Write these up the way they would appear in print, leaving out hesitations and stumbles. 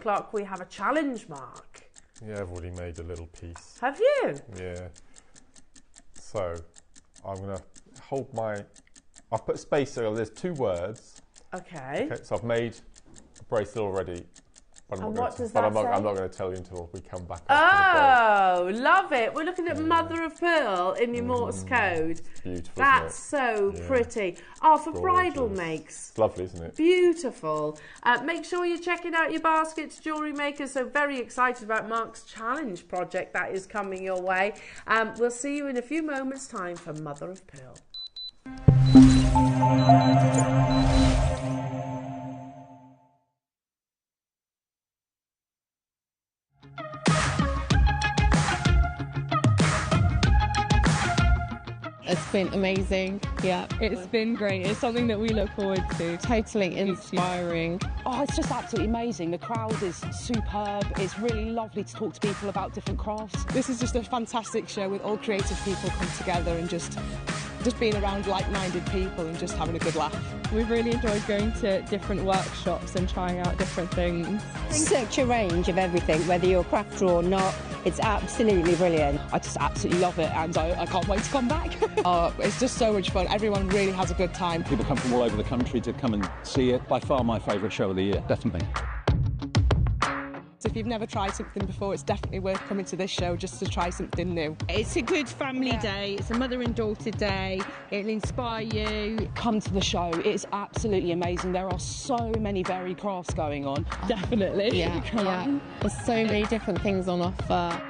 o'clock we have a challenge, Mark. Yeah, I've already made a little piece. Have you? Yeah. So I'm going to hold my... I've put a spacer, there's 2 words. Okay. Okay, so I've made a bracelet already. But And what does that say? I'm not going to tell you until we come back. Oh, love it. We're looking at mother of pearl in your Morse code. Beautiful. That's so pretty. Oh, for bridal makes. It's lovely, isn't it? Beautiful. Make sure you're checking out your baskets, JewelleryMaker. So very excited about Mark's challenge project that is coming your way. We'll see you in a few moments' time for Mother of Pearl. It's been amazing. Yeah, it's been great. It's something that we look forward to. Totally inspiring. Oh, it's just absolutely amazing. The crowd is superb. It's really lovely to talk to people about different crafts. This is just a fantastic show with all creative people come together and just being around like-minded people and just having a good laugh. We've really enjoyed going to different workshops and trying out different things. Such a range of everything, whether you're a crafter or not. It's absolutely brilliant. I just absolutely love it, and I can't wait to come back. It's just so much fun. Everyone really has a good time. People come from all over the country to come and see it. By far my favourite show of the year, definitely. So if you've never tried something before, it's definitely worth coming to this show just to try something new. It's a good family day. It's a mother and daughter day. It'll inspire you. Come to the show. It's absolutely amazing. There are so many varied crafts going on. Definitely. Yeah. There's so many different things on offer.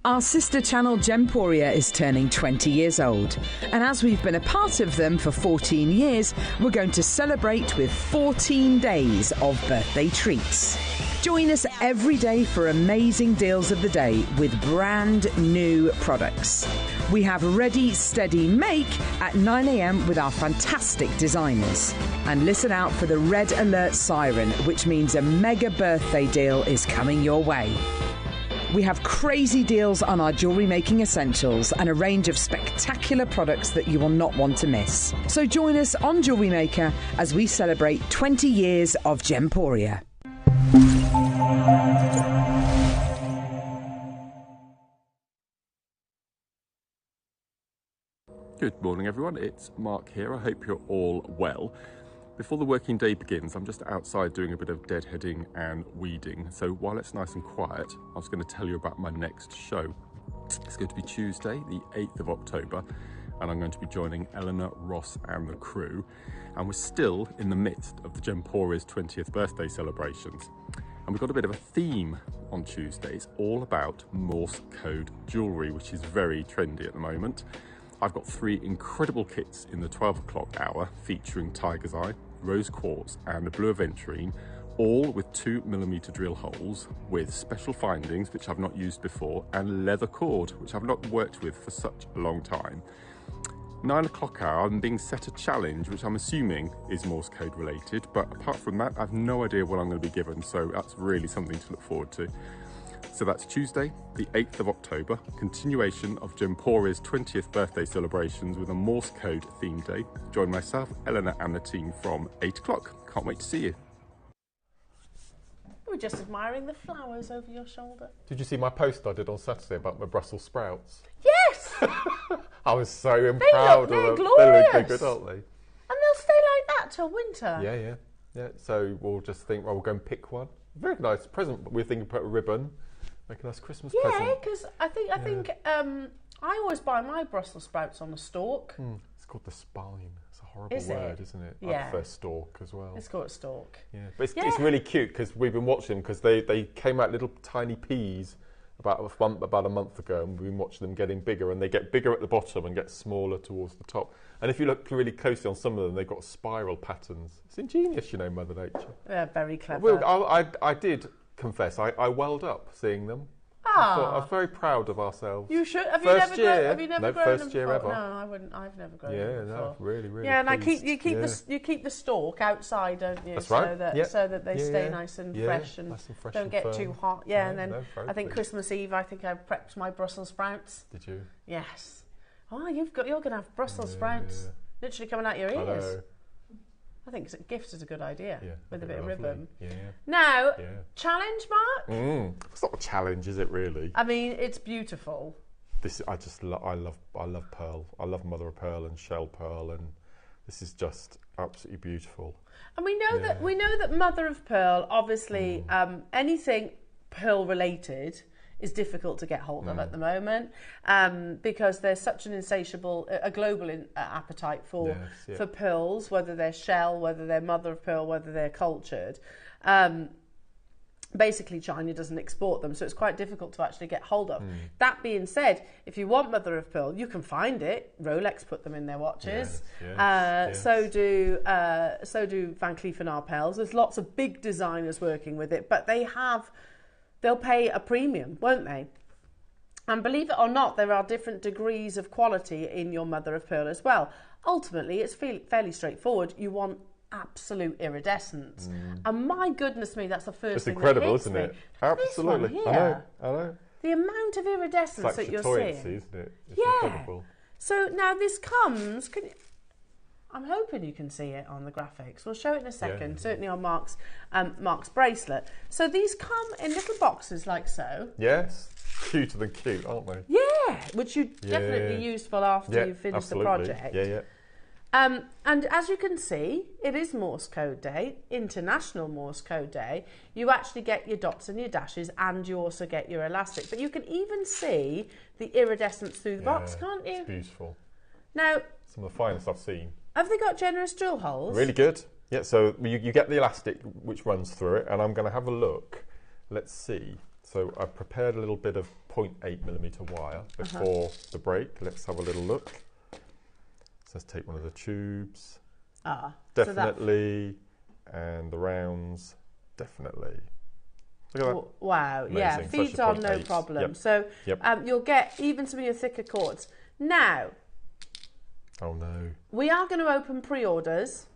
Our sister channel Gemporia is turning 20 years old, and as we've been a part of them for 14 years, we're going to celebrate with 14 days of birthday treats. Join us every day for amazing deals of the day with brand new products. We have Ready, Steady, Make at 9 a.m. with our fantastic designers. And listen out for the red alert siren, which means a mega birthday deal is coming your way. We have crazy deals on our jewellery making essentials and a range of spectacular products that you will not want to miss. So join us on JewelleryMaker as we celebrate 20 years of Gemporia. Good morning everyone, it's Mark here. I hope you're all well. Before the working day begins, I'm just outside doing a bit of deadheading and weeding. So while it's nice and quiet, I was going to tell you about my next show. It's going to be Tuesday, the 8th of October, and I'm going to be joining Eleanor, Ross and the crew. And we're still in the midst of the Gemporia's 20th birthday celebrations. And we've got a bit of a theme on Tuesday. It's all about Morse code jewellery, which is very trendy at the moment. I've got 3 incredible kits in the 12 o'clock hour featuring Tiger's Eye, Rose Quartz and the Blue Aventurine, all with 2mm drill holes with special findings which I've not used before, and leather cord which I've not worked with for such a long time. 9 o'clock hour, I'm being set a challenge which I'm assuming is Morse code related, but apart from that I've no idea what I'm going to be given, so that's really something to look forward to. So that's Tuesday, the 8th of October, continuation of Gemporia's 20th birthday celebrations with a Morse code theme day. Join myself, Eleanor and the team from 8 o'clock. Can't wait to see you. We're just admiring the flowers over your shoulder. Did you see my post I did on Saturday about my Brussels sprouts? Yes! I was so proud of them. Glorious. They look good, aren't they? And they'll stay like that till winter? Yeah. Yeah, so we'll just think, well, we'll go and pick one. Very nice present, but we're thinking put a ribbon, make a nice Christmas present. Yeah, because I think I always buy my Brussels sprouts on a stalk. It's called the spine. It's a horrible Is word, it? isn't it? Yeah. I prefer stalk as well. It's called a stalk. Yeah, but it's really cute because we've been watching them because they came out little tiny peas about a month ago, and we've been watching them getting bigger, and they get bigger at the bottom and get smaller towards the top. And if you look really closely on some of them, they've got spiral patterns. It's ingenious, you know, Mother Nature. Yeah, very clever. Well, I did confess, I welled up seeing them. I was very proud of ourselves. You should. Have first you year, never grown first them year before? ever. No, I wouldn't. I've never grown Yeah, them before. no, really. Yeah, and pleased. you keep the stalk outside, don't you? That's so right. that they stay nice and fresh and nice and fresh don't and get firm. too hot. Yeah, No, and then no, I think pleased. Christmas Eve, I think I prepped my Brussels sprouts. Did you? Yes. Oh, you're going to have Brussels sprouts literally coming out your I ears. know. I think gifts is a good idea with a bit of lovely. ribbon. Yeah. Now, challenge, Mark. It's not a challenge, is it? Really? I mean, it's beautiful. I love pearl. I love mother of pearl and shell pearl, and this is just absolutely beautiful. And we know that mother of pearl, obviously, anything pearl related is difficult to get hold of at the moment, because there's such an insatiable, a global appetite for pearls, whether they're shell, whether they're mother of pearl, whether they're cultured. Basically, China doesn't export them, so it's quite difficult to actually get hold of. That being said, if you want mother of pearl, you can find it. Rolex put them in their watches. Yes. So do Van Cleef & Arpels. There's lots of big designers working with it, but they'll pay a premium, won't they? And believe it or not, there are different degrees of quality in your mother of pearl as well. Ultimately, it's fairly straightforward. You want absolute iridescence. And my goodness me, that's the first It's thing incredible, that hits isn't me. it? Absolutely. This one here, I know. the amount of iridescence It's like that you're chatoyancy, seeing. isn't it? It's Yeah. incredible. So now this comes... I'm hoping you can see it on the graphics. We'll show it in a second, certainly on Mark's bracelet. So these come in little boxes like so. Yes. Cuter than cute, aren't they? Yeah, which you definitely useful after you've finished absolutely. the project. Yeah. And as you can see, it is Morse Code Day, International Morse Code Day. You actually get your dots and your dashes, and you also get your elastic. But you can even see the iridescence through the box, can't you? It's beautiful. Now, Some of the finest I've seen. have they got generous drill holes? Really good. Yeah, so you get the elastic which runs through it, and I'm going to have a look. Let's see. So I've prepared a little bit of 0.8mm wire before the break. Let's have a little look. So let's take one of the tubes. Definitely. And the rounds, definitely. Look at that. Wow, Amazing. yeah, So that's feeds your on, no 0.8. problem. Yep. So Yep. you'll get even some of your thicker cords. Now, Oh no. we are going to open pre-orders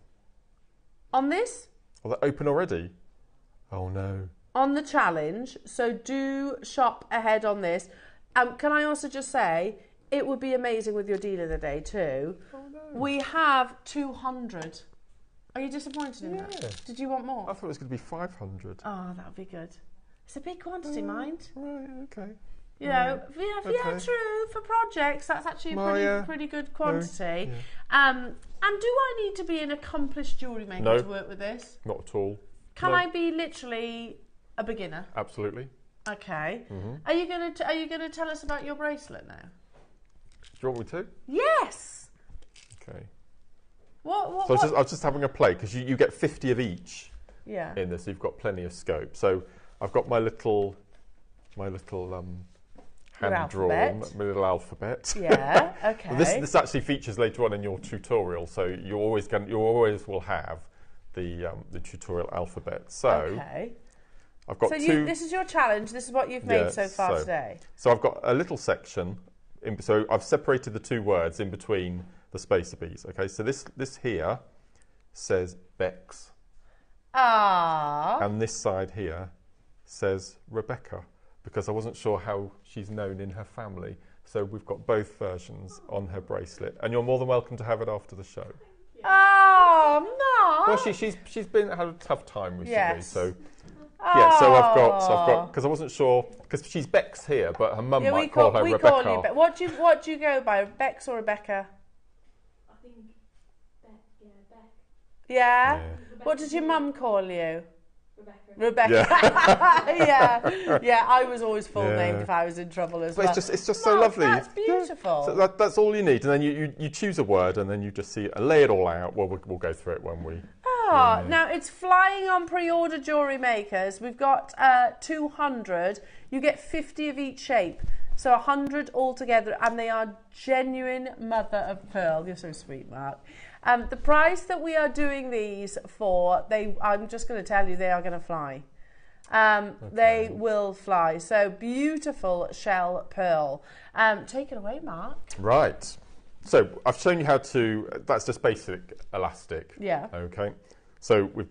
on this, Oh, they're open already? Oh no. on the challenge, so do shop ahead on this. Can I also just say, it would be amazing with your deal of the day too. Oh no. We have 200. Are you disappointed in Yeah. that? Did you want more? I thought it was going to be 500. Oh, that would be good. It's a big quantity, mind. Right, okay. You know, yeah, okay. true. For projects, that's actually a pretty good quantity. And do I need to be an accomplished jewellery maker No. to work with this? Not at all. Can No. I be literally a beginner? Absolutely. Okay. Are you gonna tell us about your bracelet now? Do you want me to? Yes. Okay. What? So I was just having a play because you get 50 of each Yeah. in this. So you've got plenty of scope. So I've got my little hand drawn, alphabet. my little alphabet. Yeah. Okay. Well, this actually features later on in your tutorial. So you always will have the tutorial alphabet. So Okay. I've got So two. this is your challenge. This is what you've made so far so- today. So I've got a little section. So I've separated the two words in between the spacer bees. Okay, so this here says Bex, Ah. and this side here says Rebecca, because I wasn't sure how she's known in her family. So we've got both versions on her bracelet, and you're more than welcome to have it after the show. Oh, Well, she's had a tough time recently, Yes. so. Yeah, so I've got because I wasn't sure because she's Bex here, but her mum might call her Rebecca. Call you what do you go by, Bex or Rebecca? I think Beck, yeah, Beck. Yeah? Yeah. What did your mum call you? Rebecca. Yeah, I was always full named if I was in trouble as well. It's just so lovely. That's beautiful. So that's all you need, and then you choose a word, and then you just see it and lay it all out. Well, we'll go through it when we. Now it's flying on pre-order jewellery makers. We've got 200. You get 50 of each shape, so 100 altogether, and they are genuine mother of pearl. You're so sweet, Mark. The price that we are doing these for, I'm just going to tell you, they are going to fly. They will fly. So beautiful shell pearl. Take it away, Mark. Right. So I've shown you how to. That's just basic elastic. Yeah. Okay. So we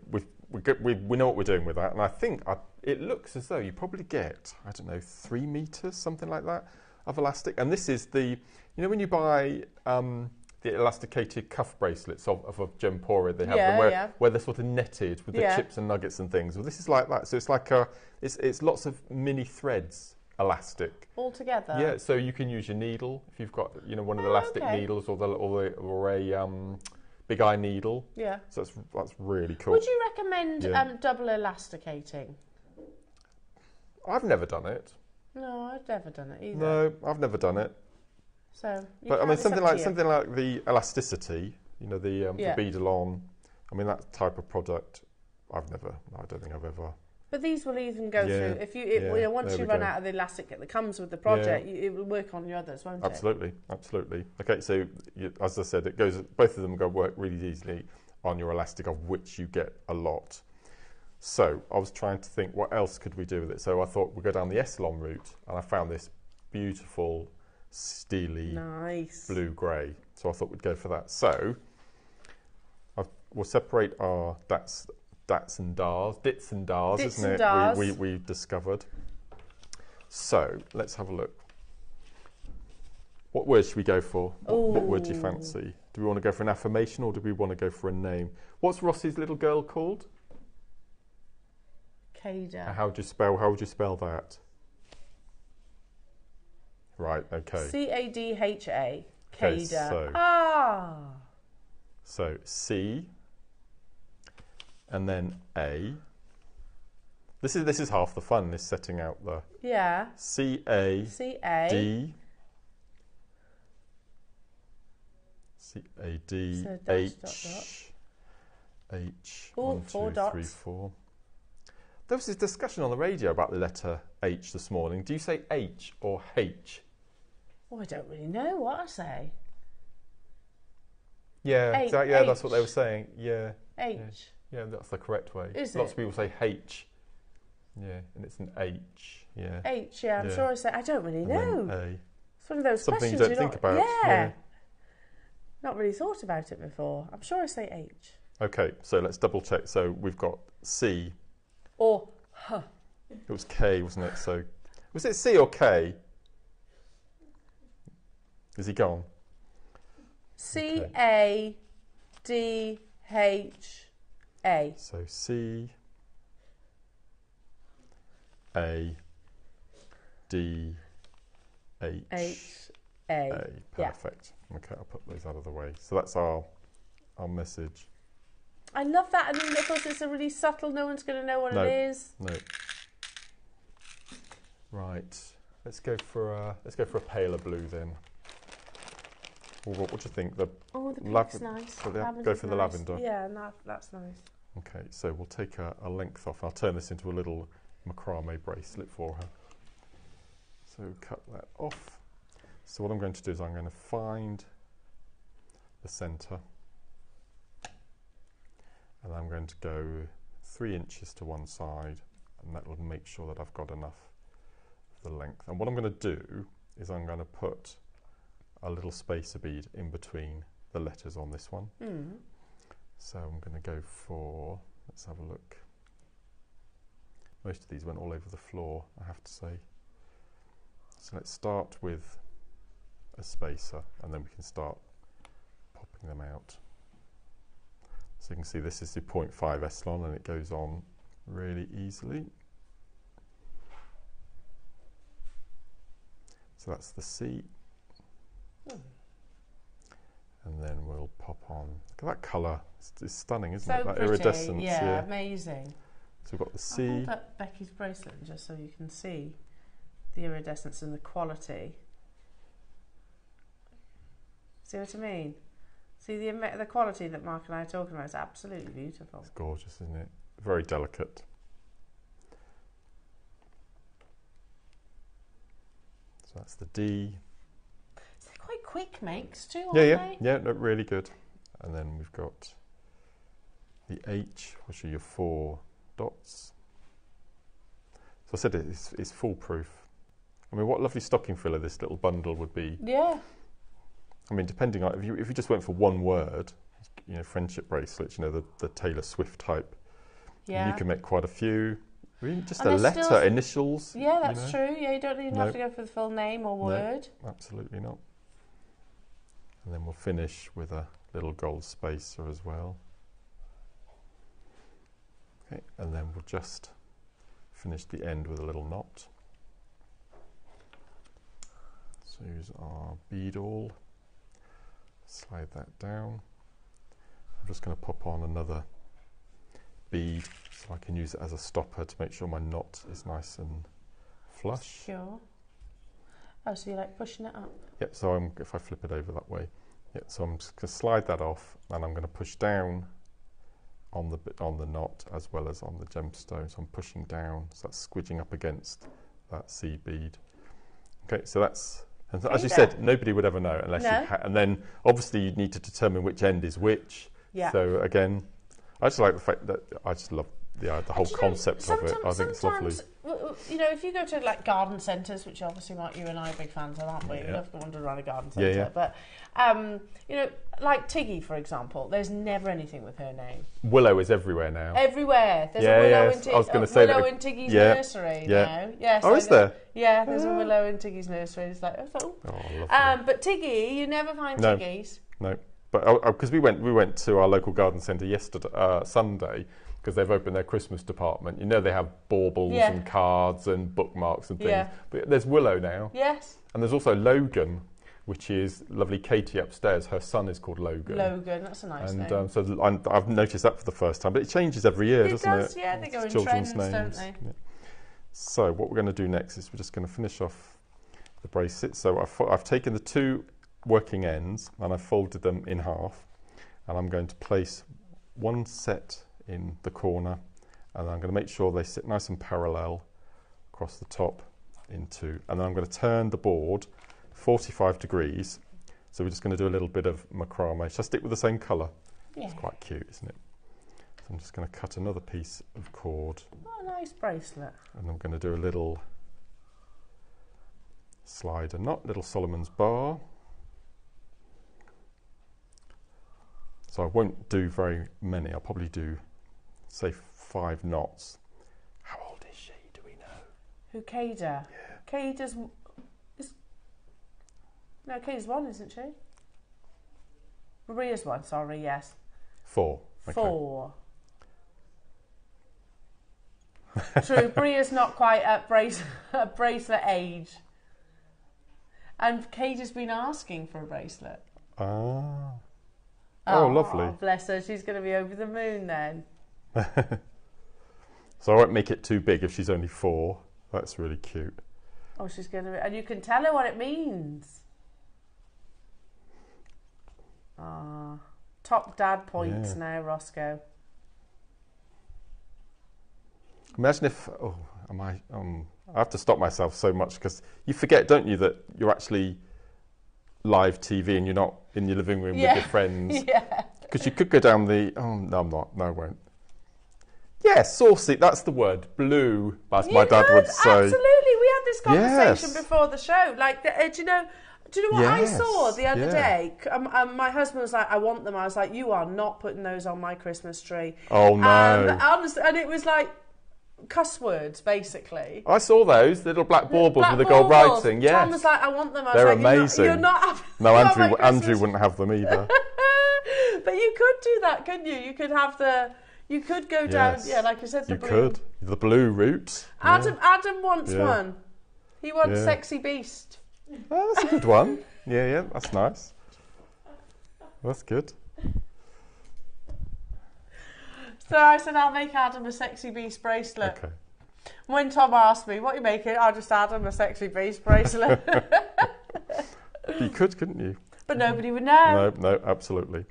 know what we're doing with that, and I think it looks as though you probably get, I don't know, 3 meters, something like that, of elastic. And this is the, when you buy the elasticated cuff bracelets of a Gemporia, they have them where they're sort of netted with the chips and nuggets and things. Well, this is like that. So it's like it's lots of mini threads elastic. All together? Yeah, so you can use your needle if you've got, one of the elastic needles or a big eye needle. Yeah. So that's really cool. Would you recommend double elasticating? I've never done it. No, I've never done it either. No, I've never done it. So, but I mean, something like the elasticity, the beadalon. I mean, that type of product, I don't think I've ever. But these will even go through if once you run out of the elastic that comes with the project, it will work on your others, won't it? Absolutely. Okay, so as I said, both of them work really easily on your elastic, of which you get a lot. So I was trying to think, what else could we do with it? So I thought we'd go down the Essilon route, and I found this beautiful, steely blue-grey. So I thought we'd go for that. So we'll separate our dits and dars, isn't it? We discovered. So let's have a look. What word should we go for? What word do you fancy? Do we want to go for an affirmation, or do we want to go for a name? What's Ross's little girl called? Cada. How would you spell that? Right, okay. Cadha. Okay, Cada. So C and then A. This is half the fun, is setting out the C-A-D H 1, 2, 3, 4. There was this discussion on the radio about the letter H this morning. Do you say H or H? Oh, I don't really know what I say. Yeah, exactly. Yeah, that's what they were saying. Yeah. H. Yeah, that's the correct way. Is Lots of people say H. Yeah, and it's an H. Yeah. H. Yeah, I'm sure I say. I don't really know. A. It's one of those Something questions you don't think about. Yeah. Not really thought about it before. I'm sure I say H. Okay, so let's double check. So we've got C. Or H. It was K, wasn't it? So was it C or K? Is he gone? C-A-D-H-A. So C A D H A. Perfect. Okay, I'll put those out of the way. So that's our message. I love that, and then of course it's a really subtle. No one's going to know what it is. No. Right. Let's go for a paler blue then. What do you think? The pink's nice. Go for the lavender. Yeah, that's nice. Okay, so we'll take a length off. I'll turn this into a little macrame bracelet for her. So cut that off. So what I'm going to do is I'm going to find the centre, and I'm going to go 3 inches to one side, and that will make sure that I've got enough of the length. And what I'm going to do is I'm going to put a little spacer bead in between the letters on this one. So I'm going to go for, let's have a look. Most of these went all over the floor, I have to say. So let's start with a spacer, and then we can start popping them out. So you can see this is the 0.5 Essilon, and it goes on really easily. So that's the C. And then we'll pop on. Look at that colour. It's stunning, isn't So it? That pretty. iridescence. Yeah, amazing. So we've got the I'll C. hold up Becky's bracelet just so you can see the iridescence and the quality. See what I mean? See the quality that Mark and I are talking about is absolutely beautiful. It's gorgeous, isn't it? Very delicate. So that's the D. So they're quite quick makes too, aren't Yeah, they? yeah, no, really good. And then we've got the H, which are your 4 dots. So I said it's foolproof. I mean, what lovely stocking filler this little bundle would be. Yeah. I mean, depending on if you just went for one word, you know, friendship bracelets, you know, the Taylor Swift type. Yeah. You can make quite a few. I mean, just And a there's letter, still initials. Yeah, that's you know. true. Yeah, you don't even have to go for the full name or word. No, absolutely not. And then we'll finish with a little gold spacer as well. Okay, and then we'll just finish the end with a little knot. So use our bead awl, slide that down. I'm just going to pop on another bead so I can use it as a stopper to make sure my knot is nice and flush. Sure. Oh, so you're like pushing it up? Yep, so if I flip it over that way. Yep, so I'm just going to slide that off and I'm going to push down on the knot as well as on the gemstone. So I'm pushing down, so that's squidging up against that C bead. Okay, so that's, and as you said, nobody would ever know unless you and then obviously you need to determine which end is which. Yeah. So again, I just like the fact that I just love the whole concept of it. I think it's lovely. You know, if you go to like garden centres, which obviously Mark, you and I are big fans of, aren't we? Yeah. We love to wander around a garden centre. Yeah, yeah. But, you know, like Tiggy, for example, there's never anything with her name. Willow is everywhere now. Everywhere. There's Yeah, a willow, yes, I was gonna say willow that- in Tiggy's yeah, nursery yeah. now. Yeah, Oh, is there? Yeah, there's a willow in Tiggy's nursery. It's like, oh. Lovely. But Tiggy, you never find No. Tiggy's. No, but because we went to our local garden centre yesterday, Sunday, because they've opened their Christmas department. You know, they have baubles and cards and bookmarks and things. Yeah. But there's Willow now. Yes. And there's also Logan, which is lovely Katie upstairs. Her son is called Logan. Logan, that's a nice name. And so I've noticed that for the first time. But it changes every year, doesn't it? It does, yeah. They go in Children's trends, don't names. they? Yeah. So what we're going to do next is we're just going to finish off the bracelet. So I've taken the 2 working ends and I've folded them in half. And I'm going to place one set in the corner and I'm going to make sure they sit nice and parallel across the top in 2. And then I'm going to turn the board 45 degrees. So we're just going to do a little bit of macrame. Shall I stick with the same colour? Yeah. It's quite cute, isn't it? So I'm just going to cut another piece of cord. Oh, a nice bracelet. And I'm going to do a little slider knot, little Solomon's bar. So I won't do very many. I'll probably do, say, 5 knots. How old is she? Do we know? Who, Kada? Yeah. Kada's... No, Kada's 1, isn't she? Maria's 1, sorry, yes. 4. Okay. 4. True, Bria's not quite at bracelet age. And Kada's been asking for a bracelet. Ah. Oh, lovely. Bless her, she's going to be over the moon then. So I won't make it too big if she's only 4. That's really cute. Oh, she's going to... And you can tell her what it means. Ah, top dad points now, Roscoe. Imagine if... Oh, I have to stop myself so much because you forget, don't you, that you're actually live TV and you're not in your living room with your friends. Yeah. Because you could go down the... Oh, no, I'm not. No, I won't. Yeah, saucy. That's the word. Blue, as my dad would say. Absolutely. We had this conversation before the show. Like, do you know what I saw the other day? My husband was like, I want them. I was like, you are not putting those on my Christmas tree. Oh, no. Honestly, and it was like cuss words, basically. I saw those little black baubles with the gold writing. Yes. Tom was like, I want them. I was They're like, amazing. You're not having No, them Andrew wouldn't have them either. But you could do that, couldn't you? You could have you could go down, like I said, the blue. You could. The blue route. Adam wants one. He wants Sexy Beast. Oh, that's a good one. Yeah, that's nice. That's good. So I said, I'll make Adam a sexy beast bracelet. Okay. When Tom asked me, what are you making? I'll just add him a sexy beast bracelet. You could, couldn't you? But nobody would know. No, absolutely.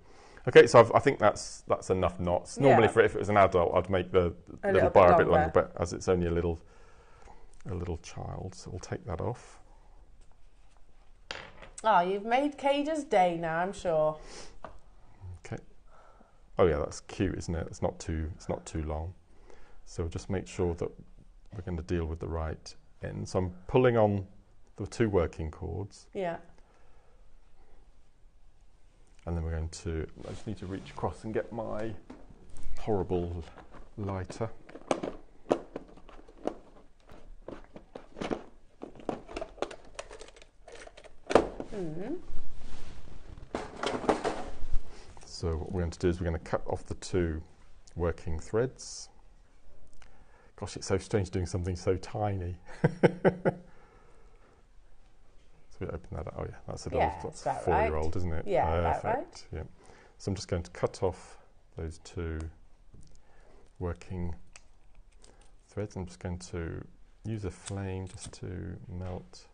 Okay, so I think that's enough knots. Normally, if it was an adult, I'd make the little bar a bit longer, but as it's only a little child, so we'll take that off. Oh, you've made Kada's day now, I'm sure. Okay. Oh yeah, that's cute, isn't it? It's not too long. So just make sure that we're going to deal with the right end. So I'm pulling on the 2 working cords. Yeah. And then I just need to reach across and get my horrible lighter. So what we're going to do is we're going to cut off the 2 working threads. Gosh, it's so strange doing something so tiny. So we open that up. Oh yeah, that's a little 4-year-old, isn't it? Yeah, perfect. Right. Yeah. So I'm just going to cut off those 2 working threads. I'm just going to use a flame just to melt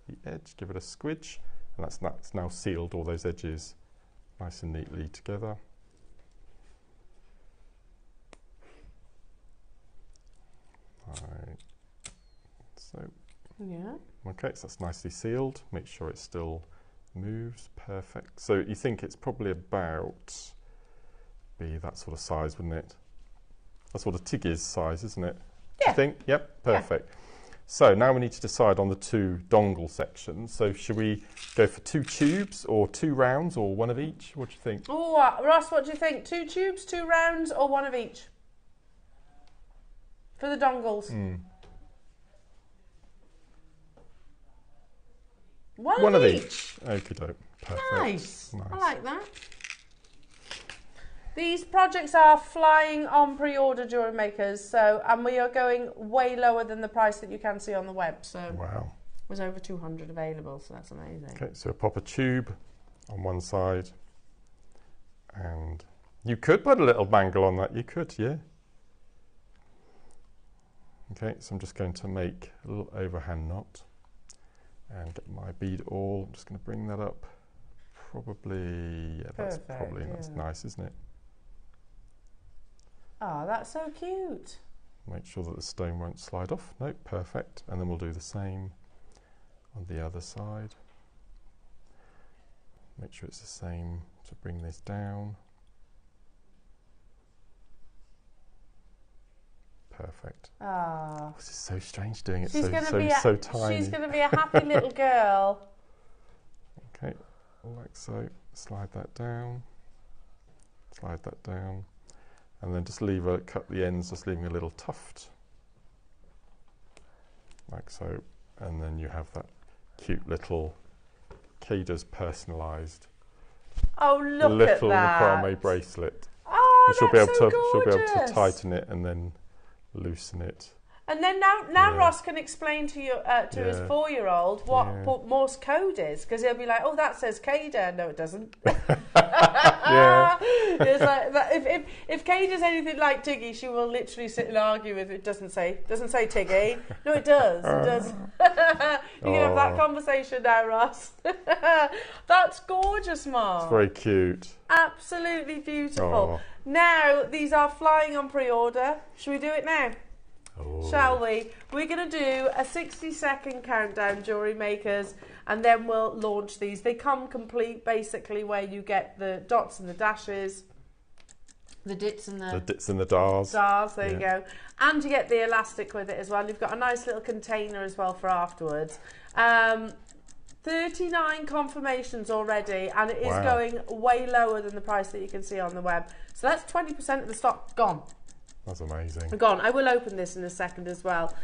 the edge, give it a squidge, and that's now sealed all those edges nice and neatly together. Right. So. Yeah. Okay, so that's nicely sealed. Make sure it still moves. Perfect. So you think it's probably about be that sort of size, wouldn't it? That's sort of Tiggy's size, isn't it? Yeah. Do you think? Yep. Perfect. Yeah. So now we need to decide on the 2 dongle sections. So should we go for 2 tubes or 2 rounds or 1 of each? What do you think? Oh, Ross, what do you think? 2 tubes, 2 rounds, or 1 of each? For the dongles. One of each. Okie doke. Perfect. Nice. I like that. These projects are flying on pre-order, jewellery makers, and we are going way lower than the price that you can see on the web. So wow. There's over 200 available, so that's amazing. Okay, so pop a tube on one side, and you could put a little bangle on that. You could, yeah. Okay, so I'm just going to make a little overhand knot and get my bead awl. I'm just going to bring that up. Probably, yeah, that's nice, isn't it? Oh, that's so cute. Make sure that the stone won't slide off. Nope, perfect. And then we'll do the same on the other side. Make sure it's the same to bring this down. Perfect. Ah. This is so strange doing it so tiny. She's going to be a happy little girl. Okay, like so. Slide that down. Slide that down. And then just cut the ends, just leaving a little tuft. Like so. And then you have that cute little Kada's personalised little Macrame bracelet. Oh, and she'll be able to tighten it and then loosen it. And then now Ross can explain to his 4-year-old what Morse code is, because he'll be like, "Oh, that says Kada." No, it doesn't. Yeah. It's like if Kada's anything like Tiggy, she will literally sit and argue with it. Doesn't say Tiggy. No, it does. It does. You can have that conversation now, Ross. That's gorgeous, Mark. It's very cute. Absolutely beautiful. Now these are flying on pre-order. Should we do it now? Shall we? We're going to do a 60-second countdown, jewellery makers, and then we'll launch these. They come complete, basically, where you get the dots and the dashes, the dits and the dars. There you go. And you get the elastic with it as well. You've got a nice little container as well for afterwards. 39 confirmations already, and it is going way lower than the price that you can see on the web. So that's 20% of the stock gone. That's amazing. Gone. I will open this in a second as well.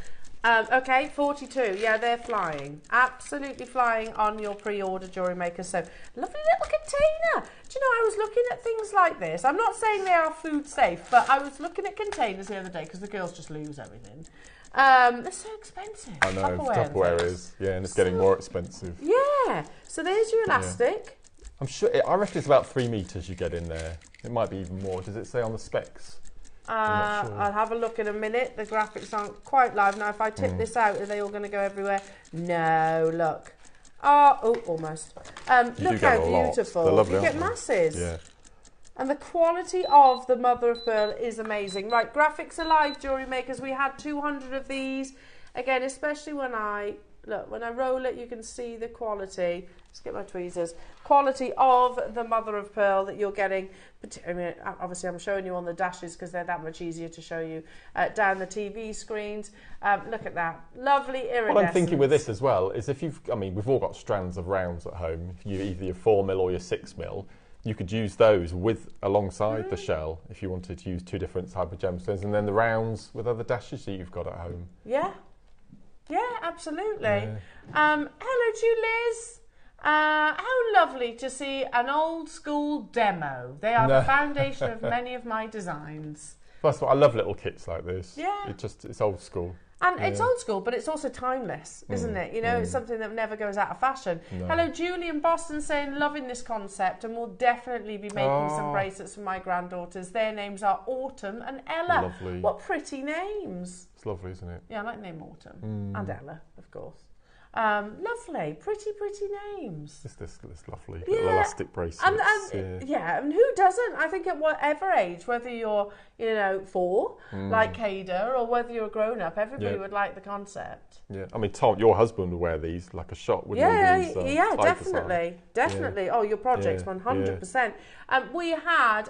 Okay, 42. Yeah, they're flying. Absolutely flying on your pre-order, jewellery makers. So, lovely little container. Do you know, I was looking at things like this. I'm not saying they are food safe, but I was looking at containers the other day because the girls just lose everything. They're so expensive. I know, Tupperware is. Yeah, and it's getting more expensive. Yeah. So there's your elastic. I'm sure, I reckon it's about 3 metres you get in there. It might be even more. Does it say on the specs? I'm not sure. I'll have a look in a minute. The graphics aren't quite live. Now, if I tip this out, are they all going to go everywhere? No, look. Oh, almost. Look how beautiful. They're lovely, you get aren't they? masses. Yeah. And the quality of the mother of pearl is amazing. Right, graphics are live, jewellery makers. We had 200 of these. Again, especially when I roll it, you can see the quality. Let's get my tweezers. Quality of the mother of pearl that you're getting. I mean, obviously, I'm showing you on the dashes because they're that much easier to show you down the TV screens. Look at that. Lovely iridescence. What I'm thinking with this as well is if you've, I mean, we've all got strands of rounds at home. If you either your 4mm or your 6mm, you could use those alongside the shell if you wanted to use 2 different type of gemstones, and then the rounds with other dashes that you've got at home. Yeah. Yeah, absolutely. Yeah. Hello to you, Liz. How lovely to see an old school demo. They are the foundation of many of my designs. First of all, I love little kits like this. Yeah. It's old school. And it's old school, but it's also timeless, isn't it? You know, it's something that never goes out of fashion. No. Hello, Julie in Boston saying, loving this concept and will definitely be making some bracelets for my granddaughters. Their names are Autumn and Ella. Lovely. What pretty names. It's lovely, isn't it? Yeah, I like the name Autumn. And Ella, of course. Lovely, pretty names. It's this lovely little elastic bracelet. And who doesn't? I think at whatever age, whether you're 4 like Kada, or whether you're a grown up, everybody would like the concept. Yeah, I mean, Tom, your husband would wear these like a shot, wouldn't he? Definitely. Oh, your projects, 100%. We had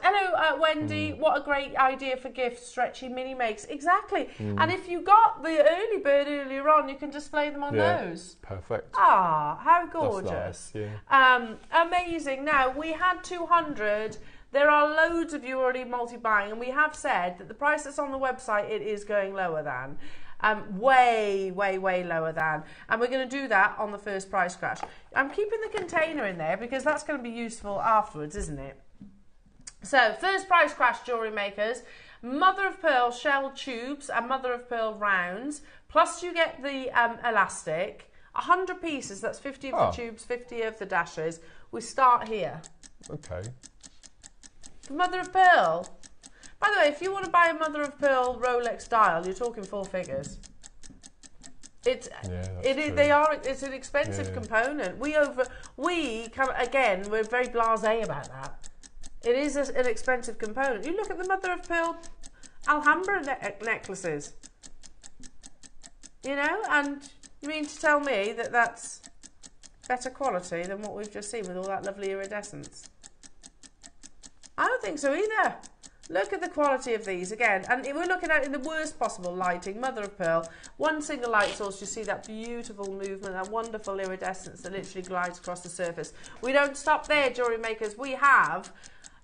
Wendy. What a great idea for gifts, stretchy mini makes. Exactly. And if you got the early bird earlier on, you can display them on those. Perfect. Ah, how gorgeous. That's nice, amazing. Now, we had 200. There are loads of you already multi-buying, and we have said that the price that's on the website, it is going lower than. Way lower than. And we're going to do that on the first price crash. I'm keeping the container in there because that's going to be useful afterwards, isn't it? So, first price crash, jewellery makers. Mother of pearl shell tubes and mother of pearl rounds. Plus you get the elastic. 100 pieces, that's 50 of the tubes, 50 of the dashes. We start here. Okay. Mother of pearl. By the way, if you want to buy a mother of pearl Rolex dial, you're talking 4 figures. It's an expensive component. We're very blasé about that. It is an expensive component. You look at the mother of pearl Alhambra necklaces. And you mean to tell me that that's better quality than what we've just seen with all that lovely iridescence? I don't think so either. Look at the quality of these again. And we're looking at it in the worst possible lighting. Mother of pearl. One single light source, you see that beautiful movement, that wonderful iridescence that literally glides across the surface. We don't stop there, jewellery makers. We have,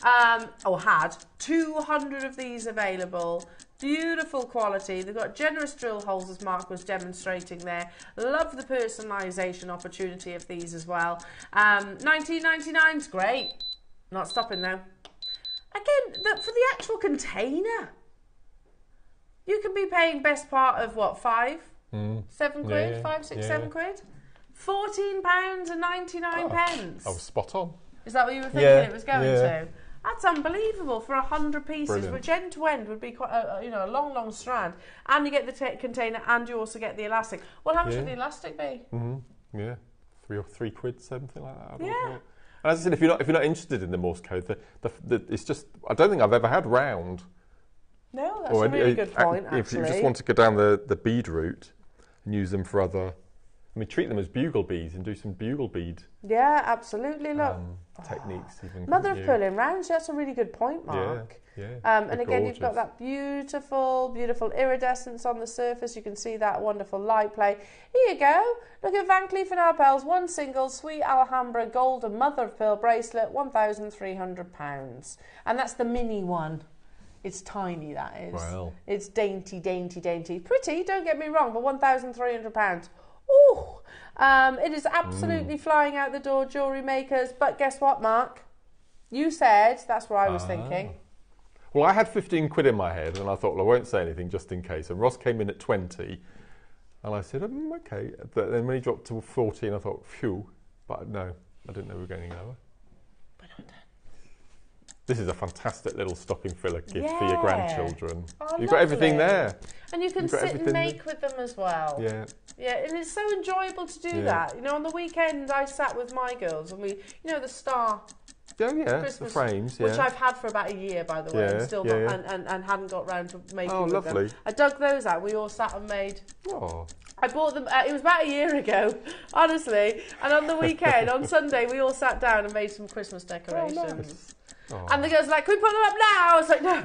had 200 of these available. Beautiful quality. They've got generous drill holes, as Mark was demonstrating there. Love the personalisation opportunity of these as well. $19.99 is great. Not stopping now. Again, for the actual container, you can be paying best part of what, 5? 7 quid? 5, 6, 7 quid? £14.99. I was spot on. Is that what you were thinking it was going to? That's unbelievable for 100 pieces, Brilliant. Which end to end would be quite a long strand. And you get the container, and you also get the elastic. Well, how much would the elastic be? Yeah, 3 quid, something like that. Yeah. And as I said, if you're not interested in the Morse code, it's just, I don't think I've ever had round. No, that's a really good point. Actually, if you just want to go down the bead route and use them for other. I mean, treat them as bugle beads and do some bugle bead. Yeah, absolutely. Look, techniques even. Mother of pearl in rounds. That's a really good point, Mark. Yeah. And again, you've got that beautiful iridescence on the surface. You can see that wonderful light play. Here you go. Look at Van Cleef & Arpels. One single sweet Alhambra golden mother of pearl bracelet, £1,300, and that's the mini one. It's tiny, that is. Wow. It's dainty. Pretty. Don't get me wrong, but £1,300. Ooh, it is absolutely flying out the door, jewellery makers. But guess what, Mark? You said, that's what I was thinking. Well, I had 15 quid in my head, and I thought, well, I won't say anything just in case. And Ross came in at 20, and I said, okay. But then when he dropped to 14, I thought, phew. But no, I didn't know we were going any lower. This is a fantastic little stocking filler gift for Yeah. your grandchildren. Oh, You've got everything lovely. there. And you can You've got sit and everything make with them as well. Yeah. Yeah, and it's so enjoyable to do Yeah. that. You know, on the weekend I sat with my girls and we, you know, the star Oh yeah, Christmas, the frames, yeah. which I've had for about a year, by the way, Yeah, and still yeah, not, yeah. and hadn't got round to making Oh, with lovely. them. I dug those out. We all sat and made. Oh. I bought them. It was about a year ago, honestly. And on the weekend, on Sunday, we all sat down and made some Christmas decorations. Oh, nice. Oh. And the girls were like, "Can we put them up now?" I was like, "No,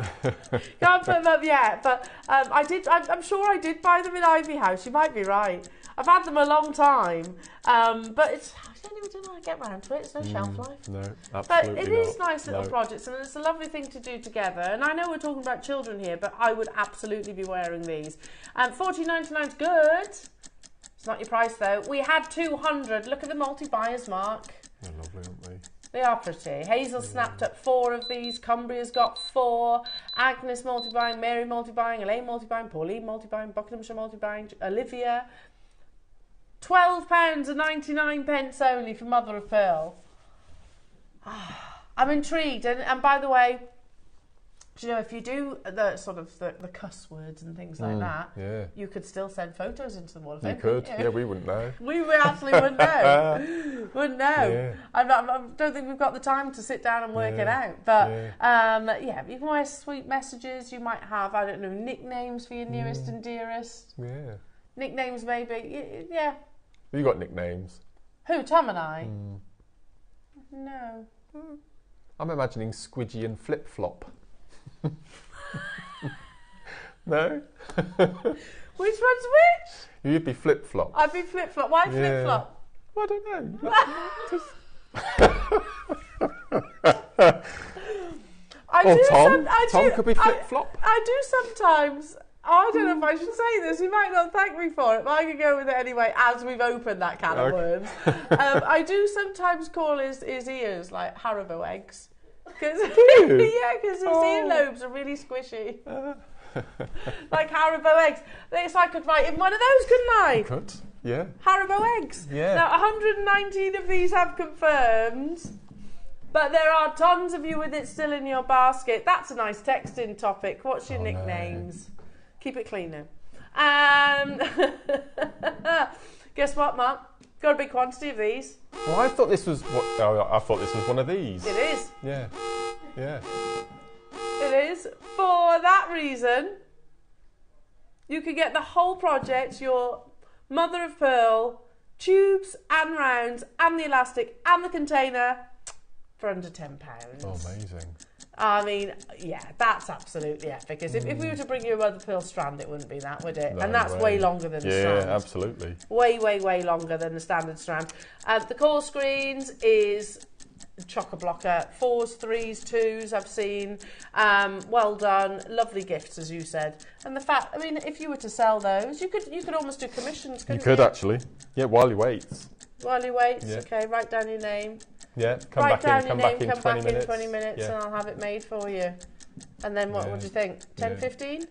can't put them up yet." But I did. I'm sure I did buy them in Ivy House. You might be right. I've had them a long time, but it's. I don't even know how to get round to it. It's no shelf life. No, But absolutely it not. is nice little projects, and it's a lovely thing to do together. And I know we're talking about children here, but I would absolutely be wearing these. $14.99 is good. It's not your price though. We had 200. Look at the multi-buyers, Mark. They're lovely, aren't they? They are pretty. Hazel snapped up 4 of these. Cumbria's got 4. Agnes multi-buying. Mary multi-buying. Elaine multi-buying. Pauline multi-buying. Buckinghamshire multi-buying. Olivia. £12.99 only for mother of pearl. I'm intrigued. And by the way, do you know, if you do the sort of the cuss words and things like that, Yeah. you could still send photos into the wall of You Fame, could. couldn't you? Yeah, we wouldn't know. We absolutely wouldn't know. Wouldn't know. Yeah. I don't think we've got the time to sit down and work it out. But yeah, you can wear sweet messages. You might have, I don't know, nicknames for your nearest and dearest. Yeah. Nicknames maybe. Yeah. Have you got nicknames? Who, Tom and I? No. I'm imagining Squidgy and Flip Flop. No? Which one's which? You'd be Flip Flop. I'd be Flip Flop. Why Yeah. Flip Flop? I don't know. Tom could be Flip Flop. I do sometimes. I don't know if I should say this. He might not thank me for it, but I can go with it anyway as we've opened that can of worms. I do sometimes call his ears like Haribo eggs. Cause, yeah, because his earlobes are really squishy. Like Haribo eggs. It's like I could write in one of those, couldn't I? You could, yeah. Haribo eggs. Yeah. Now, 119 of these have confirmed, but there are tons of you with it still in your basket. That's a nice texting topic. What's your nicknames? No. Keep it clean now. Guess what, Mark? Got a big quantity of these. Well, I thought this was I thought this was one of these. It is. Yeah. Yeah. It is. For that reason, you can get the whole project, your mother of pearl, tubes and rounds, and the elastic and the container for under £10. Oh, amazing. I mean, yeah, that's absolutely epic. Because if we were to bring you a mother of pearl strand, it wouldn't be that, would it? No and that's way longer than the strand. Yeah, absolutely. Way, way, way longer than the standard strand. The call screens is chock-a-blocker. 4s, 3s, 2s I've seen. Well done. Lovely gifts, as you said. And the fact, I mean, if you were to sell those, you could almost do commissions, couldn't you? You could actually. Yeah, while you wait. While you wait, Yeah. okay, write down your name. Yeah, come Write back down in, your come name, back in come 20 back minutes. in 20 minutes Yeah. and I'll have it made for you. And then what Yeah. would you think? 10, Yeah. 15?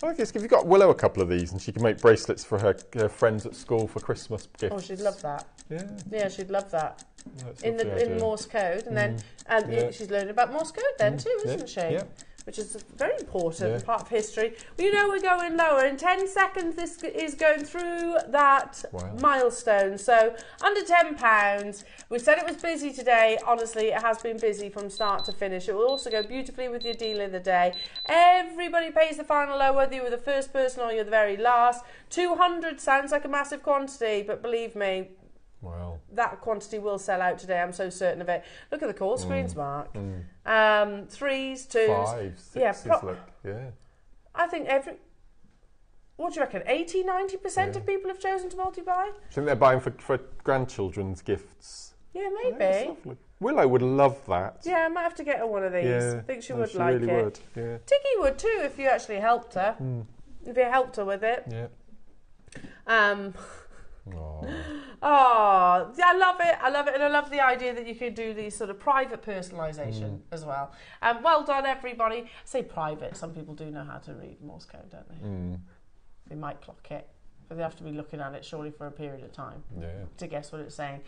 I guess if you've got Willow a couple of these and she can make bracelets for her friends at school for Christmas gifts. Oh, she'd love that. Yeah. Yeah, she'd love that. That's In lovely idea. Morse code, and then Yeah. she's learning about Morse code then too, Yeah. isn't she? Yeah. Which is a very important Yeah. part of history. Well, you know we're going lower. In 10 seconds, this is going through that milestone. So under £10. We said it was busy today. Honestly, it has been busy from start to finish. It will also go beautifully with your deal of the day. Everybody pays the final low, whether you were the first person or you're the very last. 200 sounds like a massive quantity, but believe me, Wow. that quantity will sell out today. I'm so certain of it. Look at the call screens, Mark. 3s, 2s. 5s, 6s, Yeah, look. Yeah. I think what do you reckon? 80, 90% of people have chosen to multi-buy? I think they're buying for grandchildren's gifts. Yeah, That's maybe. lovely. Willow would love that. Yeah, I might have to get her one of these. Yeah, I think she no, would she like really it. would. Yeah. Tikki would too if you actually helped her. If you helped her with it. Yeah. Oh, yeah, I love it. I love it. And I love the idea that you could do these sort of private personalisation as well. Well done, everybody. I say private. Some people do know how to read Morse code, don't they? They might clock it. But they have to be looking at it surely for a period of time to guess what it's saying.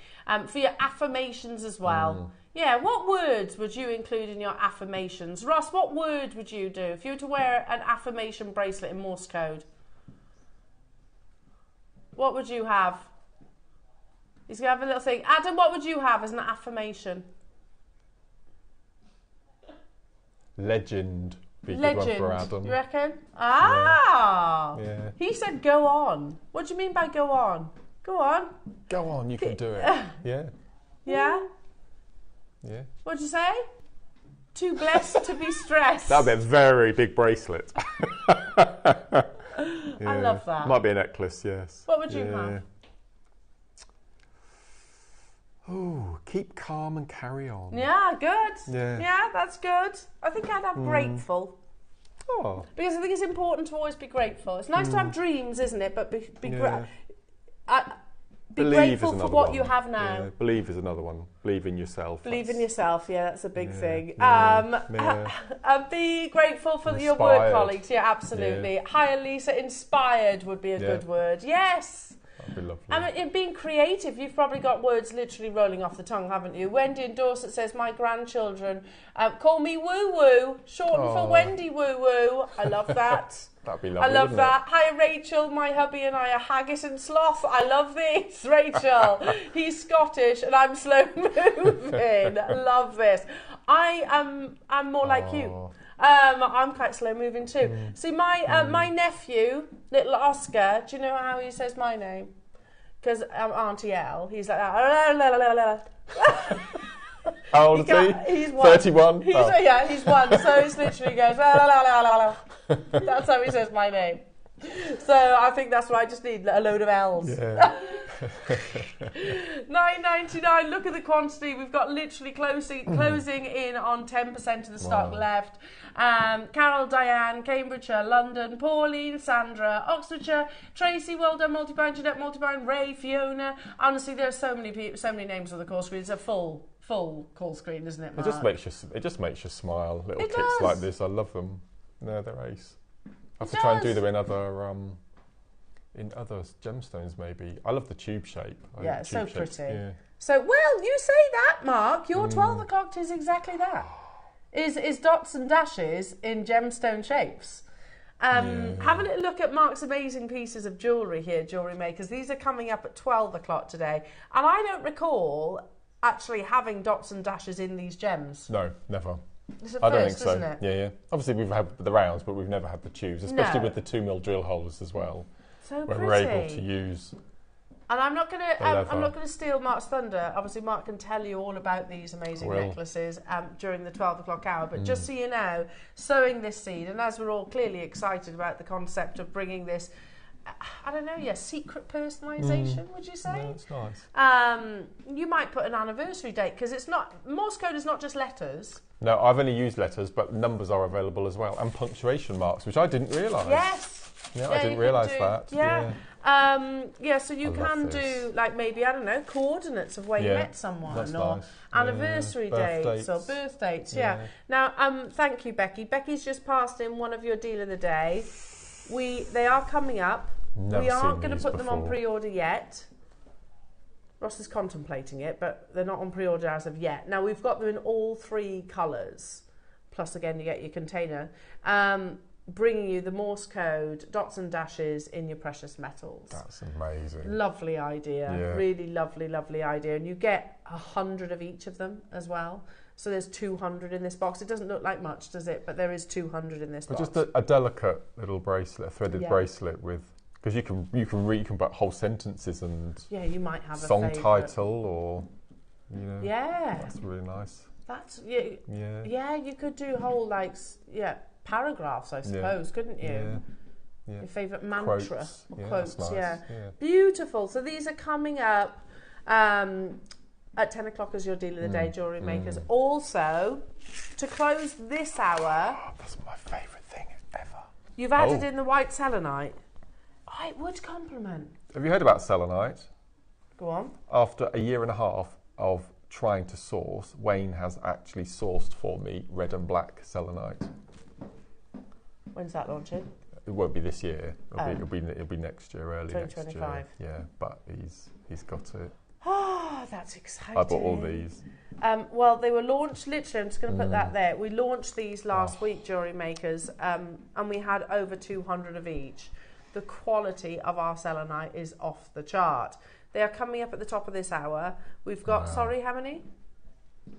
For your affirmations as well. Yeah, what words would you include in your affirmations? Ross, what word would you do if you were to wear an affirmation bracelet in Morse code? What would you have? He's going to have a little thing. Adam, what would you have as an affirmation? Legend. Be a good Legend, one for Adam. you reckon? Ah! Yeah. He said go on. What do you mean by go on? Go on. Go on, you can do it. Yeah. Yeah? Yeah. What'd you say? Too blessed to be stressed. That'd be a very big bracelet. I love that. Might be a necklace, yes. What would you have? Oh, keep calm and carry on. Yeah, good. Yeah. Yeah, that's good. I think I'd have grateful. Oh. Because I think it's important to always be grateful. It's nice to have dreams, isn't it? But be grateful for what you have now. Yeah. Believe is another one. Believe in yourself. Believe in yourself, yeah, that's a big thing. Be grateful for your work colleagues, yeah, absolutely. Yeah. Hi, Lisa, inspired would be a good word. Yes. That'd be lovely. And in being creative, you've probably got words literally rolling off the tongue, haven't you? Wendy in Dorset says, my grandchildren call me Woo Woo, shortened for Wendy Woo Woo. I love that. That'd be lovely. I love that. Hi, Rachel. My hubby and I are haggis and sloth. I love this, Rachel. He's Scottish and I'm slow moving. Love this. I'm more like you. I'm quite slow moving too. See, my nephew, little Oscar, do you know how he says my name? Because Auntie Elle, he's like that. How old is he? He's 31? Yeah, he's 1. So it's literally goes, la, la, la, la, la. That's how he says my name. So I think that's why I just need a load of L's. Yeah. $9.99. Look at the quantity. We've got literally closing in on 10% of the stock left. Carol, Diane, Cambridgeshire, London, Pauline, Sandra, Oxfordshire, Tracy, well done, Multibine, Jeanette, Multibine, Ray, Fiona. Honestly, there's so many names on the call screen. It's a full call screen, isn't it, Mark? It just makes you smile. Little kits does. like this, I love them. No, they're ace. I have to try and do them in other gemstones, maybe. I love the tube shape. Yeah, it's so shapes. pretty. Yeah. So, well, you say that, Mark. Your 12 o'clock is exactly that. Is dots and dashes in gemstone shapes. Have a little look at Mark's amazing pieces of jewellery here, Jewellery Makers. These are coming up at 12 o'clock today. And I don't recall actually having dots and dashes in these gems. No, never. It's a I don't first, think so. isn't it? Yeah. Obviously, we've had the rounds, but we've never had the tubes, especially with the 2mm drill holes as well. So where pretty. we're able to use. And I'm not going to steal Mark's thunder. Obviously, Mark can tell you all about these amazing necklaces during the 12 o'clock hour. But just so you know, sowing this seed, and as we're all clearly excited about the concept of bringing this, I don't know, secret personalisation, would you say? No, it's nice. You might put an anniversary date, because it's not, Morse code is not just letters. No, I've only used letters, but numbers are available as well, and punctuation marks, which I didn't realise. Yes. Yeah, I didn't realise that. Yeah. So you can do, like, maybe, I don't know, coordinates of where you met someone, or nice. anniversary dates or birth dates. Yeah. Now, thank you, Becky. Becky's just passed in one of your deal of the day. They are coming up. We aren't going to put them on pre-order yet. Ross is contemplating it, but they're not on pre-order as of yet. Now, we've got them in all 3 colours. Plus, again, you get your container. Bringing you the Morse code, dots and dashes in your precious metals. That's amazing. Lovely idea. Yeah. Really lovely, lovely idea. And you get 100 of each of them as well. So there's 200 in this box. It doesn't look like much, does it? But there is 200 in this box. Just a delicate little bracelet, a threaded bracelet with, because you can put whole sentences and you might have song a favourite title or that's really nice. That's you could do whole paragraphs, I suppose, couldn't you? Yeah. Your favourite mantra or quotes. Nice. Beautiful. So these are coming up at 10 o'clock as your deal of the day, Jewellery Makers. Also, to close this hour... that's my favourite thing ever. You've added in the white selenite. Oh, it would complement. Have you heard about selenite? Go on. After a year and a half of trying to source, Wayne has actually sourced for me red and black selenite. When's that launching? it won't be this year. It'll be next year, early next year. 2025. Yeah, but he's got it. Oh, that's exciting. I bought all these. Well, they were launched, literally, I'm just going to put that there. We launched these last week, Jewellery Makers, and we had over 200 of each. The quality of our selenite is off the chart. They are coming up at the top of this hour. We've got, sorry, how many?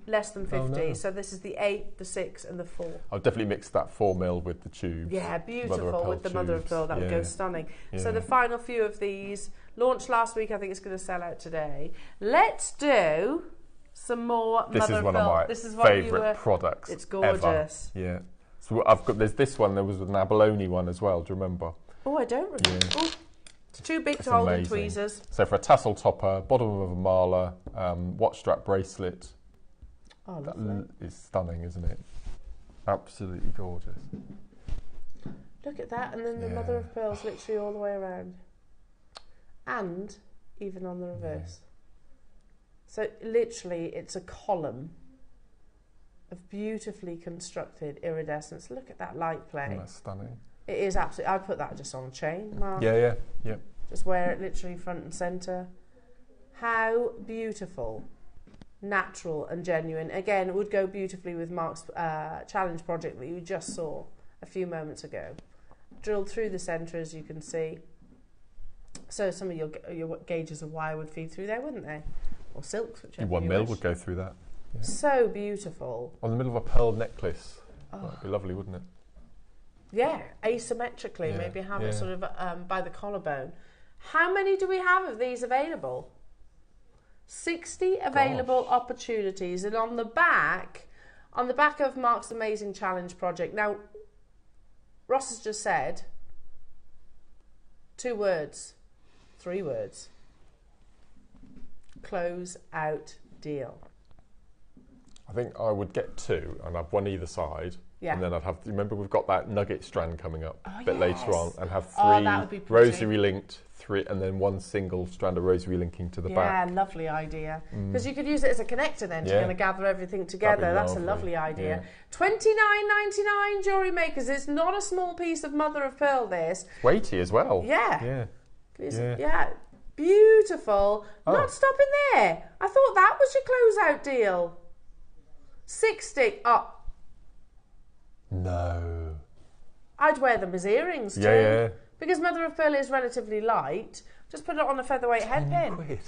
Less than 50. No. So this is the 8, the 6 and the 4. I'll definitely mix that 4mm with the tubes. Yeah, beautiful with the mother of pearl. That would go stunning. Yeah. So the final few of these, launched last week, I think it's going to sell out today. Let's do some more this mother is of one pearl. of my This is what favourite products. It's gorgeous. Ever. Yeah. So there's this one, there was an abalone one as well, do you remember? Oh, I don't remember. Yeah. Oh, it's too big to hold in tweezers. So for a tassel topper, bottom of a mala, watch strap bracelet. Oh, that lovely. is stunning, isn't it? Absolutely gorgeous. Look at that, and then the mother of pearls literally all the way around. And even on the reverse. So literally it's a column of beautifully constructed iridescence. Look at that light play. Isn't that stunning? It is absolutely. I'd put that just on a chain, Mark. Yeah. Just wear it literally front and centre. How beautiful, natural and genuine. Again, it would go beautifully with Mark's challenge project that you just saw a few moments ago. Drilled through the centre, as you can see. So some of your gauges of wire would feed through there, wouldn't they? Or silks, whichever 1 mil would go through that. Yeah. So beautiful. On the middle of a pearl necklace. That'd be lovely, wouldn't it? Yeah, asymmetrically, maybe have it sort of by the collarbone. How many do we have of these available? 60 available opportunities, and on the back of Mark's amazing challenge project. Now, Ross has just said 2 words, 3 words. Close out deal. I think I would get 2 and have one either side. Yeah. And then I'd have, remember we've got that nugget strand coming up a bit later on, and have 3 that would be pretty. rosary linked, 3, and then 1 single strand of rosary linking to the back. Yeah, lovely idea. Because you could use it as a connector then to kind of gather everything together. That's a lovely idea. Yeah. $29.99, Jewellery Makers. It's not a small piece of mother of pearl, this. It's weighty as well. Yeah. Yeah. Beautiful. Not stopping there. I thought that was your closeout deal. 60. Oh. No. I'd wear them as earrings too. Yeah. Because mother of pearl is relatively light. Just put it on a featherweight headpin. £10.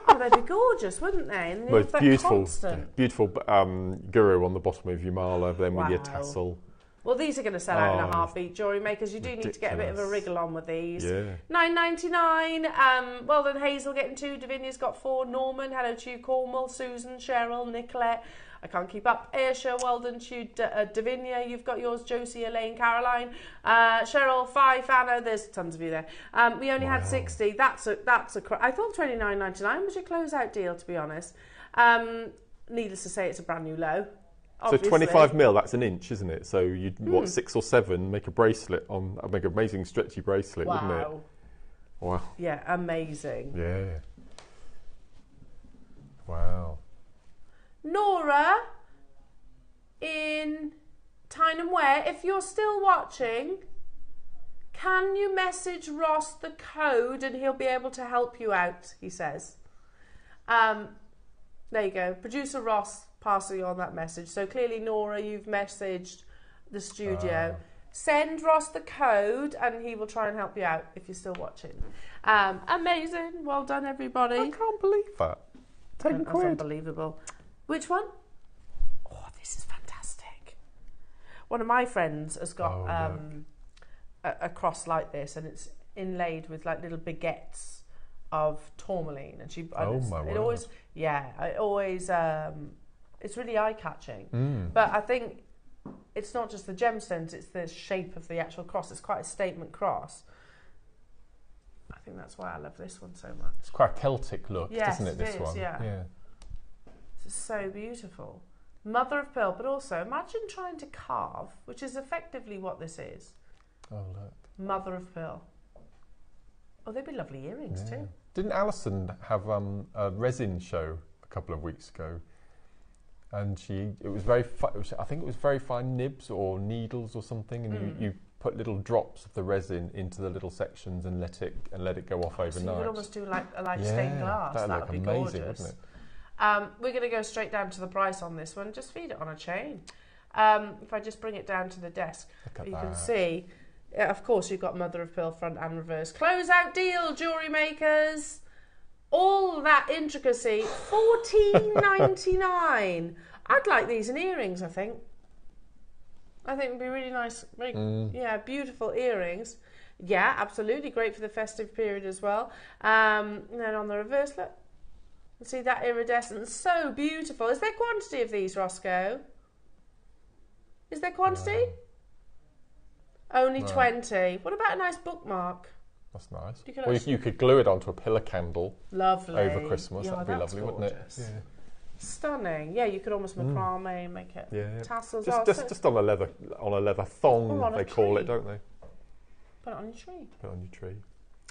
Oh, they'd be gorgeous, wouldn't they? And Well, it's beautiful, constant. beautiful guru on the bottom of your mala, then with your tassel. Well, these are going to sell out in a heartbeat, Jewellery Makers. You do need to get a bit of a wriggle on with these. Yeah. $9.99. Well done, Hazel getting 2. Davinia's got 4. Norman, hello to you. Cornwall, Susan, Cheryl, Nicolette. I can't keep up. Ayrshire, well done to you. Davinia, you've got yours. Josie, Elaine, Caroline, Cheryl, 5. Anna, there's tons of you there. We only had 60. That's a. I thought $29.99 was your closeout deal, to be honest. Needless to say, it's a brand new low. Obviously. So 25 mil, that's an inch, isn't it? So you'd, 6 or 7, make a bracelet on, make an amazing stretchy bracelet, wouldn't it? Wow. Yeah, amazing. Yeah. Wow. Nora in Tyne Ware, if you're still watching, can you message Ross the code and he'll be able to help you out, he says. There you go. Producer Ross passing on that message. So clearly, Nora, you've messaged the studio. Send Ross the code and he will try and help you out if you're still watching. Amazing. Well done, everybody. I can't believe that. £10. That's unbelievable. Which one? Oh, this is fantastic. One of my friends has got a cross like this, and it's inlaid with like little baguettes of tourmaline, and she. It always, it's really eye-catching. But I think it's not just the gemstones; it's the shape of the actual cross. It's quite a statement cross. I think that's why I love this one so much. It's quite a Celtic look, doesn't it? This is, one, yeah. It's so beautiful. Mother of pearl, but also imagine trying to carve, which is effectively what this is. Oh, look. Mother of pearl. Oh, they'd be lovely earrings too. Didn't Alison have a resin show a couple of weeks ago? And it was very I think it was very fine nibs or needles or something, and you put little drops of the resin into the little sections and let it go off overnight. So you could almost do like stained glass. That'd That look would be amazing, gorgeous. wouldn't it? We're going to go straight down to the price on this one. Just feed it on a chain. If I just bring it down to the desk, you can see, of course, you've got mother of pearl front and reverse. Closeout deal, jewellery makers. All that intricacy, $14.99. I'd like these in earrings, I think. I think it would be really nice. Yeah, beautiful earrings. Yeah, absolutely. Great for the festive period as well. And then on the reverse, look. See that iridescence, so beautiful. Is there quantity of these, Roscoe? Is there quantity? Only 20. What about a nice bookmark? That's nice. You could glue it onto a pillar candle. Lovely. Over Christmas. That'd be lovely, gorgeous. wouldn't it? Yeah. Stunning. Yeah, you could almost macrame, make it tassels. Just on a leather thong, they call it, don't they? Put it on your tree. Put it on your tree.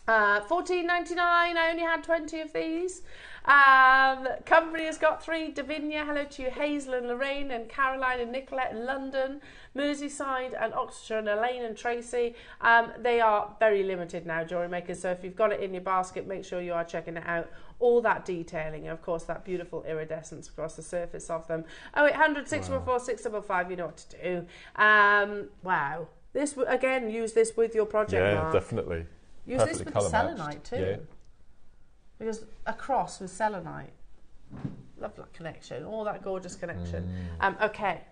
$14.99. I only had 20 of these. Company has got 3. Davinia, hello to you. Hazel and Lorraine and Caroline and Nicolette in London. Merseyside and Oxfordshire and Elaine and Tracy. They are very limited now, jewellery makers. So if you've got it in your basket, make sure you are checking it out. All that detailing, and of course, that beautiful iridescence across the surface of them. 0800 614 655. You know what to do. Wow. This again, use this with your project. Yeah, Mark. Definitely. Use this with the selenite too. Yeah. Because a cross with selenite. Love that connection. All that gorgeous connection. Okay.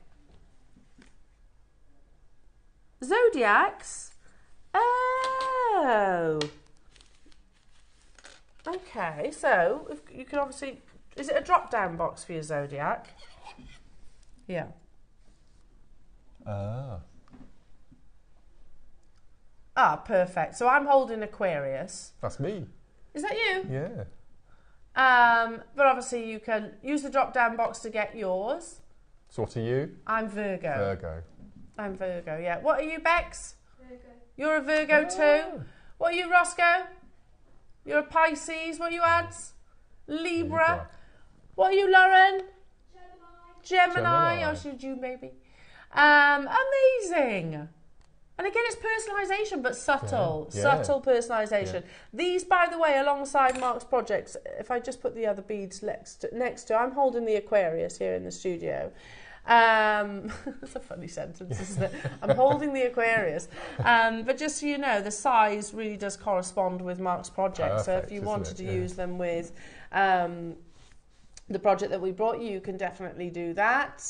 Zodiacs. Oh. Okay, so if you can obviously... Is it a drop-down box for your Zodiac? Yeah. Perfect. So I'm holding Aquarius. That's me. Is that you? Yeah. But obviously you can use the drop-down box to get yours. So what are you? I'm Virgo. Virgo. I'm Virgo, yeah. What are you, Bex? Virgo. You're a Virgo too? What are you, Roscoe? You're a Pisces. What are you, Ads? Libra. What are you, Lauren? Gemini. Oh, should you, maybe? Amazing. And again, it's personalisation, but subtle. Subtle personalisation. These, by the way, alongside Mark's projects, if I just put the other beads next to I'm holding the Aquarius here in the studio. That's a funny sentence, isn't it? I'm holding the Aquarius. But just so you know, the size really does correspond with Mark's project. Perfect, so if you wanted to use them with the project that we brought you, you can definitely do that.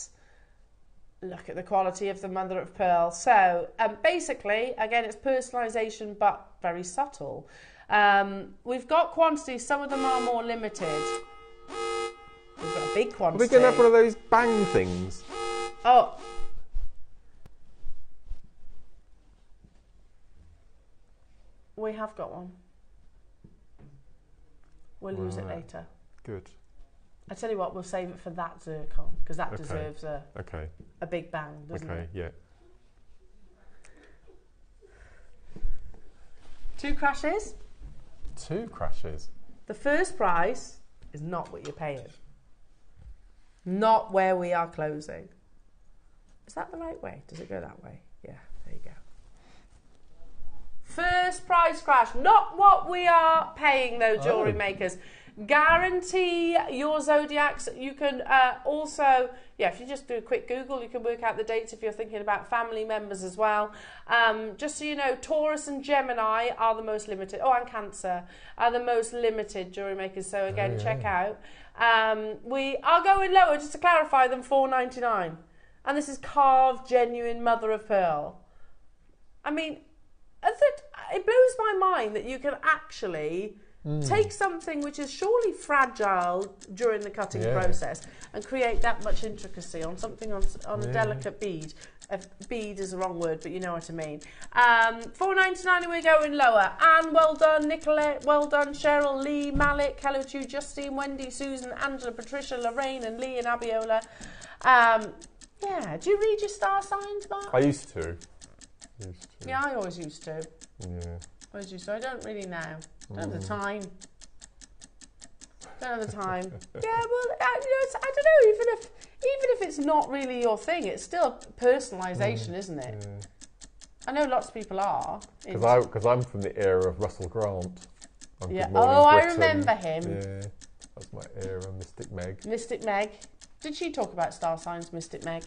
Look at the quality of the mother of pearl. So basically, again, it's personalisation, but very subtle. We've got quantities. Some of them are more limited. We've got a big quantity. Are we going to have one of those bang things? Oh. We have got one. We'll use it later. Good. I tell you what, we'll save it for that Zircon, because that deserves a big bang, doesn't it? Okay, yeah. 2 crashes. 2 crashes. The first price is not what you're paying. Not where we are closing. Is that the right way? Does it go that way? Yeah, there you go. First price crash, not what we are paying though, jewellery makers. Guarantee your Zodiacs. You can also, if you just do a quick Google, you can work out the dates if you're thinking about family members as well. Just so you know, Taurus and Gemini are the most limited, and Cancer are the most limited jewellery makers. So again, check out. We are going lower, just to clarify, than $4.99. And this is carved, genuine mother of pearl. I mean, it blows my mind that you can actually take something which is surely fragile during the cutting process and create that much intricacy on something on a delicate bead. Bead is the wrong word, but you know what I mean. $4.99 and we're going lower. Anne, well done. Nicolette, well done. Cheryl, Lee, Malik, hello to you. Justine, Wendy, Susan, Angela, Patricia, Lorraine, and Lee and Abiola. Do you read your star signs, Mark? I used to. Yeah, I always used to. Yeah. Always used to. I don't really now. Don't have the time. Don't have the time. Yeah, well, I don't know. Even if it's not really your thing, it's still personalisation, isn't it? I know lots of people are. Because I'm from the era of Russell Grant. On Yeah. Good Morning Oh, I Britain. remember him. Yeah, that's my era. Mystic Meg. Mystic Meg. Did she talk about star signs, Mystic Meg?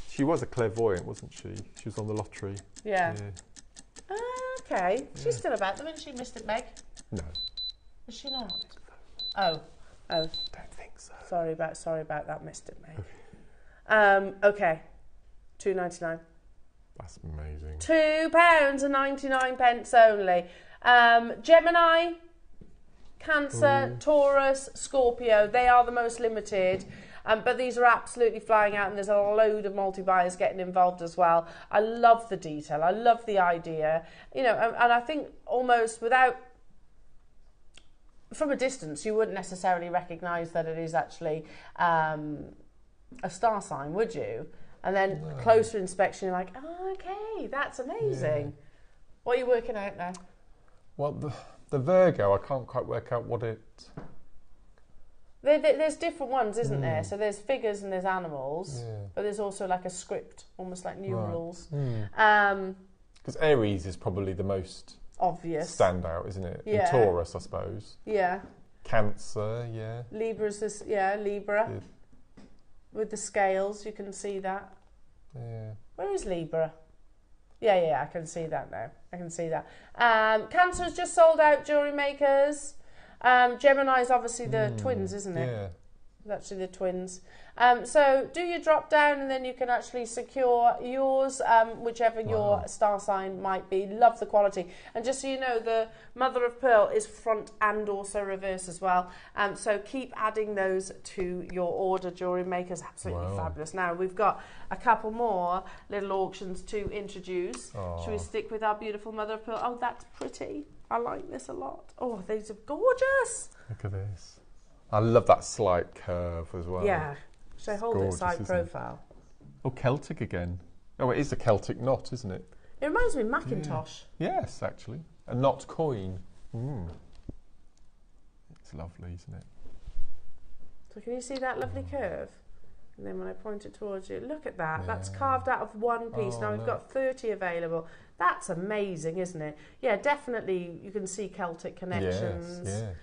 She was a clairvoyant, wasn't she? She was on the lottery. Yeah. Okay. She's still about them, isn't she, Mystic Meg? No. Is she not? Oh. Don't think so. Sorry about that, Mystic Meg. Okay. £2.99. That's amazing. £2.99 only. Gemini, Cancer, Taurus, Scorpio, they are the most limited. But these are absolutely flying out, and there's a load of multi-buyers getting involved as well. I love the detail. I love the idea. You know, and I think almost from a distance, you wouldn't necessarily recognise that it is actually a star sign, would you? And then closer inspection, you're like, oh, okay, that's amazing. Yeah. What are you working out now? Well, the Virgo, I can't quite work out what it... There's different ones, isn't there? So there's figures and there's animals, but there's also like a script, almost like numerals. Because Aries is probably the most obvious standout, isn't it? Yeah. And Taurus, I suppose. Yeah. Cancer, yeah. Libra's this, Libra. With the scales, you can see that. Yeah. Where is Libra? Yeah, I can see that now. I can see that. Cancer's just sold out, jewellery makers. Gemini's obviously the twins, isn't it? Yeah. It's actually the twins. So do your drop down and then you can actually secure yours, whichever your star sign might be. Love the quality. And just so you know, the mother of pearl is front and also reverse as well. So keep adding those to your order, jewellery makers. Absolutely fabulous. Now we've got a couple more little auctions to introduce. Should we stick with our beautiful mother of pearl? Oh, that's pretty. I like this a lot. Oh, these are gorgeous. Look at this. I love that slight curve as well. Yeah. Should I hold it side profile? Oh, Celtic again. Oh, it is a Celtic knot, isn't it? It reminds me of Macintosh. Yeah. Yes, actually. A knot coin. It's lovely, isn't it? So can you see that lovely curve? And then when I point it towards you, look at that. Yeah. That's carved out of one piece. Now we've got 30 available. That's amazing, isn't it? Yeah, definitely you can see Celtic connections. Yes,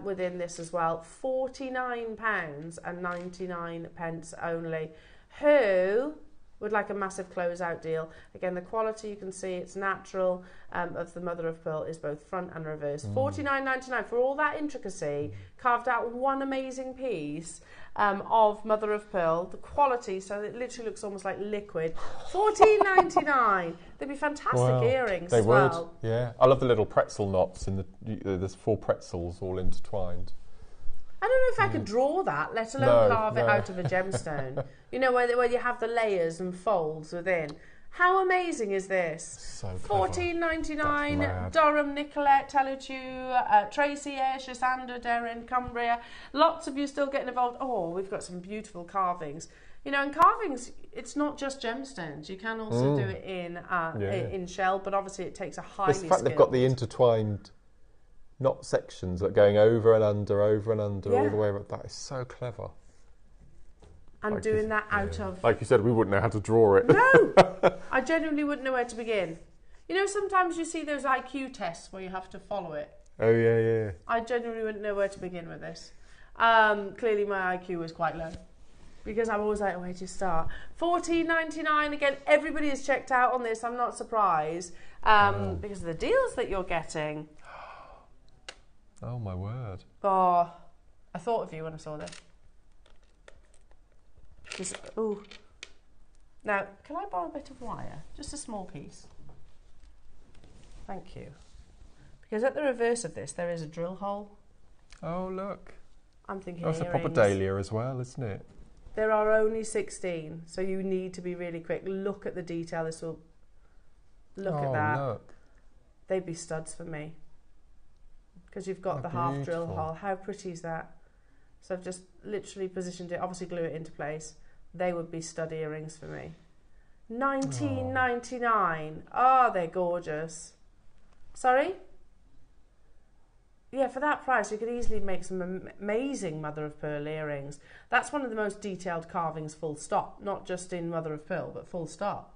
within this as well. £49.99 only. Who would like a massive closeout deal? Again, the quality you can see, it's natural, of the mother of pearl is both front and reverse. £49.99 for all that intricacy, carved out one amazing piece of mother of pearl. The quality, so it literally looks almost like liquid. £14.99. They'd be fantastic earrings as well. They would, yeah. I love the little pretzel knots in there's 4 pretzels all intertwined. I don't know if I could draw that, let alone carve it out of a gemstone. You know, where you have the layers and folds within. How amazing is this? So £14.99, Durham, Nicolette, Telutu, Tracy, Ayrshire, Shasander, Derrin, Cumbria. Lots of you still getting involved. Oh, we've got some beautiful carvings. You know, and carvings, it's not just gemstones. You can also do it in shell, but obviously it takes a highly skilled... The fact they've got the intertwined knot sections that are going over and under, all the way up. That is so clever. And like doing that out of... Like you said, we wouldn't know how to draw it. No! I genuinely wouldn't know where to begin. You know, sometimes you see those IQ tests where you have to follow it. Oh, yeah. I genuinely wouldn't know where to begin with this. Clearly my IQ was quite low. Because I'm always like, where do you start? £14.99. Again, everybody is checked out on this. I'm not surprised. Because of the deals that you're getting. Oh, my word. Oh, I thought of you when I saw this. Ooh. Now, can I borrow a bit of wire? Just a small piece. Thank you. Because at the reverse of this, there is a drill hole. Oh, look. I'm thinking that's a proper dahlia as well, isn't it? There are only 16, so you need to be really quick. Look at the detail. This will... Look at that. Look. They'd be studs for me. Because you've got the half drill hole. How pretty is that? So I've just literally positioned it, obviously glue it into place. They would be stud earrings for me. £19.99. Oh, they're gorgeous. Sorry? Yeah, for that price, you could easily make some amazing mother of pearl earrings. That's one of the most detailed carvings, full stop. Not just in mother of pearl, but full stop.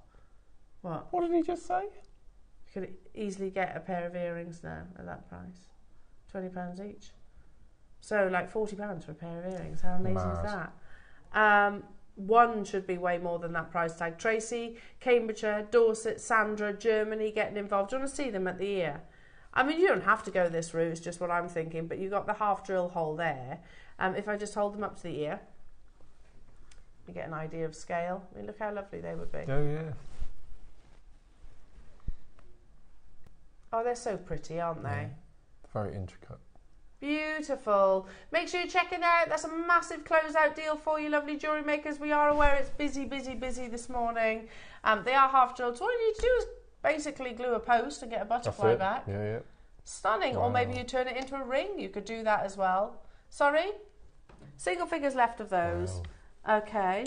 What? What did he just say? You could easily get a pair of earrings now at that price. £20 each. So like £40 for a pair of earrings. How amazing is that? One should be way more than that price tag. Tracy, Cambridgeshire, Dorset, Sandra, Germany getting involved. Do you want to see them at the ear? I mean, you don't have to go this route, it's just what I'm thinking, but you've got the half drill hole there. If I just hold them up to the ear, you get an idea of scale. I mean, look how lovely they would be. Oh, yeah. Oh, they're so pretty, aren't they? Yeah. Very intricate. Beautiful. Make sure you check it out. That's a massive closeout deal for you, lovely jewellery makers. We are aware it's busy this morning. They are half drilled. So all you need to do is basically glue a post and get a butterfly back. Yeah, yeah. Stunning. Wow. Or maybe you turn it into a ring. You could do that as well. Sorry? Single figures left of those. Wow. Okay.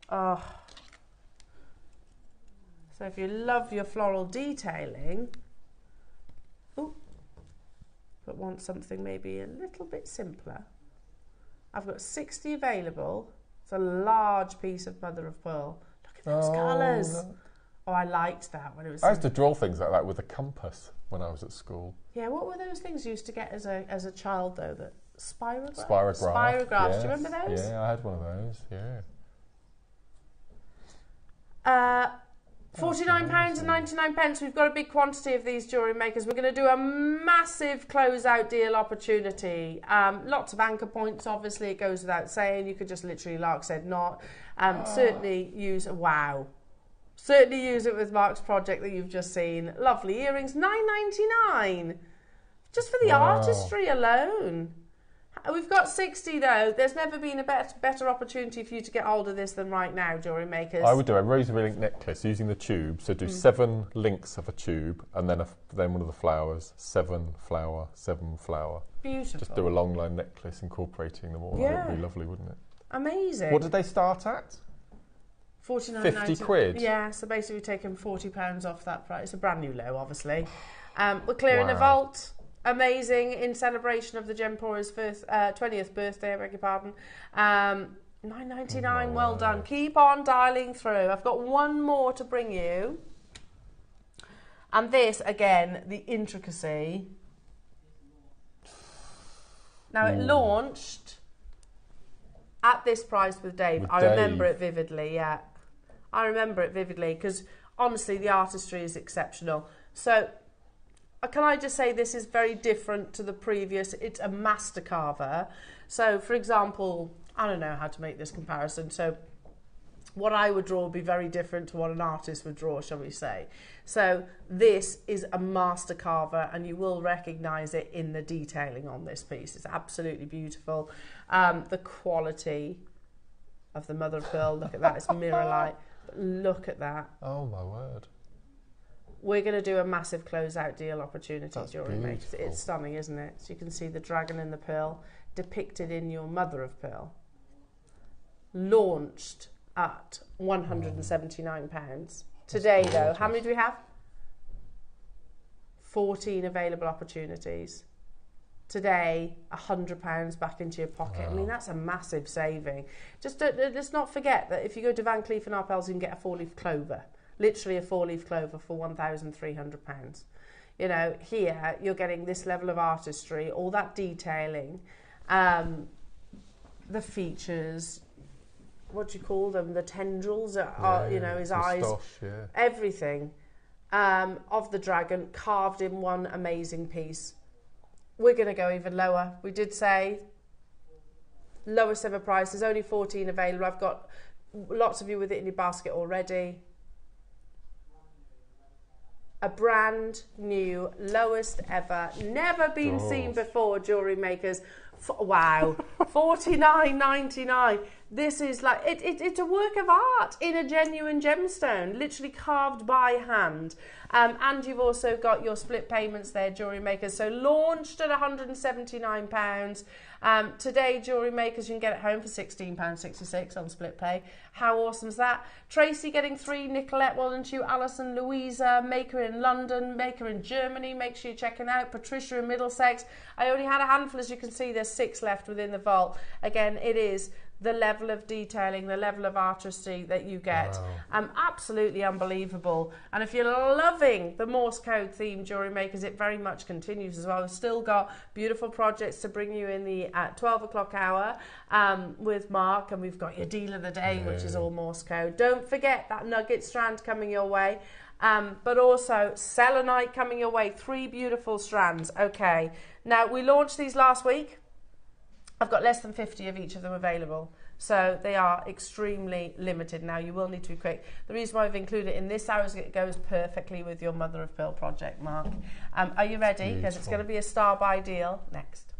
Oh. So if you love your floral detailing, but want something maybe a little bit simpler, I've got 60 available. It's a large piece of mother of pearl. Look at those colours. No. Oh, I liked that when it was. I used to draw things like that with a compass when I was at school. Yeah, what were those things you used to get as a child though? That spirograph. Spirographs. Yes. Do you remember those? Yeah, I had one of those. Yeah. £49.99. We've got a big quantity of these jewellery makers. We're going to do a massive closeout deal opportunity. Lots of anchor points, obviously, it goes without saying. You could just literally, Lark said, not. Certainly use, wow. Certainly use it with Mark's project that you've just seen. Lovely earrings, $9.99. Just for the artistry alone. We've got 60 though. There's never been a better opportunity for you to get hold of this than right now, jewellery makers. I would do a rosary link necklace using the tube. So do 7 links of a tube and then one of the flowers. 7 flower, 7 flower. Beautiful. Just do a long line necklace incorporating them all. Yeah. That would be lovely, wouldn't it? Amazing. What did they start at? 50 quid? Yeah, so basically we've taken £40 off that price. It's a brand new low, obviously. We're clearing the vault. Amazing, in celebration of the Gemporia's 20th birthday, I beg your pardon. $9.99, well done. Keep on dialing through. I've got one more to bring you. And this, again, the intricacy. Now, it launched at this price with Dave. I remember it vividly, yeah. I remember it vividly because, honestly, the artistry is exceptional. So, can I just say this is very different to the previous. It's a master carver. So, for example, I don't know how to make this comparison. So, what I would draw would be very different to what an artist would draw, shall we say. So, this is a master carver and you will recognise it in the detailing on this piece. It's absolutely beautiful. The quality of the mother of pearl, look at that, it's mirror light. But look at that. Oh, my word. We're going to do a massive closeout deal opportunity, jewellery makers. beautiful. It's stunning, isn't it? So you can see the dragon and the pearl depicted in your mother of pearl. Launched at £179. Today, though, how many do we have? 14 available opportunities. Today, £100 back into your pocket. I mean, that's a massive saving. Just let's not forget that if you go to Van Cleef & Arpels, you can get a 4-leaf clover. Literally a 4-leaf clover for £1,300. You know, here you're getting this level of artistry, all that detailing, the features, what do you call them? The tendrils, you know, his eyes, everything of the dragon carved in one amazing piece. We're going to go even lower. We did say lowest ever price. There's only 14 available. I've got lots of you with it in your basket already. A brand new, lowest ever, never been seen before, jewellery makers. Wow, $49.99. This is like, it's a work of art in a genuine gemstone, literally carved by hand. And you've also got your split payments there, jewellery makers. So launched at £179. Today, jewellery makers, you can get it home for £16.66 on split pay. How awesome is that? Tracy getting 3, Nicolette, well done to you, Alison, Louisa, Maker in London, Maker in Germany, make sure you're checking out, Patricia in Middlesex. I only had a handful, as you can see, there's 6 left within the vault. Again, it is the level of detailing, the level of artistry that you get. Absolutely unbelievable. And if you're loving the Morse code theme Jewellery Makers, it very much continues as well. We've still got beautiful projects to bring you in the 12 o'clock hour with Mark, and we've got your deal of the day, which is all Morse code. Don't forget that nugget strand coming your way. But also Selenite coming your way, 3 beautiful strands. Okay, now we launched these last week. I've got less than 50 of each of them available, so they are extremely limited now. You will need to be quick. The reason why I've included it in this hour is it goes perfectly with your mother of pearl project, Mark. Are you ready? Because it's going to be a star buy deal next.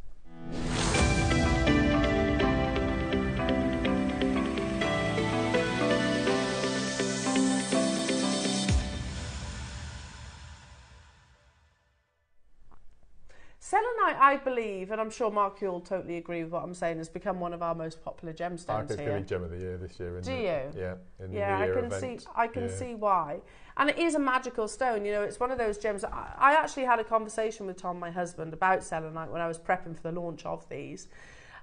Selenite, I believe, and I'm sure Mark, you'll totally agree with what I'm saying, has become one of our most popular gemstones I think it's here. going to be gem of the year this year. Do you? Yeah, in the Yeah, New Year I can see why. And it is a magical stone. You know, it's one of those gems. I actually had a conversation with Tom, my husband, about selenite when I was prepping for the launch of these.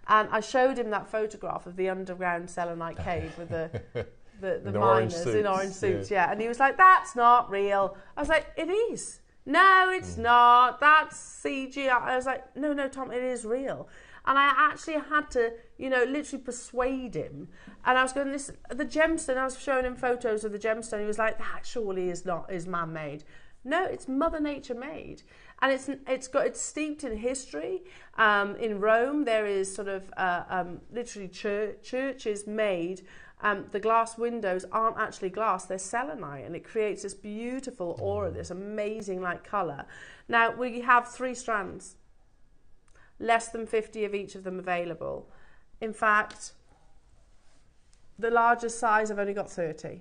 And I showed him that photograph of the underground selenite cave with the miners in orange suits. Yeah, and he was like, that's not real. I was like, it is. No, it's not. That's CGI. I was like, no, Tom, it is real. And I actually had to, you know, literally persuade him. And I was going, the gemstone, I was showing him photos of the gemstone. He was like, that surely is man-made. No, it's Mother Nature made. And it's steeped in history. In Rome, there is sort of literally churches made. The glass windows aren't actually glass, they're selenite, and it creates this beautiful aura, this amazing light colour. Now, we have 3 strands, less than 50 of each of them available. In fact, the largest size, I've only got 30.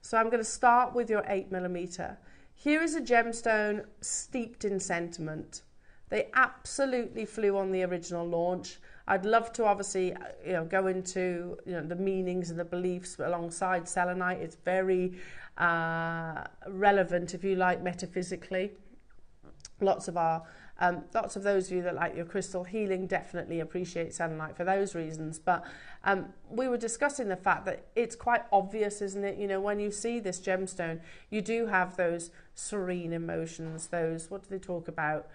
So I'm going to start with your 8mm. Here is a gemstone steeped in sentiment. They absolutely flew on the original launch. I'd love to obviously, you know, go into, you know, the meanings and the beliefs alongside selenite. It's very relevant, if you like, metaphysically. Lots of those of you that like your crystal healing definitely appreciate selenite for those reasons. But we were discussing the fact that it's quite obvious, isn't it? You know, when you see this gemstone, you do have those serene emotions. Those, what do they talk about?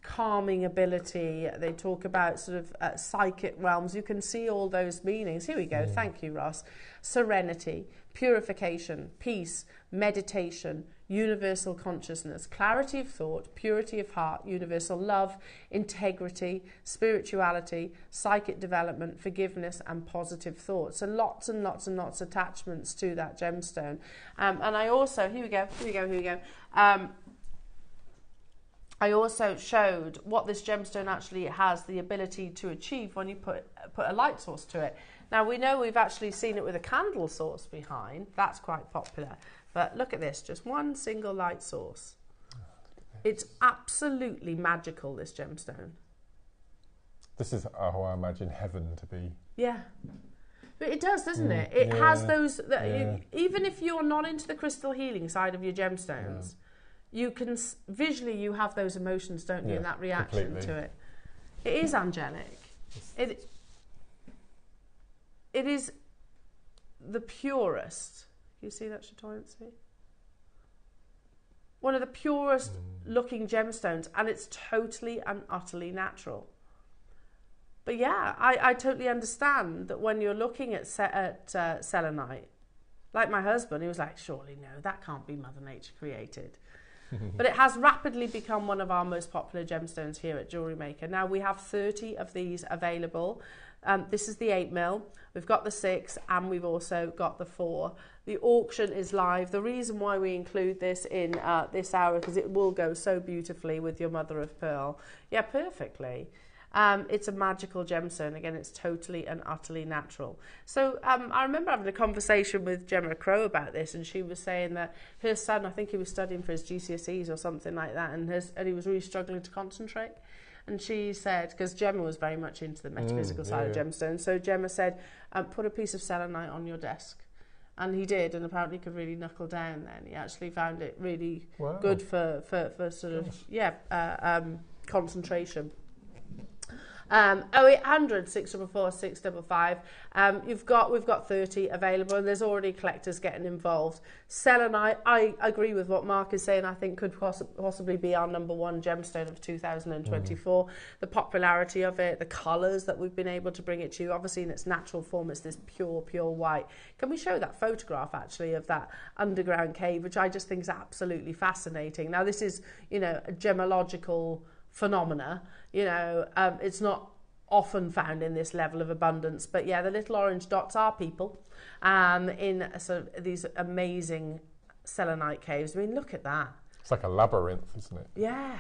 Calming ability. They talk about sort of psychic realms. You can see all those meanings. Here we go. Thank you, Ross. Serenity, purification, peace, meditation, universal consciousness, clarity of thought, purity of heart, universal love, integrity, spirituality, psychic development, forgiveness, and positive thoughts. So lots and lots and lots of attachments to that gemstone. And I also, here we go. I also showed what this gemstone actually has the ability to achieve when you put a light source to it. Now, we know we've actually seen it with a candle source behind. That's quite popular. But look at this, just one single light source. It's absolutely magical, this gemstone. This is how I imagine heaven to be. Yeah. But it does, doesn't it? It has those, even if you're not into the crystal healing side of your gemstones, you can visually, you have those emotions, don't you, and that reaction to it. It is angelic. It is the purest. You see that, Shatoyancy? One of the purest looking gemstones, and it's totally and utterly natural. But yeah, I totally understand that when you're looking at selenite, like my husband, he was like, surely no, that can't be Mother Nature created. But it has rapidly become one of our most popular gemstones here at Jewellery Maker. Now, we have 30 of these available. This is the 8mm, we've got the 6, and we've also got the 4. The auction is live. The reason why we include this in this hour, because it will go so beautifully with your mother of pearl. Yeah, perfectly. It's a magical gemstone. Again, it's totally and utterly natural. So I remember having a conversation with Gemma Crow about this, and she was saying that her son, I think he was studying for his GCSEs or something like that, and he was really struggling to concentrate. And she said, because Gemma was very much into the metaphysical side of gemstones, so Gemma said, put a piece of selenite on your desk. And he did, and apparently could really knuckle down then. He actually found it really good for sort of, concentration. 0800 644 655. We've got 30 available, and there's already collectors getting involved. Selenite, I agree with what Mark is saying. I think could possibly be our #1 gemstone of 2024. The popularity of it, the colours that we've been able to bring it to you, obviously in its natural form, it's this pure white. Can we show that photograph actually of that underground cave, which I just think is absolutely fascinating. Now this is, you know, a gemological phenomena, you know, it's not often found in this level of abundance, but yeah, the little orange dots are people in sort of these amazing selenite caves. I mean, look at that. It's like a labyrinth, isn't it? Yeah,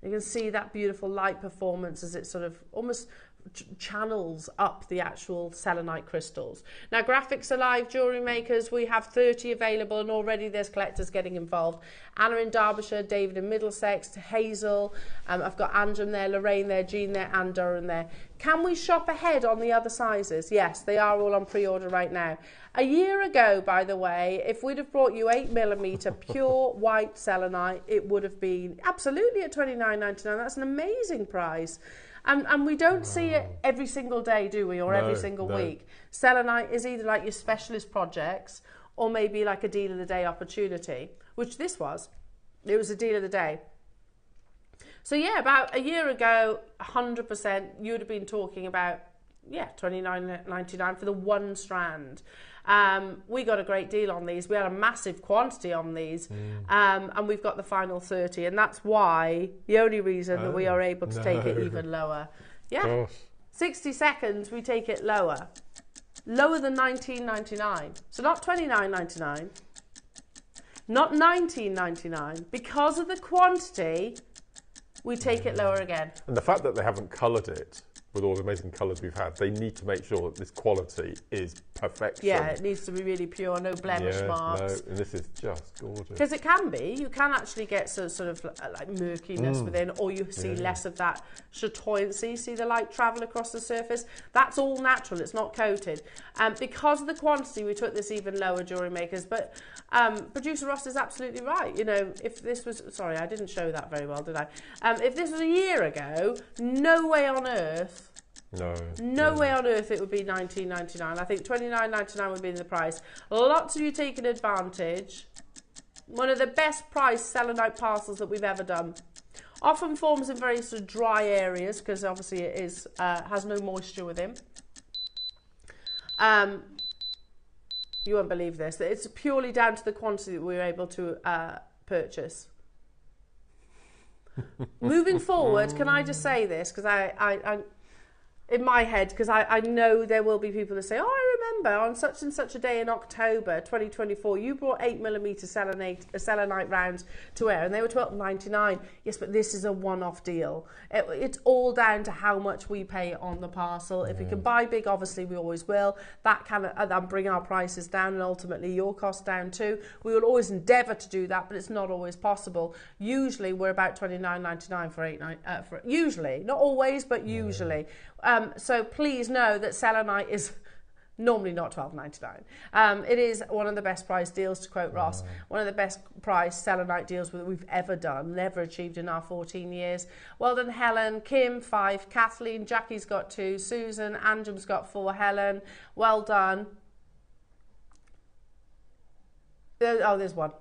you can see that beautiful light performance as it sort of almost channels up the actual selenite crystals. Now, graphics are live, jewellery makers. We have 30 available, and already there's collectors getting involved. Anna in Derbyshire, David in Middlesex, Hazel. I've got Andrew there, Lorraine there, Jean there, and Durham there. Can we shop ahead on the other sizes? Yes, they are all on pre-order right now. A year ago, by the way, if we'd have brought you 8mm pure white selenite, it would have been absolutely at $29.99. That's an amazing price. And we don't see it every single day, do we? Or every single week. Selenite is either like your specialist projects or maybe like a deal of the day opportunity, which this was. It was a deal of the day. So yeah, about a year ago, 100%, you would have been talking about, yeah, $29.99 for the one strand. We got a great deal on these. We had a massive quantity on these, and we've got the final 30, and that's why the only reason that we are able to take it even lower. Yeah, 60 seconds we take it lower than $19.99. So not $29.99, not $19.99. Because of the quantity, we take it lower again. And the fact that they haven't coloured it with all the amazing colours we've had, they need to make sure that this quality is perfection. Yeah, it needs to be really pure, no blemish marks. No, and this is just gorgeous. Because it can be, you can actually get sort of like murkiness within, or you see less of that chatoyancy, see the light travel across the surface. That's all natural, it's not coated. Because of the quantity, we took this even lower, jewellery makers, but producer Ross is absolutely right. You know, if this was, sorry, I didn't show that very well, did I? If this was a year ago, no way on earth, no way on earth it would be $19.99. I think $29.99 would be the price. Lots of you taking advantage. One of the best priced selenite parcels that we've ever done. Often forms in very sort of dry areas because obviously it is has no moisture within. You won't believe this. It's purely down to the quantity that we were able to purchase. Moving forward, can I just say this? Because I in my head, because I know there will be people that say, oh, I remember on such and such a day in October 2024, you brought 8mm selenite rounds to wear, and they were $12.99. Yes, but this is a one-off deal. It's all down to how much we pay on the parcel. If we can buy big, obviously we always will. That can bring our prices down and ultimately your costs down too. We will always endeavour to do that, but it's not always possible. Usually we're about $29.99 for usually, not always, but usually. So please know that selenite is normally not $12.99. It is one of the best price deals, to quote Ross, one of the best price selenite deals that we've ever done, never achieved in our 14 years. Well done, Helen. Kim, 5. Kathleen, Jackie's got 2. Susan, Andrew's got 4. Helen, well done. Oh, there's 1.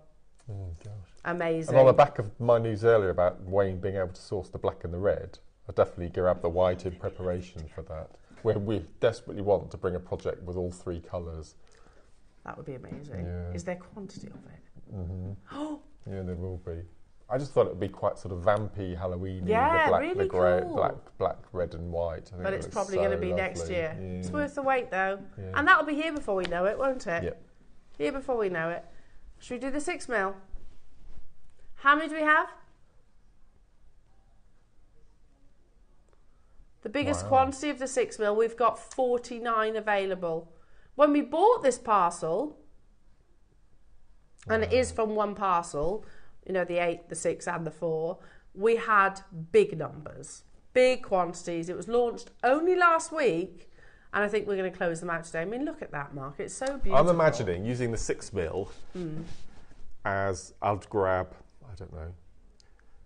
Oh, gosh. Amazing. And on the back of my news earlier about Wayne being able to source the black and the red, I definitely grab the white in preparation for that. We desperately want to bring a project with all 3 colours. That would be amazing. Yeah. Is there quantity of it? Mm-hmm. Yeah, there will be. I just thought it would be quite sort of vampy, Halloween-y. Yeah, the black, really the grey, cool. Black, red and white. I think but it's probably going to be next year. Yeah. It's worth the wait though. Yeah. And that'll be here before we know it, won't it? Yep. Here before we know it. Should we do the 6mm? How many do we have? The biggest quantity of the 6mm, we've got 49 available. When we bought this parcel, and it is from one parcel, you know, the 8, the 6 and the 4, we had big numbers, big quantities. It was launched only last week, and I think we're going to close them out today. I mean, look at that, Mark. It's so beautiful. I'm imagining using the 6mm as I'll grab, I don't know.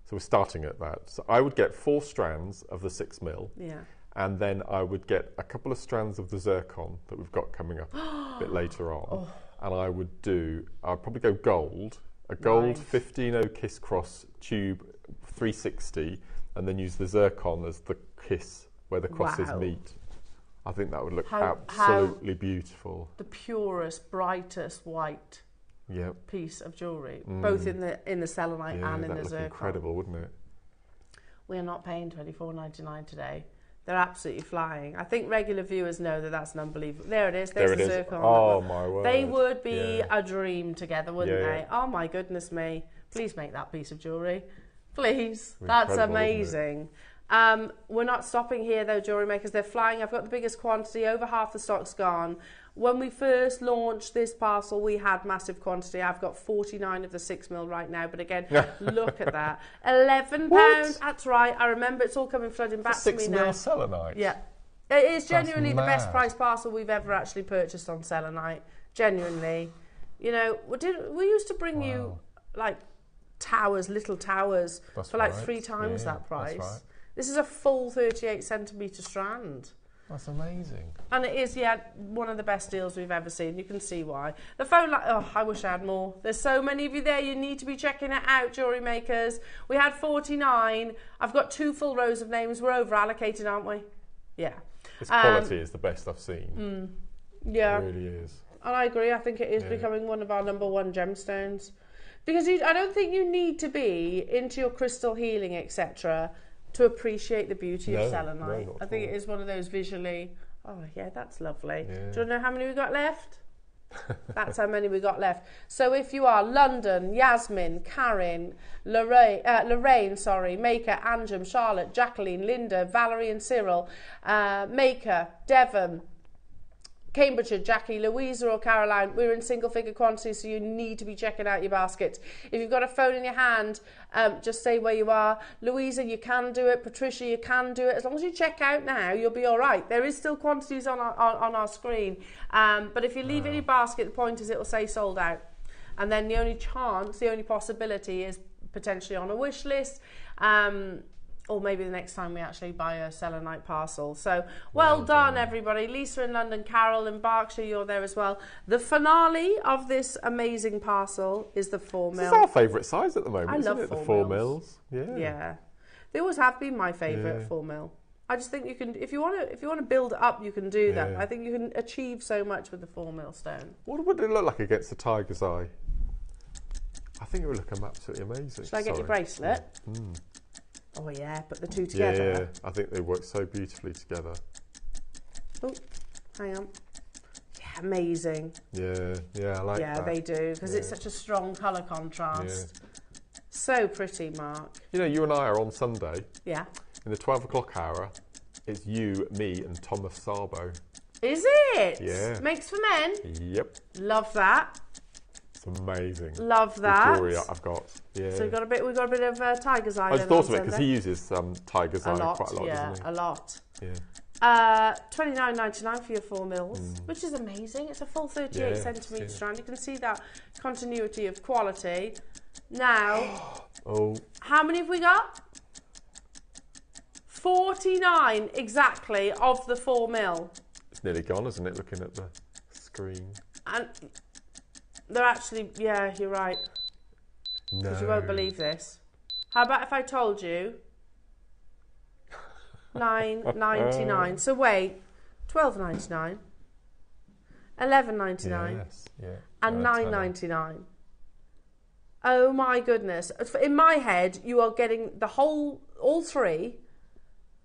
So we're starting at that. So I would get 4 strands of the 6mm. Yeah. And then I would get a couple of strands of the Zircon that we've got coming up a bit later on. And I'd probably go gold, a gold 15-0 kiss cross tube 360, and then use the Zircon as the kiss where the crosses meet. I think that would look absolutely beautiful. The purest, brightest white piece of jewellery, both in the selenite and in the Zircon. Incredible, wouldn't it? We're not paying $24.99 today. They're absolutely flying. I think regular viewers know that that's an unbelievable. There it is. There's the Zircon. Oh my word! They would be a dream together, wouldn't they? Oh my goodness me! Please make that piece of jewellery, please. That's amazing. We're not stopping here though, jewellery makers. They're flying. I've got the biggest quantity. Over half the stock's gone. When we first launched this parcel, we had massive quantity. I've got 49 of the 6mm right now. But again, look at that. £11. That's right. I remember it's all coming flooding back to me now. 6mm selenite. Yeah. It is genuinely the best price parcel we've ever actually purchased on selenite. Genuinely. You know, we used to bring you like towers, little towers for like 3 times that price. That's right. This is a full 38cm strand. That's amazing. And it is, one of the best deals we've ever seen. You can see why. The phone line, I wish I had more. There's so many of you there. You need to be checking it out, jewellery makers. We had 49. I've got 2 full rows of names. We're over allocated, aren't we? Yeah. This quality is the best I've seen. Yeah. It really is. And I agree. I think it is becoming one of our #1 gemstones. Because I don't think you need to be into your crystal healing, etc., to appreciate the beauty of selenite. I think it is one of those visually, that's lovely. Do you want to know how many we got left? That's how many we got left. So if you are London, Yasmin, Karen, Lorraine, Maker, Anjum, Charlotte, Jacqueline, Linda, Valerie and Cyril, Maker, Devon, Cambridgeshire, Jackie, Louisa or Caroline, we're in single figure quantities, so you need to be checking out your baskets. If you've got a phone in your hand, just say where you are. Louisa, you can do it. Patricia, you can do it. As long as you check out now, you'll be all right. There is still quantities on our screen. But if you leave it in your basket, the point is it will say sold out. And then the only possibility is potentially on a wish list. Or maybe the next time we actually buy a selenite parcel. So, well done, everybody. Lisa in London, Carol in Berkshire, you're there as well. The finale of this amazing parcel is the 4mm. This is our favourite size at the moment, isn't it? The 4mm. Yeah. They always have been my favourite 4mm. I just think you can, if you want to build it up, you can do that. I think you can achieve so much with the 4mm stone. What would it look like against the tiger's eye? I think it would look absolutely amazing. Should I get your bracelet? Oh yeah, put the 2 together. Yeah, I think they work so beautifully together. Oh, hang on. Yeah, amazing. Yeah, I like that. Yeah, they do, because it's such a strong colour contrast. So pretty, Mark. You know, you and I are on Sunday. Yeah. In the 12 o'clock hour, it's you, me and Thomas Sabo. Is it? Yeah. Makes for Men? Yep. Love that. It's amazing. Love that. The jewellery I've got. Yeah. So we've got a bit of tiger's eye. I just thought of it because he uses tiger's eye quite a lot, doesn't he? A lot. Yeah. $29.99 for your 4mm, which is amazing. It's a full 38cm strand. You can see that continuity of quality. Now, how many have we got? 49 exactly of the 4mm. It's nearly gone, isn't it? Looking at the screen. And they're actually, you're right. No. Because you won't believe this. How about if I told you $9.99? So wait, $12.99, $11.99, and $9.99. Oh my goodness! In my head, you are getting all 3,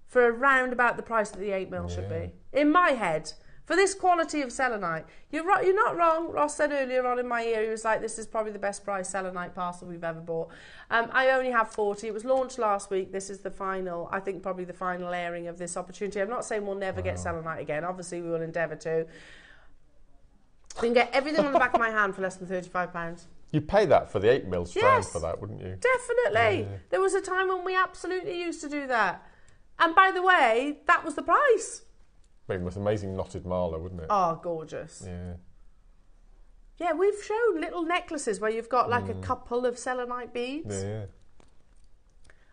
for around about the price that the 8mm should be. In my head. For this quality of selenite, you're right. You're not wrong. Ross said earlier on in my ear, he was like, "This is probably the best price selenite parcel we've ever bought." I only have 40. It was launched last week. This is the final. I think probably the final airing of this opportunity. I'm not saying we'll never get selenite again. Obviously, we will endeavour to. We can get everything on the back of my hand for less than £35. You'd pay that for the 8mm strand for that, wouldn't you? Definitely. Yeah. There was a time when we absolutely used to do that. And by the way, that was the price. It was amazing knotted mala, wouldn't it? Oh, gorgeous. Yeah. Yeah, we've shown little necklaces where you've got like a couple of selenite beads. Yeah.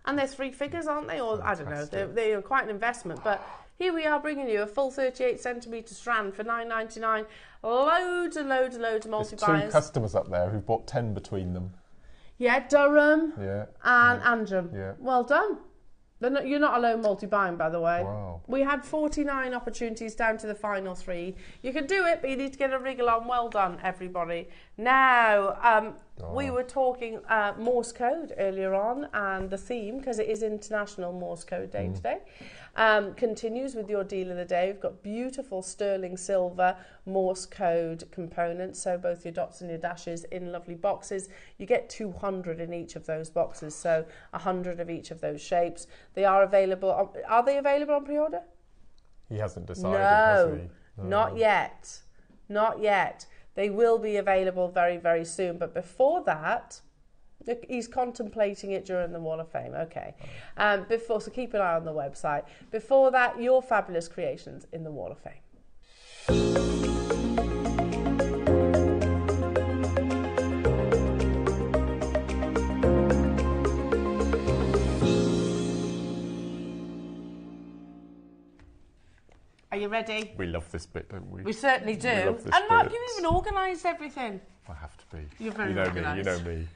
And they're 3 figures, aren't they? Or I don't know. They are quite an investment. But Here we are bringing you a full 38 centimetre strand for $9.99. Loads and loads and loads of multi-buyers. There's 2 customers up there who've bought 10 between them. Yeah, Durham and yeah. Antrim. Yeah. Well done. You're not alone multi-buying, by the way. Wow. We had 49 opportunities down to the final 3. You can do it, but you need to get a wriggle on. Well done, everybody. Now, we were talking Morse code earlier on, and the theme, because it is International Morse Code Day today, continues with your deal of the day. We've got beautiful sterling silver Morse code components, so both your dots and your dashes in lovely boxes. You get 200 in each of those boxes, so 100 of each of those shapes. They are available. Are they available on pre-order? He hasn't decided, has he? No, not yet. Not yet. They will be available very, very soon. But before that, he's contemplating it during the Wall of Fame. Okay. So keep an eye on the website. Before that, your fabulous creations in the Wall of Fame. Are you ready? We love this bit, don't we? We certainly do. We love this And Mark, bit. you've even organised everything. I have to be. You're very organised. You know me.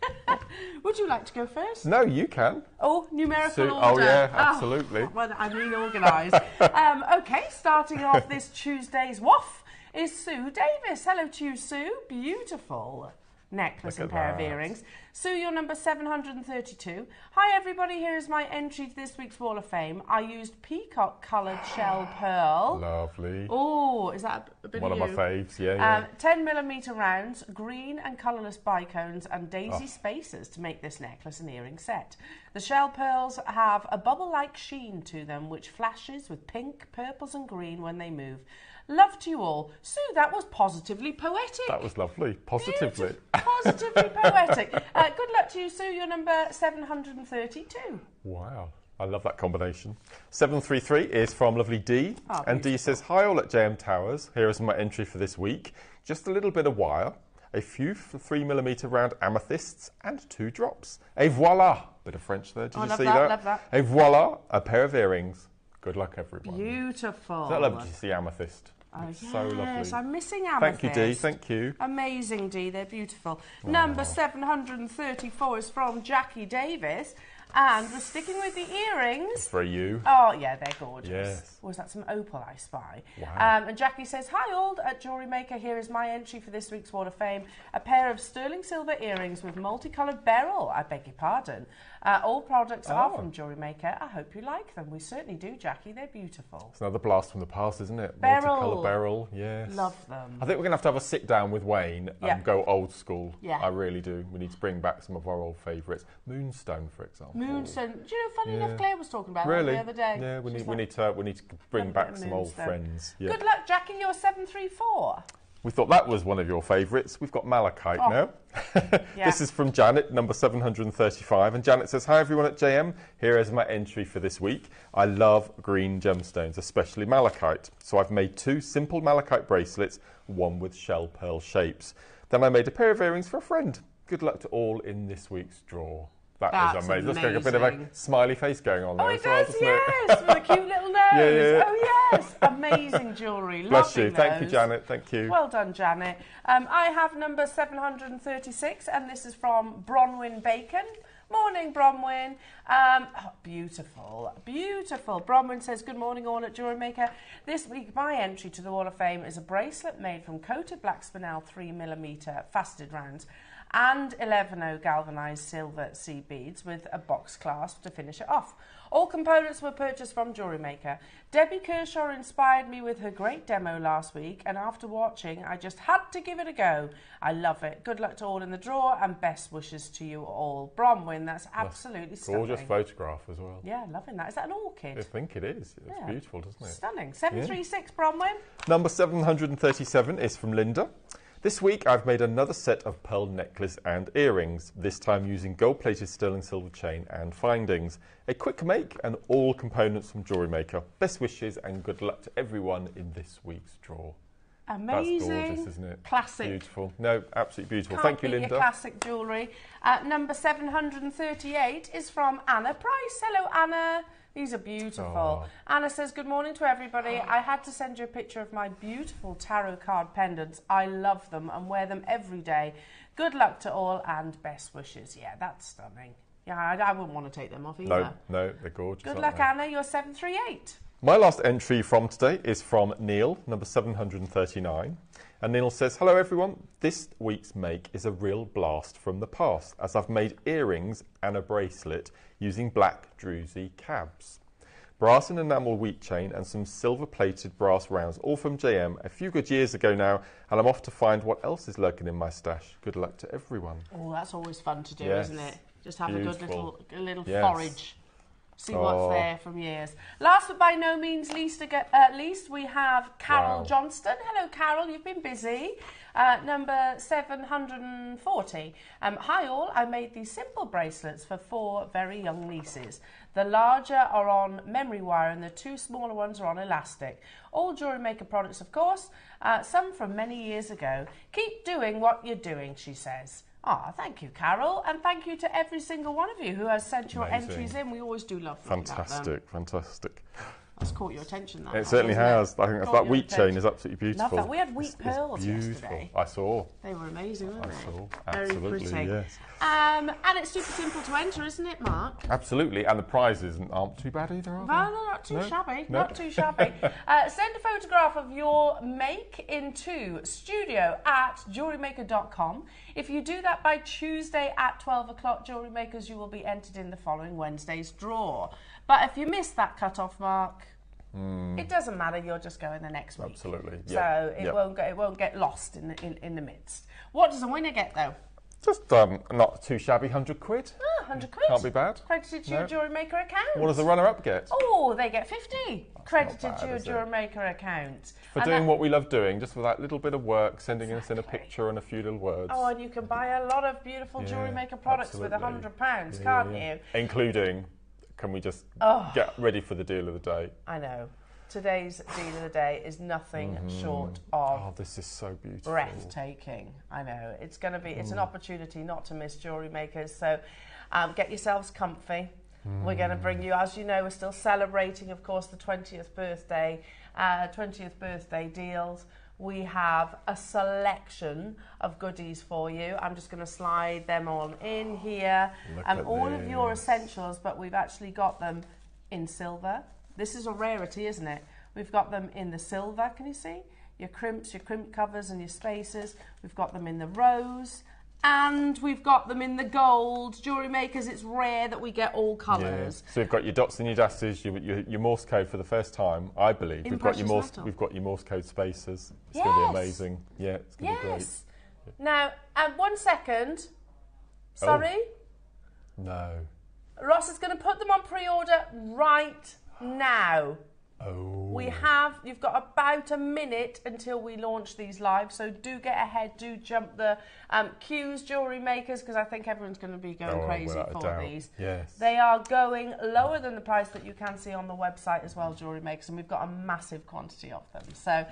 Would you like to go first? No, you can. Oh, numerical order. Oh, yeah, absolutely. Well, I mean organised. Okay, starting off this Tuesday's waff is Sue Davis. Hello to you, Sue. Beautiful necklace and pair of earrings. Sue, you're number 732. Hi everybody, here is my entry to this week's Wall of Fame. I used peacock coloured shell pearl. Lovely. Oh, is that a bit One of my faves, yeah. 10mm rounds, green and colourless bicones and daisy spacers to make this necklace and earring set. The shell pearls have a bubble-like sheen to them which flashes with pink, purples and green when they move. Love to you all. Sue, that was positively poetic. That was lovely. Positively. Positively poetic. Good luck to you, Sue. You're number 732. Wow. I love that combination. 733 is from lovely Dee. Oh, and Dee says, hi all at JM Towers. Here is my entry for this week. Just a little bit of wire, a few 3mm round amethysts and 2 drops. Et voila. Bit of French there. Did you see that? Love that. Et voila. A pair of earrings. Good luck, everyone. Beautiful. Is that lovely to see amethyst? Oh, it's yes, so lovely. I'm missing amethyst. Thank you, Dee. Thank you. Amazing, Dee. They're beautiful. Number 734 is from Jackie Davis. And we're sticking with the earrings. For you. Oh, yeah, they're gorgeous. Yes. Or is that some opal I spy? Wow. And Jackie says, hi all, at JewelleryMaker, here is my entry for this week's Wall of Fame. A pair of sterling silver earrings with multicoloured beryl. I beg your pardon. All products are from JewelleryMaker. I hope you like them. We certainly do, Jackie. They're beautiful. It's another blast from the past, isn't it? Beryl. Multicoloured beryl, yes. Love them. I think we're going to have a sit down with Wayne and go old school. Yeah. I really do. We need to bring back some of our old favourites. Moonstone, for example. Moonstone. Do you know, funny enough, Claire was talking about that the other day. Yeah, we She's need to bring back some old friends. Yeah. Good luck, Jackie. You're 734. We thought that was one of your favourites. We've got malachite now. Yeah. This is from Janet, number 735. And Janet says, hi everyone at JM. Here is my entry for this week. I love green gemstones, especially malachite. So I've made 2 simple malachite bracelets, one with shell pearl shapes. Then I made a pair of earrings for a friend. Good luck to all in this week's draw. That is amazing. Let's get a bit of a smiley face going on there as well, doesn't it? Yes, with a cute little nose. Yeah. Oh, yes. Amazing jewellery. Bless you. Lovely Thank you, nose. Janet. Thank you. Well done, Janet. I have number 736, and this is from Bronwyn Bacon. Morning, Bronwyn. Beautiful, beautiful. Bronwyn says, good morning all at JewelleryMaker. This week, my entry to the Wall of Fame is a bracelet made from coated black spinel 3mm faceted rounds and 11O galvanised silver seed beads with a box clasp to finish it off. All components were purchased from JewelleryMaker. Debbie Kershaw inspired me with her great demo last week, and after watching, I just had to give it a go. I love it. Good luck to all in the draw, and best wishes to you all. Bronwyn, that's absolutely stunning. Gorgeous photograph as well. Yeah, loving that. Is that an orchid? I think it is. It's beautiful, doesn't it? Stunning. 736, Bronwyn. Number 737 is from Linda. This week I've made another set of pearl necklace and earrings, this time using gold-plated sterling silver chain and findings. A quick make and all components from JewelleryMaker. Best wishes and good luck to everyone in this week's draw. Amazing. That's gorgeous, isn't it? Classic. Beautiful. No, absolutely beautiful. Can't Thank you, beat Linda. Your classic jewellery. Number 738 is from Anna Price. Hello, Anna. These are beautiful. Oh. Anna says, good morning to everybody. I had to send you a picture of my beautiful tarot card pendants. I love them and wear them every day. Good luck to all and best wishes. Yeah, that's stunning. Yeah, I wouldn't want to take them off either. No, they're gorgeous. Good luck, Anna. You're 738. My last entry from today is from Neil, number 739. And Neil says, hello everyone. This week's make is a real blast from the past, as I've made earrings and a bracelet using black druzy cabs. Brass and enamel wheat chain and some silver-plated brass rounds, all from JM a few good years ago now, and I'm off to find what else is lurking in my stash. Good luck to everyone. Oh, that's always fun to do, Yes. isn't it? Just have Beautiful. a good little Yes. forage. See what's there from years. Last but by no means least, we have Carol Wow. Johnston. Hello, Carol. You've been busy. Number 740. Hi all. I made these simple bracelets for 4 very young nieces. The larger are on memory wire and the 2 smaller ones are on elastic. All JewelleryMaker products, of course. Some from many years ago. Keep doing what you're doing, she says. Ah, thank you, Carol, and thank you to every single one of you who has sent your Amazing. entries in. We always do love looking at them. Fantastic, fantastic. That's caught your attention, that It certainly has. I think Caught that your wheat chain attention. is absolutely beautiful. Love that. We had wheat It's pearls beautiful. yesterday. I saw. They were amazing, weren't they? saw. Very Absolutely, pretty. yes. And it's super simple to enter, isn't it, Mark? Absolutely, and the prizes aren't too bad either, are they? No, not too No? shabby. No? Not too shabby. Send a photograph of your make into studio@jewellerymaker.com. If you do that by Tuesday at 12 o'clock, Jewellery Makers, you will be entered in the following Wednesday's draw. But if you miss that cut-off mark, it doesn't matter. You'll just go in the next week. Absolutely. So it won't get lost in the midst. What does a winner get though? Just not too shabby, 100 quid. 100 quid. Can't be bad. Credited to your No. Jewellery Maker account. What does the runner-up get? Oh, they get 50. Credited bad, to your is it? Jewellery Maker account. For And doing that- what we love doing, just for that little bit of work, sending us in a picture and a few little words. Oh, and you can buy a lot of beautiful Yeah, Jewellery Maker products with absolutely. £100, Yeah, can't yeah. you? Including, can we just get ready for the deal of the day? I know. Today's deal of the day is nothing short of Oh, this is so beautiful. breathtaking. I know. It's going to be, it's an opportunity not to miss, Jewellery Makers. So get yourselves comfy. We're going to bring you, as you know, we're still celebrating, of course, the 20th birthday deals. We have a selection of goodies for you. I'm just going to slide them on in here. Look at All of your this. essentials, but we've actually got them in silver. This is a rarity, isn't it? We've got them in the silver, can you see? Your crimp covers and your spacers. We've got them in the rose. And we've got them in the gold. Jewellery Makers, it's rare that we get all colours. So you've got your dots and your dashes, your Morse code for the first time, I believe. In We've got your precious metal. We've got your Morse code spacers. It's Yes. going to be amazing. Yeah, it's going to be great. Yes. Now, 1 second. Sorry. No. Ross is going to put them on pre-order right now. Oh. You've got about a minute until we launch these live, so do get ahead, do jump the queues, Jewellery Makers, because I think everyone's going to be going crazy without a for doubt. these. Yes. They are going lower than the price that you can see on the website as well, Jewellery Makers, and we've got a massive quantity of them. So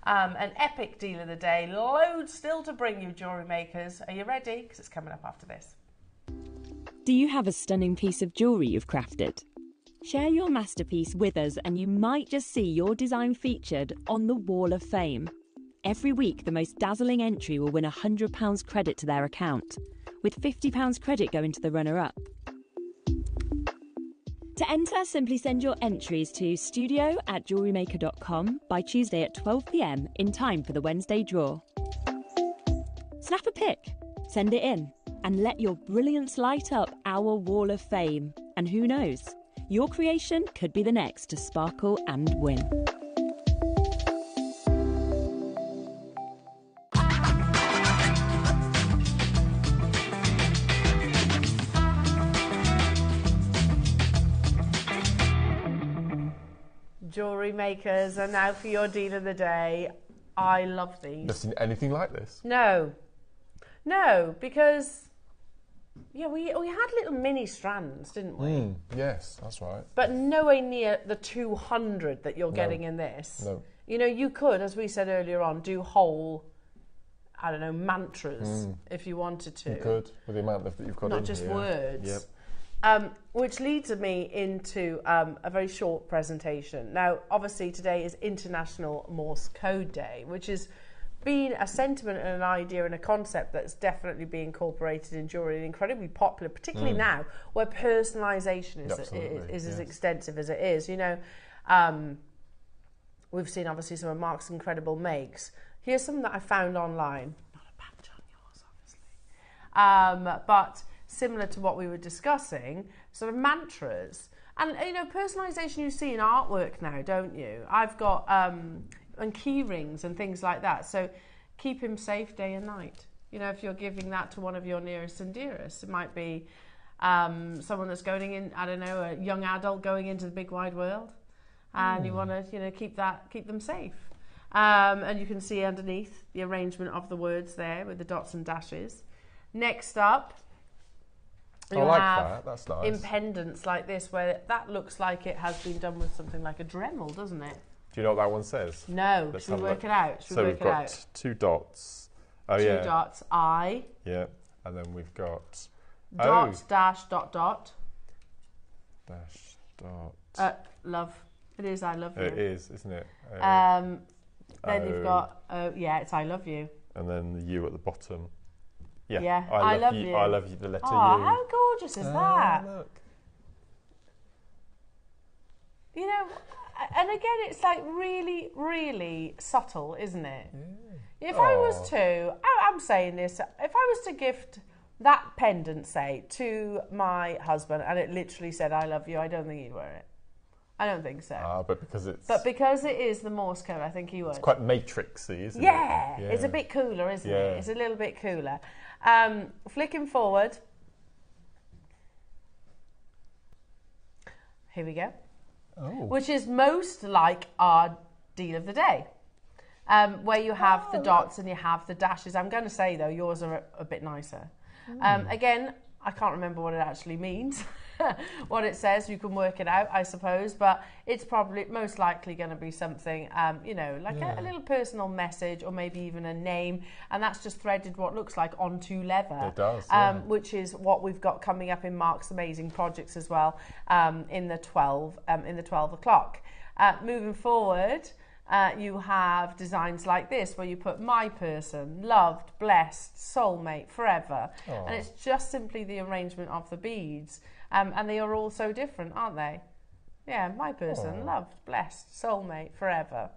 an epic deal of the day, loads still to bring you, Jewellery Makers. Are you ready? Because it's coming up after this. Do you have a stunning piece of jewellery you've crafted? Share your masterpiece with us and you might just see your design featured on the Wall of Fame. Every week, the most dazzling entry will win £100 credit to their account, with £50 credit going to the runner-up. To enter, simply send your entries to studio@jewellerymaker.com by Tuesday at 12 p.m. in time for the Wednesday draw. Snap a pic, send it in, and let your brilliance light up our Wall of Fame. And who knows? Your creation could be the next to sparkle and win. Jewellery Makers, and now for your deal of the day. I love these. Never seen anything like this. No, because we had little mini strands, didn't we? Yes, that's right. But nowhere near the 200 that you're getting in this. No. You know, you could, as we said earlier on, do whole, I don't know, mantras if you wanted to. You could, with the amount that you've got Not in just here. words. Yep. Which leads me into a very short presentation. Now, obviously, today is International Morse Code Day, which has been a sentiment and an idea and a concept that's definitely being incorporated in jewellery and incredibly popular, particularly now where personalisation is as extensive as it is. You know, we've seen obviously some of Mark's incredible makes. Here's something that I found online. Not a patch on yours, obviously. But similar to what we were discussing, sort of mantras. And, you know, personalisation you see in artwork now, don't you? I've got, and key rings and things like that. So keep him safe day and night. You know, if you're giving that to one of your nearest and dearest, it might be someone that's going in, I don't know, a young adult going into the big wide world. And you want to, you know, keep them safe. And you can see underneath the arrangement of the words there with the dots and dashes. Next up, you have that's nice. in pendants like this, where that looks like it has been done with something like a Dremel, doesn't it? Do you know what that one says? No. Should we work it out? So we've got 2 dots. Oh, two dots, I. Yeah, and then we've got... Dot, dash, dot, dot. Dash, dot. Love. It is I love you. It is, isn't it? Then you've got, it's I love you. And then the U at the bottom. Yeah, I love you. I love you, the letter U. Oh, how gorgeous is that? Look. You know, and again, it's like really, really subtle, isn't it? Yeah. If I was to, I'm saying this, if I was to gift that pendant, say, to my husband, and it literally said, I love you, I don't think he'd wear it. I don't think so. But because it's... But because it is the Morse code, I think he would. It's quite matrixy, isn't it? Yeah, it's a bit cooler, isn't it? It's a little bit cooler. Flicking forward. Here we go. Oh. Which is most like our deal of the day. Where you have the dots and you have the dashes. I'm going to say, though, yours are a bit nicer. Again, I can't remember what it actually means. What it says, you can work it out, I suppose, but it's probably most likely going to be something, you know, like a little personal message or maybe even a name, and that's just threaded what looks like onto leather. It does, which is what we've got coming up in Mark's amazing projects as well, in the 12 o'clock. Moving forward, you have designs like this where you put my person, loved, blessed, soulmate, forever. Aww. And it's just simply the arrangement of the beads. And they are all so different, aren't they? Yeah, my person, loved, blessed, soulmate, forever.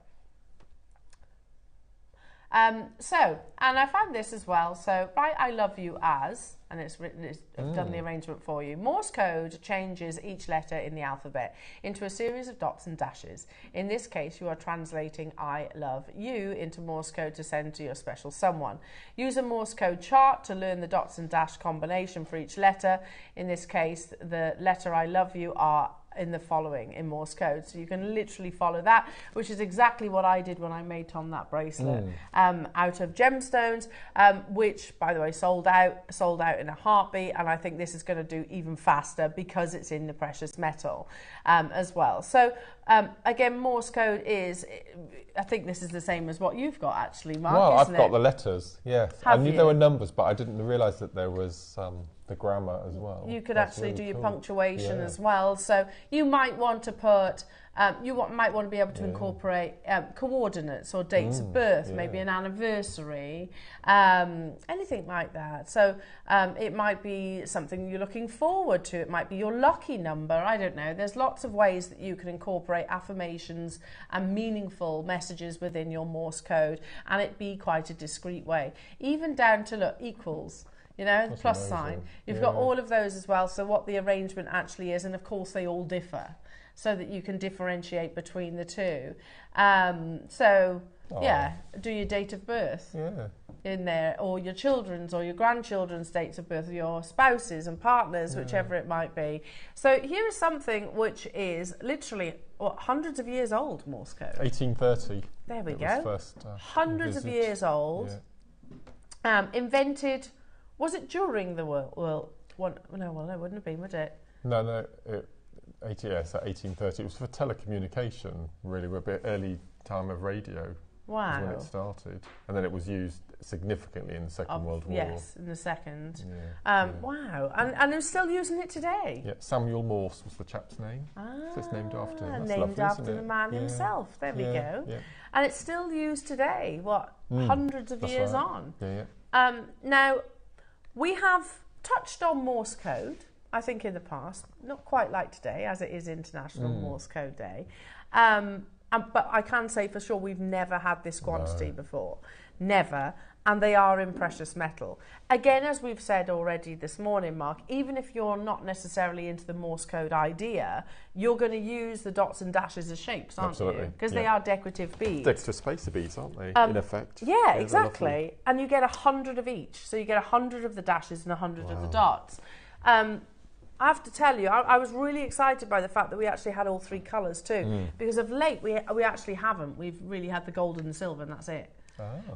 And I found this as well. So, write I love you as, and it's written, I've done the arrangement for you. Morse code changes each letter in the alphabet into a series of dots and dashes. In this case, you are translating I love you into Morse code to send to your special someone. Use a Morse code chart to learn the dots and dash combination for each letter. In this case, the letter I love you are in the following in Morse code, so you can literally follow that, which is exactly what I did when I made Tom that bracelet out of gemstones, which by the way sold out in a heartbeat, and I think this is going to do even faster because it's in the precious metal as well. So again, Morse code is, I think this is the same as what you've got actually, Mark. Well, I've got the letters, yes. I knew there were numbers, but I didn't realise that there was the grammar as well. You could actually do your punctuation as well. So you might want to put, might want to be able to incorporate coordinates or dates of birth, maybe an anniversary, anything like that. So it might be something you're looking forward to. It might be your lucky number. I don't know. There's lots of ways that you can incorporate affirmations and meaningful messages within your Morse code, and it be quite a discreet way. Even down to, look, equals. You know, the plus sign. You've got all of those as well, so what the arrangement actually is, and of course they all differ, so that you can differentiate between the two. Do your date of birth in there, or your children's or your grandchildren's dates of birth, or your spouses and partners, whichever it might be. So here is something which is literally hundreds of years old, Morse code. 1830. There we go. First, hundreds of years old. Yeah. Invented... Was it during the world? No, it wouldn't have been, would it? No. 1830. It was for telecommunication, really. We're a bit early time of radio. Wow. When it started. And then it was used significantly in the Second World War. Yes, in the second. Yeah. Wow. And they're still using it today? Yeah, Samuel Morse was the chap's name. So it's named after him. That's named lovely, after the man himself. There we go. Yeah. And it's still used today, hundreds of years on. Yeah. Now, we have touched on Morse code, I think, in the past. Not quite like today, as it is International Morse Code Day. But I can say for sure we've never had this quantity before. Never. And they are in precious metal. Again, as we've said already this morning, Mark, even if you're not necessarily into the Morse code idea, you're going to use the dots and dashes as shapes, aren't you? Because they are decorative beads. Extra spacer beads, aren't they, in effect? Yeah, exactly. And you get 100 of each. So you get 100 of the dashes and 100 of the dots. I have to tell you, I was really excited by the fact that we actually had all three colours too. Because of late, we actually haven't. We've really had the gold and the silver, and that's it.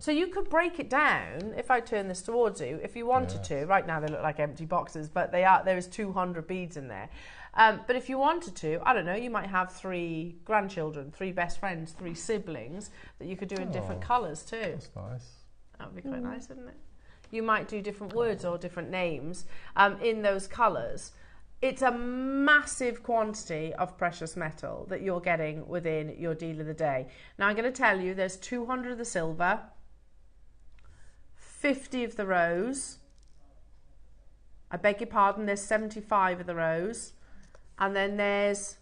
So you could break it down, if I turn this towards you, if you wanted to. Right now they look like empty boxes, but there is 200 beads in there. But if you wanted to, I don't know, you might have 3 grandchildren, 3 best friends, 3 siblings that you could do in different colours too. That's nice. That would be quite nice, wouldn't it? You might do different words or different names in those colours. It's a massive quantity of precious metal that you're getting within your deal of the day. Now, I'm going to tell you there's 200 of the silver, 50 of the rose. I beg your pardon, there's 75 of the rose. And then there's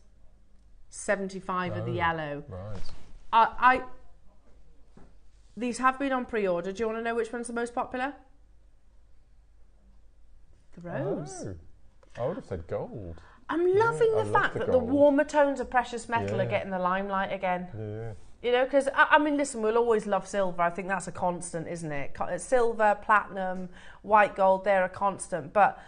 75 of the yellow. Right. These have been on pre-order. Do you want to know which one's the most popular? The rose. Oh. I would have said gold. I'm loving the fact that the warmer tones of precious metal are getting the limelight again. Yeah. You know, because, I mean, listen, we'll always love silver. I think that's a constant, isn't it? Silver, platinum, white gold, they're a constant. But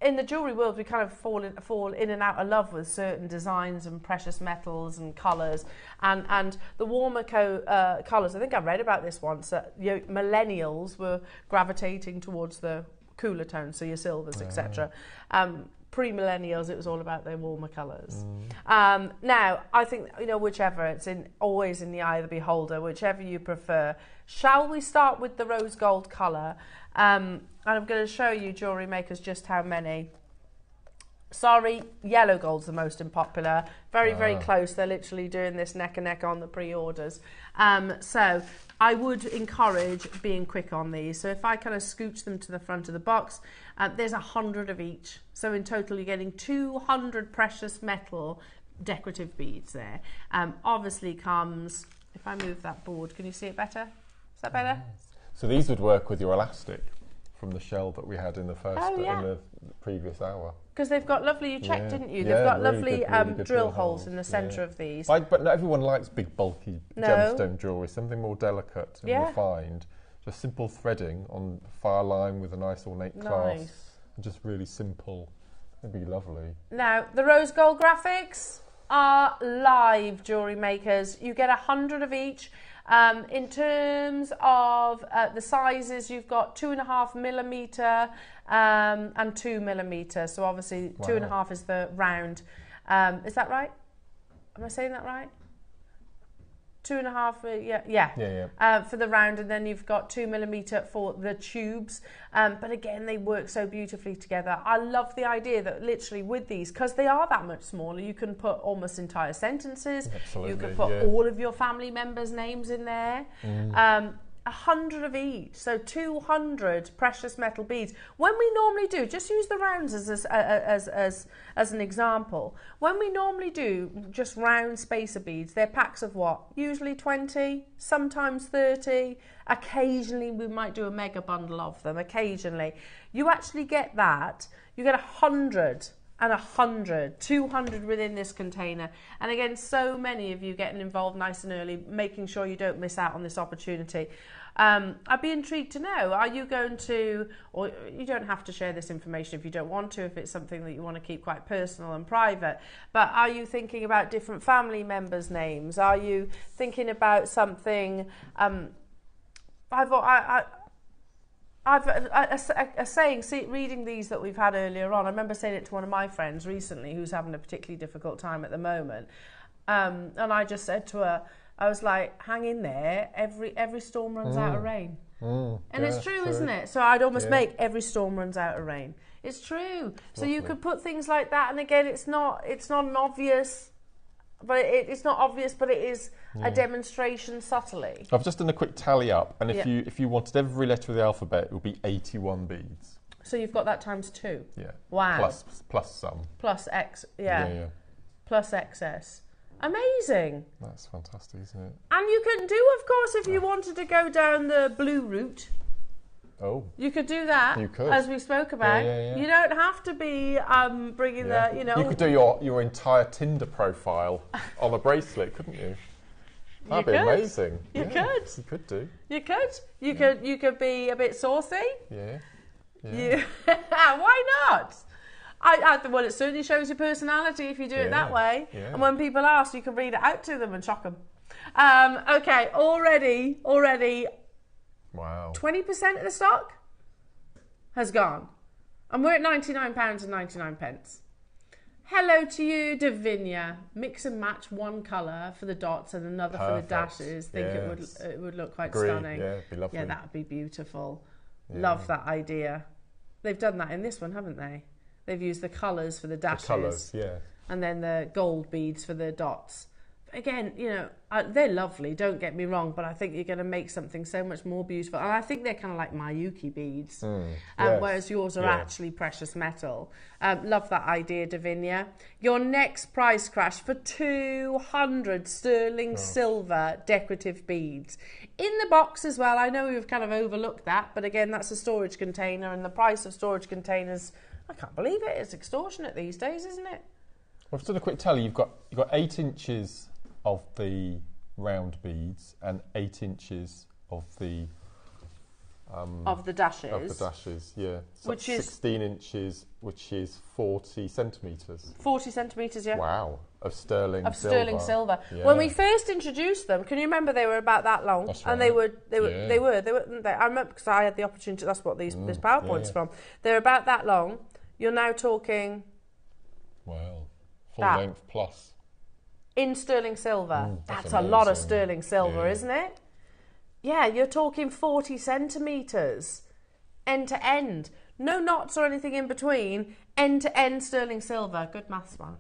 in the jewellery world, we kind of fall in and out of love with certain designs and precious metals and colours. And the warmer colours, I think I read about this once, that millennials were gravitating towards the cooler tones, so your silvers, etc. Pre-millennials, it was all about their warmer colours. Now, I think, you know, whichever, it's always in the eye of the beholder, whichever you prefer. Shall we start with the rose gold colour? And I'm going to show you, jewellery makers, just how many. Sorry, yellow gold's the most unpopular. Very close. They're literally doing this neck and neck on the pre-orders. So I would encourage being quick on these. So if I kind of scooch them to the front of the box, there's 100 of each. So in total, you're getting 200 precious metal decorative beads there. Obviously comes, if I move that board, can you see it better? Is that better? So these would work with your elastic from the shell that we had in the first in the previous hour. Because they've got lovely, you checked, didn't you? They've got lovely good drill holes in the centre of these. But not everyone likes big, bulky gemstone jewellery. Something more delicate and refined. Just simple threading on fire line with a nice ornate clasp. And just really simple. It'd be lovely. Now, the rose gold graphics are live, jewellery makers. You get 100 of each. In terms of the sizes, you've got 2.5mm and 2mm. So obviously 2.5 is the round. Is that right? Am I saying that right? 2.5, yeah. For the round, and then you've got 2mm for the tubes. But again, they work so beautifully together. I love the idea that literally with these, because they are that much smaller, you can put almost entire sentences. Absolutely, you can put all of your family members' names in there. 100 of each, so 200 precious metal beads. When we normally do, just use the rounds as an example. When we normally do just round spacer beads, they're packs of what? Usually 20, sometimes 30. Occasionally we might do a mega bundle of them. Occasionally, you actually get that. You get 100 and 100, 200 within this container. And again, so many of you getting involved nice and early, making sure you don't miss out on this opportunity. I'd be intrigued to know, are you going to, or you don't have to share this information if you don't want to, if it's something that you want to keep quite personal and private, but are you thinking about different family members' names? Are you thinking about something, a saying, reading these that we've had earlier on, I remember saying it to one of my friends recently who's having a particularly difficult time at the moment, and I just said to her, I was like, hang in there, every storm runs out of rain. And it's true, isn't it? So I'd almost make every storm runs out of rain. It's true. So you could put things like that, and again, it's not an obvious, but it's not obvious, but it is a demonstration subtly. I've just done a quick tally up, and if you wanted every letter of the alphabet, it would be 81 beads. So you've got that times 2. Yeah. Wow. Plus some. Plus X. Yeah. Plus excess. Amazing. That's fantastic, isn't it? And you can do, of course, if you wanted to go down the blue route. Oh. You could do that. You could. As we spoke about. Yeah. You don't have to be bringing the, you know. You could do your entire Tinder profile on a bracelet, couldn't you? That'd be amazing. You could. You could do. You could. You could be a bit saucy. Yeah. Why not? Well, it certainly shows your personality if you do it that way. Yeah. And when people ask, you can read it out to them and shock them. Okay, already. Wow. 20% of the stock has gone. And we're at £99.99. Hello to you, Davinia. Mix and match one colour for the dots and another for the dashes. Think it would look quite stunning. Yeah, it'd be lovely. Yeah, that would be beautiful. Yeah. Love that idea. They've done that in this one, haven't they? They've used the colours for the dashes. The colours, yeah. And then the gold beads for the dots. Again, you know, they're lovely, don't get me wrong, but I think you're going to make something so much more beautiful. And I think they're kind of like Mayuki beads, whereas yours are actually precious metal. Love that idea, Davinia. Your next price crash for 200 sterling silver decorative beads. In the box as well, I know we've kind of overlooked that, but again, that's a storage container, and the price of storage containers, I can't believe it, it's extortionate these days, isn't it? Well, I've done a quick tally. You've got 8 inches of the round beads and 8 inches of the dashes. Of the dashes, yeah. So which is 16 inches, which is 40 centimetres. 40 centimetres, yeah. Wow, of sterling silver. Sterling silver. Yeah. When we first introduced them, can you remember they were about that long? That's right. And they were. I remember because I had the opportunity. That's what this PowerPoint's from. They're about that long. You're now talking. Wow, full length plus. In sterling silver. That's a lot of sterling silver, isn't it? Yeah, you're talking 40 centimetres, end to end. No knots or anything in between, end to end sterling silver. Good maths, man.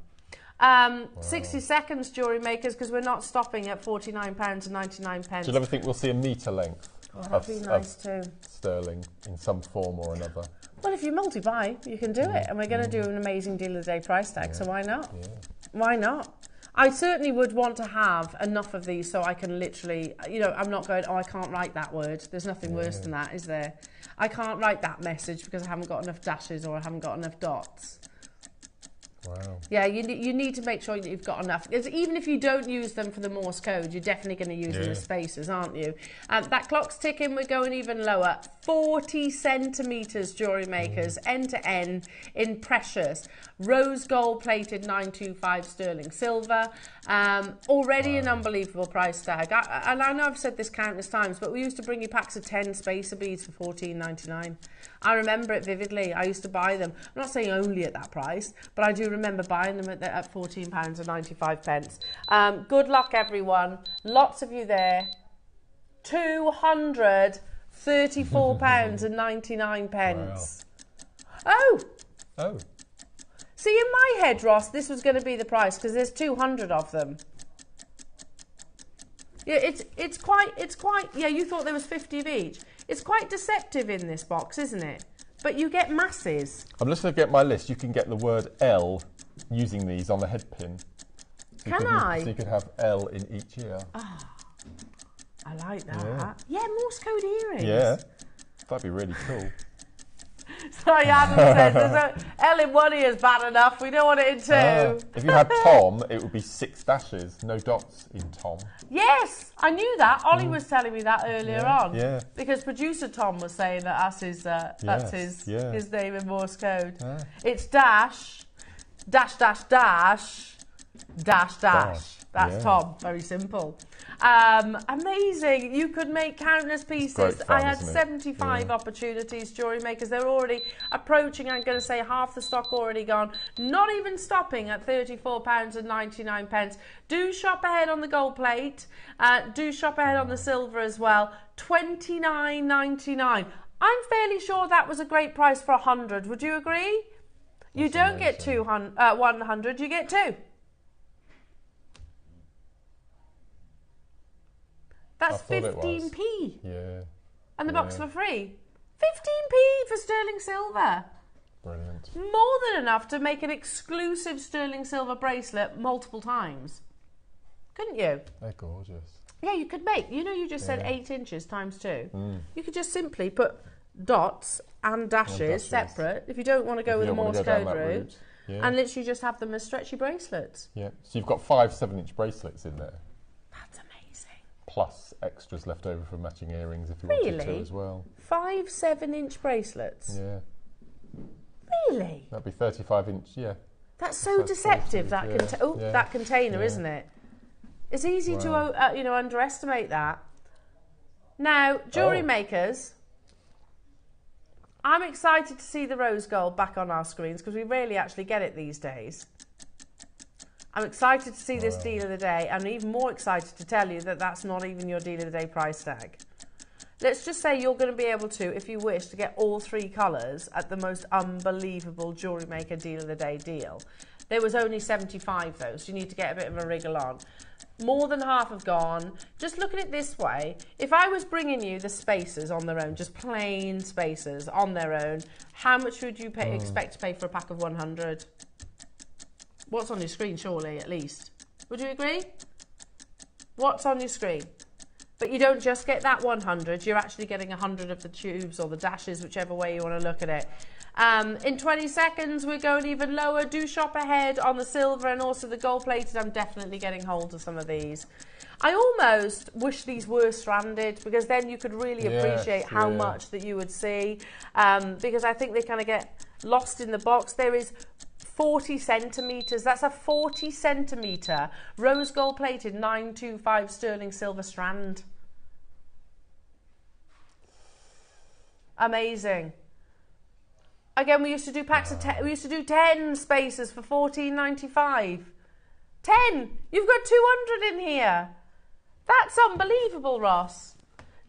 60 seconds, jewellery makers, because we're not stopping at £49.99. Do you ever think we'll see a metre length that'd be nice too. Sterling in some form or another? Well, if you multi-buy, you can do it. And we're going to do an amazing deal of the day price tag, so why not? Yeah. Why not? I certainly would want to have enough of these so I can literally, you know, I'm not going, I can't write that word. There's nothing worse than that, is there? I can't write that message because I haven't got enough dashes or I haven't got enough dots. Wow. Yeah, you need to make sure that you've got enough. Because even if you don't use them for the Morse code, you're definitely going to use them as spacers, aren't you? That clock's ticking, we're going even lower. 40 centimetres, jewellery makers, end to end, in precious. Rose gold plated 925 sterling silver. Already an unbelievable price tag. And I know I've said this countless times, but we used to bring you packs of 10 spacer beads for £14.99. I remember it vividly. I used to buy them. I'm not saying only at that price, but I do remember buying them at £14.95. Good luck, everyone. Lots of you there. £234.99. Wow. Oh. See, in my head, Ross, this was going to be the price because there's 200 of them. Yeah, it's quite. Yeah, you thought there was 50 of each. It's quite deceptive in this box, isn't it? But you get masses. I'm just going to get my list. You can get the word L using these on the head pin. So so you could have L in each ear. Oh, I like that. Yeah, Morse code earrings. Yeah, that'd be really cool. Sorry, Adam said there's no L in one ear is bad enough. We don't want it in two. If you had Tom, it would be 6 dashes, no dots in Tom. Yes, I knew that. Ollie was telling me that earlier on. Yeah. Because producer Tom was saying that his name in Morse code. Yeah. It's dash, dash, dash, dash, dash, dash. That's Tom. Very simple. Amazing. You could make countless pieces. Great fun, I had isn't it? 75 opportunities, jewellery makers. They're already approaching, I'm going to say, half the stock already gone. Not even stopping at £34.99. Do shop ahead on the gold plate. Do shop ahead on the silver as well. $29.99. I'm fairly sure that was a great price for 100. Would you agree? You don't get 100, you get 2. That's 15p. Yeah. And the box for free. 15p for sterling silver. Brilliant. More than enough to make an exclusive sterling silver bracelet multiple times. Couldn't you? They're gorgeous. Yeah, you could make, you know, you just said 8 inches times 2. You could just simply put dots and dashes separate if you don't want to go with the Morse code route. And literally just have them as stretchy bracelets. Yeah, so you've got 5 7-inch bracelets in there. That's amazing. Plus extras left over from matching earrings if you wanted to as well. 5 7-inch bracelets? Yeah. Really? That'd be 35-inch, yeah. That's so deceptive, that, that container, isn't it? It's easy to, you know, underestimate that. Now, jewellery makers, I'm excited to see the rose gold back on our screens because we rarely actually get it these days. I'm excited to see this deal of the day. I'm even more excited to tell you that that's not even your deal of the day price tag. Let's just say you're going to be able to, if you wish, to get all 3 colours at the most unbelievable jewellery maker deal of the day deal. There was only 75 though, so you need to get a bit of a wriggle on. More than half have gone. Just look at it this way. If I was bringing you the spacers on their own, just plain spacers on their own, how much would you expect to pay for a pack of 100? What's on your screen, surely, at least. Would you agree? What's on your screen? But you don't just get that 100, you're actually getting 100 of the tubes or the dashes, whichever way you want to look at it. In 20 seconds, we're going even lower. Do shop ahead on the silver and also the gold plated. I'm definitely getting hold of some of these. I almost wish these were stranded because then you could really appreciate how much that you would see. Because I think they kind of get lost in the box. There is 40 centimetres. That's a 40 centimetre rose gold plated 925 sterling silver strand. Amazing. Again, we used to do packs of 10. We used to do 10 spacers for $14.95. 10. You've got 200 in here. That's unbelievable, Ross.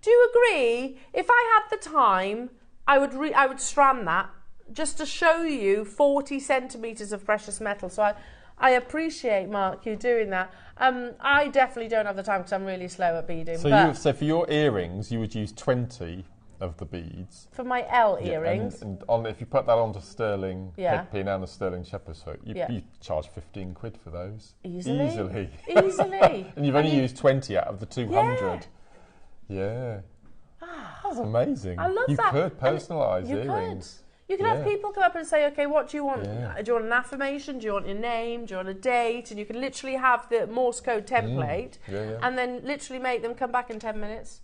Do you agree? If I had the time, I would strand that just to show you 40 centimetres of precious metal. So I appreciate, Mark, you doing that. I definitely don't have the time because I'm really slow at beading. So for your earrings, you would use 20 of the beads. For my L earrings. And if you put that onto sterling headpin and the sterling shepherd's hook, you charge 15 quid for those. Easily. And you've only used 20 out of the 200. Yeah. That's amazing. I love that. You could personalise earrings. You can have people come up and say, okay, what do you want? Do you want an affirmation? Do you want your name? Do you want a date? And you can literally have the Morse code template and then literally make them come back in 10 minutes.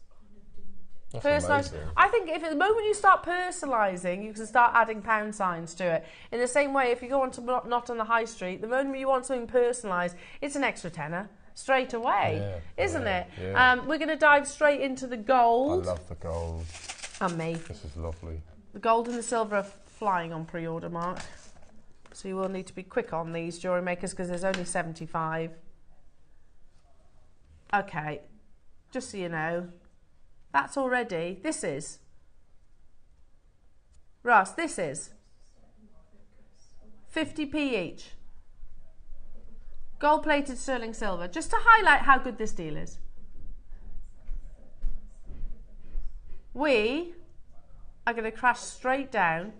Personalised. I think if at the moment you start personalising, you can start adding pound signs to it. In the same way, if you go on to Not on the High Street, the moment you want something personalised, it's an extra tenner straight away, isn't it? Yeah. We're going to dive straight into the gold. I love the gold. And me. This is lovely. The gold and the silver are flying on pre-order, Mark. So you will need to be quick on these, jewellery makers, because there's only 75. Okay, just so you know. That's already, this is, Ross, this is 50p each. Gold-plated sterling silver, just to highlight how good this deal is. We are going to crash straight down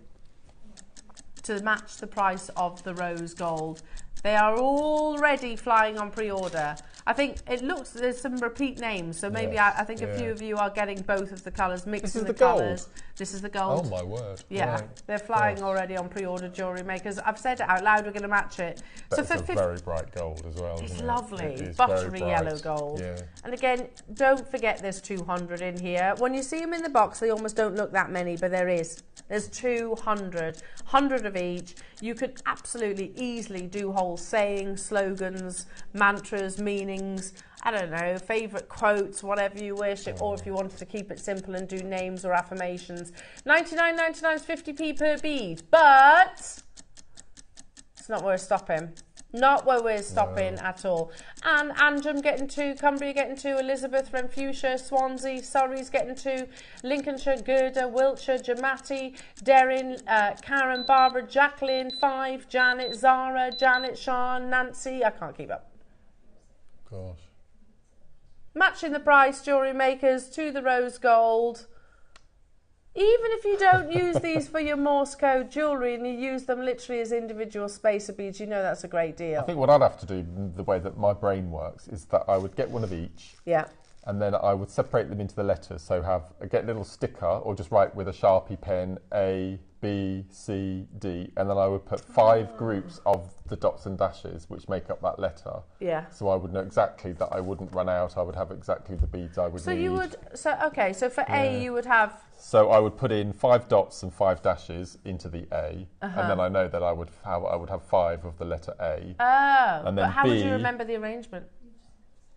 to match the price of the rose gold. They are already flying on pre-order. I think it looks, there's some repeat names, so maybe I think a few of you are getting both of the colours, mixing the colours. This is the gold. Oh my word. Yeah, they're flying already on pre-order, jewellery makers. I've said it out loud, we're going to match it. But so it's a very bright gold as well, it's isn't lovely, it? It's buttery yellow gold. Yeah. And again, don't forget there's 200 in here. When you see them in the box, they almost don't look that many, but there is. There's 200, 100 of each. You could absolutely easily do whole sayings, slogans, mantras, meanings. I don't know, favourite quotes, whatever you wish, or if you wanted to keep it simple and do names or affirmations. 99.99 is 50p per bead, but it's not where we're stopping. Not where we're stopping at all. And Antrim getting 2, Cumbria getting 2, Elizabeth, Renfrewshire, Swansea, Surrey's getting 2, Lincolnshire, Gerda, Wiltshire, Jamati, Derrin, Karen, Barbara, Jacqueline, 5, Janet, Zara, Janet, Sean, Nancy. I can't keep up. Gosh. Matching the price, jewellery makers, to the rose gold. Even if you don't use these for your Morse code jewellery and you use them literally as individual spacer beads, you know that's a great deal. I think what I'd have to do, the way that my brain works, is that I would get one of each. Yeah. And then I would separate them into the letters. So get a little sticker, or just write with a Sharpie pen A, B, C, D, and then I would put 5 groups of the dots and dashes which make up that letter. Yeah. So I would know exactly that I wouldn't run out. I would have exactly the beads I would need. So you would. So okay. So for A, you would have. So I would put in 5 dots and 5 dashes into the A, and then I know that I would have 5 of the letter A. Oh. And then but how B, would you remember the arrangement?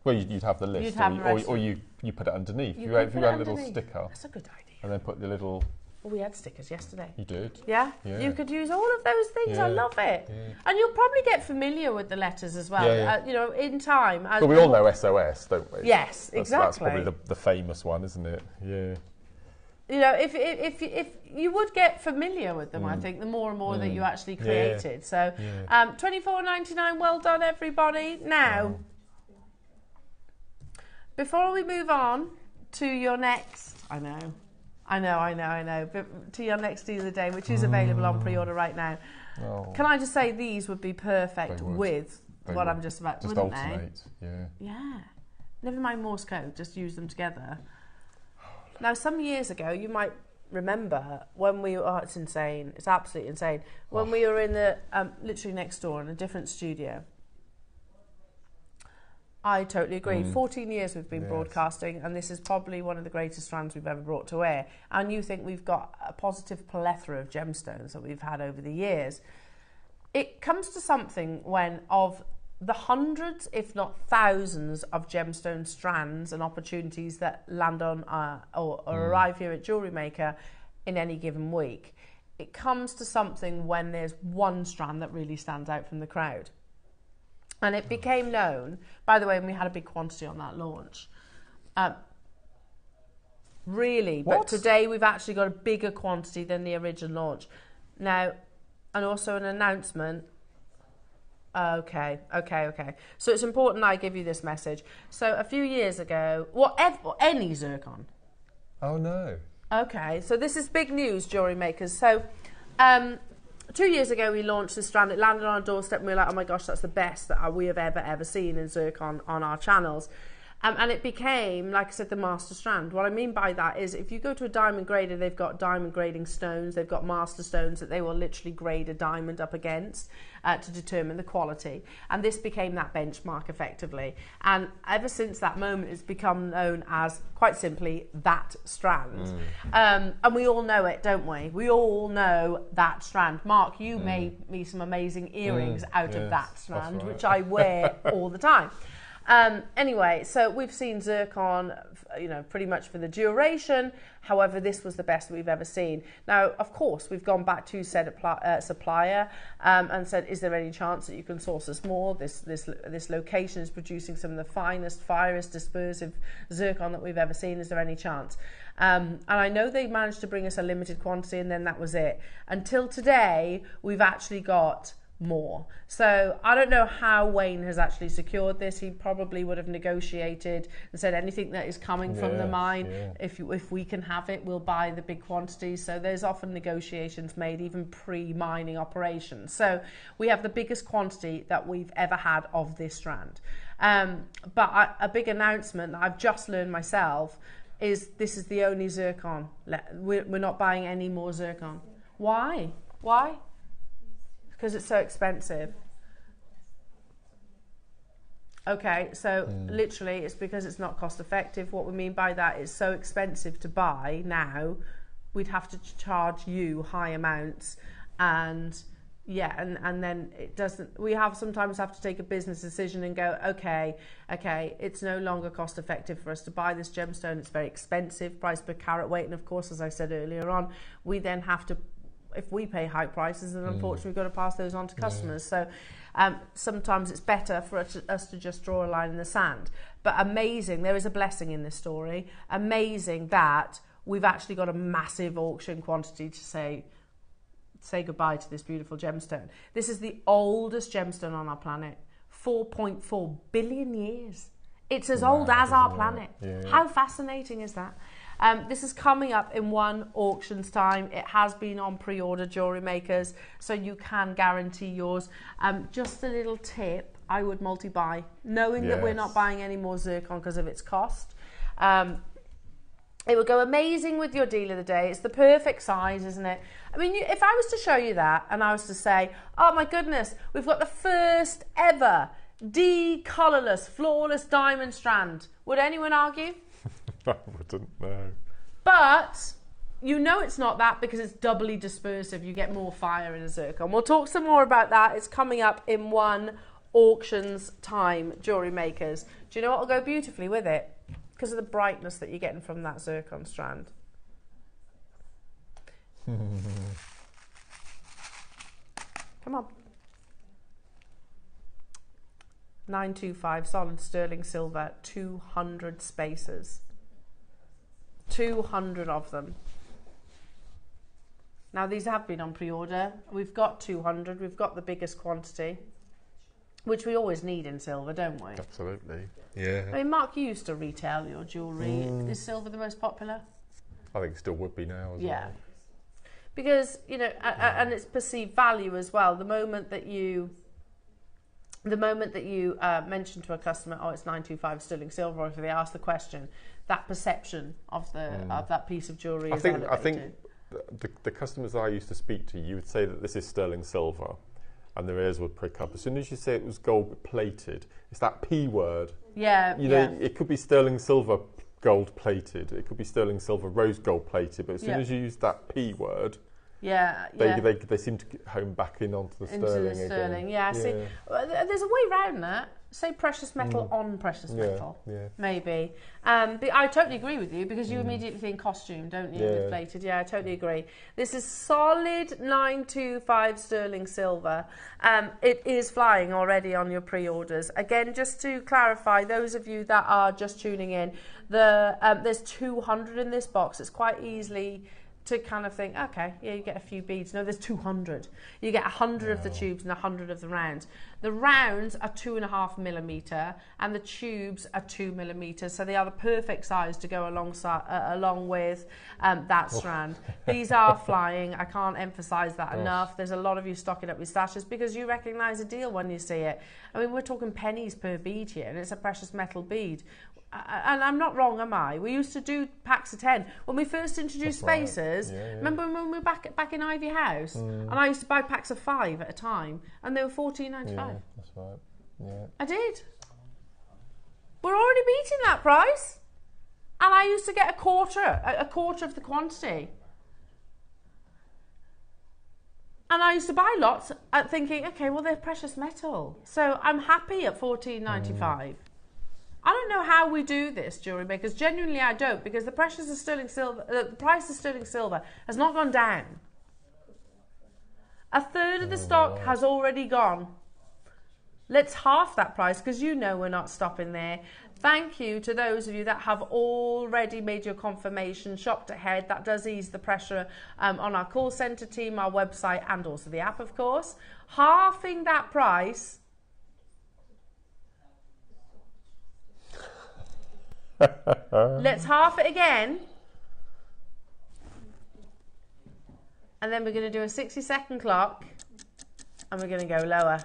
Well, you'd have the list, or you put it underneath. You had a little sticker. That's a good idea. And then put the little. Well, we had stickers yesterday. You did? Yeah? You could use all of those things. I love it. Yeah. And you'll probably get familiar with the letters as well, you know, in time. Well, we all know SOS, don't we? Yes, exactly. That's probably the famous one, isn't it? Yeah. You know, if you would get familiar with them, I think, the more and more that you actually created. So, $24.99, well done, everybody. Now, before we move on to your next, I know. But to your next deal of the day, which is available on pre-order right now. Oh. Can I just say these would be perfect with what I'm just about to, wouldn't alternate, they? Yeah. Never mind Morse code, just use them together. Now, some years ago, you might remember when we were, it's insane, it's absolutely insane, when we were in the, literally next door in a different studio. I totally agree. 14 years we've been broadcasting, and this is probably one of the greatest strands we've ever brought to air. And you think we've got a positive plethora of gemstones that we've had over the years. It comes to something when of the hundreds, if not thousands, of gemstone strands and opportunities that land on or arrive here at JewelleryMaker in any given week, it comes to something when there's one strand that really stands out from the crowd. And it became known, by the way, and we had a big quantity on that launch. Really, but today we've actually got a bigger quantity than the original launch. Now, and also an announcement. Okay. So it's important I give you this message. So a few years ago, any Zircon. Oh no. Okay, so this is big news, jewellery makers. So, 2 years ago, we launched this strand. It landed on our doorstep, and we were like, oh my gosh, that's the best that we have ever seen in Zircon on our channels. And it became, like I said, the master strand. What I mean by that is if you go to a diamond grader, they've got diamond grading stones. They've got master stones that they will literally grade a diamond up against to determine the quality. And this became that benchmark effectively. And ever since that moment, it's become known as, quite simply, that strand. And we all know it, don't we? We all know that strand. Mark, you made me some amazing earrings out of that strand, which I wear all the time. Anyway, so we've seen Zircon, you know, pretty much for the duration. However, this was the best we've ever seen. Now, of course, we've gone back to said supplier and said, is there any chance that you can source us more? This location is producing some of the finest, fierest, dispersive Zircon that we've ever seen. Is there any chance? And I know they managed to bring us a limited quantity, and then that was it. Until today, we've actually got more. So I don't know how Wayne has actually secured this. He probably would have negotiated and said anything that is coming from the mine, if we can have it, we'll buy the big quantities. So there's often negotiations made even pre-mining operations. So we have the biggest quantity that we've ever had of this strand. But a big announcement that I've just learned myself is this is the only Zircon. We're not buying any more Zircon. Why? Because it's so expensive. Okay, so literally it's because it's not cost effective. What we mean by that is so expensive to buy now, we'd have to charge you high amounts, and Yeah, and then it doesn't. We sometimes have to take a business decision and go, okay, it's no longer cost effective for us to buy this gemstone. It's very expensive, price per carat weight, and of course, as I said earlier on, we then have to, if we pay high prices, then unfortunately we've got to pass those on to customers. So sometimes it's better for us to just draw a line in the sand. But amazing, there is a blessing in this story. Amazing that we've actually got a massive auction quantity to say goodbye to this beautiful gemstone. This is the oldest gemstone on our planet, 4.4 billion years. It's as old as our planet. Yeah. How fascinating is that? This is coming up in one auction's time. It has been on pre-order, Jewellery Makers, so you can guarantee yours. Just a little tip, I would multi-buy, knowing that we're not buying any more zircon because of its cost. It would go amazing with your deal of the day. It's the perfect size, isn't it? I mean, if I was to show you that and I was to say, oh my goodness, we've got the first ever colourless, flawless diamond strand, would anyone argue? I wouldn't, no. But you know it's not that because it's doubly dispersive. You get more fire in a zircon. We'll talk some more about that. It's coming up in one auction's time, Jewellery Makers. Do you know what will go beautifully with it? Because of the brightness that you're getting from that zircon strand. Come on. 925 solid sterling silver, 200 spaces. 200 of them. Now these have been on pre-order. We've got 200. We've got the biggest quantity, which we always need in silver, don't we? Absolutely. Yeah. I mean, Mark, you used to retail your jewellery. Is silver the most popular? I think it still would be now as well. Because, you know, and it's perceived value as well. The moment that you mention to a customer, oh, it's 925 sterling silver, or if they ask the question, that perception of that piece of jewellery is elevated. I think the customers I used to speak to, you would say that this is sterling silver, and their ears would prick up. As soon as you say it was gold plated, it's that P word. Yeah. You know, it could be sterling silver gold plated, it could be sterling silver rose gold plated, but as soon as you use that P word, they seem to get home back in onto the sterling again. Yeah, see, there's a way around that. Say precious metal on precious metal, maybe. But I totally agree with you because you immediately think costume, don't you, with plated? Yeah, I totally agree. This is solid 925 sterling silver. It is flying already on your pre-orders. Again, just to clarify, those of you that are just tuning in, there's 200 in this box. It's quite easily to kind of think, okay, yeah, you get a few beads. No, there's 200. You get 100 of the tubes and 100 of the rounds. The rounds are 2.5 millimetre and the tubes are 2 millimetres, so they are the perfect size to go along with that strand. These are flying. I can't emphasise that enough. There's a lot of you stocking up your stashes because you recognise a deal when you see it. I mean, we're talking pennies per bead here, and it's a precious metal bead. And I'm not wrong, am I? We used to do packs of 10 when we first introduced spacers. Remember when we were back in Ivy House, and I used to buy packs of 5 at a time, and they were $14.95. Yeah, that's right. Yeah, I did. We're already beating that price, and I used to get a quarter of the quantity. And I used to buy lots, thinking, okay, well they're precious metal, so I'm happy at $14.95. I don't know how we do this, Jewellery Makers. Genuinely, I don't, because the price of sterling silver has not gone down. A third of the stock has already gone. Let's half that price, because you know we're not stopping there. Thank you to those of you that have already made your confirmation, shopped ahead. That does ease the pressure on our call centre team, our website, and also the app, of course. Halving that price. Let's half it again, and then we're going to do a 60-second clock, and we're going to go lower.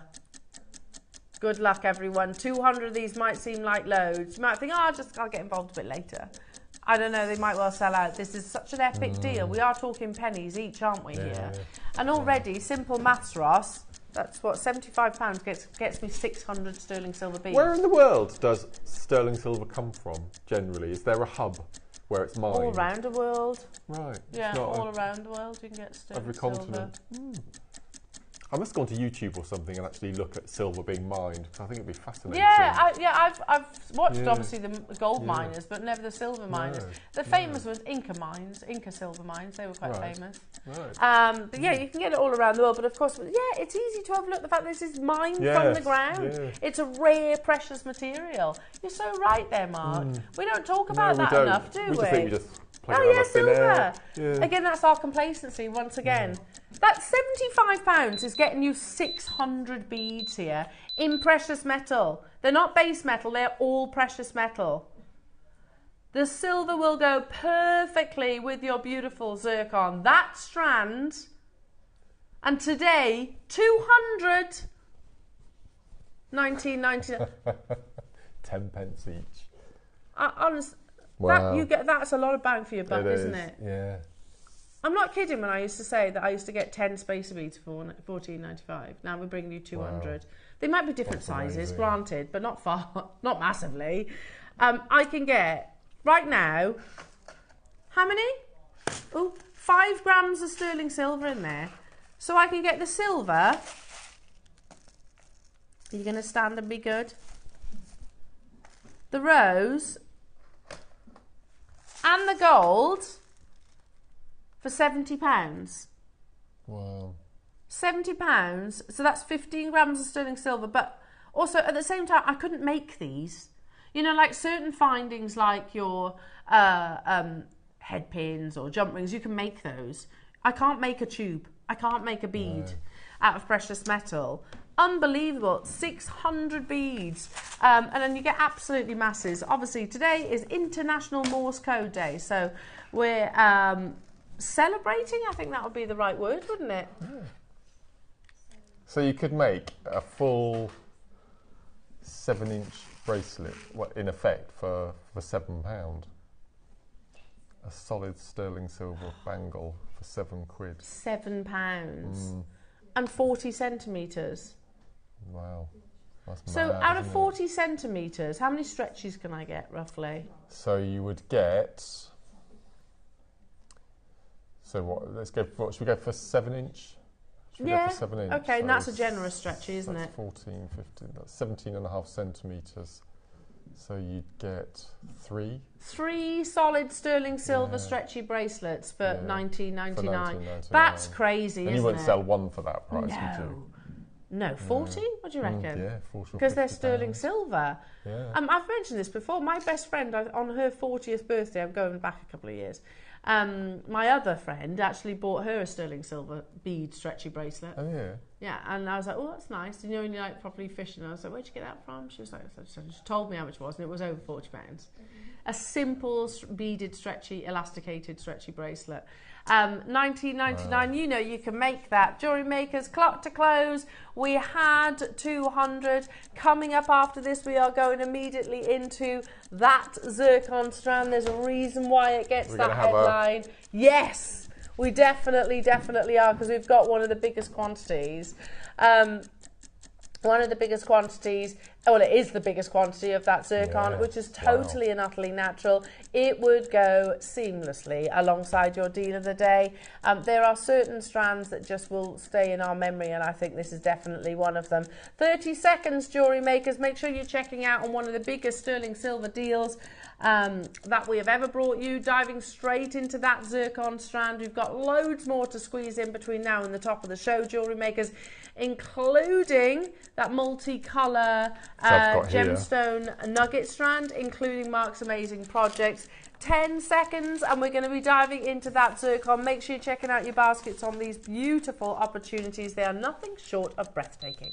Good luck, everyone. 200 of these might seem like loads. You might think, oh, I'll get involved a bit later. I don't know, they might well sell out. This is such an epic deal. We are talking pennies each, aren't we, here? And already, simple maths, Ross, that's what, £75 gets me 600 sterling silver beads. Where in the world does sterling silver come from, generally? Is there a hub where it's mined? All around the world. Right. Yeah, all around the world you can get sterling every silver. continent. I must go onto YouTube or something and actually look at silver being mined, because I think it'd be fascinating. Yeah, I've watched obviously the gold miners, but never the silver miners. The famous was Inca mines, Inca silver mines. They were quite famous. But yeah, you can get it all around the world. But of course, yeah, it's easy to overlook the fact this is mined from the ground. Yeah. It's a rare, precious material. You're so right there, Mark. We don't talk about that enough, do we? Just think we just silver. Yeah. Again, that's our complacency once again. That £75 is getting you 600 beads here in precious metal. They're not base metal, they're all precious metal. The silver will go perfectly with your beautiful zircon. That strand, and today, 200, 19.99. 10 pence each. Honestly, wow. That's a lot of bang for your buck, isn't it? Yeah. I'm not kidding when I used to say that I used to get 10 spacer beads for $14.95. Now we're bringing you 200. Wow. They might be different sizes, granted, but not not massively. I can get, right now, how many? Oh, 5 grams of sterling silver in there. So I can get the silver. Are you going to stand and be good? The rose and the gold for £70. Wow. £70, so that's 15 grams of sterling silver. But also, at the same time, I couldn't make these. You know, like certain findings, like your head pins or jump rings, you can make those. I can't make a tube. I can't make a bead out of precious metal. Unbelievable, 600 beads. And then you get absolutely masses. Obviously, today is International Morse Code Day, so we're celebrating, I think that would be the right word, wouldn't it? Yeah. So you could make a full 7-inch bracelet, in effect, for £7. A solid sterling silver bangle for £7. £7. And 40 centimetres. Wow. That's so mad, out of 40 centimetres, how many stretches can I get, roughly? So you would get... So what? Let's go for. Should we go for 7-inch? Should we go for 7 inch? Okay, so and that's a generous stretch, isn't it? 14, 15. That's 17.5 centimetres. So you'd get 3. 3 solid sterling silver stretchy bracelets for $19.99. That's crazy, and you wouldn't sell one for that price, would you? No, 40? What do you reckon? Yeah, 40. Because they're sterling silver. Yeah. I've mentioned this before. My best friend, on her 40th birthday, I'm going back a couple of years. My other friend actually bought her a sterling silver bead stretchy bracelet. Oh yeah. Yeah, and I was like, oh, that's nice. And you know, when you like properly fishing, I was like, where'd you get that from? She was like, so she told me how much it was, and it was over £40. A simple beaded, stretchy, elasticated, stretchy bracelet. $19.99. You know, you can make that. Jewellery Makers, clock to close. We had 200. Coming up after this, we are going immediately into that zircon strand. There's a reason why it gets that headline. Yes, we definitely are, because we've got one of the biggest quantities. One of the biggest quantities, well, it is the biggest quantity of that zircon, which is totally and utterly natural. It would go seamlessly alongside your deal of the day. There are certain strands that just will stay in our memory, and I think this is definitely one of them. 30 seconds, Jewellery Makers. Make sure you're checking out on one of the biggest sterling silver deals that we have ever brought you, diving straight into that zircon strand. We've got loads more to squeeze in between now and the top of the show, Jewellery Makers, including that multicolour gemstone nugget strand, including Mark's amazing projects. 10 seconds and we're going to be diving into that zircon. Make sure you're checking out your baskets on these beautiful opportunities. They are nothing short of breathtaking.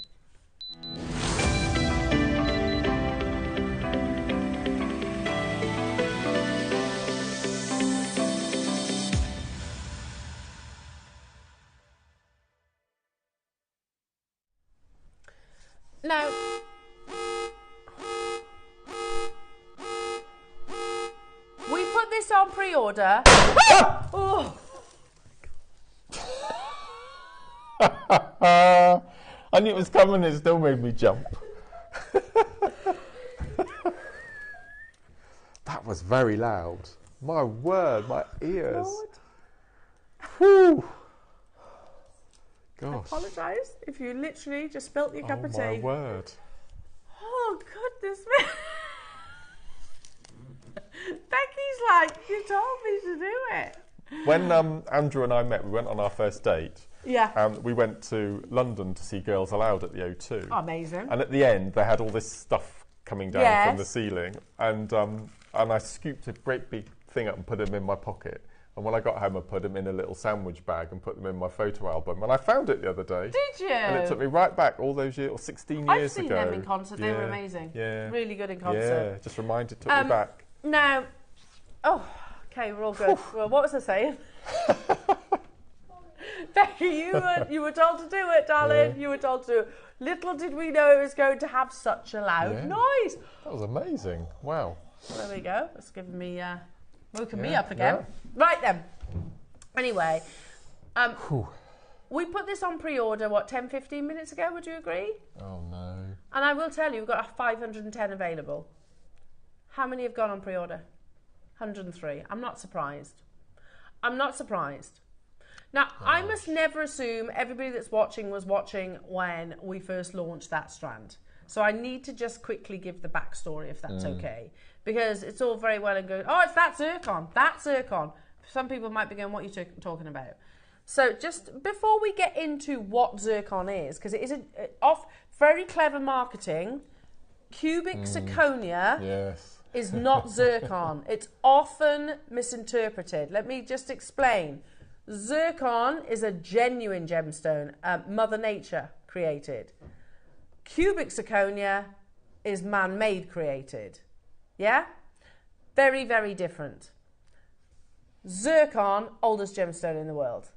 Now, we put this on pre-order. Oh. I knew it was coming, it still made me jump. That was very loud. My word, my ears. Whew. Gosh. I apologise if you literally just spilt your cup of tea. Oh, my word. Oh, goodness me. Becky's like, you told me to do it. When Andrew and I met, we went on our first date. Yeah. And we went to London to see Girls Aloud at the O2. Oh, amazing. And at the end, they had all this stuff coming down from the ceiling. And I scooped a great big thing up and put them in my pocket. And when I got home, I put them in a little sandwich bag and put them in my photo album. And I found it the other day. Did you? And it took me right back all those years, or 16 years ago. I've seen them in concert. They were amazing. Yeah. Really good in concert. Yeah, just took me back. Now, okay, we're all good. Well, what was I saying? Becky, you were told to do it, darling. Yeah. You were told to do it. Little did we know it was going to have such a loud noise. That was amazing. Wow. Well, there we go. That's given me, woken me up again. Yeah. Right then. Anyway, we put this on pre-order, 10, 15 minutes ago, would you agree? Oh, no. And I will tell you, we've got 510 available. How many have gone on pre-order? 103. I'm not surprised. Now, I must never assume everybody that's watching was watching when we first launched that strand. So I need to just quickly give the backstory, if that's okay. Because it's all very well and good. Oh, it's that Zircon. That Zircon. Some people might be going, what are you talking about? So just before we get into what Zircon is, because it is very clever marketing, cubic zirconia is not Zircon. It's often misinterpreted. Let me just explain. Zircon is a genuine gemstone, Mother Nature created. Cubic zirconia is man-made created. Yeah? Very, very different. Zircon, oldest gemstone in the world.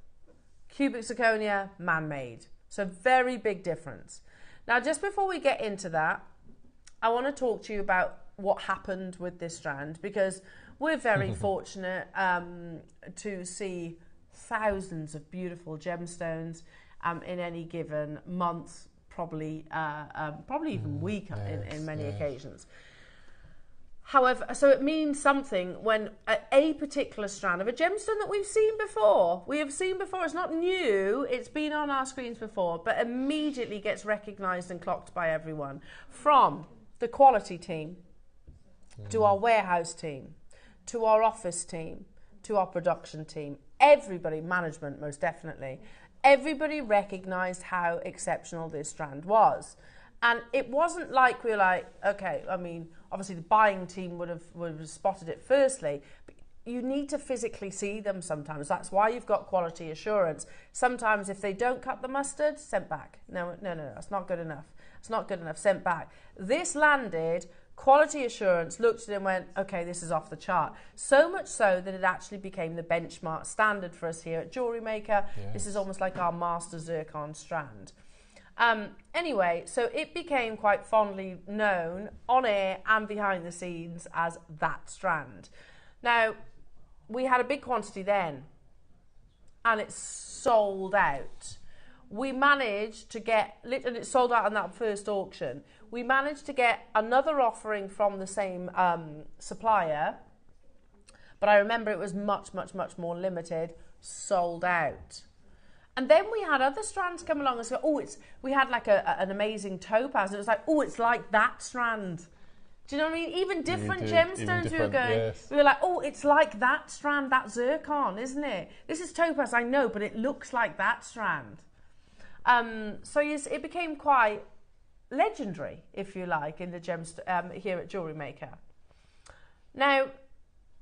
Cubic zirconia, man-made. So very big difference. Now, just before we get into that, I want to talk to you about what happened with this strand, because we're very fortunate to see thousands of beautiful gemstones in any given month, probably even week in many occasions. However, so it means something when a particular strand of a gemstone that we've seen before, it's not new, it's been on our screens before, but immediately gets recognised and clocked by everyone, from the quality team to our warehouse team, to our office team, to our production team. Everybody, management most definitely, everybody recognised how exceptional this strand was. And it wasn't like we were like, okay, I mean, obviously the buying team would have spotted it firstly, but you need to physically see them sometimes. That's why you've got quality assurance. Sometimes if they don't cut the mustard, sent back. No, that's not good enough. It's not good enough, sent back. This landed, quality assurance looked at it and went, okay, this is off the chart. So much so that it actually became the benchmark standard for us here at JewelleryMaker. Yes. This is almost like our master Zircon strand. Anyway, so it became quite fondly known on air and behind the scenes as that strand. Now, we had a big quantity then, and it sold out. We managed to get, and it sold out on that first auction. We managed to get another offering from the same supplier, but I remember it was much, much, much more limited, sold out. And then we had other strands come along and say, we had like an amazing topaz. It was like, it's like that strand. Do you know what I mean? Even different gemstones we were going. Yes. We were like, it's like that strand, that Zircon, isn't it? This is topaz, I know, but it looks like that strand. So yes, it became quite legendary, if you like, in the here at JewelleryMaker. Now,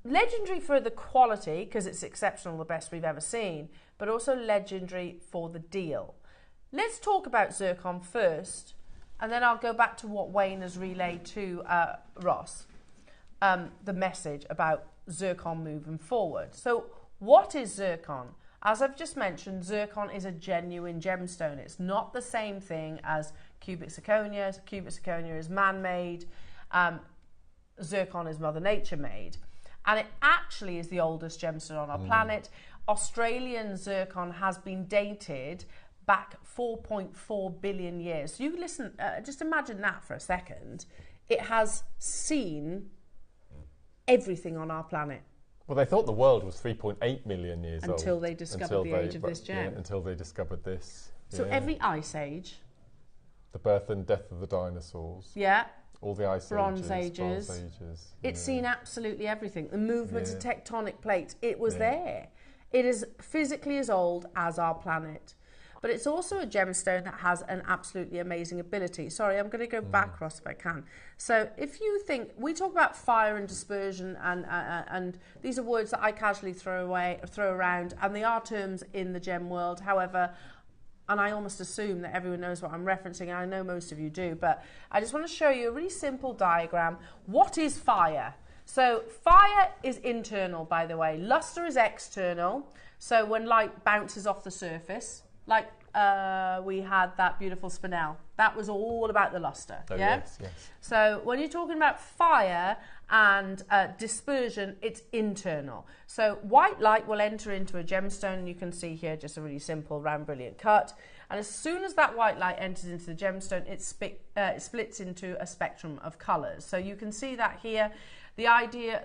legendary for the quality, because it's exceptional, the best we've ever seen, but also legendary for the deal. Let's talk about Zircon first, and then I'll go back to what Wayne has relayed to Ross, the message about Zircon moving forward. So what is Zircon? As I've just mentioned, Zircon is a genuine gemstone. It's not the same thing as cubic zirconia. Cubic zirconia is man-made. Zircon is Mother Nature made. And it actually is the oldest gemstone on our planet. Australian Zircon has been dated back 4.4 billion years. So you listen, just imagine that for a second. It has seen everything on our planet. Well, they thought the world was 3.8 million years old. Until they discovered the age of this gem. Yeah, until they discovered this. So every ice age. The birth and death of the dinosaurs. Yeah. All the ice Bronze ages. ages. Bronze ages. It's seen absolutely everything. The movements of tectonic plates. It was there. It is physically as old as our planet. But it's also a gemstone that has an absolutely amazing ability. Sorry, I'm going to go back, Ross, if I can. So if you think, we talk about fire and dispersion, and these are words that I casually throw around, and they are terms in the gem world. However, and I almost assume that everyone knows what I'm referencing, and I know most of you do, but I just want to show you a really simple diagram. What is fire? So fire is internal, by the way. Luster is external. So when light bounces off the surface, like we had that beautiful spinel. That was all about the luster. Oh, yeah? Yes, yes. So when you're talking about fire and dispersion, it's internal. So white light will enter into a gemstone, and you can see here just a really simple round brilliant cut. And as soon as that white light enters into the gemstone, it splits into a spectrum of colours. So you can see that here. The idea,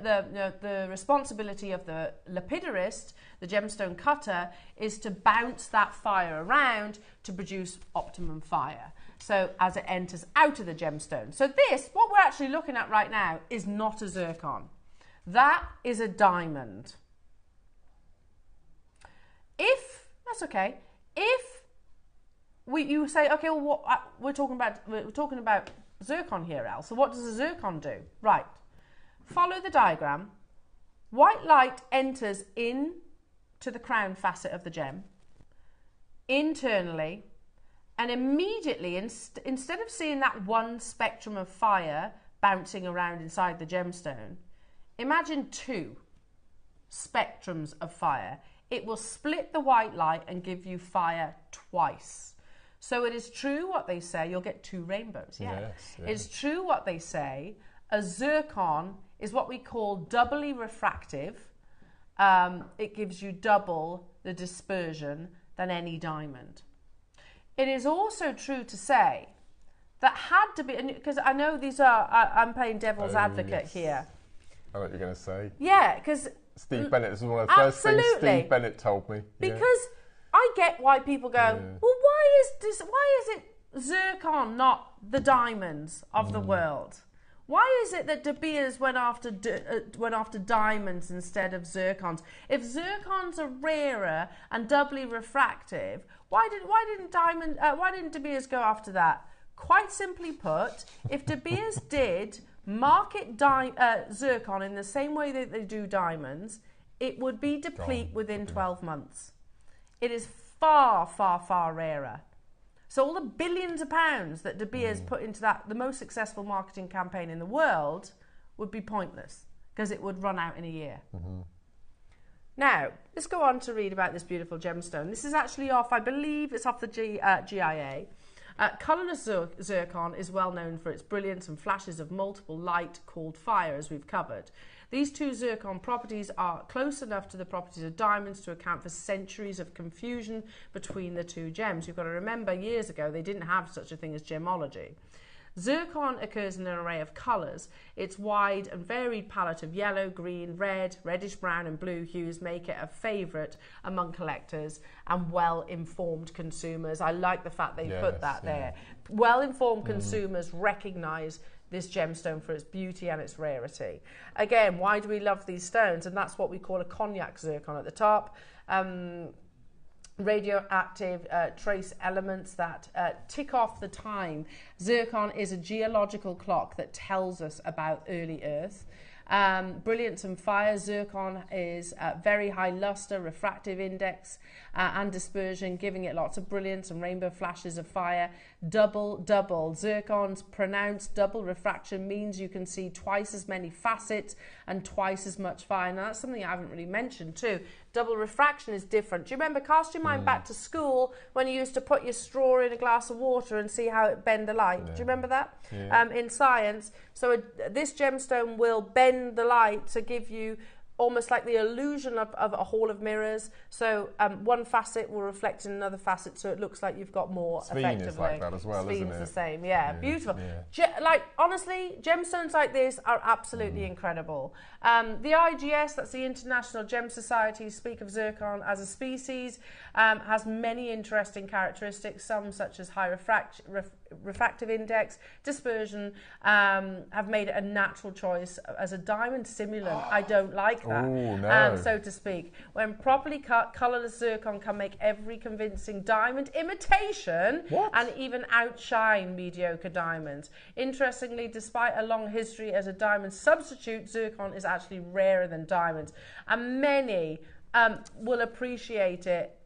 the responsibility of the lapidarist, the gemstone cutter, is to bounce that fire around to produce optimum fire. So as it enters out of the gemstone. So this, what we're actually looking at right now, is not a zircon. That is a diamond. That's okay. If you say, okay, well, we're talking about zircon here, Al. So what does a zircon do? Right. Follow the diagram. White light enters into the crown facet of the gem internally, and immediately, instead of seeing that one spectrum of fire bouncing around inside the gemstone, imagine two spectrums of fire. It will split the white light and give you fire twice. So it is true what they say, you'll get two rainbows. Yeah. Yes, yes. It's true what they say. A zircon is what we call doubly refractive. It gives you double the dispersion than any diamond. It is also true to say that had to be, because I know these are, I'm playing devil's advocate here. I know what you're going to say. Yeah, because Steve Bennett, this is one of the first things Steve Bennett told me. Because I get why people go, well, why is it zircon, not the diamonds of the world? Why is it that De Beers went after diamonds instead of zircons? If zircons are rarer and doubly refractive, why didn't De Beers go after that? Quite simply put, if De Beers did market zircon in the same way that they do diamonds, it would be deplete within 12 months. It is far, far, far rarer. So all the billions of pounds that De Beers put into that, the most successful marketing campaign in the world, would be pointless because it would run out in a year. Now, let's go on to read about this beautiful gemstone. This is actually off, I believe it's off the GIA. Colourless zircon is well known for its brilliance and flashes of multiple light called fire, as we've covered. These two zircon properties are close enough to the properties of diamonds to account for centuries of confusion between the two gems. You've got to remember, years ago, they didn't have such a thing as gemology. Zircon occurs in an array of colours. Its wide and varied palette of yellow, green, red, reddish brown and blue hues make it a favourite among collectors and well-informed consumers. I like the fact they put that there. Well-informed consumers recognise this gemstone for its beauty and its rarity. Again, why do we love these stones? And that's what we call a cognac zircon at the top. Radioactive trace elements that tick off the time. Zircon is a geological clock that tells us about early Earth. Brilliance and fire. Zircon is very high luster, refractive index and dispersion, giving it lots of brilliance and rainbow flashes of fire. Double. Zircon's pronounced double refraction means you can see twice as many facets and twice as much fire. Now that's something I haven't really mentioned too. Double refraction is different. Do you remember, cast your mind back to school when you used to put your straw in a glass of water and see how it bend the light? Do you remember that? In science. So this gemstone will bend the light to give you almost like the illusion of a hall of mirrors. So one facet will reflect in another facet, so it looks like you've got more. Effectively. Is like that as well, isn't it? The same, yeah. Beautiful. Yeah. Like, honestly, gemstones like this are absolutely incredible. The IGS, that's the International Gem Society, speak of zircon as a species, has many interesting characteristics, some such as high refractive index, dispersion, have made it a natural choice as a diamond simulant. I don't like that, ooh, no. so to speak. When properly cut, colourless zircon can make every convincing diamond imitation and even outshine mediocre diamonds. Interestingly, despite a long history as a diamond substitute, zircon is actually rarer than diamonds, and many will appreciate it.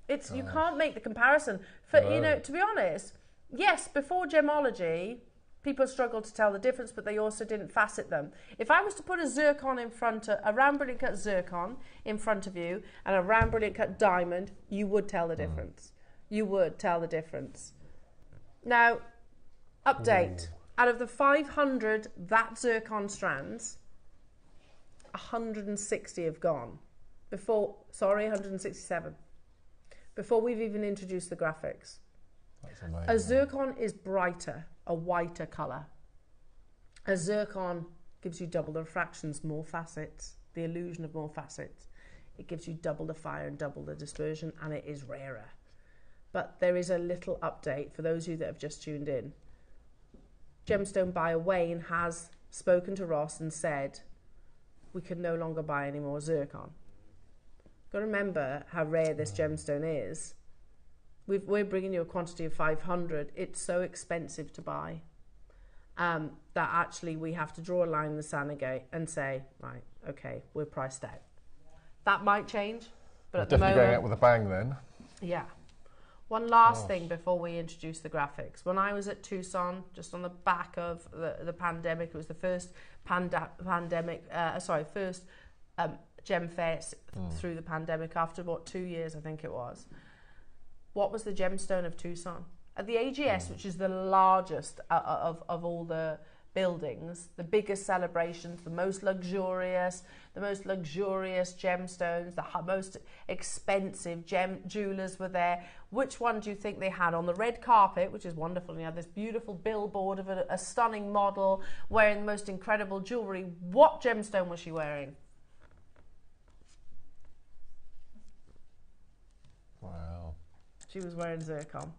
You can't make the comparison. You know, to be honest, yes, before gemology, people struggled to tell the difference, but they also didn't facet them. If I was to put a zircon a round brilliant cut zircon in front of you and a round brilliant cut diamond, you would tell the difference. You would tell the difference. Now, update. Out of the 500 that zircon strands, 160 have gone. 167. Before we've even introduced the graphics. That's amazing. A zircon is brighter, a whiter colour. A zircon gives you double the refractions, more facets, the illusion of more facets. It gives you double the fire and double the dispersion, and it is rarer. But there is a little update for those of you that have just tuned in. Gemstone buyer Wayne has spoken to Ross and said, we can no longer buy any more zircon. Got to remember how rare this gemstone is. We're bringing you a quantity of 500. It's so expensive to buy that actually we have to draw a line in the sand again and say, right, okay, we're priced out. That might change, but at the moment, definitely going out with a bang then. Yeah. One last thing before we introduce the graphics. When I was at Tucson, just on the back of the pandemic, it was the first first gem fair through the pandemic after, 2 years, I think it was. What was the gemstone of Tucson? At the AGS, which is the largest of all the buildings, the biggest celebrations, the most luxurious gemstones, the most expensive jewelers were there. Which one do you think they had on the red carpet, which is wonderful? And you have this beautiful billboard of a stunning model wearing the most incredible jewellery. What gemstone was she wearing? Wow. She was wearing zircon.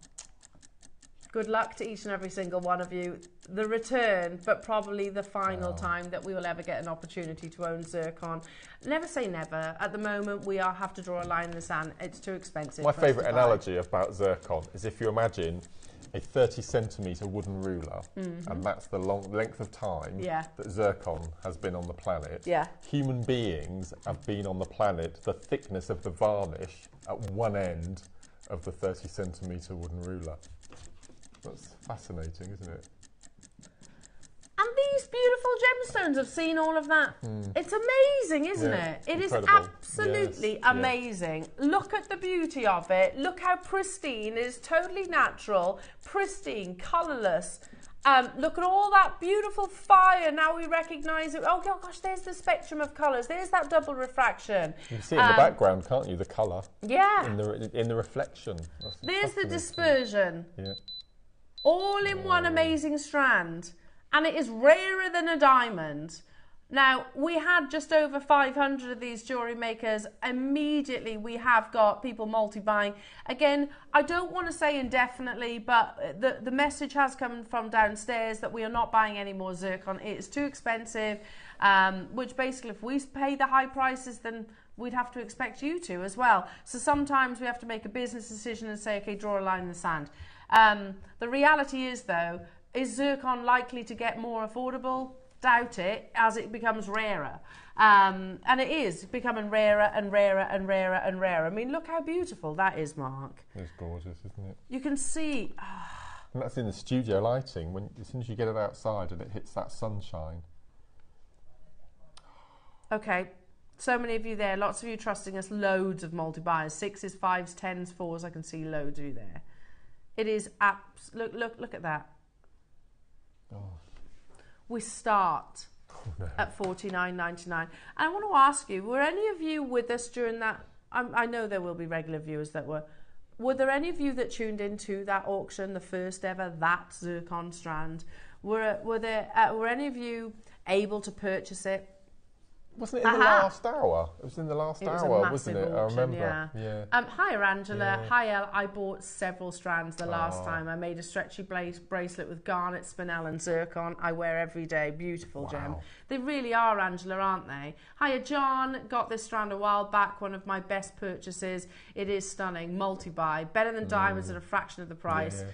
Good luck to each and every single one of you. The return, but probably the final time that we will ever get an opportunity to own zircon. Never say never. At the moment, we have to draw a line in the sand. It's too expensive. My favourite analogy about zircon is if you imagine a 30-centimetre wooden ruler, and that's the length of time that zircon has been on the planet. Yeah. Human beings have been on the planet the thickness of the varnish at one end of the 30-centimetre wooden ruler. That's fascinating, isn't it? And these beautiful gemstones have seen all of that. It's amazing, isn't it? It incredible. Is absolutely amazing. Yes. Look at the beauty of it. Look how pristine. It is totally natural, pristine, colourless. Look at all that beautiful fire. Now we recognise it. Oh gosh, there's the spectrum of colours. There's that double refraction. You can see it in the background, can't you? The colour. Yeah. In the reflection. There's the dispersion. Yeah. All in one amazing strand. And it is rarer than a diamond. Now, we had just over 500 of these jewellery makers. Immediately, we have got people multi-buying. Again, I don't want to say indefinitely, but the message has come from downstairs that we are not buying any more zircon. It is too expensive, which basically, if we pay the high prices, then we'd have to expect you to as well. So sometimes we have to make a business decision and say, okay, draw a line in the sand. The reality is, though, is zircon likely to get more affordable? Doubt it, as it becomes rarer. And it is becoming rarer and rarer and rarer and rarer. I mean, look how beautiful that is, Mark. It's gorgeous, isn't it? You can see... And that's in the studio lighting, as soon as you get it outside and it hits that sunshine. Okay, so many of you there, lots of you trusting us, loads of multi-buyers, 6s, 5s, 10s, 4s, I can see loads of you there. It is look at that. Oh. We start at $49.99. And I want to ask you, were any of you with us during that? I know there will be regular viewers that were. Were there any of you that tuned into that auction, the first ever, that Zircon strand? Were any of you able to purchase it? Wasn't it in the last hour? It was in the last hour, wasn't it? Auction, I remember. Yeah. Hi, Angela. Yeah. Hi, Elle. I bought several strands the last time. I made a stretchy bracelet with garnet, spinel, and zircon. I wear every day. Beautiful gem. They really are, Angela, aren't they? Hiya, John. Got this strand a while back. One of my best purchases. It is stunning. Multi-buy. Better than diamonds at a fraction of the price. Yeah.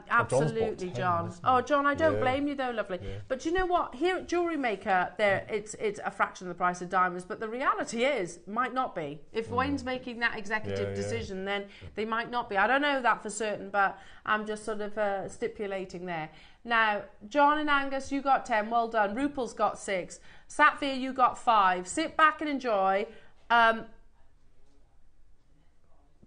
Absolutely, John. Oh, John, I don't blame you though, lovely. Yeah. But you know what? Here at JewelleryMaker, it's a fraction of the price of diamonds. But the reality is, might not be. If Wayne's making that executive decision, then they might not be. I don't know that for certain, but I'm just sort of stipulating there. Now, John and Angus, you got 10. Well done. Rupal's got 6. Sapphire, you got 5. Sit back and enjoy.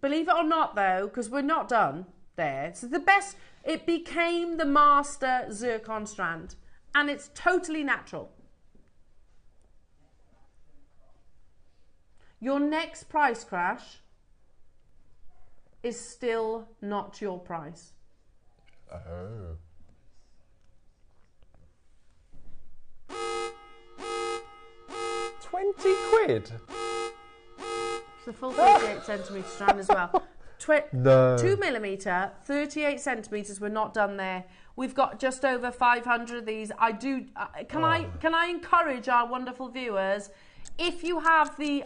Believe it or not, though, because we're not done. There, so the best, it became the master zircon strand, and it's totally natural. Your next price crash is still not your price. Oh. £20? It's the full 38 centimetre strand as well. 2mm, 38 centimetres. We're not done there. We've got just over 500 of these. Can I encourage our wonderful viewers, if you have the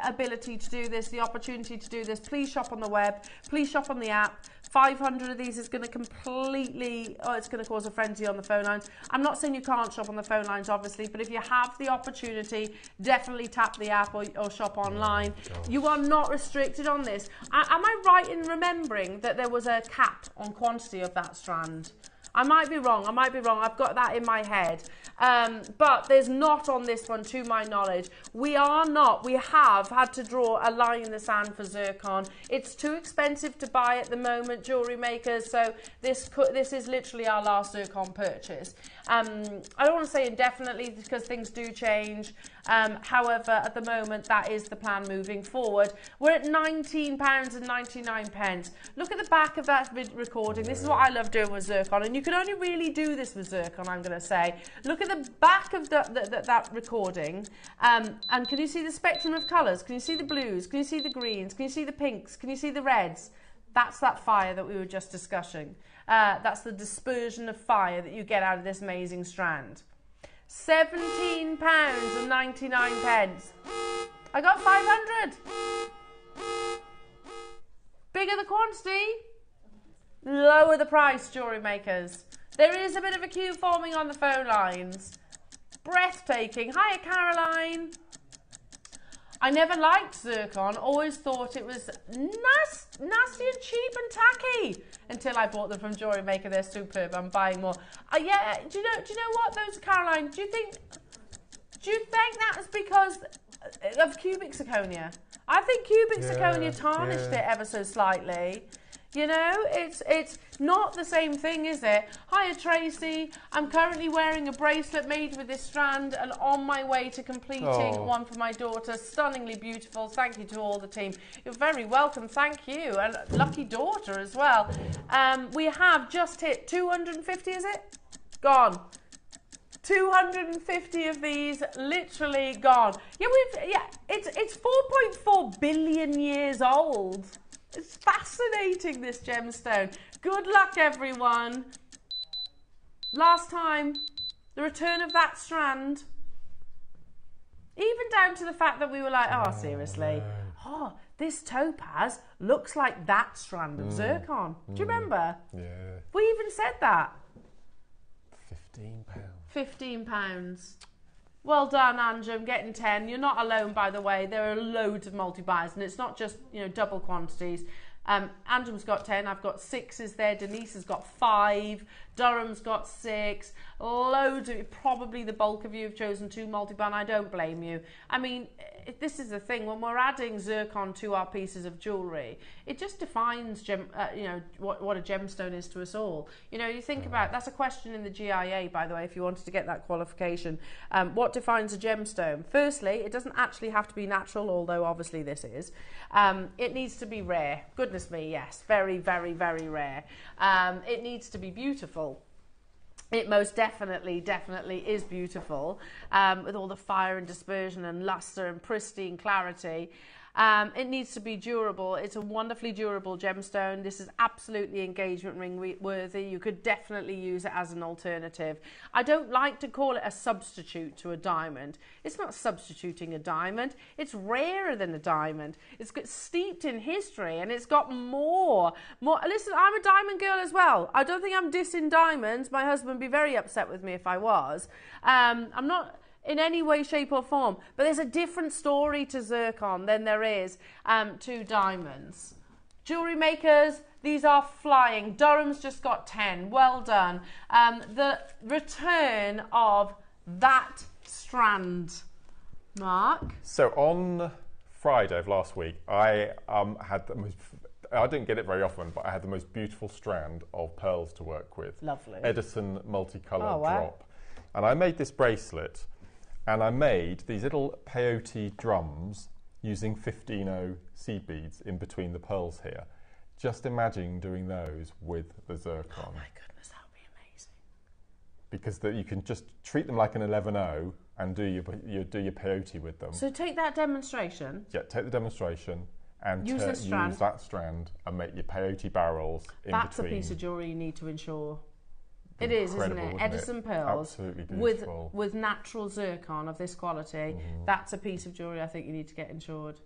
ability to do this, the opportunity to do this, please shop on the web, please shop on the app. 500 of these is going to completely, it's going to cause a frenzy on the phone lines. I'm not saying you can't shop on the phone lines, obviously, but if you have the opportunity, definitely tap the app or shop online. You are not restricted on this. Am I right in remembering that there was a cap on quantity of that strand? I might be wrong. I've got that in my head. But there's not on this one, to my knowledge. We have had to draw a line in the sand for zircon. It's too expensive to buy at the moment, jewellery makers. So this is literally our last zircon purchase. I don't want to say indefinitely because things do change. However, at the moment, that is the plan moving forward. We're at £19.99. Look at the back of that recording. This is what I love doing with zircon, and you can only really do this with zircon, I'm going to say. Look at the back of that recording, and can you see the spectrum of colours? Can you see the blues? Can you see the greens? Can you see the pinks? Can you see the reds? That's that fire that we were just discussing. That's the dispersion of fire that you get out of this amazing strand. £17.99. I got 500. Bigger the quantity, lower the price, jewellery makers. There is a bit of a queue forming on the phone lines. Breathtaking. Hiya, Caroline. I never liked zircon, always thought it was nasty and cheap and tacky until I bought them from JewelleryMaker. They're superb. I'm buying more. Yeah, do you know what, those, Caroline? Do you think that was because of cubic zirconia? I think cubic zirconia tarnished it ever so slightly. You know, it's not the same thing, is it? Hiya, Tracy. I'm currently wearing a bracelet made with this strand and on my way to completing one for my daughter. Stunningly beautiful. Thank you to all the team. You're very welcome. Thank you. And lucky daughter as well. We have just hit 250, is it? Gone. 250 of these literally gone. It's 4.4 billion years old. It's fascinating, this gemstone. Good luck, everyone. Last time, the return of that strand. Even down to the fact that we were like, oh, seriously. Oh, this topaz looks like that strand of zircon. Do you remember? Yeah. We even said that. £15. £15. Well done, Andrew. I'm getting 10. You're not alone, by the way. There are loads of multi-buys, and it's not just, double quantities. Andrew's got 10, I've got 6 there, Denise has got 5, Durham's got 6, loads of, probably the bulk of you have chosen 2 multi-band. I don't blame you. I mean, this is the thing, when we're adding zircon to our pieces of jewellery, it just defines you know, what a gemstone is to us all. You know, you think about, that's a question in the GIA, by the way, if you wanted to get that qualification. What defines a gemstone? Firstly, it doesn't actually have to be natural, although obviously this is. It needs to be rare. Goodness me, yes, very, very, very rare. It needs to be beautiful. It most definitely is beautiful, with all the fire and dispersion and luster and pristine clarity. It needs to be durable. It's a wonderfully durable gemstone. This is absolutely engagement ring worthy. You could definitely use it as an alternative. I don't like to call it a substitute to a diamond. It's not substituting a diamond. It's rarer than a diamond. It's got steeped in history, and it's got more. Listen, I'm a diamond girl as well. I don't think I'm dissing diamonds. My husband would be very upset with me if I was. I'm not in any way, shape or form. But there's a different story to zircon than there is to diamonds. Jewellery makers, these are flying. Durham's just got 10. Well done. The return of that strand. Mark? So on Friday of last week, I had the most, I didn't get it very often, but I had the most beautiful strand of pearls to work with. Lovely. Edison multicolour drop. And I made this bracelet, and I made these little peyote drums using 15-0 seed beads in between the pearls here. Just imagine doing those with the zircon. Oh my goodness, that would be amazing. Because you can just treat them like an 11-0 and do your peyote with them. So take that demonstration. Yeah, take the demonstration and use that strand and make your peyote barrels in That's between. a piece of jewellery you need to ensure. It is, isn't it? Edison pearls with natural zircon of this quality. That's a piece of jewellery I think you need to get insured.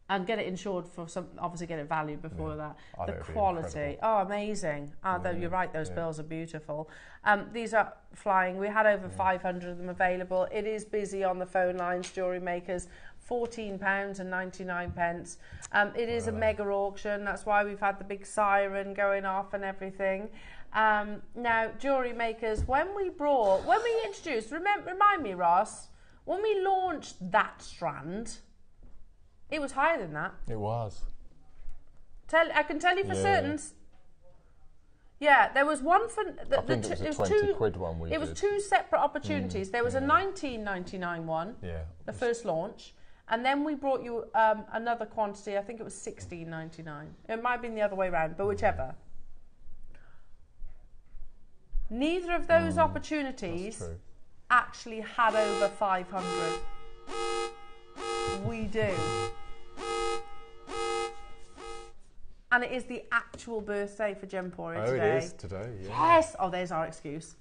And get it insured for some, obviously get it valued before that. The quality, amazing. You're right, those pearls are beautiful. These are flying. We had over 500 of them available. It is busy on the phone lines, jewellery makers. £14.99. It is a mega auction. That's why we've had the big siren going off and everything. Now, jewellery makers, when we introduced, remind me, Ross, when we launched that strand, it was higher than that. It was. I can tell you for certain. Yeah, there was one for... I think it was a 20 quid one we did. It was 2 separate opportunities. There was a £19.99 one, the first launch, and then we brought you another quantity, I think it was £16.99. It might have been the other way around, but whichever. Neither of those opportunities actually had over 500. We do. And it is the actual birthday for Gemporia today. Oh, it is today, Yes. Oh, there's our excuse.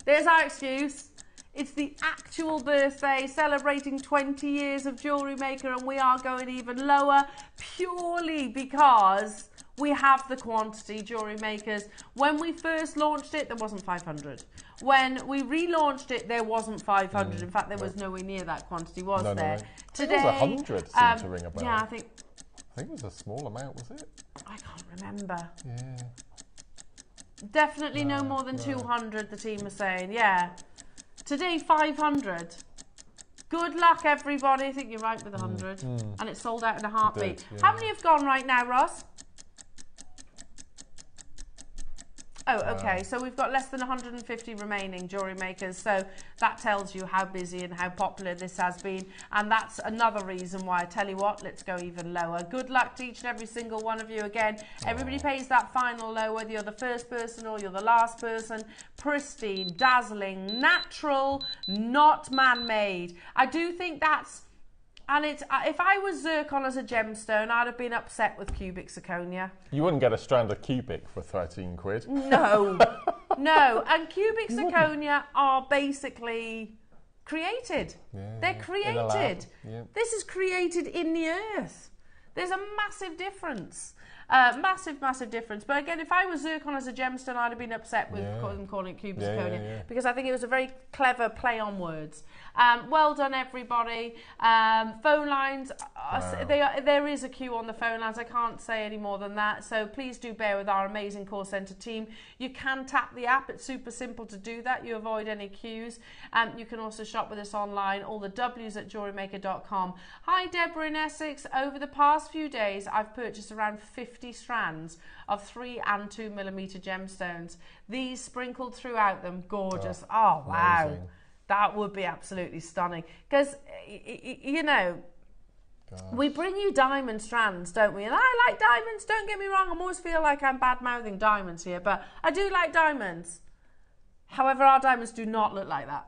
There's our excuse. It's the actual birthday, celebrating 20 years of Jewellery Maker, and we are going even lower purely because we have the quantity, Jewellery Makers. When we first launched it, there wasn't 500. When we relaunched it, there wasn't 500. In fact, there was nowhere near that quantity, was there? No. Today, it was 100, seemed to ring a bell. Yeah, I think it was a small amount, was it? I can't remember. Yeah. Definitely no more than 200, the team are saying. Yeah. Today, 500. Good luck, everybody. I think you're right with 100. And it's sold out in a heartbeat. How many have gone right now, Ross? Oh, okay. So we've got less than 150 remaining, Jewellery Makers. So that tells you how busy and how popular this has been. And that's another reason why I tell you what, let's go even lower. Good luck to each and every single one of you. Again, everybody pays that final low, whether you're the first person or you're the last person. Pristine, dazzling, natural, not man-made. I do think that's... And it's, if I was zircon as a gemstone, I'd have been upset with cubic zirconia. You wouldn't get a strand of cubic for 13 quid. No, no. And cubic zirconia are basically created. They're created. This is created in the earth. There's a massive difference. Massive, massive difference. But again, if I was Zircon as a gemstone, I'd have been upset with them calling it cubic zirconia, because I think it was a very clever play on words. Well done, everybody. Phone lines, there is a queue on the phone lines. I can't say any more than that. So please do bear with our amazing call centre team. You can tap the app. It's super simple to do that. You avoid any queues. You can also shop with us online. All the W's at JewelleryMaker.com. Hi, Deborah in Essex. Over the past few days, I've purchased around 50 strands of 3 and 2 millimeter gemstones. These sprinkled throughout them. Gorgeous. Oh, wow. Amazing. That would be absolutely stunning. Because, you know, we bring you diamond strands, don't we? And I like diamonds, don't get me wrong. I always feel like I'm bad-mouthing diamonds here, but I do like diamonds. However, our diamonds do not look like that.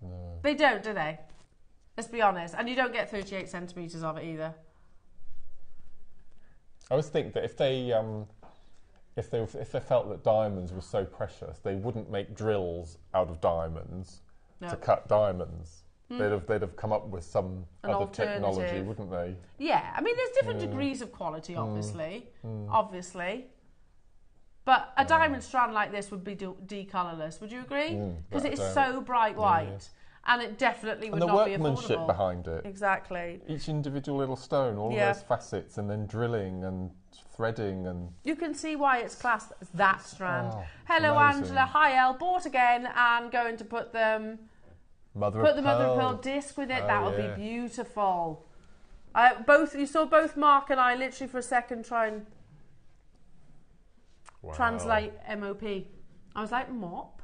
No. They don't, do they? Let's be honest. And you don't get 38 centimetres of it either. I always think that if they felt that diamonds were so precious, they wouldn't make drills out of diamonds to cut diamonds. They'd have come up with some other technology, wouldn't they? Yeah, I mean, there's different degrees of quality, obviously. But a diamond strand like this would be decolourless. Would you agree? Because it is so bright white. And it definitely would not be affordable. And the workmanship behind it. Exactly. Each individual little stone, all of those facets, and then drilling and threading and... You can see why it's classed as that strand. Oh, hello, amazing. Angela. Hi, Elle. Bought again and going to put them... Mother of pearl disc with it. That would be beautiful. You saw both Mark and I literally for a second try and translate MOP. I was like, mop?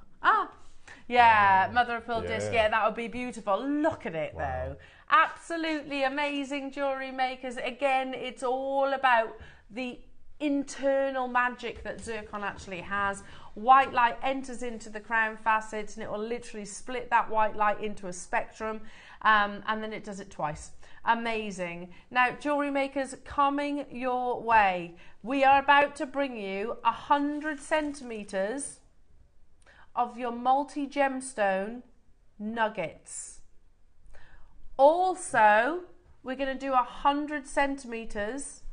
Yeah, mother of pearl disc. Yeah, that would be beautiful. Look at it though. Absolutely amazing jewellery makers. Again, it's all about the internal magic that Zircon actually has. White light enters into the crown facets and it will literally split that white light into a spectrum, and then it does it twice. Amazing. Now, jewellery makers, coming your way. We are about to bring you 100 centimetres of your multi-gemstone nuggets. Also, we're going to do 100 centimetres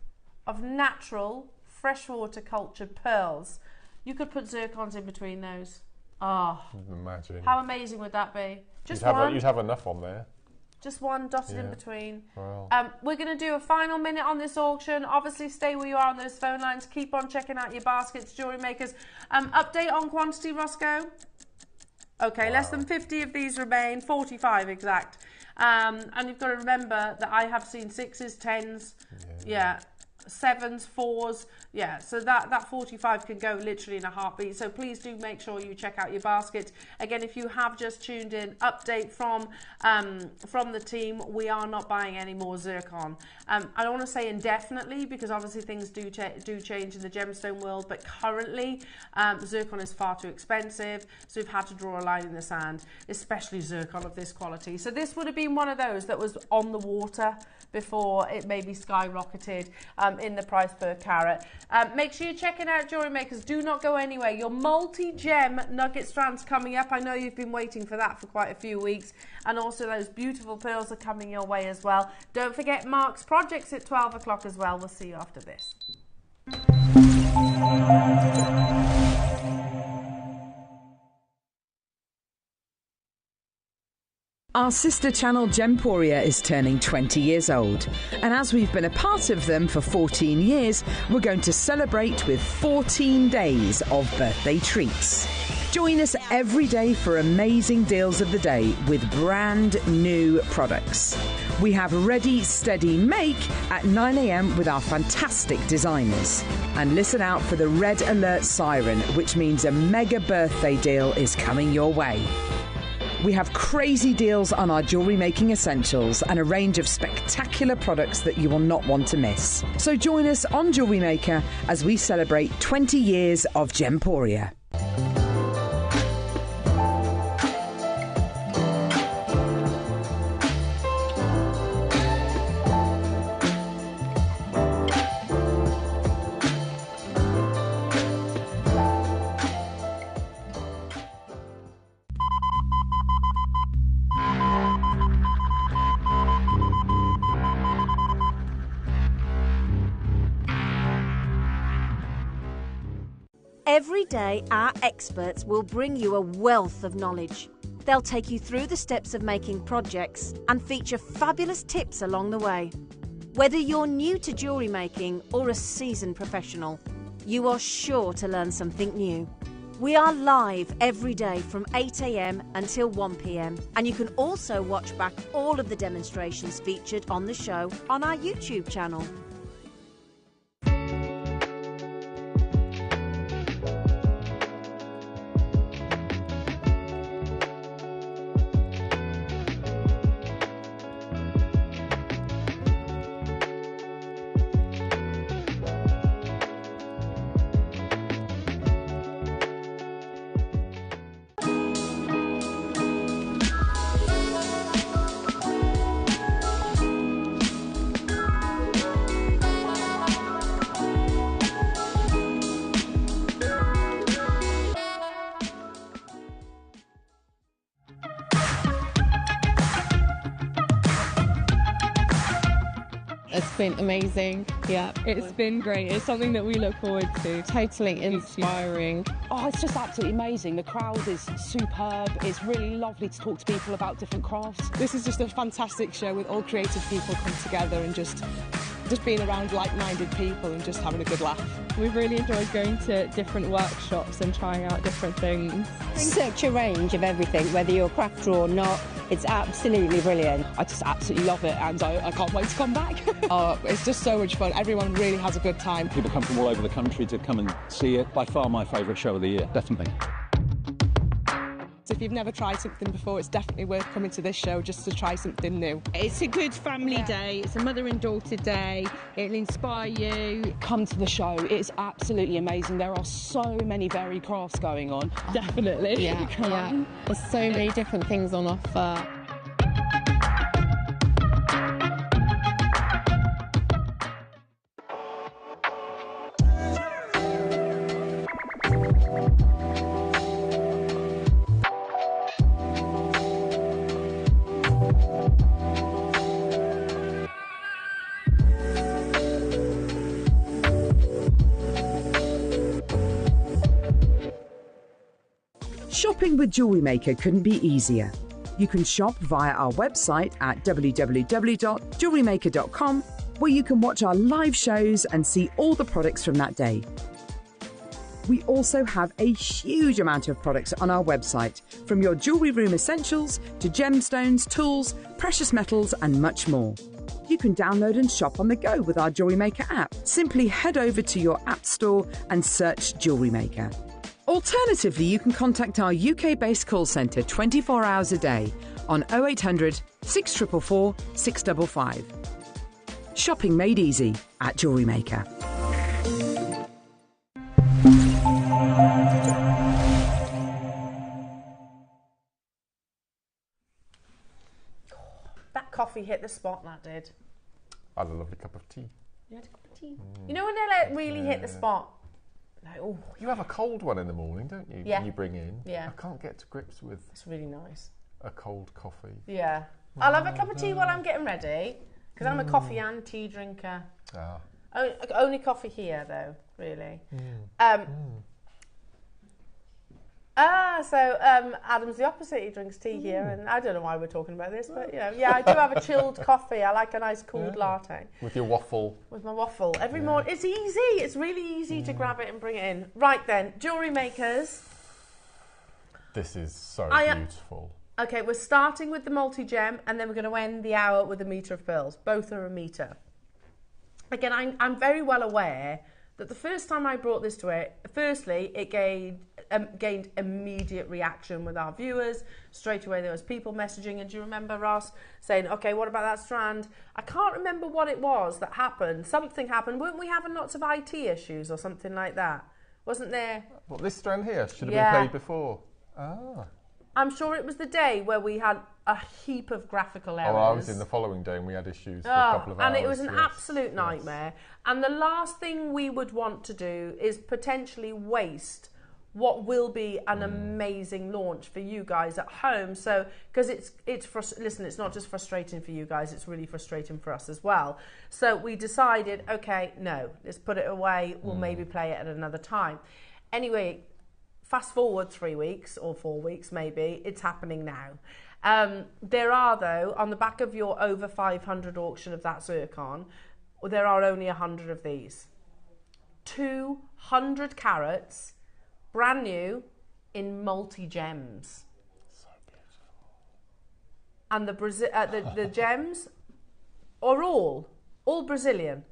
of natural freshwater cultured pearls. You could put zircons in between those. Oh, imagine. How amazing would that be? Just one. You'd have enough on there. Just one dotted in between. Wow. We're going to do a final minute on this auction. Obviously, stay where you are on those phone lines. Keep on checking out your baskets, jewellery makers. Update on quantity, Roscoe. Okay, less than 50 of these remain, 45 exact. And you've got to remember that I have seen 6s, 10s, 7s, 4s. Yeah, so that 45 can go literally in a heartbeat. So please do make sure you check out your basket. Again, if you have just tuned in, update from the team, we are not buying any more zircon. I don't want to say indefinitely because obviously things do change in the gemstone world, but currently zircon is far too expensive, so we've had to draw a line in the sand, especially zircon of this quality. So this would have been one of those that was on the water before it maybe skyrocketed in the price per carat. Make sure you're checking out Jewellery Makers. Do not go anywhere. Your multi-gem nugget strands coming up. I know you've been waiting for that for quite a few weeks. And also those beautiful pearls are coming your way as well. Don't forget Mark's projects at 12 o'clock as well. We'll see you after this. Our sister channel Gemporia is turning 20 years old, and as we've been a part of them for 14 years, we're going to celebrate with 14 days of birthday treats. Join us every day for amazing deals of the day with brand new products. We have Ready, Steady, Make at 9 AM with our fantastic designers. And listen out for the red alert siren, which means a mega birthday deal is coming your way. We have crazy deals on our jewellery making essentials and a range of spectacular products that you will not want to miss. So join us on Jewellery Maker as we celebrate 20 years of Gemporia. Every day, our experts will bring you a wealth of knowledge. They'll take you through the steps of making projects and feature fabulous tips along the way. Whether you're new to jewellery making or a seasoned professional, you are sure to learn something new. We are live every day from 8 a.m. until 1 p.m. and you can also watch back all of the demonstrations featured on the show on our YouTube channel. It's been amazing. Yeah, it's been great. It's something that we look forward to. Totally inspiring. Oh, it's just absolutely amazing. The crowd is superb. It's really lovely to talk to people about different crafts. This is just a fantastic show with all creative people come together and just being around like-minded people and just having a good laugh. We've really enjoyed going to different workshops and trying out different things. Such a range of everything, whether you're a crafter or not. It's absolutely brilliant. I just absolutely love it and I can't wait to come back. Oh, it's just so much fun. Everyone really has a good time. People come from all over the country to come and see it. By far my favourite show of the year, definitely. So if you've never tried something before, it's definitely worth coming to this show just to try something new. It's a good family day. It's a mother and daughter day. It'll inspire you. Come to the show. It's absolutely amazing. There are so many varied crafts going on. Definitely. Yeah. There's so many different things on offer. Shopping with Jewellery Maker couldn't be easier. You can shop via our website at www.jewellerymaker.com, where you can watch our live shows and see all the products from that day. We also have a huge amount of products on our website, from your jewellery room essentials to gemstones, tools, precious metals and much more. You can download and shop on the go with our Jewellery Maker app. Simply head over to your app store and search Jewellery Maker. Alternatively, you can contact our UK-based call centre 24 hours a day on 0800 644 655. Shopping made easy at Jewellery Maker. That coffee hit the spot, that did. I had a lovely cup of tea. You had a cup of tea? You know when they really hit the spot? Like, oh, you have a cold one in the morning, don't you? Yeah. You bring in. Yeah. I can't get to grips with. It's really nice. A cold coffee. Yeah. I'll have a cup of tea while I'm getting ready, because I'm a coffee and tea drinker. Ah. Only coffee here, though, really. So Adam's the opposite. He drinks tea here, and I don't know why we're talking about this, but yeah, I do have a chilled coffee. I like a nice cooled latte. With your waffle. With my waffle. Every morning. It's easy. It's really easy to grab it and bring it in. Right then, jewellery makers. This is so beautiful. Okay, we're starting with the multi-gem, and then we're going to end the hour with a metre of pearls. Both are a metre. Again, I'm very well aware that the first time I brought this to it, firstly, it gained immediate reaction with our viewers. Straight away there was people messaging, and do you remember Ross saying, okay, what about that strand? I can't remember what it was that happened. Something happened. Weren't we having lots of IT issues or something like that? Wasn't there? Well, this strand here should have been played before. Ah. I'm sure it was the day where we had a heap of graphical errors. Oh, I was in the following day and we had issues for a couple of hours. And it was an absolute nightmare. And the last thing we would want to do is potentially waste what will be an amazing launch for you guys at home. So, because listen, it's not just frustrating for you guys, it's really frustrating for us as well. So we decided, okay, no, let's put it away. We'll maybe play it at another time. Anyway, fast forward 3 weeks or 4 weeks maybe, it's happening now. There are, though, on the back of your over 500 auction of that zircon, there are only 100 of these. 200 carats, brand new, in multi-gems. So beautiful. And the gems are all Brazilian.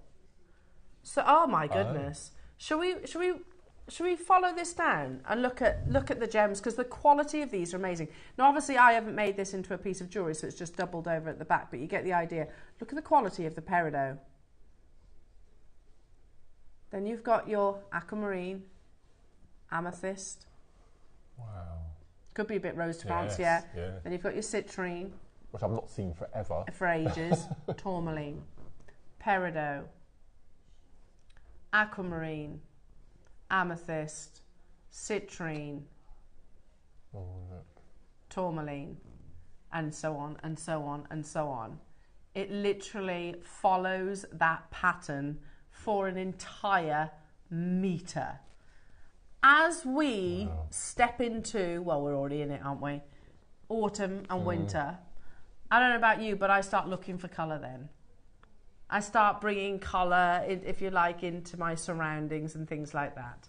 So, oh my goodness. Shall we follow this down and look at the gems, because the quality of these are amazing. Now, obviously, I haven't made this into a piece of jewellery, so it's just doubled over at the back, but you get the idea. Look at the quality of the peridot. Then you've got your aquamarine, amethyst. Wow. Could be a bit rose to France, yeah. Then you've got your citrine. Which I've not seen forever. For ages. Tourmaline. Peridot. Aquamarine. Amethyst. Citrine. Oh, look. Tourmaline. And so on, and so on, and so on. It literally follows that pattern for an entire metre. As we step into, well, we're already in it, aren't we? Autumn and winter. I don't know about you, but I start looking for colour then. I start bringing colour, if you like, into my surroundings and things like that.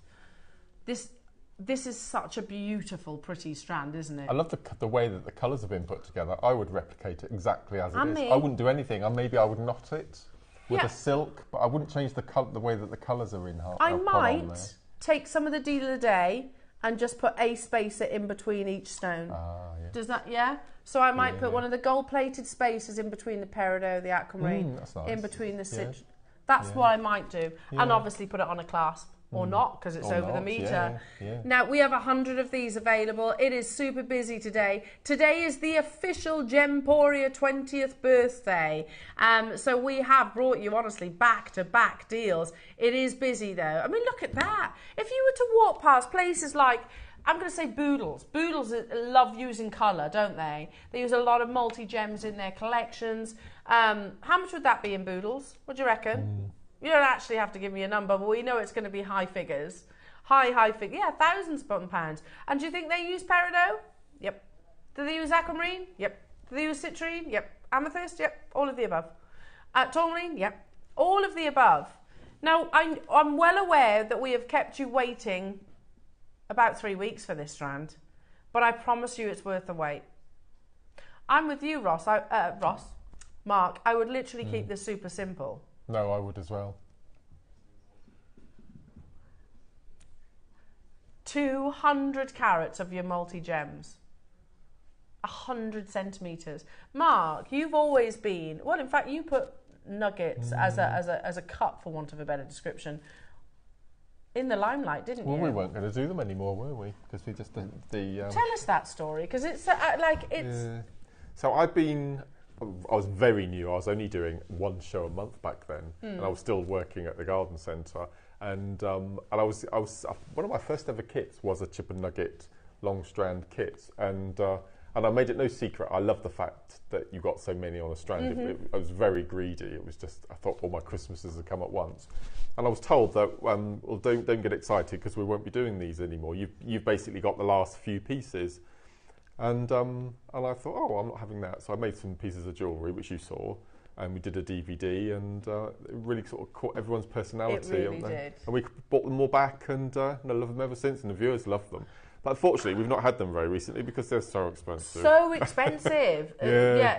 This is such a beautiful, pretty strand, isn't it? I love the way that the colours have been put together. I would replicate it exactly as it is. I wouldn't do anything. Maybe I would knot it with a silk, but I wouldn't change the way that the colours are in. I might take some of the deal of the day and just put a spacer in between each stone. Does that, So I might put one of the gold-plated spacers in between the peridot, the aquamarine, that's nice. in between the citron. That's what I might do. And obviously put it on a clasp. Or not, because it's over the metre. Now, we have 100 of these available. It is super busy today. Today is the official Gemporia 20th birthday. So we have brought you, honestly, back-to-back deals. It is busy, though. I mean, look at that. If you were to walk past places like, I'm going to say Boodles. Boodles love using colour, don't they? They use a lot of multi-gems in their collections. How much would that be in Boodles? What do you reckon? You don't actually have to give me a number, but we know it's going to be high figures. High figures. Yeah, thousands of pounds. And do you think they use peridot? Yep. Do they use aquamarine? Yep. Do they use citrine? Yep. Amethyst? Yep. All of the above. Tourmaline? Yep. All of the above. Now, I'm well aware that we have kept you waiting about 3 weeks for this strand, but I promise you it's worth the wait. I'm with you, Mark. I would literally keep this super simple. No, I would as well. 200 carats of your multi-gems. 100 centimetres. Mark, you've always been... Well, in fact, you put nuggets as a cut, for want of a better description, in the limelight, didn't you? Well, we weren't going to do them anymore, were we? Because we just... Tell us that story, because it's So I was very new. I was only doing one show a month back then, and I was still working at the garden centre. And I was one of my first ever kits was a chip and nugget long strand kit, and I made it no secret. I love the fact that you got so many on a strand. I was very greedy. It was just, I thought all my Christmases had come at once, and I was told that well, don't get excited because we won't be doing these anymore. You've basically got the last few pieces. And I thought, oh, I'm not having that. So I made some pieces of jewellery, which you saw, and we did a DVD, and it really sort of caught everyone's personality. It really did. And we bought them all back, and I love them ever since, and the viewers love them. But unfortunately, we've not had them very recently because they're so expensive. So expensive.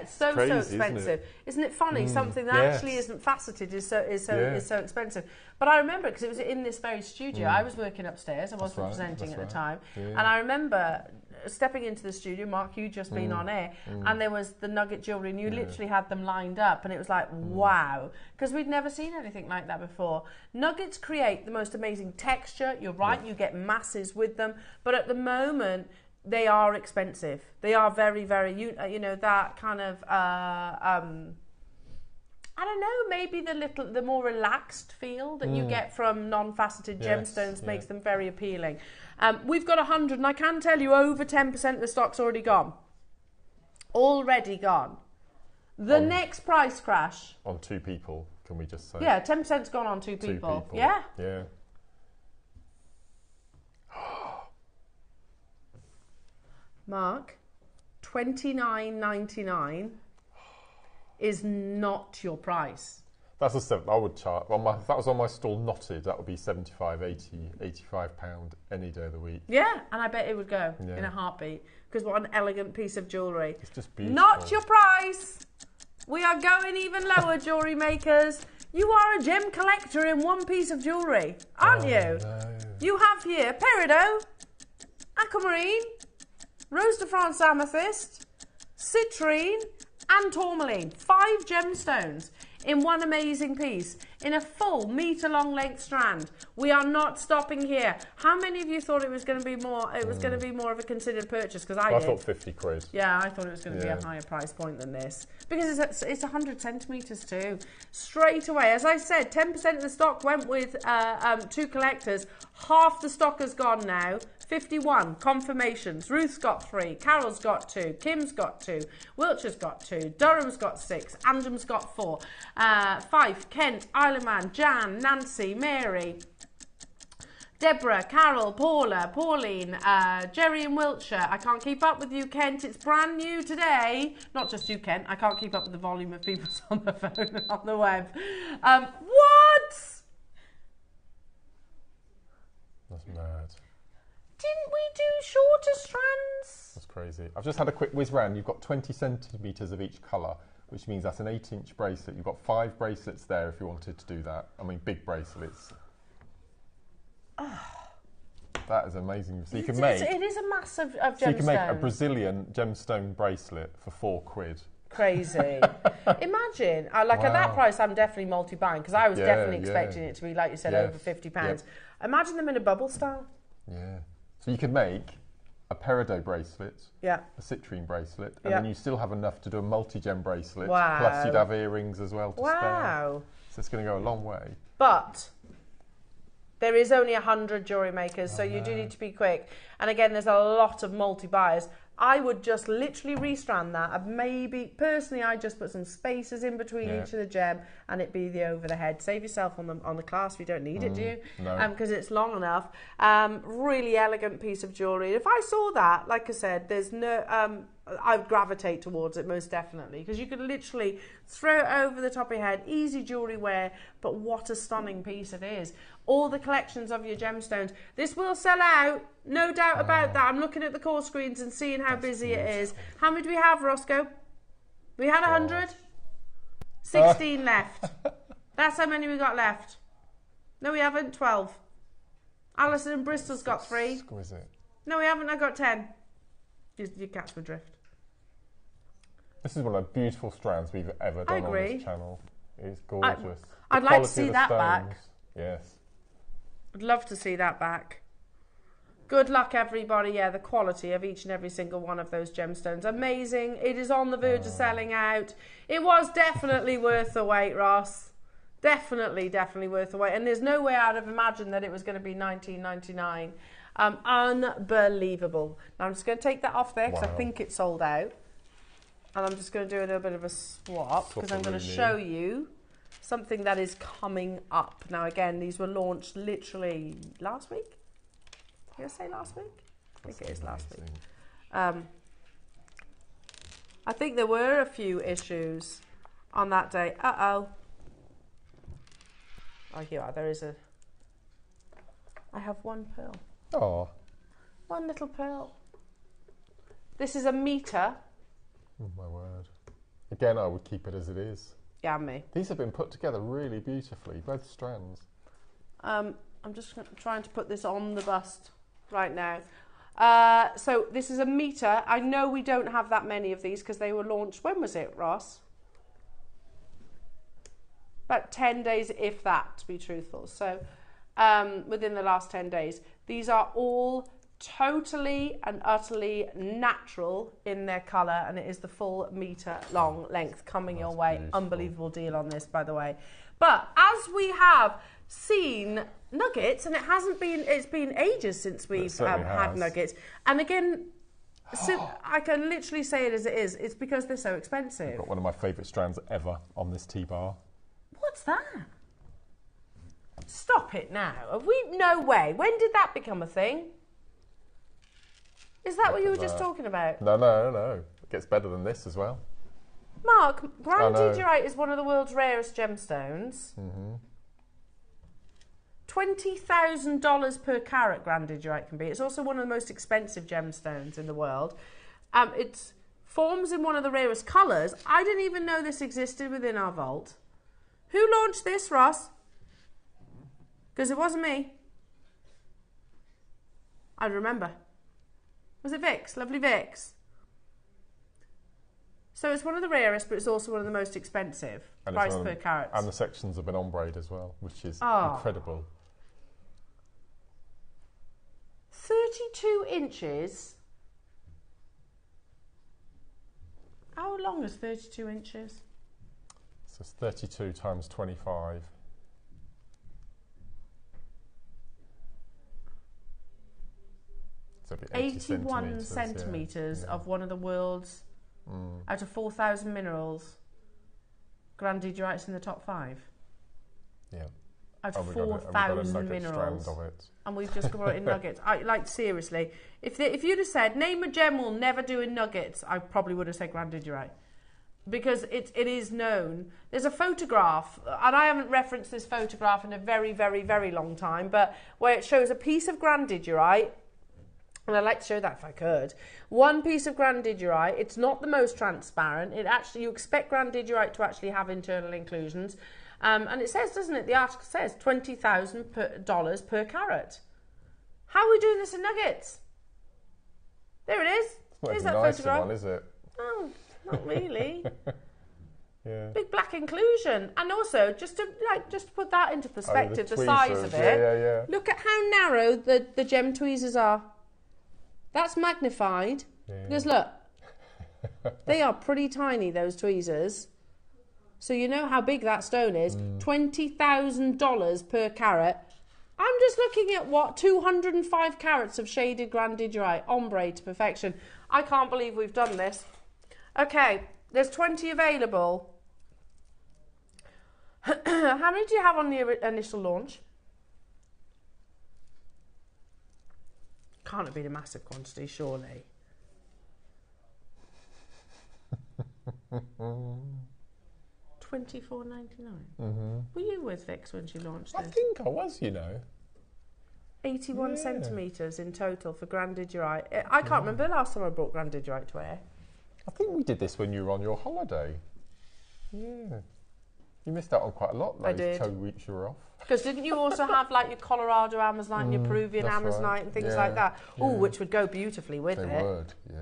So crazy, expensive. Isn't it funny? Something that actually isn't faceted is so expensive. But I remember, because it was in this very studio. I was working upstairs. I wasn't presenting at the time. And I remember stepping into the studio, Mark, you'd just been on air, and there was the nugget jewellery, and you literally had them lined up, and it was like, wow, because we'd never seen anything like that before. Nuggets create the most amazing texture. You're right, you get masses with them, but at the moment, they are expensive. They are very, very, that kind of, I don't know, maybe the more relaxed feel that you get from non-faceted gemstones makes them very appealing. We've got 100, and I can tell you over 10% of the stock's already gone. Already gone. The next price crash. On 2 people, can we just say? Yeah, 10%'s gone on 2 people. Yeah. Mark, $29.99 is not your price. That's a 7. I would charge. If that was on my stall knotted, that would be 75, 80, 85 pound any day of the week. Yeah, and I bet it would go Yeah. in a heartbeat. Because what an elegant piece of jewellery. It's just beautiful. Not your price. We are going even lower, jewellery makers. You are a gem collector in one piece of jewellery, aren't you? No. You have here peridot, aquamarine, rose de France amethyst, citrine, and tourmaline. 5 gemstones in one amazing piece, in a full metre-long length strand. We are not stopping here. How many of you thought it was going to be more? It was going to be more of a considered purchase, because I did. thought 50 quid. Yeah, I thought it was going to be a higher price point than this, because it's 100 centimetres too. Straight away, as I said, 10% of the stock went with 2 collectors. Half the stock has gone now. 51 confirmations. Ruth's got 3, Carol's got 2, Kim's got 2, Wiltshire's got 2, Durham's got 6, Androm's got 4, Fife, Kent, Isle of Man, Jan, Nancy, Mary, Deborah, Carol, Paula, Pauline, Jerry in Wiltshire. I can't keep up with you, Kent. It's brand new today. Not just you, Kent. I can't keep up with the volume of people on the phone and on the web. What? That's mad. Didn't we do shorter strands? That's crazy. I've just had a quick whiz round. You've got 20 centimetres of each colour, which means that's an 8-inch bracelet. You've got 5 bracelets there if you wanted to do that. I mean, big bracelets. That is amazing. So you can make... It is a mass of gemstones. So you can make a Brazilian gemstone bracelet for 4 quid. Crazy. Imagine, like at that price, I'm definitely multi-buying, because I was definitely expecting it to be, like you said, over £50. Yep. Imagine them in a bubble style. Yeah. So you could make a peridot bracelet, a citrine bracelet, and then you still have enough to do a multi-gem bracelet. Wow. Plus you'd have earrings as well to spare. Wow. So it's going to go a long way. But there is only 100 jewellery makers, so you do need to be quick. And again, there's a lot of multi-buyers. I would just literally restrand that. Maybe, personally, I just put some spaces in between each of the gem, and it be the over the head. Save yourself on the clasp. You don't need it, do you? No. Because it's long enough. Really elegant piece of jewellery. If I saw that, like I said, there's no... I would gravitate towards it most definitely, because you could literally throw it over the top of your head, easy jewellery wear, but what a stunning piece it is. All the collections of your gemstones. This will sell out, no doubt about that. I'm looking at the call screens and seeing how busy it is. How many do we have, Roscoe? We had 100? 16 left. That's how many we got left. No, we haven't. 12. Alison in Bristol's got 3. Exquisite. No, we haven't. I got 10. You catch my drift. This is one of the beautiful strands we've ever done on this channel. It's gorgeous. I'd like to see that back. Yes. I'd love to see that back. Good luck, everybody. Yeah, the quality of each and every single one of those gemstones. Amazing. It is on the verge of selling out. It was definitely worth the wait, Ross. Definitely worth the wait. And there's no way I'd have imagined that it was going to be $19.99. Unbelievable. Now I'm just going to take that off there because I think it's sold out. And I'm just going to do a little bit of a swap because I'm going to show you something that is coming up. Now again, these were launched literally last week. Did I say last week? I think it is last week. I think there were a few issues on that day. Oh, here you are. There is a... I have one pearl. Oh. One little pearl. This is a metre. Oh my word. Again, I would keep it as it is. Yeah, me. These have been put together really beautifully, both strands. I'm just trying to put this on the bust right now. So this is a metre. I know we don't have that many of these because they were launched. When was it, Ross? About 10 days, if that, to be truthful. So within the last 10 days. These are all totally and utterly natural in their colour, and it is the full metre long length coming your way. Beautiful. Unbelievable deal on this, by the way. But as we have seen nuggets, and it's been ages since we've had nuggets, and again, I can literally say it as it is, it's because they're so expensive. I've got one of my favourite strands ever on this T-bar. What's that? Stop it now. No way. When did that become a thing? Is that what you were Look at just that. talking about? No. It gets better than this as well. Mark, Grandidierite is one of the world's rarest gemstones. $20,000 per carat Grandidierite can be. It's also one of the most expensive gemstones in the world. It forms in one of the rarest colours. I didn't even know this existed within our vault. Who launched this, Ross? Because it wasn't me. I remember. Was it Vix? Lovely Vix. So it's one of the rarest, but it's also one of the most expensive. And price per carat. And the sections have been ombre as well, which is Oh. incredible. 32 inches. How long is 32 inches? So it's 32 times 25. So it'd be 81 centimetres of one of the world's, out of 4,000 minerals, Grandidierite's in the top 5. Yeah. Out of And we've got a 4,000 nugget minerals. strand of it. And we've just brought in nuggets. Like, seriously, if you'd have said, name a gem we'll never do in nuggets, I probably would have said Grandidierite. Because it is known. There's a photograph, and I haven't referenced this photograph in a very, very, very long time, but where it shows a piece of Grandidierite, and I'd like to show that if I could. One piece of Grandidierite, it's not the most transparent. It actually, you expect Grandidierite to actually have internal inclusions. And it says, doesn't it, the article says $20,000 per carat. How are we doing this in nuggets? There it is. It's not There's even that nice photograph. one, is it? Oh, not really. Yeah. Big black inclusion. And also, just to put that into perspective, the tweezers. size of it. Yeah. Look at how narrow the gem tweezers are. That's magnified. Yeah. Because look, they are pretty tiny, those tweezers. So you know how big that stone is. $20,000 per carat. I'm just looking at 205 carats of shaded Grandidierite, ombre to perfection. I can't believe we've done this. Okay, there's 20 available. How many do you have on the initial launch? Can't have been a massive quantity, surely. $24.99. Were you with Vix when she launched this? I think I was, you know. 81 centimetres in total for Grandidierite. I can't remember the last time I brought Grandidierite to air. I think we did this when you were on your holiday. Yeah. You missed out on quite a lot I those did. 2 weeks you were off. Because didn't you also have like your Colorado Amazonite and your Peruvian that's Amazonite right. and things Yeah, like that? Oh, yeah. which would go beautifully with They it. would, yeah.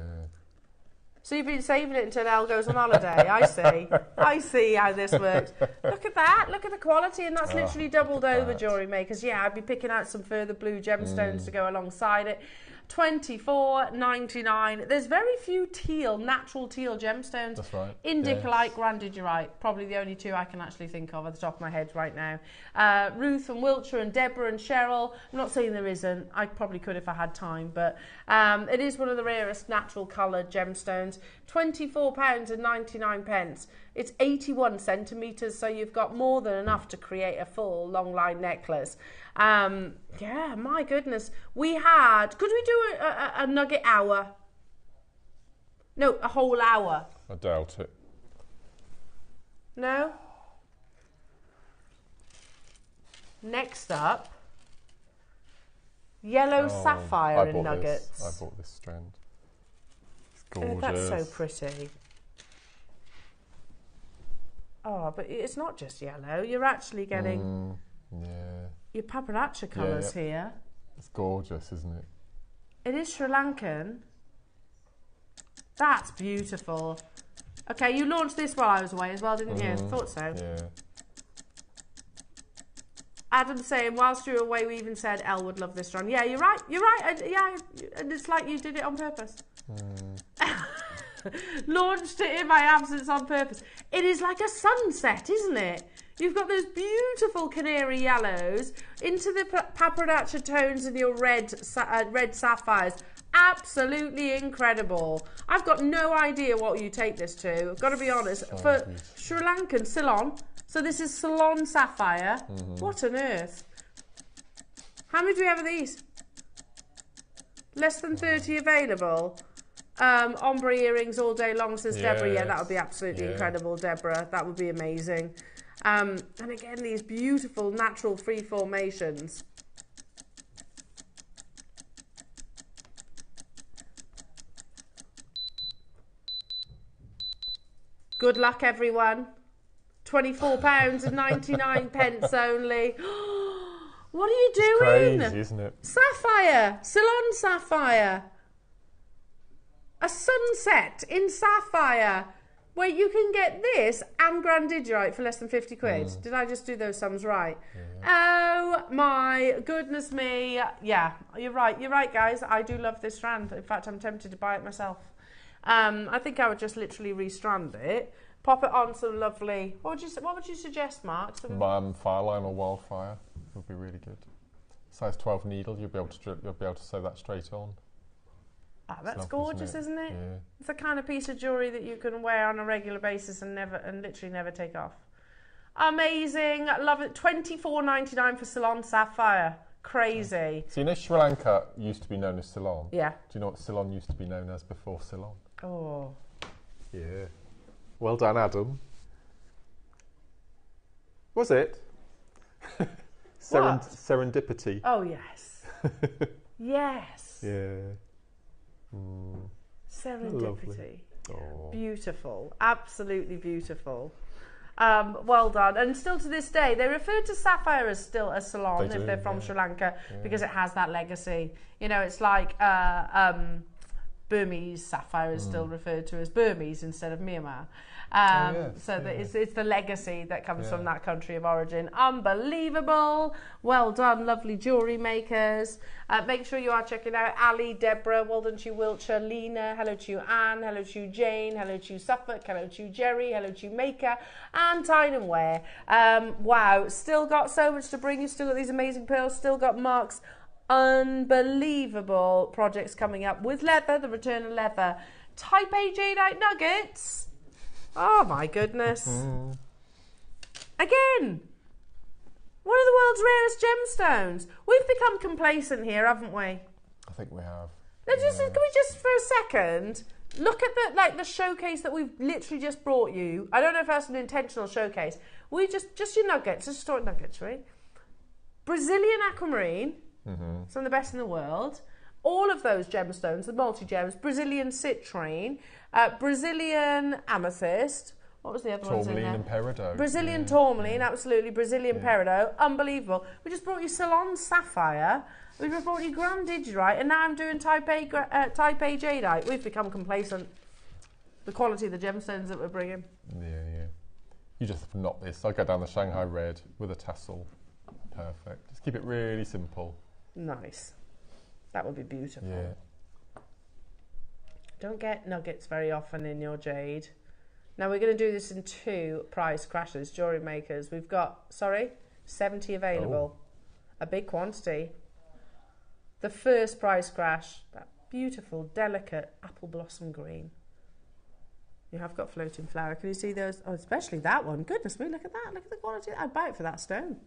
So you've been saving it until Elle goes on holiday. I see. I see how this works. Look at that. Look at the quality. And that's literally doubled over JewelleryMakers. Yeah, I'd be picking out some further blue gemstones to go alongside it. $24.99. There's very few natural teal gemstones. That's right. Indicolite, Grandidierite, probably the only two I can actually think of at the top of my head right now. Ruth and Wiltshire and Deborah and Cheryl. I'm not saying there isn't. I probably could if I had time, but it is one of the rarest natural coloured gemstones. £24.99. It's 81 centimetres, so you've got more than enough to create a full long line necklace. Yeah, my goodness. Could we do a nugget hour? No, a whole hour. I doubt it. No? Next up, yellow sapphire in nuggets. I bought this strand. It's Oh, gorgeous. that's so pretty. Oh, but it's not just yellow. You're actually getting your paparazzi colours here. It's gorgeous, isn't it? It is Sri Lankan. That's beautiful. Okay, you launched this while I was away as well, didn't you? Thought so. Yeah. Adam's saying, whilst you were away, we even said Elle would love this strand. Yeah, you're right. You're right. And it's like you did it on purpose. Launched it in my absence on purpose. It is like a sunset, isn't it? You've got those beautiful canary yellows into the paparazzi tones and your red sapphires. Absolutely incredible. I've got no idea what you take this to. I've got to be honest. For Sri Lankan, Ceylon. So this is Ceylon sapphire. What on earth? How many do we have of these? Less than 30 available. Ombre earrings all day long, says Deborah. Yeah, that would be absolutely incredible, Deborah. That would be amazing. And again, these beautiful natural free formations. Good luck, everyone. £24.99 only. What are you doing? It's crazy, isn't it? Sapphire, Ceylon sapphire. A sunset in sapphire, where you can get this and Grandidierite for less than 50 quid. Did I just do those sums right? Oh my goodness me. Yeah, you're right, guys. I do love this strand. In fact, I'm tempted to buy it myself. I think I would just literally restrand it, pop it on some lovely. What would you suggest, Mark? Fireline or wildfire would be really good. Size 12 needle. You'll be able to sew that straight on. Ah, that's gorgeous, isn't it? Yeah. It's the kind of piece of jewellery that you can wear on a regular basis and literally never take off. Amazing, love it. £24.99 for Ceylon sapphire. Crazy. So you know Sri Lanka used to be known as Ceylon? Yeah. Do you know what Ceylon used to be known as before Ceylon? Oh. Yeah. Well done, Adam. Was it? Serendipity. Oh, yes. Yes. Yeah. Serendipity. Oh. Beautiful. Absolutely beautiful. Well done. And still to this day, they refer to sapphire as still a Ceylon if they're from Sri Lanka because it has that legacy. You know, it's like Burmese sapphire is still referred to as Burmese instead of Myanmar. It's the legacy that comes from that country of origin. Unbelievable. Well done, lovely jewellery makers. Make sure you are checking out Ali, Deborah, well done to you, Wiltshire, Lena, hello to you, Anne, hello to you, Jane, hello to you, Suffolk, hello to you, Jerry, hello to you, Maker, and Tyne and Wear. Wow, still got so much to bring you, still got these amazing pearls, still got Mark's unbelievable projects coming up with leather, the return of leather, Type A jadeite nuggets. Oh my goodness. Again, one of the world's rarest gemstones. We've become complacent here, haven't we? I think we have. Can we just for a second look at the showcase that we've literally just brought you. I don't know if that's an intentional showcase. We just your nuggets, just historic nuggets, right? Brazilian aquamarine, some of the best in the world. All of those gemstones, the multi-gems, Brazilian citrine, Brazilian amethyst. What was the other one? Tourmaline and peridot. Brazilian tourmaline, absolutely. Brazilian peridot, unbelievable. We just brought you Ceylon sapphire. We just brought you Grandidierite, and now I'm doing Type A jadeite. We've become complacent. The quality of the gemstones that we're bringing. Yeah. You just knot this. I'll go down the Shanghai red with a tassel. Perfect. Just keep it really simple. Nice. That would be beautiful. Yeah. Don't get nuggets very often in your jade. Now we're going to do this in 2 price crashes, jewellery makers. We've got, 70 available. A big quantity. The first price crash, that beautiful, delicate apple blossom green. You have got floating flower. Can you see those? Oh, especially that one. Goodness me, look at that. Look at the quality. I'd buy it for that stone.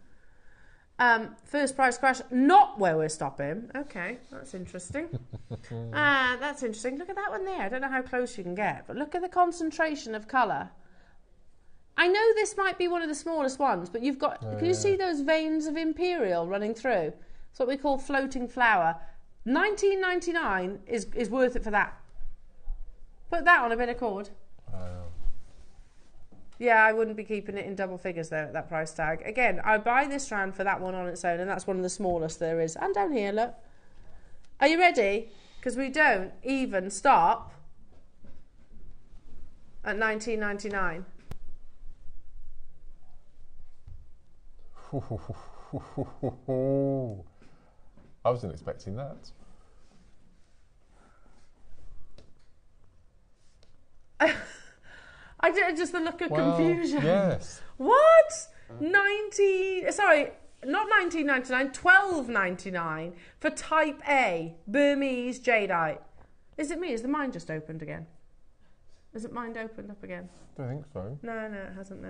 First price crash, not where we're stopping. Okay, that's interesting. That's interesting. Look at that one there. I don't know how close you can get, but look at the concentration of colour. I know this might be one of the smallest ones, but you've got, can you see those veins of imperial running through? It's what we call floating flower. $19.99 is worth it for that. Put that on a bit of cord. Yeah, I wouldn't be keeping it in double figures though at that price tag. Again, I buy this strand for that one on its own, and that's one of the smallest there is. And down here, look. Are you ready? Because we don't even stop at $19.99. I wasn't expecting that. Just the look of confusion. Yes. What? Not $19.99, $12.99 for Type A Burmese jadeite. Is it me? Is the mine just opened again? Is it mine opened up again? I don't think so. No, it hasn't.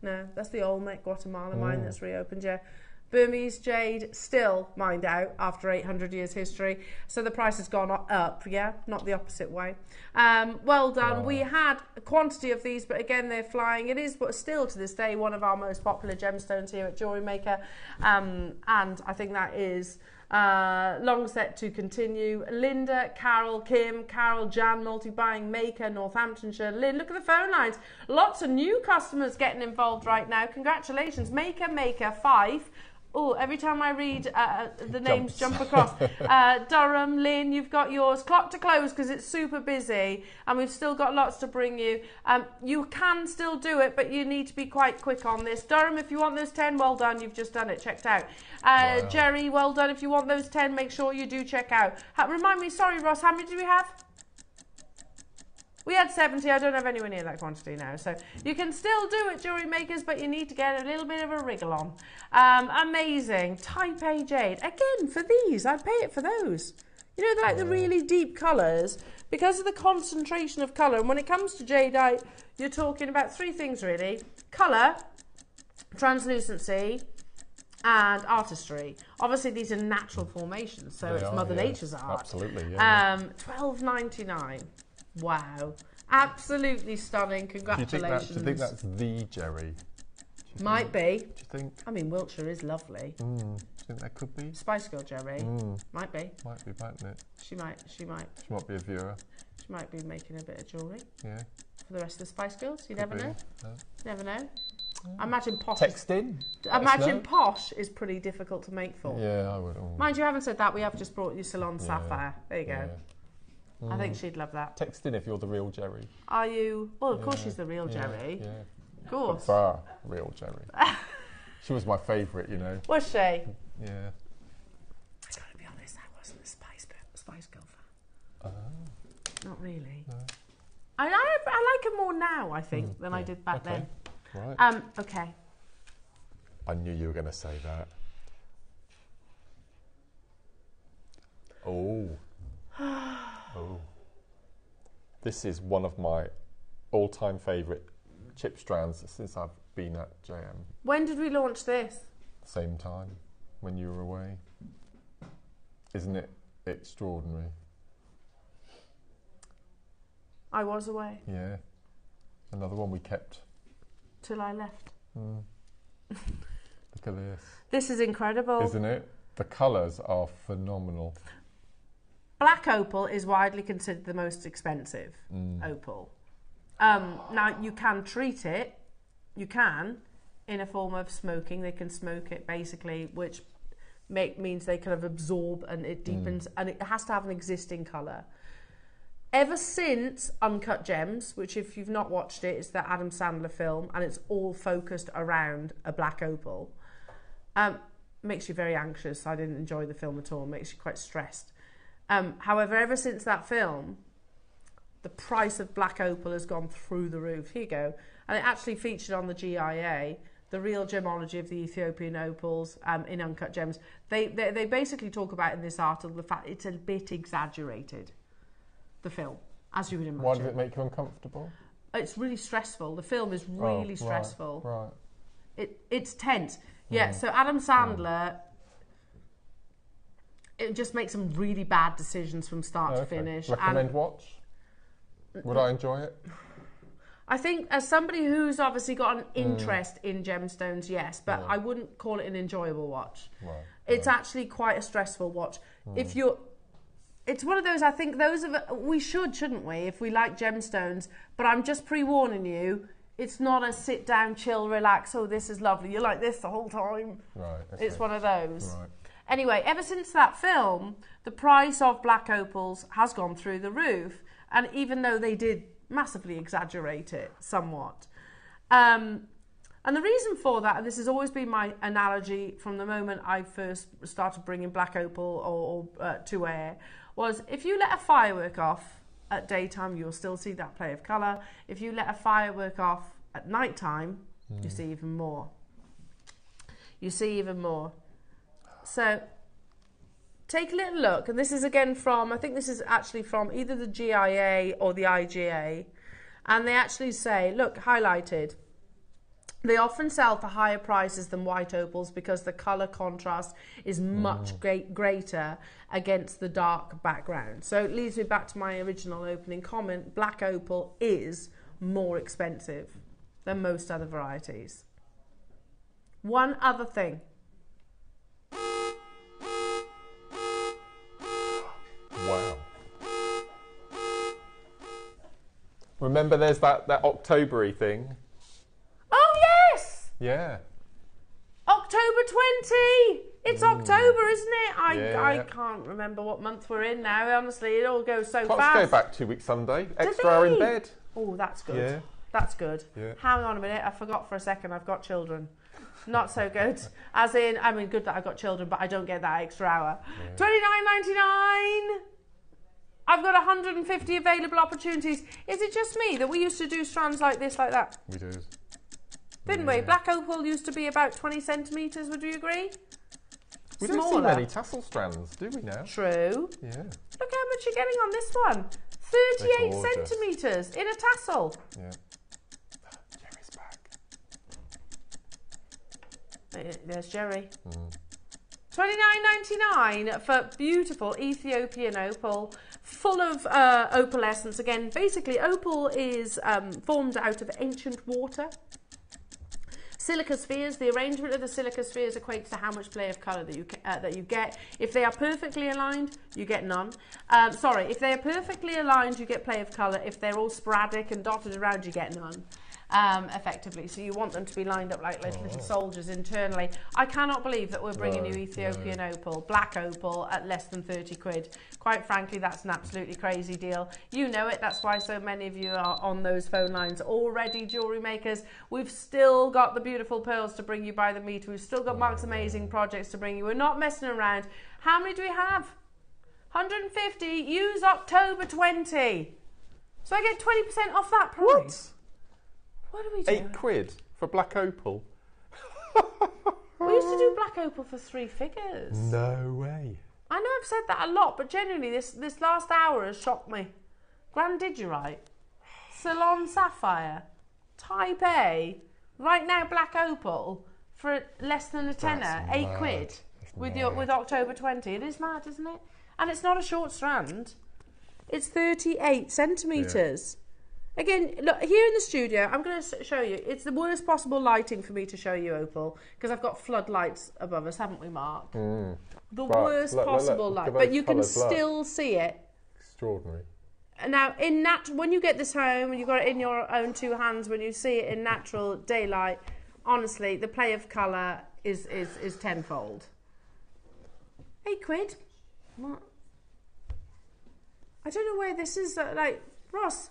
No, that's the Olmec Guatemala mine that's reopened. Yeah, Burmese jade, still mined out after 800 years history. So the price has gone up, yeah, not the opposite way. Well done. Wow. We had a quantity of these, but again, they're flying. It is still to this day one of our most popular gemstones here at Jewellery Maker. And I think that is long set to continue. Linda, Carol, Kim, Carol, Jan, multi-buying Maker, Northamptonshire. Lynn, look at the phone lines. Lots of new customers getting involved right now. Congratulations. Maker 5. Oh, every time I read the names jump across. Durham, Lynn, you've got yours. Clock to close because it's super busy and we've still got lots to bring you. You can still do it, but you need to be quite quick on this. Durham, if you want those 10, well done. You've just done it. Checked out. Wow. Jerry, well done. If you want those 10, make sure you do check out. Remind me, sorry, Ross, how many do we have? We had 70. I don't have anywhere near that quantity now. So you can still do it, Jewellery Makers, but you need to get a little bit of a wriggle on. Amazing. Type A jade. Again, for these, I'd pay it for those. You know, they're like the really deep colours. Because of the concentration of colour. And when it comes to jadeite, you're talking about 3 things, really. Colour, translucency, and artistry. Obviously, these are natural formations, so it's Mother Nature's art. Absolutely, yeah. $12.99. Wow, absolutely stunning. Congratulations. Do you think that's the Jerry? Might be. Do you think? I mean, Wiltshire is lovely. Do you think that could be? Spice Girl Jerry. Might be. Might be, mightn't it? She might. She might be a viewer. She might be making a bit of jewellery. Yeah. For the rest of the Spice Girls. You never know. No. Never know. I imagine Posh. Text in. Imagine Posh is pretty difficult to make for. Yeah, I would. Mind you, haven't said that. We have just brought you Salon Sapphire. There you go. Yeah. I think she'd love that. Text in if you're the real Jerry. Are you? Well, of course she's the real Jerry. Yeah. Of course. The real Jerry. She was my favourite, you know. Was she? Yeah. I gotta be honest, I wasn't a Spice Girl fan. Not really. No. I like her more now, I think, than I did back then. Right. Okay. I knew you were going to say that. Oh. Oh. This is one of my all-time favourite chip strands since I've been at JM. When did we launch this? Same time, when you were away. Isn't it extraordinary? I was away. Yeah. Another one we kept. Till I left. Look at this. This is incredible. Isn't it? The colours are phenomenal. Black opal is widely considered the most expensive opal. Now, you can treat it, in a form of smoking. They can smoke it, basically, which means they kind of absorb and it deepens, and it has to have an existing colour. Ever since Uncut Gems, which if you've not watched it, it's the Adam Sandler film, and it's all focused around a black opal. Makes you very anxious. I didn't enjoy the film at all. Makes you quite stressed. However, ever since that film, the price of black opal has gone through the roof. Here you go. And it actually featured on the GIA, the real gemology of the Ethiopian opals in Uncut Gems. They basically talk about in this article the fact it's a bit exaggerated, the film, as you would imagine. Why does it make you uncomfortable? It's really stressful. The film is really stressful. Right. It's tense. Yeah, so Adam Sandler... It just makes some really bad decisions from start to finish. Recommend watch? Would I enjoy it? I think as somebody who's obviously got an interest in gemstones, yes, but I wouldn't call it an enjoyable watch. Right. It's actually quite a stressful watch. If you're... It's one of those, I think we shouldn't we, if we like gemstones, but I'm just pre-warning you, it's not a sit down, chill, relax, oh, this is lovely, you're like this the whole time. Right. Okay. It's one of those. Right. Anyway, ever since that film, the price of black opals has gone through the roof. And even though they did massively exaggerate it somewhat. And the reason for that, and this has always been my analogy from the moment I first started bringing black opal to air, was if you let a firework off at daytime, you'll still see that play of colour. If you let a firework off at nighttime, you see even more. You see even more. So take a little look, and this is again from, I think this is actually from either the GIA or the IGA, and they actually say, look, highlighted, They often sell for higher prices than white opals because the colour contrast is much greater against the dark background. So it leads me back to my original opening comment. Black opal is more expensive than most other varieties. One other thing. Wow. Remember there's that October-y thing? Oh, yes! Yeah. October 20! It's October, isn't it? I can't remember what month we're in now. Honestly, it all goes so Clocks fast. go back 2 weeks Sunday. Extra hour in bed. Oh, that's good. Yeah. That's good. Yeah. Hang on a minute. I forgot for a second. I've got children. Not so good. As in, I mean, good that I've got children, but I don't get that extra hour. Yeah. $29.99. I've got 150 available opportunities. Is it just me that we used to do strands like this, like that? We did. Didn't we? Black opal used to be about 20 centimetres, would you agree? We don't see many tassel strands, do we now? True. Yeah. Look how much you're getting on this one. 38 centimetres in a tassel. Yeah. Jerry's back. There's Jerry. $29.99 for beautiful Ethiopian opal, full of opalescence. Again, basically opal is formed out of ancient water. Silica spheres, the arrangement of the silica spheres equates to how much play of colour that you get. If they are perfectly aligned, you get none. If they are perfectly aligned, you get play of colour. If they're all sporadic and dotted around, you get none. Effectively, so you want them to be lined up like little soldiers internally. I cannot believe that we're bringing you Ethiopian opal, black opal, at less than 30 quid. Quite frankly, that's an absolutely crazy deal. You know it, that's why so many of you are on those phone lines already, jewellery makers. We've still got the beautiful pearls to bring you by the meter. We've still got Mark's amazing projects to bring you. We're not messing around. How many do we have? 150. Use October 20. So I get 20% off that price. What? What are we doing? 8 quid for black opal. We used to do black opal for 3 figures. No way. I know I've said that a lot, but genuinely this last hour has shocked me. Grandidierite, Ceylon Sapphire, Type A, right now black opal for less than a tenner, 8 quid with October 20. It is mad, isn't it? And it's not a short strand. It's 38 centimetres. Yeah. Again, look, here in the studio, I'm going to show you. It's the worst possible lighting for me to show you opal, because I've got floodlights above us, haven't we, Mark? The worst possible light. But you can still see it. Extraordinary. Now, when you get this home, and you've got it in your own 2 hands, when you see it in natural daylight, honestly, the play of colour is tenfold. 8 quid? What? I don't know where this is, Ross,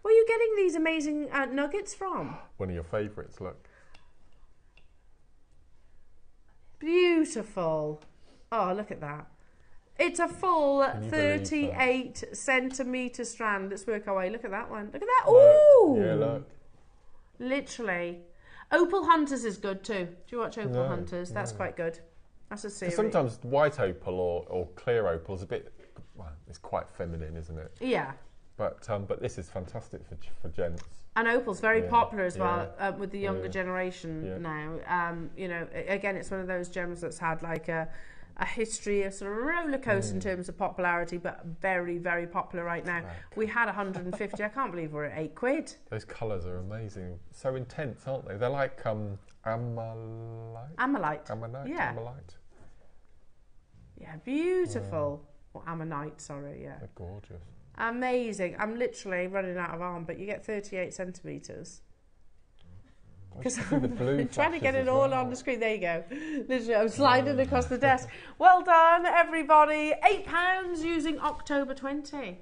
where are you getting these amazing nuggets from? One of your favourites, look. Beautiful. Oh, look at that. It's a full 38 centimetre strand. Let's work our way. Look at that one. Look at that. Ooh! Yeah, look. Literally. Opal Hunters is good too. Do you watch Opal Hunters? That's quite good. That's a series. Sometimes white opal or clear opal is a bit, it's quite feminine, isn't it? Yeah. But this is fantastic for gents. And opal's very popular as well with the younger generation now. You know, again, it's one of those gems that's had like a history, a sort of roller coaster in terms of popularity, but very, very popular right now. We had 150. I can't believe we're at 8 quid. Those colours are amazing. So intense, aren't they? They're like Amalite. Yeah. Amalite. Yeah, beautiful. Or ammonite, sorry, yeah. They're gorgeous. Amazing. I'm literally running out of arm, but you get 38 centimetres. Because I'm trying to get it all on the screen. There you go. Literally, I'm sliding across the desk. Well done, everybody. £8 using October 20. I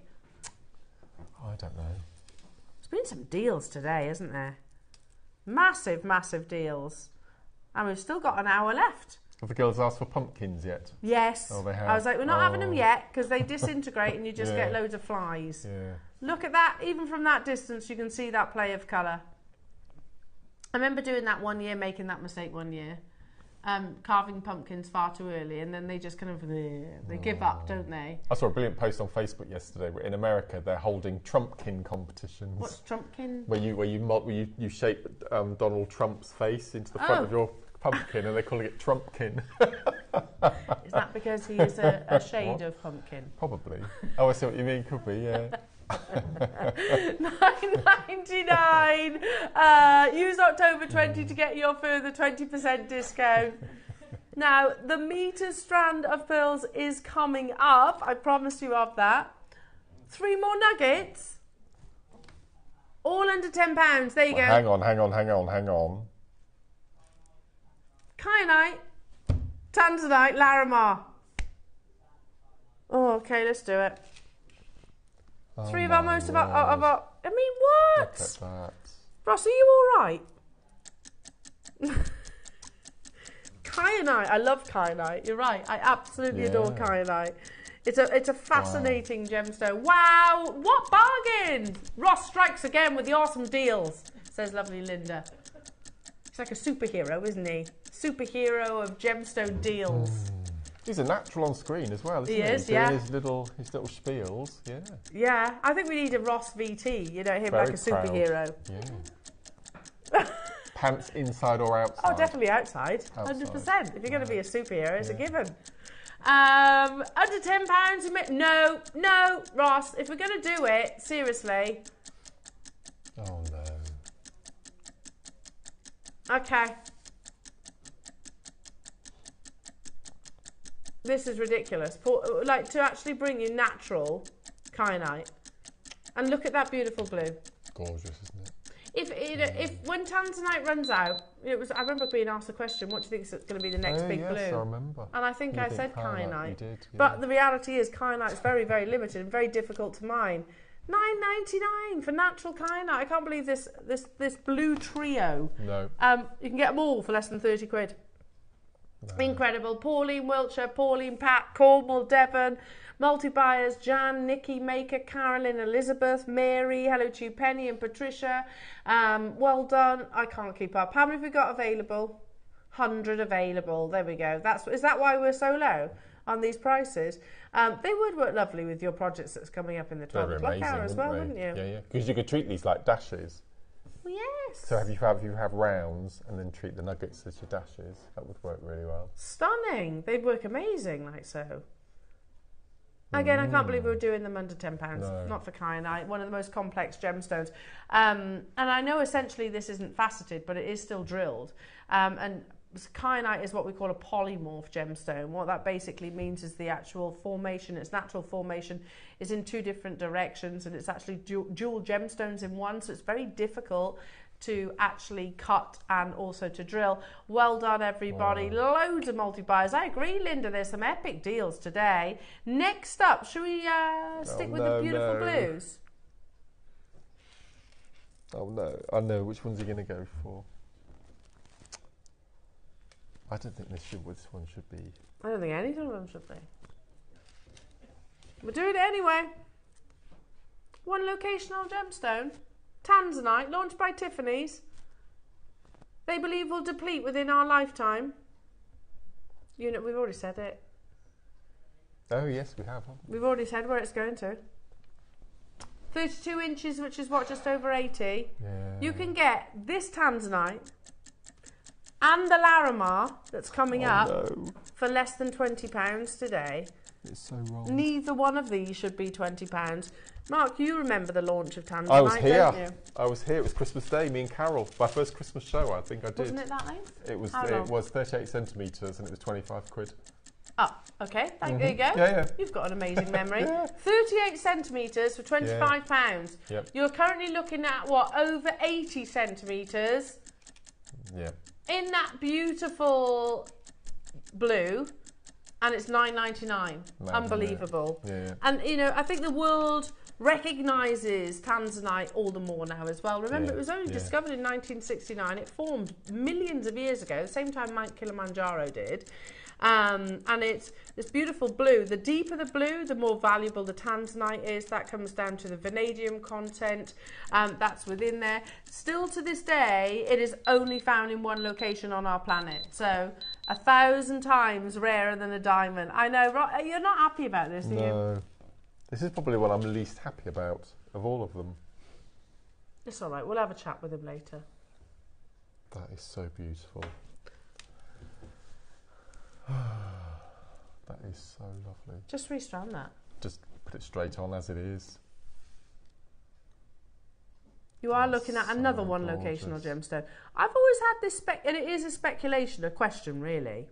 don't know. There's been some deals today, isn't there? Massive, massive deals. And we've still got an hour left. Have the girls asked for pumpkins yet? Yes. Oh, they have. I was like, we're not having them yet because they disintegrate and you just get loads of flies. Yeah. Look at that. Even from that distance, you can see that play of colour. I remember doing that one year, making that mistake one year. carving pumpkins far too early, and then they just kind of they give up, don't they? I saw a brilliant post on Facebook yesterday. Where in America, they're holding Trumpkin competitions. What's Trumpkin? Where you shape Donald Trump's face into the front of your pumpkin, and they're calling it Trumpkin. Is that because he is a shade of pumpkin? Probably. Oh, I see what you mean. Could be, yeah. $9.99. Use October 20 to get your further 20% discount. Now, the meter strand of pearls is coming up. I promised you of that. 3 more nuggets. All under £10. There you go. Hang on. Kyanite, Tanzanite, laramar. Oh, okay, let's do it. Oh, 3 of our most of our. I mean, what? Look at that. Ross, are you all right? Kyanite, I love kyanite. You're right. I absolutely adore kyanite. It's a fascinating gemstone. Wow, what bargain! Ross strikes again with the awesome deals, says lovely Linda. He's like a superhero, isn't he? Superhero of gemstone deals. He's a natural on screen as well, isn't he? He is, Doing his little spiels, yeah. Yeah, I think we need a Ross VT, you know, him Very like a superhero. Yeah. Pants inside or outside? Oh, definitely outside. 100%. If you're going to be a superhero, it's a given. Under £10. No, Ross. If we're going to do it, seriously. Oh no. Okay. This is ridiculous. Like, to actually bring you natural kyanite, and look at that beautiful blue. Gorgeous, isn't it? If when Tanzanite runs out, I remember being asked the question, what do you think is going to be the next big blue? Yes, I remember. And I think I said kyanite. You did, yeah. But the reality is kyanite is very, very limited and very difficult to mine. $9.99 for natural kyanite. I can't believe this blue trio. No. You can get them all for less than 30 quid. No. Incredible. Pauline Wiltshire, Pauline Pat, Cornwall, Devon, multi-buyers, Jan, Nikki, Maker, Carolyn, Elizabeth, Mary, hello to you, Penny and Patricia. Well done. I can't keep up. How many have we got available? 100 available. There we go. Is that why we're so low on these prices? They would work lovely with your projects that's coming up in the 12 o'clock hour as well, wouldn't you? Yeah. Because you could treat these like dashes. Well, yes. So if you have rounds and then treat the nuggets as your dashes, that would work really well. Stunning. They'd work amazing like so. Again, I can't believe we were doing them under £10. No. Not for kyanite, one of the most complex gemstones. And I know essentially this isn't faceted, but it is still drilled. And kyanite is what we call a polymorph gemstone. What that basically means is the actual formation, its natural formation is in 2 different directions, and it's actually dual gemstones in one, so it's very difficult to actually cut and also to drill. Well done, everybody. Wow. Loads of multi-buyers. I agree, Linda, there's some epic deals today. Next up, should we stick with the beautiful blues? Oh no, I know. Which one's he going to go for? I don't think this one should be. I don't think any of them should be. We're doing it anyway. One locational gemstone. Tanzanite, launched by Tiffany's. They believe will deplete within our lifetime. You know, we've already said it. Oh yes, we have. We've already said where it's going to. 32 inches, which is what, just over 80. Yeah. You can get this Tanzanite and the laramar that's coming up for less than £20 today. It's so wrong. Neither one of these should be £20. Mark, you remember the launch of Tanzanite, I was here. Don't you? I was here. It was Christmas Day. Me and Carol. My first Christmas show. I think I did. Wasn't it that late? It was. How it long? was 38 centimetres, and it was 25 quid. Oh, okay. There you go. Yeah. You've got an amazing memory. 38 centimetres for £25. Yep. You're currently looking at what, over 80 centimetres? Yeah. In that beautiful blue. And it's $9.99. Unbelievable. Yeah. And, you know, I think the world recognises Tanzanite all the more now as well. Remember, it was only discovered in 1969. It formed millions of years ago, the same time Mount Kilimanjaro did. And it's this beautiful blue. The deeper the blue, the more valuable the Tanzanite is. That comes down to the vanadium content that's within there. Still to this day, it is only found in one location on our planet. So 1,000 times rarer than a diamond. I know, you're not happy about this, are you? No. This is probably what I'm least happy about of all of them. It's all right. We'll have a chat with him later. That is so beautiful. That is so lovely. Just restrand that. Just put it straight on as it is. You are looking at another one locational gemstone. I've always had this and it is a speculation, a question really.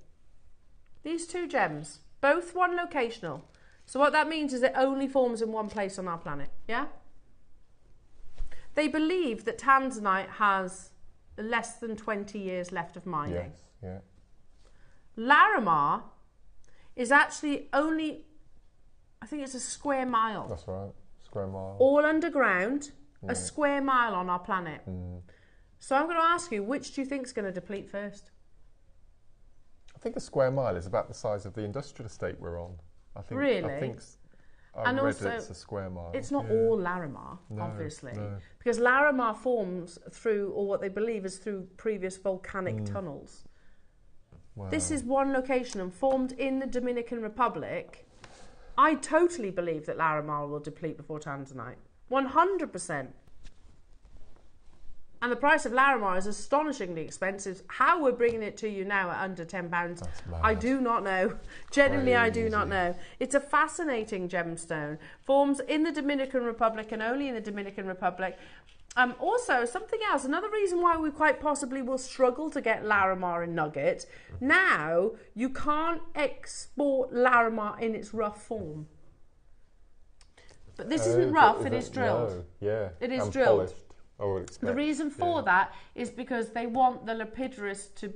These two gems, both one locational. So what that means is it only forms in one place on our planet, yeah? They believe that Tanzanite has less than 20 years left of mining. Yes, yeah. Laramar is actually only, I think it's a square mile. That's right, square mile. All underground, yeah. A square mile on our planet. Mm. So I'm going to ask you, which do you think is going to deplete first? I think a square mile is about the size of the industrial estate we're on. I think, really? I think And also, it's a square mile. It's not all Laramar, No, obviously, no. because Laramar forms through, or what they believe is through previous volcanic tunnels. Wow. This is one location and formed in the Dominican Republic. I totally believe that Laramar will deplete before Tanzanite. 100%. And the price of Laramar is astonishingly expensive. How we're bringing it to you now at under £10, I do not know. Genuinely, I do not know. It's a fascinating gemstone. Forms in the Dominican Republic and only in the Dominican Republic. Also, something else, another reason why we quite possibly will struggle to get Laramar in nugget. Now, you can't export Laramar in its rough form. But this isn't rough, it is drilled. No, yeah. It is drilled. Polished. The reason for that is because they want the lapidarists to,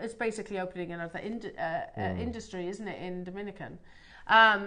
it's basically opening another industry, isn't it, in Dominican.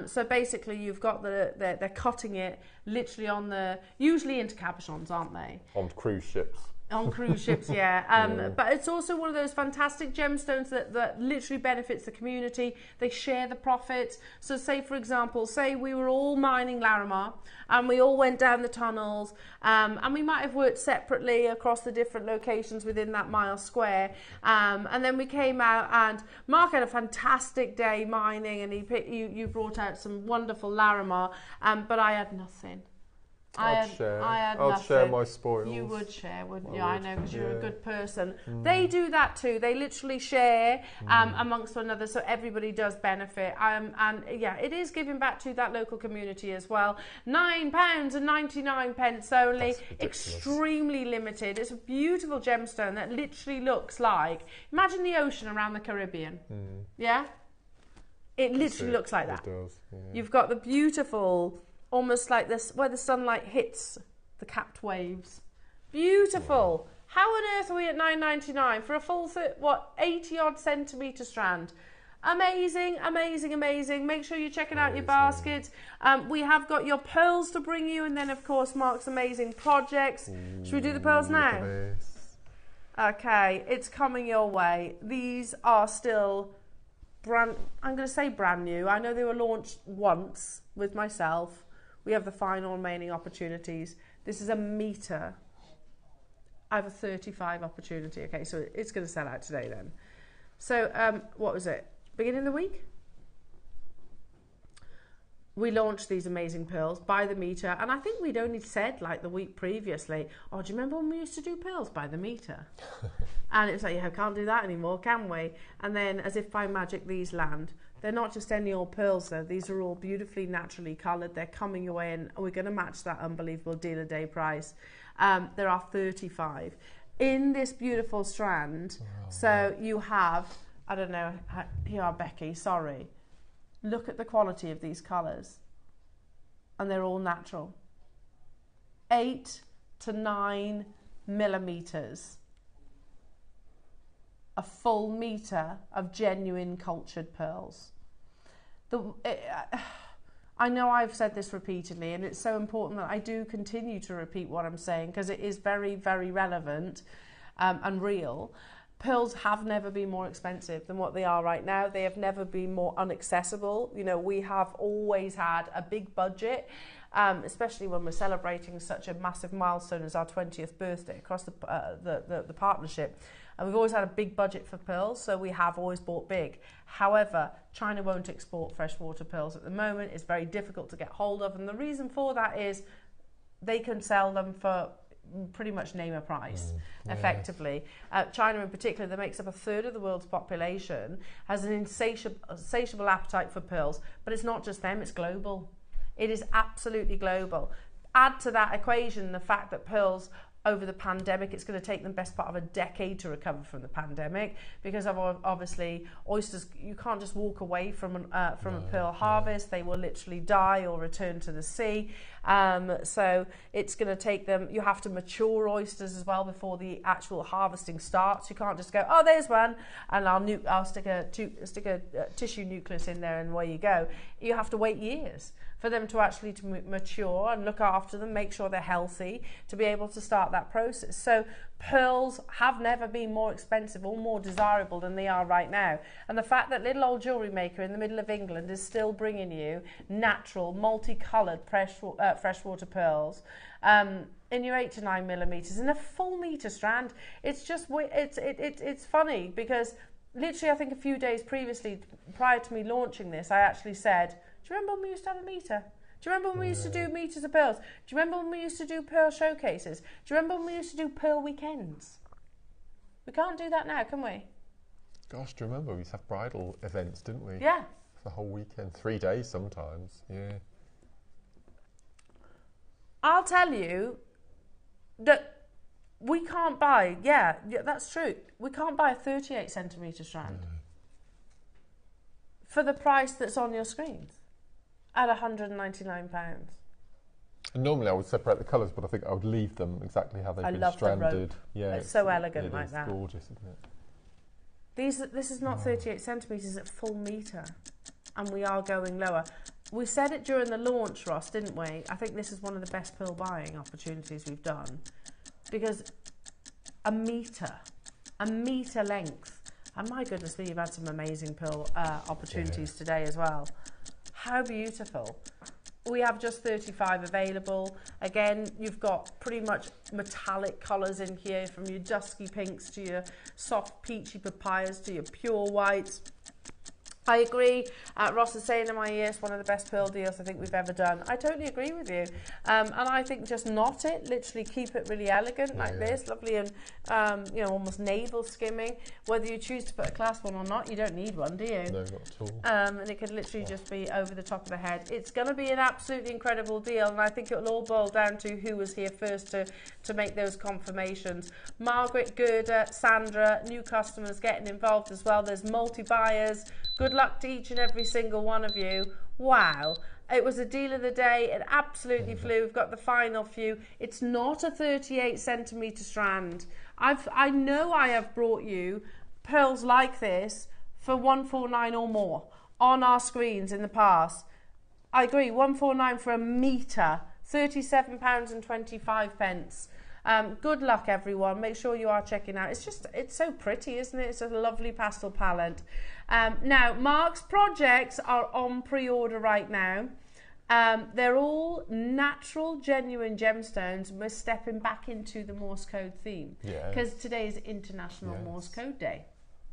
So basically you've got they're cutting it literally on usually into cabochons, aren't they? On cruise ships. On cruise ships, yeah. But it's also one of those fantastic gemstones that literally benefits the community. They share the profits. So say, for example, say we were all mining Laramar and we all went down the tunnels and we might have worked separately across the different locations within that mile square. And then we came out and Mark had a fantastic day mining and you brought out some wonderful Laramar, but I had nothing. I'd share my spoils. You would share, wouldn't you? I know, because you're a good person. They do that too. They literally share amongst one another, so everybody does benefit. And yeah, it is giving back to that local community as well. £9.99 only. Extremely limited. It's a beautiful gemstone that literally looks like, imagine the ocean around the Caribbean. Yeah? It literally looks like that. It does, yeah. You've got the beautiful, almost like this, where the sunlight hits the capped waves. Beautiful. How on earth are we at £9.99 for a full 80 odd centimetre strand? Amazing, amazing, amazing. Make sure you're checking out your baskets. We have got your pearls to bring you, and then of course Mark's amazing projects. Should we do the pearls now? Okay, it's coming your way. These are still I'm going to say brand new. I know they were launched once with myself. We have the final remaining opportunities. This is a metre. I have a 35 opportunity. Okay, so it's going to sell out today then. So what was it? Beginning of the week? We launched these amazing pearls by the metre, and I think we'd only said like the week previously, oh, do you remember when we used to do pearls by the metre? And it was like, yeah, can't do that anymore, can we? And then as if by magic, these land. They're not just any old pearls though, these are all beautifully naturally coloured. They're coming your way, and we're going to match that unbelievable dealer day price. There are 35 in this beautiful strand. So you have, I don't know, here are Becky, sorry. Look at the quality of these colours, and they're all natural. 8 to 9 millimetres. A full metre of genuine cultured pearls. I know I've said this repeatedly, and it's so important that I do continue to repeat what I'm saying, because it is very, very relevant and real. Pearls have never been more expensive than what they are right now. They have never been more inaccessible. You know, we have always had a big budget especially when we're celebrating such a massive milestone as our 20th birthday across the partnership. And we've always had a big budget for pearls, so we have always bought big. However, China won't export freshwater pearls at the moment. It's very difficult to get hold of, and the reason for that is they can sell them for pretty much name a price, effectively. China in particular, that makes up 1/3 of the world's population, has an insatiable appetite for pearls, but it's not just them, it's global. It is absolutely global. Add to that equation the fact that pearls over the pandemic, it's going to take them best part of a decade to recover from the pandemic, because of obviously oysters, you can't just walk away from a pearl harvest. They will literally die or return to the sea. So it's going to take them, you have to mature oysters as well before the actual harvesting starts. You can't just go, oh, there's one, and I'll stick a tissue nucleus in there and away you go. You have to wait years for them to actually mature and look after them, make sure they're healthy, to be able to start that process. So pearls have never been more expensive or more desirable than they are right now. And the fact that little old jewellery maker in the middle of England is still bringing you natural, multicoloured freshwater pearls in your 8 to 9 millimeters in a full metre strand. It's just, it's funny because literally I think a few days previously, prior to me launching this, I actually said, do you remember when we used to have a metre? Do you remember when we used to do meters of pearls? Do you remember when we used to do pearl showcases? Do you remember when we used to do pearl weekends? We can't do that now, can we? Gosh, do you remember? We used to have bridal events, didn't we? Yeah. For the whole weekend, 3 days sometimes, yeah. I'll tell you that we can't buy, yeah, that's true. We can't buy a 38 centimetre strand for the price that's on your screens. At £199. And normally I would separate the colours, but I think I would leave them exactly how they've been stranded. Yeah, it's so elegant like that. It's gorgeous, isn't it? This is not 38 centimetres at full metre, and we are going lower. We said it during the launch, Ross, didn't we? I think this is one of the best pearl buying opportunities we've done, because a metre length, and my goodness me, you've had some amazing pearl opportunities today as well. How beautiful. We have just 35 available. Again, you've got pretty much metallic colours in here, from your dusky pinks to your soft peachy papayas to your pure whites. I agree. Ross is saying in my ear, it's one of the best pearl deals I think we've ever done. I totally agree with you. And I think just knot it, literally keep it really elegant like this, lovely and, you know, almost navel skimming. Whether you choose to put a clasp on or not, you don't need one, do you? No, not at all. And it could literally just be over the top of the head. It's going to be an absolutely incredible deal, and I think it'll all boil down to who was here first to make those confirmations. Margaret, Gerda, Sandra, new customers getting involved as well. There's multi-buyers. Good luck to each and every single one of you. Wow. It was a deal of the day. It absolutely flew. We've got the final few. It's not a 38 centimetre strand. I know I have brought you pearls like this for $149 or more on our screens in the past. I agree, $149 for a metre, £37.25. Good luck, everyone. Make sure you are checking out. It's so pretty, isn't it? It's a lovely pastel palette. Now, Mark's projects are on pre-order right now. They're all natural, genuine gemstones. We're stepping back into the Morse code theme because today is International Morse Code Day,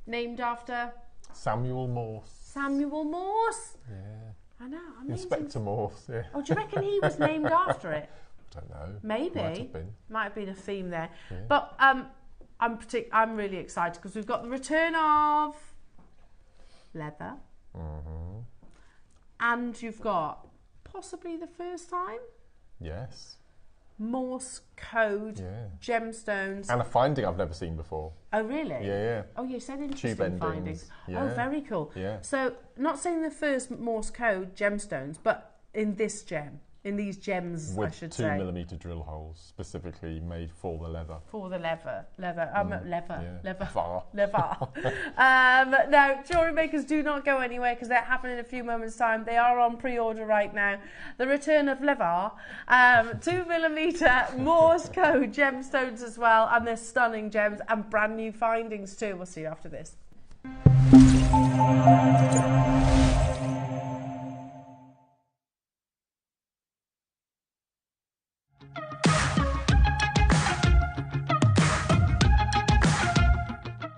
named after Samuel Morse. Samuel Morse. Yeah. I know. Amazing. Inspector Morse. Yeah. Oh, do you reckon he was named after it? I don't know. Maybe. Might have been a theme there. Yeah. But I'm really excited because we've got the return of leather. And you've got possibly the first time Morse code gemstones. And a finding I've never seen before. Oh, really? Yeah. Oh, you said interesting Tube findings. Yeah. Oh, very cool. Yeah. So, not saying the first Morse code gemstones, but in this gem. In these gems, with I should say. 2mm drill holes specifically made for the leather. For the leather. Leather. Now, jewellery makers, do not go anywhere because they're happening in a few moments' time. They are on pre-order right now. The return of leather, 2mm Morse code gemstones as well, and they're stunning gems and brand new findings too. We'll see you after this.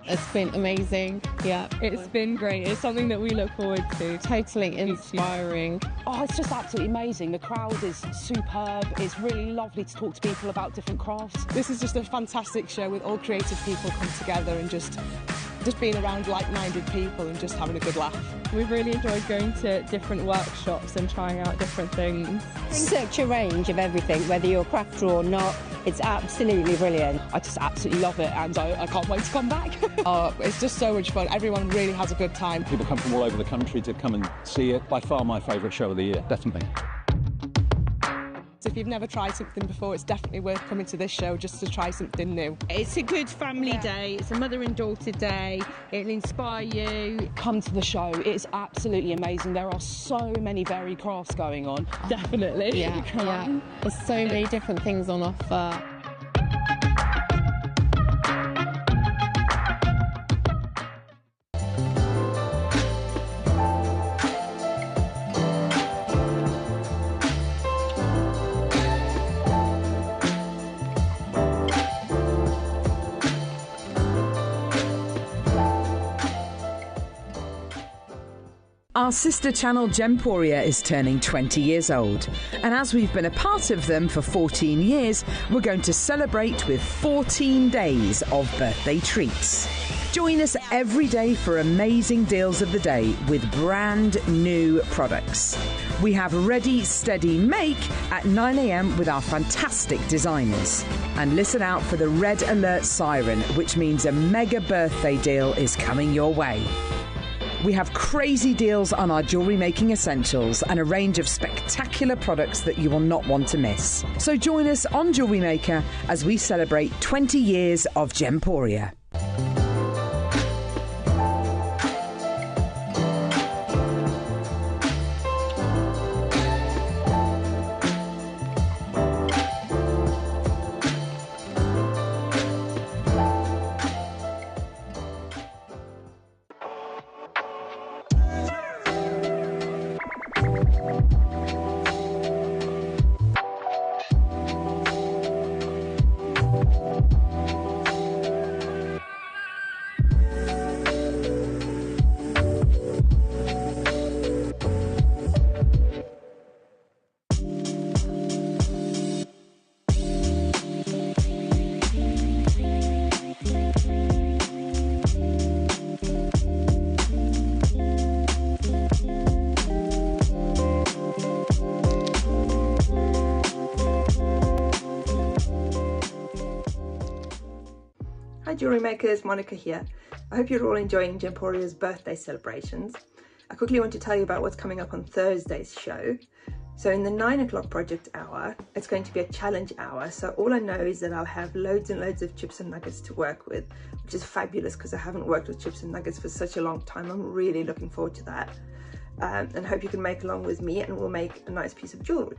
It's been amazing. Yeah, it's been great. It's something that we look forward to. Totally inspiring. Oh, it's just absolutely amazing. The crowd is superb. It's really lovely to talk to people about different crafts. This is just a fantastic show with all creative people come together and just being around like-minded people and just having a good laugh. We've really enjoyed going to different workshops and trying out different things. Such a range of everything, whether you're a crafter or not. It's absolutely brilliant. I just absolutely love it, and I can't wait to come back. It's just so much fun. Everyone really has a good time. People come from all over the country to come and see it. By far my favourite show of the year, definitely. So if you've never tried something before, it's definitely worth coming to this show just to try something new. It's a good family day. It's a mother and daughter day. It'll inspire you. Come to the show. It's absolutely amazing. There are so many varied crafts going on. Definitely. Yeah. There's so many different things on offer. Our sister channel Gemporia is turning 20 years old, and as we've been a part of them for 14 years, we're going to celebrate with 14 days of birthday treats. Join us every day for amazing deals of the day with brand new products. We have Ready, Steady, Make at 9 a.m. with our fantastic designers. And listen out for the red alert siren, which means a mega birthday deal is coming your way. We have crazy deals on our jewellery making essentials and a range of spectacular products that you will not want to miss. So join us on Jewellery Maker as we celebrate 20 years of Gemporia. Hi Jewellery Makers, Monica here. I hope you're all enjoying Gemporia's birthday celebrations. I quickly want to tell you about what's coming up on Thursday's show. So in the 9 o'clock project hour, it's going to be a challenge hour. So all I know is that I'll have loads and loads of chips and nuggets to work with, which is fabulous because I haven't worked with chips and nuggets for such a long time. I'm really looking forward to that. And hope you can make along with me and we'll make a nice piece of jewellery.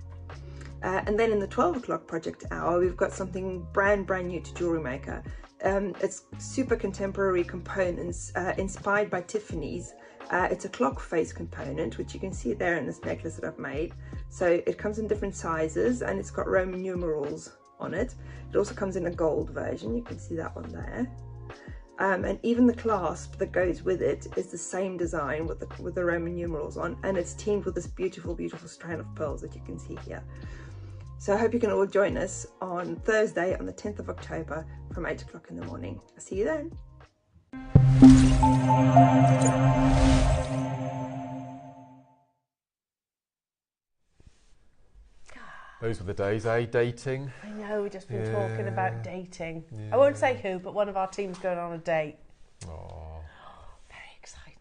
And then in the 12 o'clock project hour, we've got something brand new to Jewellery Maker. It's super contemporary components inspired by Tiffany's. It's a clock face component, which you can see there in this necklace that I've made. So it comes in different sizes and it's got Roman numerals on it. It also comes in a gold version, you can see that one there. And even the clasp that goes with it is the same design with the Roman numerals on, and it's teamed with this beautiful strand of pearls that you can see here. So I hope you can all join us on Thursday on the 10th of October from 8 o'clock in the morning. I'll see you then. Those were the days, eh? Dating. I know, we've just been talking about dating. Yeah. I won't say who, but one of our team's going on a date. Oh, very exciting.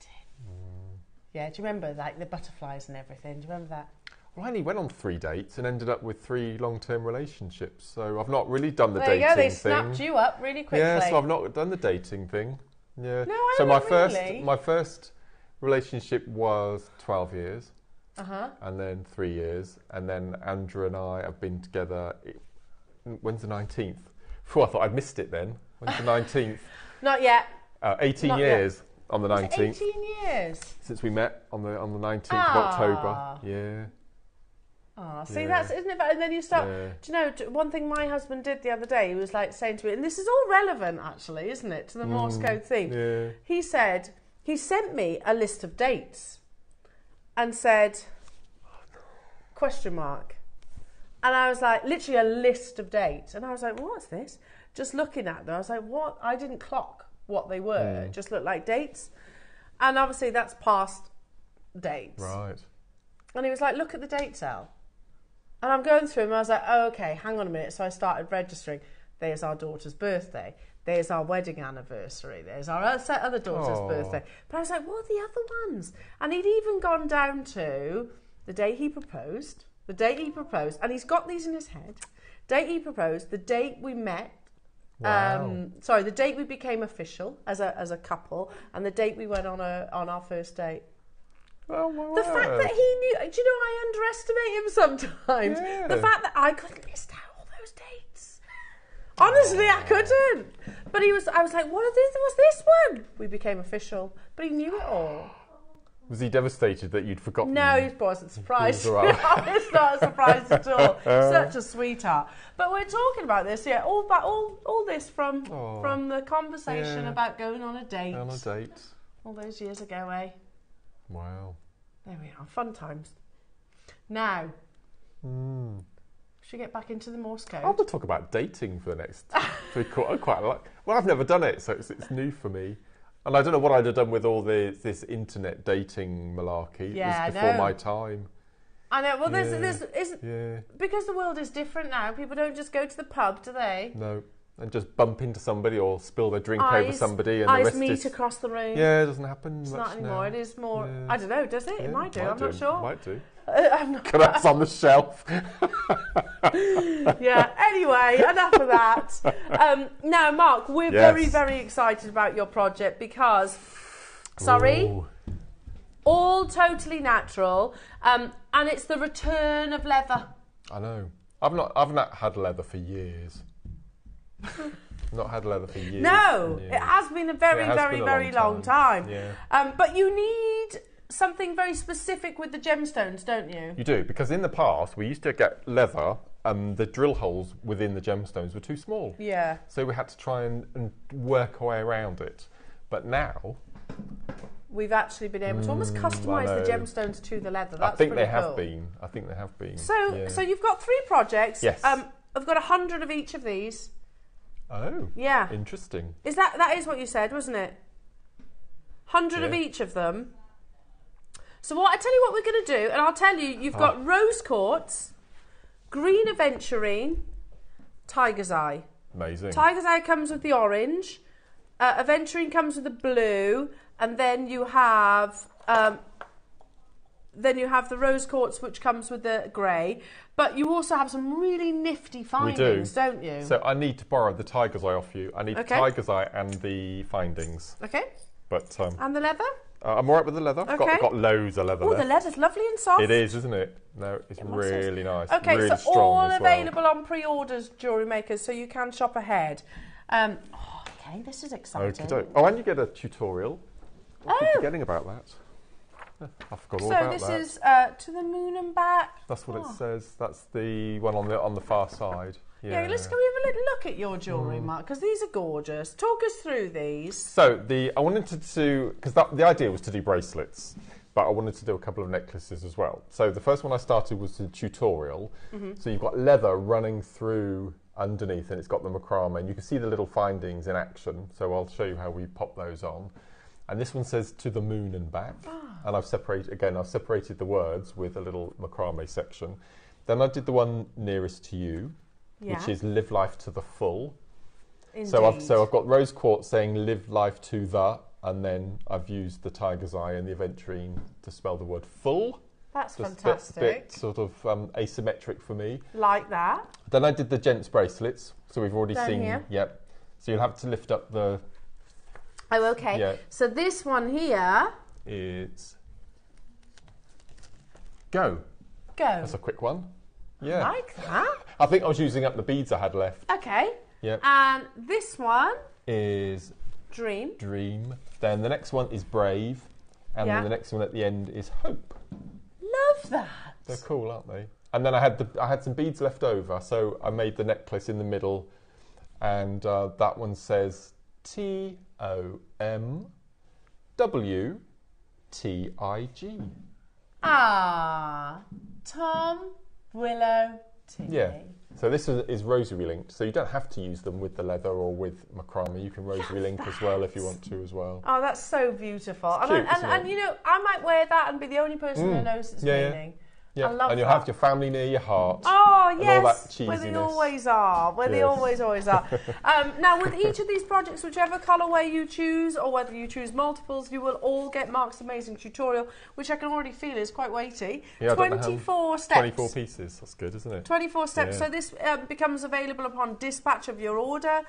Yeah, do you remember like the butterflies and everything? Do you remember that? Well, I only went on 3 dates and ended up with 3 long-term relationships. So I've not really done the dating thing. There you go, they snapped you up really quickly. Yeah, so I've not done the dating thing. Yeah. No, I so haven't my first relationship was 12 years. Uh-huh. And then 3 years. And then Andrew and I have been together. When's the 19th? Phew, I thought I'd missed it then. When's the 19th? Not yet. 18 Not years yet. On the 19th. 18 years? Since we met on the 19th of October. Yeah. Oh, see, that's, isn't it? And then you start, do you know, one thing my husband did the other day, he was like saying to me, and this is all relevant actually, isn't it, to the Morse code theme. Yeah. He said, he sent me a list of dates and said, question mark. And I was like, literally a list of dates. And I was like, what's this? Just looking at them, I was like, what? I didn't clock what they were. It just looked like dates. And obviously that's past dates. Right. And he was like, look at the date cell. And I'm going through them, and I was like, oh, okay, hang on a minute. So I started registering. There's our daughter's birthday. There's our wedding anniversary. There's our other daughter's birthday. But I was like, what are the other ones? And he'd even gone down to the day he proposed, and he's got these in his head. Date he proposed, the date we met, the date we became official as a couple, and the date we went on our first date. Oh, my the fact that he knew, do you know, I underestimate him sometimes. Yeah. The fact that I couldn't list out all those dates. Honestly, I couldn't. But I was like, what's this one? We became official. But he knew it all. Was he devastated that you'd forgotten? No, he wasn't surprised. Right. It's not a surprise at all. Such a sweetheart. But we're talking about this, all this from the conversation about going on a date. On a date. All those years ago, eh? Wow. There we are. Fun times. Now, should we get back into the Morse code? I want to talk about dating for the next 3 quarters. I quite like. Well, I've never done it, so it's new for me. And I don't know what I'd have done with all this internet dating malarkey. Yeah, it was before my time. I know. Well, because the world is different now. People don't just go to the pub, do they? No. And just bump into somebody or spill their drink over somebody. And eyes the rest meet across the room. Yeah, it doesn't happen It's much not anymore. now. It is more... Yeah. I don't know, does it? It might do. I'm not sure. It might do. I'm not... That's on the shelf. Yeah, anyway, enough of that. Now, Mark, we're very, very excited about your project because... all totally natural, and it's the return of leather. I know. I've not had leather for years. Not had leather for years. No, it has been a very long time. Yeah. But you need something very specific with the gemstones, don't you? You do, because in the past we used to get leather and the drill holes within the gemstones were too small. Yeah. So we had to try and work our way around it. But now... we've actually been able to almost customise the gemstones to the leather. That's I think pretty they have cool. been. I think they have been. So you've got 3 projects. Yes. I've got 100 of each of these. Oh. Yeah. Interesting. Is that is what you said, wasn't it? 100 of each of them. So I tell you what we're going to do, and I'll tell you, you've got rose quartz, green aventurine, tiger's eye. Amazing. Tiger's eye comes with the orange, aventurine comes with the blue, and then you have the rose quartz, which comes with the grey. But you also have some really nifty findings, don't you? So I need to borrow the tiger's eye off you. I need the tiger's eye and the findings. Okay. But and the leather? I'm all right with the leather. I've got loads of leather. Oh, the leather's lovely and soft. It is, isn't it? No, it's really nice. Okay, really so strong all as well. available on pre-orders, Jewellery Makers, so you can shop ahead. Okay, this is exciting. Okay. Oh, and you get a tutorial. I keep forgetting about that. I forgot all about that. So this is to the moon and back. That's what it says. That's the one on the far side. Yeah, let's go have a little look at your jewellery, Mark, because these are gorgeous. Talk us through these. So I wanted to because the idea was to do bracelets, but I wanted to do a couple of necklaces as well. So the first one I started was the tutorial. So you've got leather running through underneath, and it's got the macrame, and you can see the little findings in action. So I'll show you how we pop those on. And this one says to the moon and back. And I've separated the words with a little macrame section. Then I did the one nearest to you, which is live life to the full. Indeed. So I've got rose quartz saying live life to the, and then I've used the tiger's eye and the aventurine to spell the word full. That's just fantastic. A bit sort of asymmetric for me. Like that. Then I did the gents bracelets. So we've already seen. Here. Yep. So you'll have to lift up the... Oh, okay. Yeah. So this one here... It's... Go. That's a quick one. Yeah. I like that. I think I was using up the beads I had left. Okay. Yep. And this one... is... Dream. Dream. Then the next one is brave. And then the next one at the end is hope. Love that. They're cool, aren't they? And then I had some beads left over, so I made the necklace in the middle, and that one says TOMWTIG. Ah, Tom Willow Tiggy. Yeah. So this is rosary linked, so you don't have to use them with the leather or with macrame. You can rosary link as well if you want to as well. Oh, that's so beautiful. It's cute, and you know, I might wear that and be the only person who knows it's raining. Yeah. I love and you'll that. have your family near your heart. Oh, yes. And all that cheesiness. Where they always are. Where they always are. Now, with each of these projects, whichever colourway you choose, or whether you choose multiples, you will all get Mark's amazing tutorial, which I can already feel is quite weighty. Yeah, 24 steps. 24 pieces. That's good, isn't it? 24 steps. Yeah. So this becomes available upon dispatch of your order.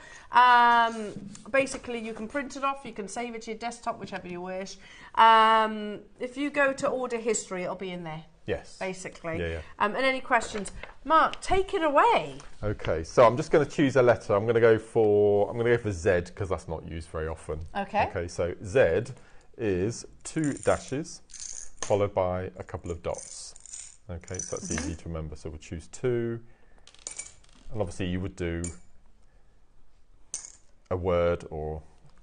Basically, you can print it off. You can save it to your desktop, whichever you wish. If you go to order history, it'll be in there. Yes. Basically. Yeah. And any questions? Mark, take it away. Okay, so I'm just going to choose a letter. I'm going to go for Z because that's not used very often. Okay. Okay, so Z is 2 dashes followed by a couple of dots. Okay, so that's easy to remember. So we'll choose 2, and obviously you would do a word or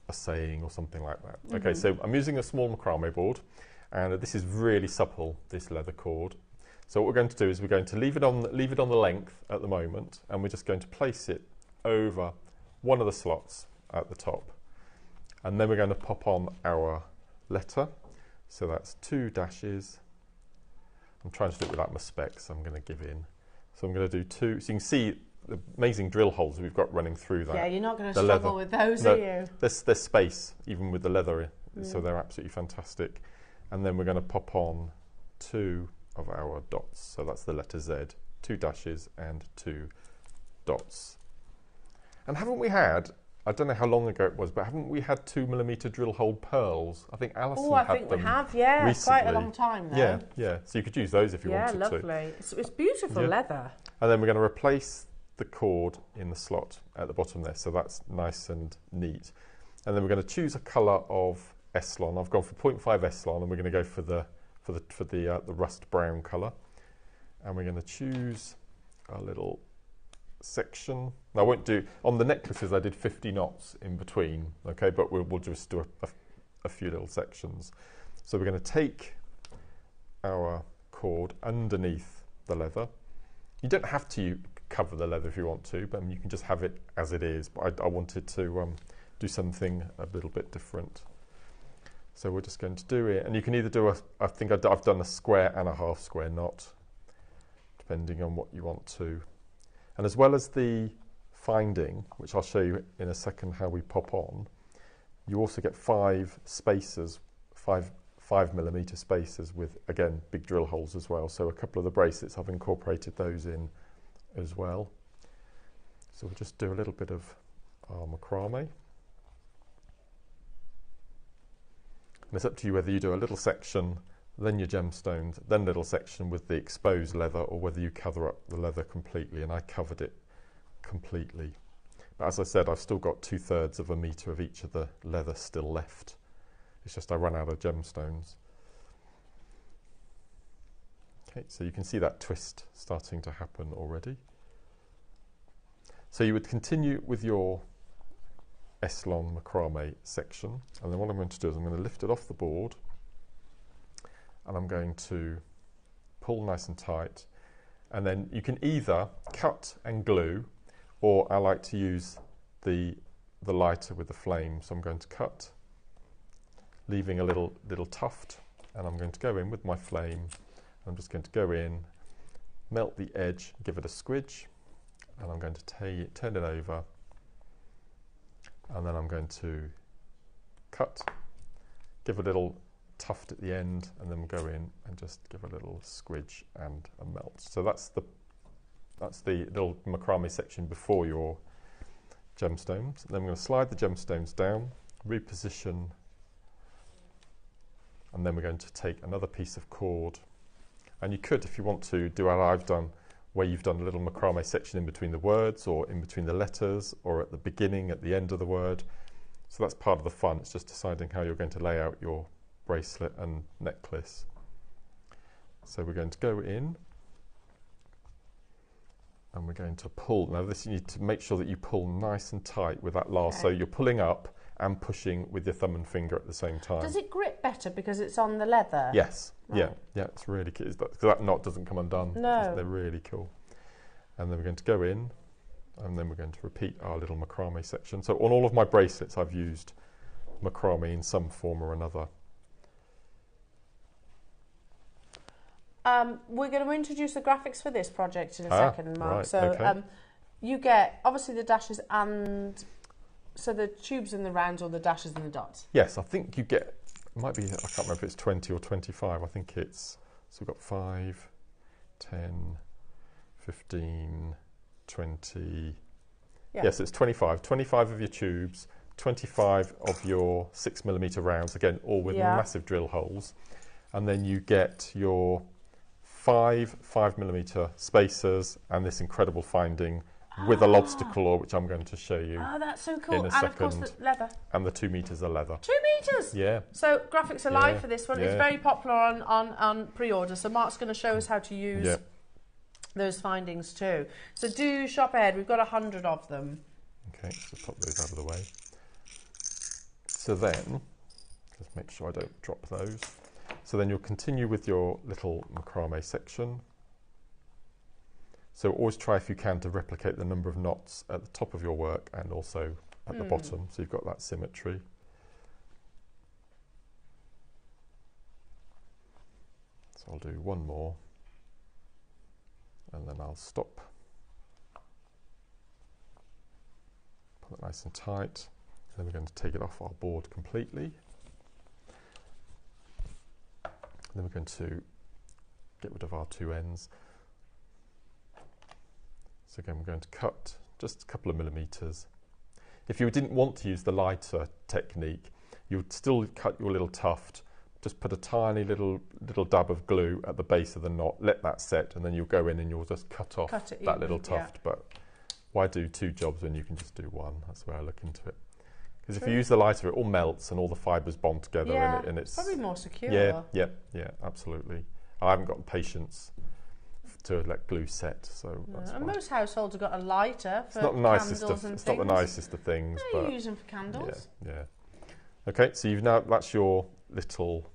a saying or something like that. Okay, so I'm using a small macrame board. And this is really supple, this leather cord. So what we're going to do is we're going to leave it on the length at the moment, and we're just going to place it over one of the slots at the top. And then we're going to pop on our letter. So that's 2 dashes. I'm trying to do it without my specs, so I'm going to give in. So I'm going to do 2. So you can see the amazing drill holes we've got running through that. Yeah, you're not going to struggle with those, are you? There's space, even with the leather, so they're absolutely fantastic. And then we're going to pop on 2 of our dots. So that's the letter Z, 2 dashes and 2 dots. And haven't we had, I don't know how long ago it was, but haven't we had 2mm drill hole pearls? I think Alison had them. I think we have, yeah. Recently. Quite a long time now. Yeah. So you could use those if you wanted to. Yeah, lovely. It's beautiful leather. And then we're going to replace the cord in the slot at the bottom there. So that's nice and neat. And then we're going to choose a colour of Eslon. I've gone for 0.5 Eslon, and we're going to go for the rust brown colour. And we're going to choose a little section. Now, I won't do on the necklaces. I did 50 knots in between. Okay, but we'll just do a few little sections. So we're going to take our cord underneath the leather. You don't have to cover the leather if you want to, but you can just have it as it is. But I wanted to do something a little bit different. So we're just going to do it, and you can either do I think I've done a square and a half square knot, depending on what you want to. And as well as the finding, which I'll show you in a second how we pop on, you also get 5 spacers, 5mm spacers with, again, big drill holes as well. So a couple of the bracelets, I've incorporated those in as well. So we'll just do a little bit of our macrame. And it's up to you whether you do a little section, then your gemstones, then a little section with the exposed leather, or whether you cover up the leather completely. And I covered it completely. But as I said, I've still got 2/3 of a metre of each of the leather still left. It's just I ran out of gemstones. Okay, so you can see that twist starting to happen already. So you would continue with your Eslon macrame section, and then what I'm going to do is I'm going to lift it off the board, and I'm going to pull nice and tight, and then you can either cut and glue, or I like to use the lighter with the flame. So I'm going to cut, leaving a little tuft, and I'm going to go in with my flame. I'm just going to go in, melt the edge, give it a squidge, and I'm going to turn it over. And then I'm going to cut, give a little tuft at the end, and then we'll go in and just give a little squidge and a melt. So that's the little macrame section before your gemstones. Then I'm going to slide the gemstones down, reposition, and then we're going to take another piece of cord. And you could, if you want to, do what I've done, where you've done a little macrame section in between the words, or in between the letters, or at the beginning, at the end of the word. So that's part of the fun. It's just deciding how you're going to lay out your bracelet and necklace. So we're going to go in and we're going to pull. Now this, you need to make sure that you pull nice and tight with that last. So you're pulling up and pushing with your thumb and finger at the same time. Does it grip better because it's on the leather? Yes. Right. Yeah, it's really cool. Because that knot doesn't come undone. No. They're really cool. And then we're going to go in, and then we're going to repeat our little macrame section. So on all of my bracelets, I've used macrame in some form or another. We're going to introduce the graphics for this project in a second, Mark. Right, so okay. You get obviously the dashes and so the tubes and the rounds, or the dashes and the dots. Yes, I think you get. It might be. I can't remember if it's 20 or 25. I think it's. So we've got 5, 10, 15, 20. Yeah. Yes, it's 25. 25 of your tubes, 25 of your 6mm rounds. Again, all with massive drill holes, and then you get your 5 5mm spacers and this incredible finding with a lobster claw, which I'm going to show you. Oh, that's so cool. In a and second. Of course the leather. And the 2 meters of leather. 2 meters? Yeah. So graphics are live for this one. It's very popular on pre-order. So Mark's going to show us how to use those findings too. So do shop ahead. We've got 100 of them. Okay, so pop those out of the way. So then, let's make sure I don't drop those. So then you'll continue with your little macrame section. So always try, if you can, to replicate the number of knots at the top of your work and also at the bottom, so you've got that symmetry. So I'll do one more, and then I'll stop. Pull it nice and tight, and then we're going to take it off our board completely. And then we're going to get rid of our 2 ends. So again, we're going to cut just a couple of millimeters. If you didn't want to use the lighter technique, you would still cut your little tuft. Just put a tiny little dab of glue at the base of the knot, let that set, and then you'll go in and you'll just cut off that little tuft. But why do 2 jobs when you can just do 1? That's the way I look into it. Because if you use the lighter, it all melts and all the fibres bond together, and it's probably more secure. Yeah, absolutely. I haven't got the patience to let glue set, so that's and fine. Most households have got a lighter for candles and things. It's not the nicest of things, No, but you use them for candles. Yeah. Okay, so you've now, that's your little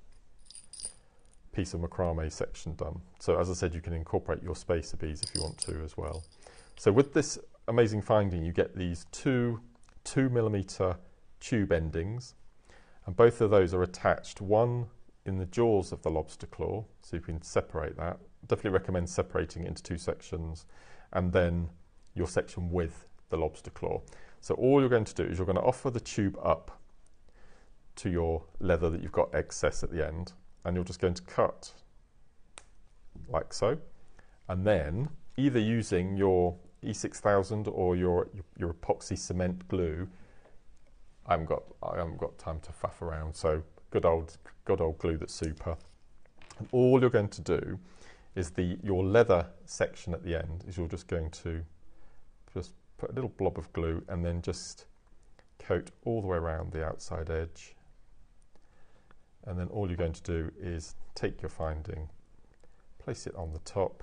piece of macrame section done. So as I said, you can incorporate your spacer beads if you want to as well. So with this amazing finding, you get these 2 2mm tube endings, and both of those are attached, one in the jaws of the lobster claw, so you can separate that. Definitely recommend separating it into 2 sections, and then your section with the lobster claw. So all you're going to do is you're going to offer the tube up to your leather that you've got excess at the end, and you're just going to cut like so, and then either using your E6000 or your epoxy cement glue. I haven't got time to faff around, so good old glue that's super. And all you're going to do is your leather section at the end is you're just going to just put a little blob of glue and then just coat all the way around the outside edge. And then all you're going to do is take your finding, place it on the top,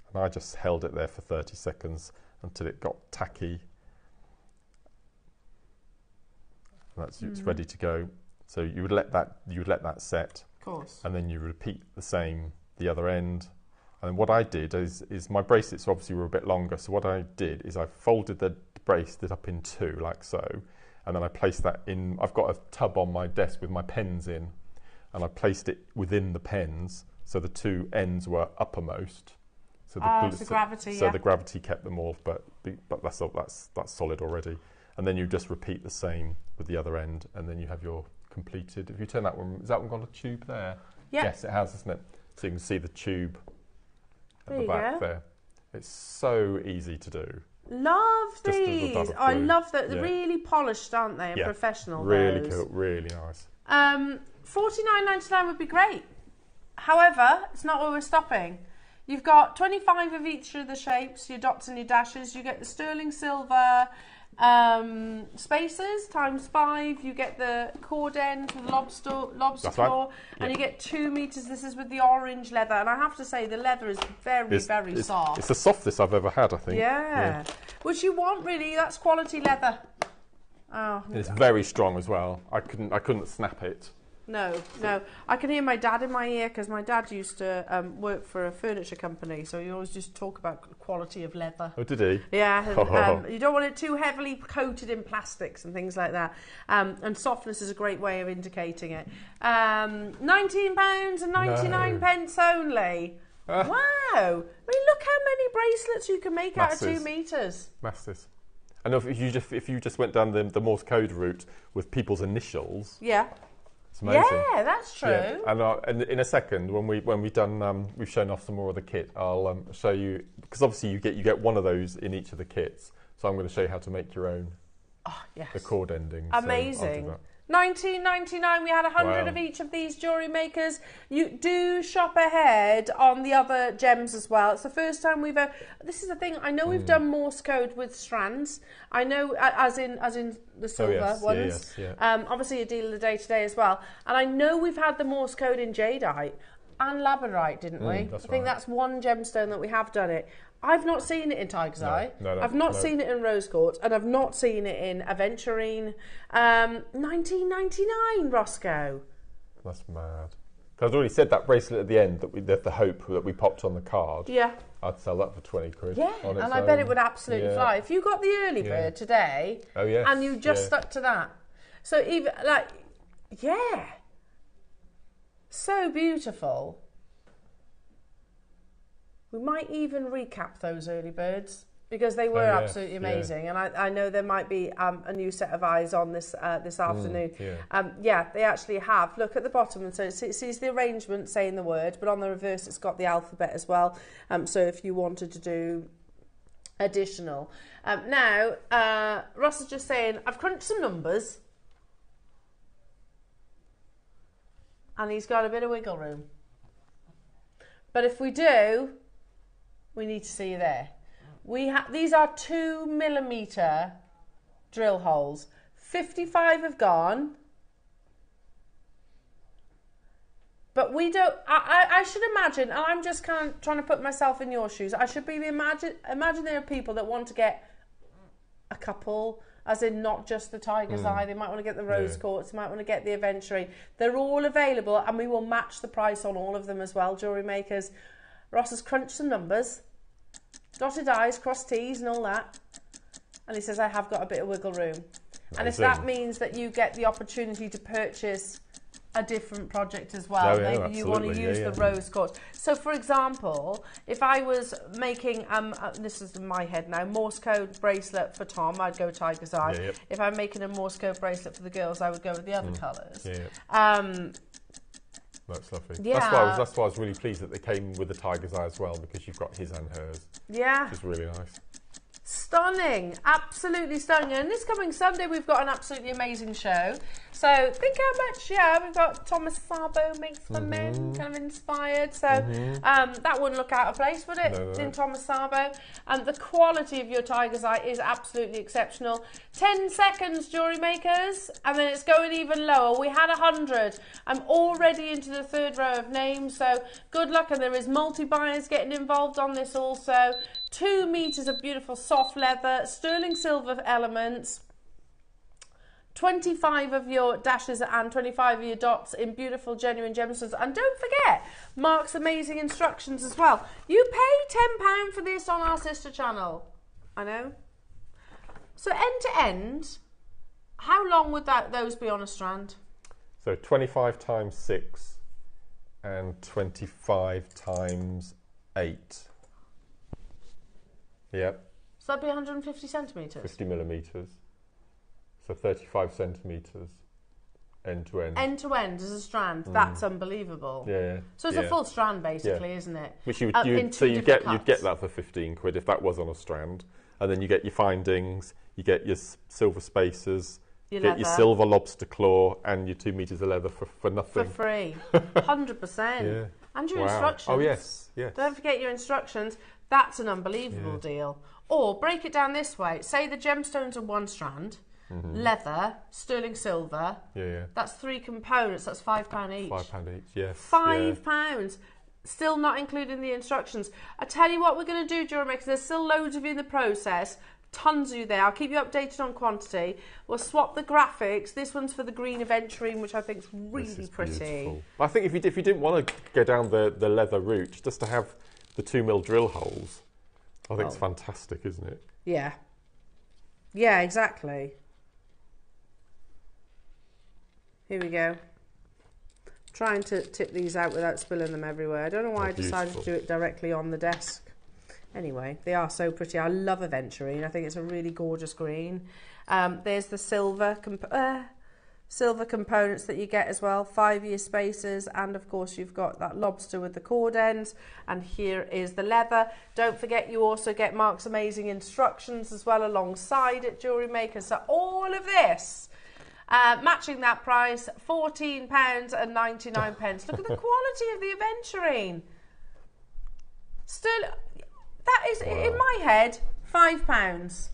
and I just held it there for 30 seconds until it got tacky. And that's it's ready to go. So you would let that set, of course, and then you repeat the same the other end. And what I did is my bracelets obviously were a bit longer, so what I did is I folded the bracelet up in 2 like so, and then I placed that in. I've got a tub on my desk with my pens in, and I placed it within the pens, so the 2 ends were uppermost. So the gravity. So the gravity kept them off, but that's solid already. And then you just repeat the same with the other end, and then you have your completed. If you turn that one, has that one got a tube there? Yep. Yes, it has, isn't it? So you can see the tube at there the back there. It's so easy to do. Love these. I love that. They're really polished, aren't they? And professional. Really cool. Really nice. $49.99 would be great. However, it's not where we're stopping. You've got 25 of each of the shapes, your dots and your dashes. You get the sterling silver, spacers times 5. You get the cord end with lobster That's claw, right. and Yep. you get 2 meters. This is with the orange leather, and I have to say the leather is very soft. It's the softest I've ever had, I think. Yeah. Which you want really. That's quality leather. Oh. It's very strong as well. I couldn't snap it. No. I can hear my dad in my ear because my dad used to work for a furniture company, so he always just talk about quality of leather. Oh, did he? Yeah, and, you don't want it too heavily coated in plastics and things like that. And softness is a great way of indicating it. £19.99 pence only. Wow! I mean, look how many bracelets you can make out of 2 meters. Masses. And if you just went down the Morse code route with people's initials, yeah. it's amazing. Yeah, that's true. Yeah. And in a second, when we've done, we've shown off some more of the kit. I'll show you, because obviously you get one of those in each of the kits. So I'm going to show you how to make your own. Oh yes. The cord ending. Amazing. So $19.99. We had 100 of each of these jewellery makers. You do shop ahead on the other gems as well. It's the first time we've ever. This is the thing. I know we've done Morse code with strands. I know, as in the silver ones. Yeah. Obviously, a deal of the day today as well. And I know we've had the Morse code in jadeite and labradorite, didn't we? That's I think that's one gemstone that we have done it. I've not seen it in tiger's eye. No, I've not seen it in rose quartz, and I've not seen it in aventurine. $19.99, Roscoe. That's mad. Because I've already said that bracelet at the end that the hope that we popped on the card. Yeah. I'd sell that for 20 quid. Yeah, and I bet it would absolutely fly. If you got the early bird today, and you just stuck to that. So even so beautiful. We might even recap those early birds because they were absolutely amazing, and I know there might be a new set of eyes on this this afternoon. They actually have. Look at the bottom, and so it sees the arrangement saying the word, but on the reverse it's got the alphabet as well. So if you wanted to do additional, now Ross is just saying I've crunched some numbers, and he's got a bit of wiggle room. But if we do, we need to see you there. These are 2 millimeter drill holes. 55 have gone. But we don't, I should imagine, and I'm just kind of trying to put myself in your shoes, I should be imagine there are people that want to get a couple, as in not just the tiger's eye. They might want to get the rose quartz, they might want to get the aventurine. They're all available, and we will match the price on all of them as well, jewellery makers. Ross has crunched some numbers, dotted I's, crossed T's and all that. And he says, I have got a bit of wiggle room. Amazing. And if that means that you get the opportunity to purchase a different project as well, maybe you want to use the rose quartz. So for example, if I was making, this is in my head now, Morse code bracelet for Tom, I'd go tiger's eye. If I'm making a Morse code bracelet for the girls, I would go with the other colours. That's lovely. Yeah. That's why I was really pleased that they came with the tiger's eye as well, because you've got his and hers. Yeah. Which is really nice. Stunning, absolutely stunning. And this coming Sunday, we've got an absolutely amazing show. So think how much, we've got Thomas Sabo makes for men, kind of inspired. So that wouldn't look out of place, would it? No. In Thomas Sabo. And the quality of your tiger's eye is absolutely exceptional. 10 seconds, jewellery makers, and then it's going even lower. We had 100. I'm already into the 3rd row of names, so good luck. And there is multi-buyers getting involved on this also. 2 meters of beautiful soft leather, sterling silver elements, 25 of your dashes and 25 of your dots in beautiful genuine gemstones. And don't forget Mark's amazing instructions as well. You pay £10 for this on our sister channel. I know. So end to end, how long would those be on a strand? So 25 times 6 and 25 times 8. Yep. So that'd be 150 centimetres? 50 millimetres. So 35 centimetres end to end. End to end as a strand. That's unbelievable. Yeah. So it's a full strand basically, isn't it? Which you'd get that for 15 quid if that was on a strand. And then you get your findings, you get your silver spacers, you get your silver lobster claw and your 2 meters of leather for nothing. For free. 100%. And your instructions. Oh yes. Don't forget your instructions. That's an unbelievable deal. Or break it down this way. Say the gemstones are 1 strand, leather, sterling silver. That's 3 components. That's £5 each. £5 each, yes. £5. Still not including the instructions. I tell you what we're going to do, JewelleryMaker. There's still loads of you in the process. Tons of you there. I'll keep you updated on quantity. We'll swap the graphics. This one's for the green aventurine, which I think is really pretty. Beautiful. I think if you didn't want to go down the leather route, just to have the 2mm drill holes, I think it's fantastic, isn't it? Yeah. Yeah, exactly. Here we go. Trying to tip these out without spilling them everywhere. I don't know why I decided to do it directly on the desk. Anyway, they are so pretty. I love aventurine. I think it's a really gorgeous green. There's the silver components that you get as well. 5-year spacers, and of course you've got that lobster with the cord ends. And here is the leather. Don't forget you also get Mark's amazing instructions as well alongside at JewelleryMaker. So all of this, matching that price, £14.99. Look at the quality of the aventurine. Still, that is, in my head, £5.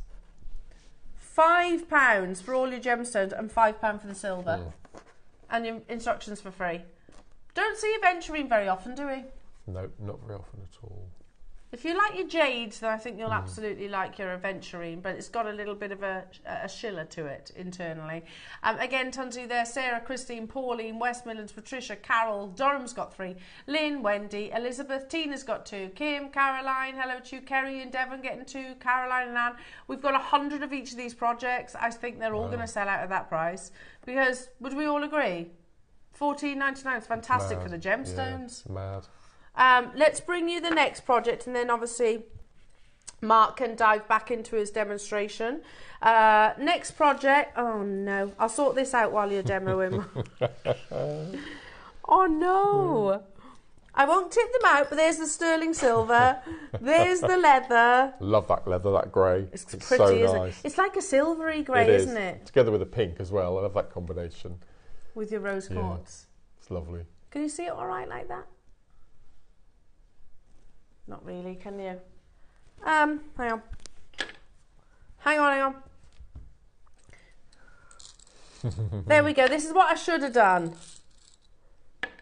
£5 for all your gemstones and £5 for the silver. And your instructions for free. Don't see aventurine very often, do we? No, not very often at all. If you like your jades, then I think you'll absolutely like your aventurine, but it's got a little bit of a schiller to it internally. Again, tons of you there. Sarah, Christine, Pauline, West Midlands, Patricia, Carol, Durham's got 3, Lynn, Wendy, Elizabeth, Tina's got 2, Kim, Caroline, hello to you, Kerry and Devon getting 2, Caroline and Anne. We've got 100 of each of these projects. I think they're all going to sell out at that price, because, would we all agree? £14.99 is fantastic for the gemstones. Yeah, mad. Let's bring you the next project, and then obviously Mark can dive back into his demonstration. Next project, oh no, I'll sort this out while you're demoing. Oh no, I won't tip them out, but there's the sterling silver, there's the leather. Love that leather, that grey. It's pretty, so isn't nice. it? It's like a silvery grey, isn't it? Together with the pink as well. I love that combination. With your rose quartz. It's lovely. Can you see it all right like that? Not really, can you? Hang on. Hang on. There we go. This is what I should have done.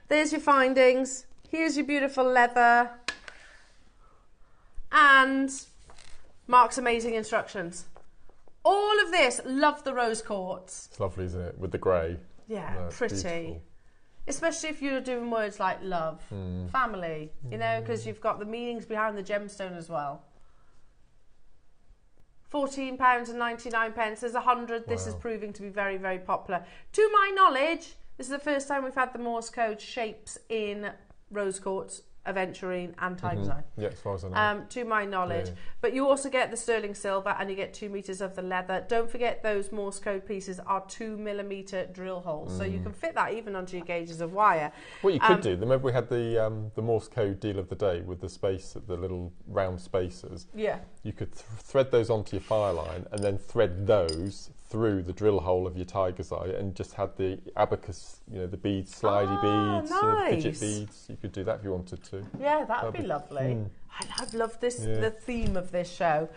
There's your findings. Here's your beautiful leather. And Mark's amazing instructions. All of this, love the rose quartz. It's lovely, isn't it? With the grey. Yeah, pretty. Beautiful. Especially if you're doing words like love, family, you know, because you've got the meanings behind the gemstone as well. £14.99. There's 100. Wow. This is proving to be very, very popular. To my knowledge, this is the first time we've had the Morse code shapes in rose quartz, aventurine and Tanzanite. Yeah, as far as I know. To my knowledge. But you also get the sterling silver, and you get 2 meters of the leather. Don't forget those Morse code pieces are 2mm drill holes, so you can fit that even onto your gauges of wire. What you could do, remember we had the Morse code deal of the day with the space, the little round spacers. Yeah. You could thread those onto your fire line and then thread those through the drill hole of your tiger's eye, and just had the abacus, you know, the beads, slidey beads, nice. You know, the fidget beads. You could do that if you wanted to. Yeah, that'd be lovely. I've loved this, the theme of this show.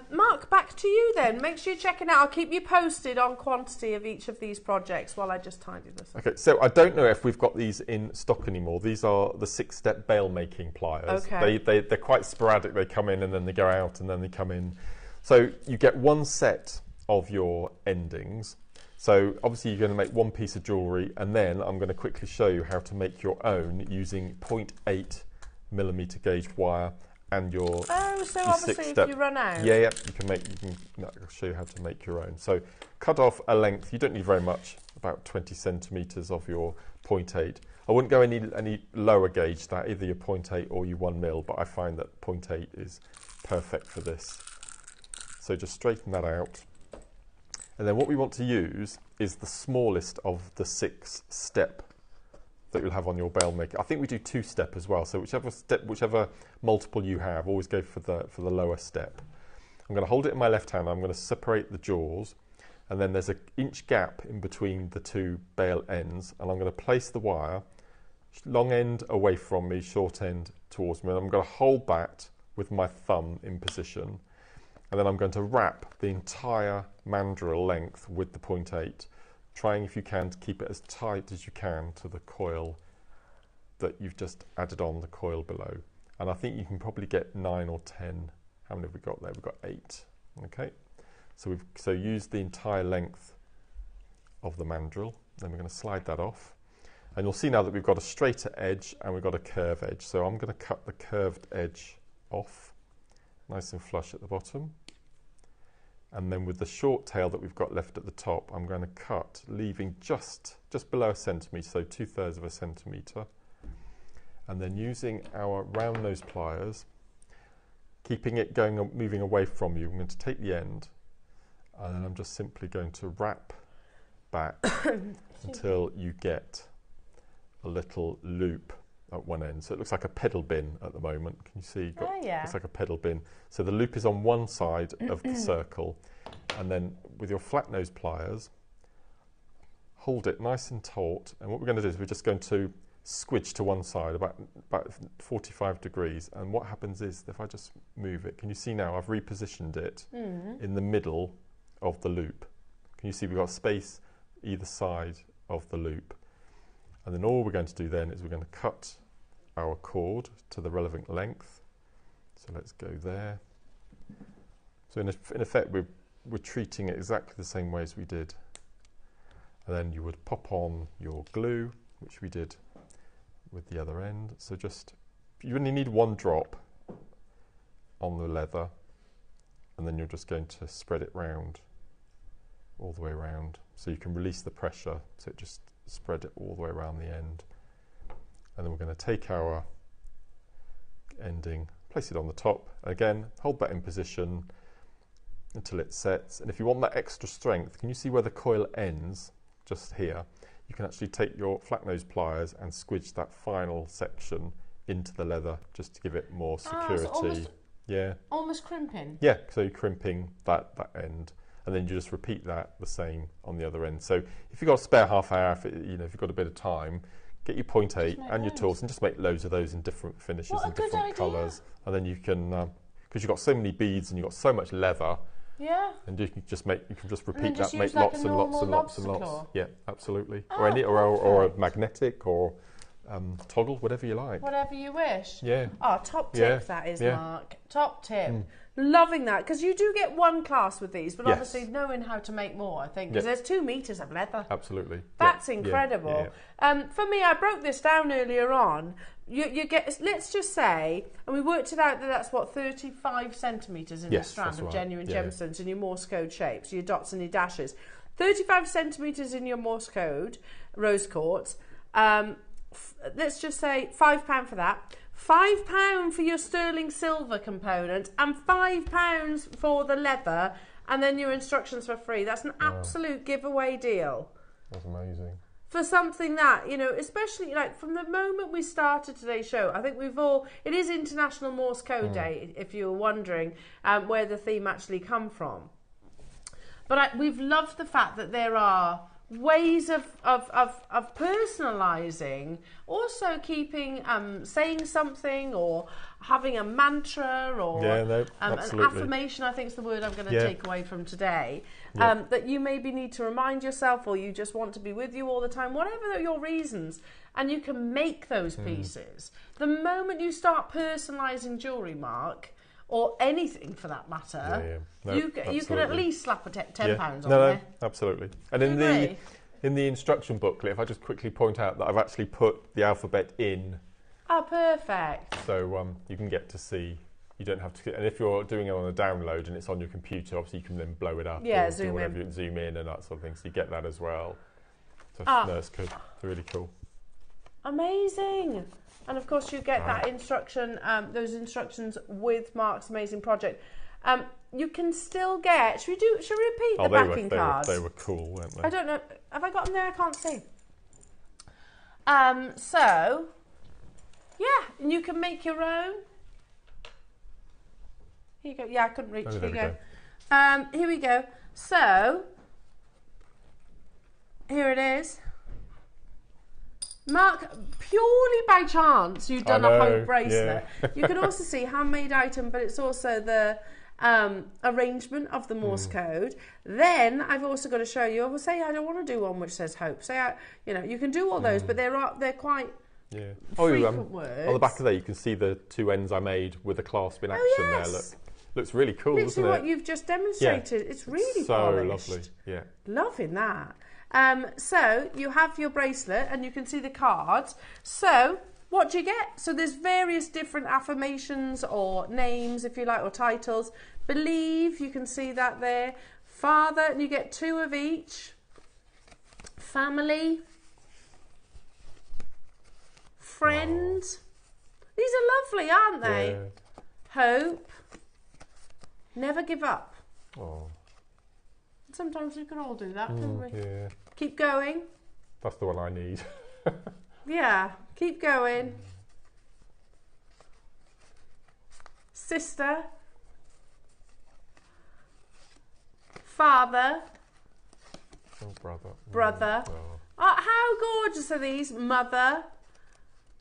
Mark, back to you then. Make sure you check it out. I'll keep you posted on quantity of each of these projects while I just tidy this up. Okay, so I don't know if we've got these in stock anymore. These are the 6-step bail making pliers. Okay. They're quite sporadic. They come in and then they go out and then they come in. So you get one set of your endings. So obviously you're going to make one piece of jewellery, and then I'm going to quickly show you how to make your own using 0.8mm gauge wire and your so your obviously if you run out. Yeah, I'll show you how to make your own. So cut off a length, you don't need very much, about 20 centimetres of your 0.8. I wouldn't go any lower gauge that, either your 0.8 or your 1mm, but I find that 0.8 is perfect for this. So just straighten that out. And then what we want to use is the smallest of the 6-step that you'll have on your bail maker. I think we do 2-step as well, so whichever multiple you have, always go for the lower step. I'm going to hold it in my left hand, I'm going to separate the jaws, and then there's an inch gap in between the 2 bail ends, and I'm going to place the wire, long end away from me, short end towards me, and I'm going to hold that with my thumb in position, and then I'm going to wrap the entire mandrel length with the 0.8, trying if you can to keep it as tight as you can to the coil that you've just added on the coil below. And I think you can probably get 9 or 10. How many have we got there? We've got 8. Okay, so use the entire length of the mandrel. Then we're going to slide that off, and you'll see now that we've got a straighter edge and we've got a curved edge. So I'm going to cut the curved edge off, nice and flush at the bottom, and then with the short tail that we've got left at the top, I'm going to cut, leaving just below 1 centimetre, so 2/3 of a centimetre, and then using our round nose pliers, keeping it moving away from you, I'm going to take the end, and then I'm just simply going to wrap back until you get a little loop at one end. So it looks like a pedal bin at the moment. Can you see? It's like a pedal bin. So the loop is on one side of the circle, and then with your flat nose pliers, hold it nice and taut. And what we're going to do is we're just going to squidge to one side about 45 degrees. And what happens is if I just move it, can you see now I've repositioned it in the middle of the loop. Can you see we've got space either side of the loop? And then all we're going to do then is we're going to cut our cord to the relevant length. So let's go there. So in effect we're treating it exactly the same way as we did. And then you would pop on your glue, which we did with the other end. So you only need 1 drop on the leather, and then you're just going to spread it round, all the way around. So you can release the pressure, so it just spread it all the way around the end. And then we're going to take our ending, place it on the top. Again, hold that in position until it sets. And if you want that extra strength, can you see where the coil ends? Just here. You can actually take your flat nose pliers and squidge that final section into the leather just to give it more security. So almost crimping. Yeah, so you're crimping that end. And then you just repeat that the same on the other end. So if you've got a spare half hour, if you've got a bit of time, get your 0.8 and your tools and just make loads of those in different finishes and different colours. And then you can, because you've got so many beads and you've got so much leather, and you can just repeat that, make lots and lots and lots and lots. Yeah, absolutely. Or a magnetic or toggle, whatever you like. Whatever you wish. Yeah. Oh, top tip that is, Mark. Top tip. Loving that, because you do get 1 class with these, but obviously knowing how to make more, I think, because there's 2 meters of leather. Absolutely. That's incredible. For me, I broke this down earlier on. You get, let's just say, and we worked it out that that's what, 35 centimetres in a strand of genuine gemstones in your Morse code shapes, your dots and your dashes. 35 centimetres in your Morse code rose quartz. Let's just say £5 for that. £5 for your sterling silver component and £5 for the leather, and then your instructions for free. That's an absolute giveaway deal. That's amazing. For something that, especially like from the moment we started today's show, I think it is International Morse Code Day, if you were wondering where the theme actually come from. But we've loved the fact that there are ways of personalising, also keeping saying something or having a mantra or an affirmation, I think is the word I'm going to take away from today, that you maybe need to remind yourself, or you just want to be with you all the time, whatever your reasons, and you can make those pieces. The moment you start personalising jewellery, Mark, or anything for that matter, you can at least slap a £10 on there. Absolutely. And in the instruction booklet, if I just quickly point out that I've actually put the alphabet in. Oh, perfect. So you can get to see. You don't have to. And if you're doing it on a download and it's on your computer, obviously you can then blow it up. Yeah, or zoom in and that sort of thing. So you get that as well. So that's good. It's really cool. Amazing. And of course, you get that instruction, those instructions with Mark's amazing project. You can still get. Should we repeat the backing cards? They were cool, weren't they? I don't know. Have I got them there? I can't see. So, and you can make your own. Here you go. Yeah, I couldn't reach. Here you go. Here we go. So, here it is. Mark, purely by chance, you've done a hope bracelet. Yeah. You can also see handmade item, but it's also the arrangement of the Morse code. Then I've also got to show you. I will say I don't want to do one which says hope. Say you can do all those, but they're quite frequent words. On the back of there, you can see the two ends I made with the clasp in action there. Look, looks really cool, literally doesn't it? what you've just demonstrated. Yeah. It's really so polished. Lovely. Yeah, loving that. So you have your bracelet and you can see the cards. So what do you get? So there's various different affirmations or names, if you like, or titles. Believe, you can see that there. Father, and you get 2 of each. Family. Friend. These are lovely, aren't they? Yeah. Hope. Never give up. Oh. Sometimes we can all do that, can't we? Yeah. Keep going. That's the one I need. Yeah, keep going. Sister. Father. Oh, brother. Brother. Oh. Oh, how gorgeous are these? Mother.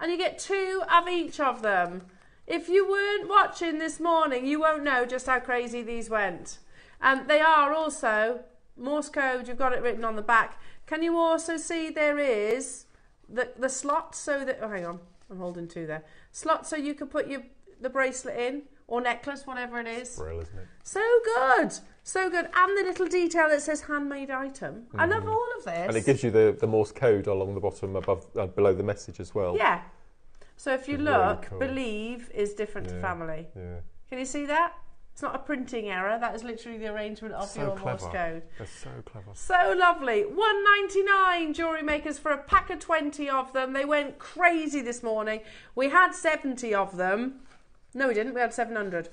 And you get 2 of each of them. If you weren't watching this morning, you won't know just how crazy these went. And they are also Morse code. You've got it written on the back. Can you also see there is the slot so that... Oh, hang on. I'm holding 2 there. Slot so you can put the bracelet in or necklace, whatever it is. Brill, isn't it? So good. So good. And the little detail that says handmade item. I love all of this. And it gives you the Morse code along the bottom below the message as well. Yeah. So if you look, really cool. Believe is different to family. Yeah. Can you see that? It's not a printing error. That is literally the arrangement of your Morse code. That's so clever. So lovely. $1.99 jewellery makers for a pack of 20 of them. They went crazy this morning. We had 70 of them. No, we didn't. We had 700.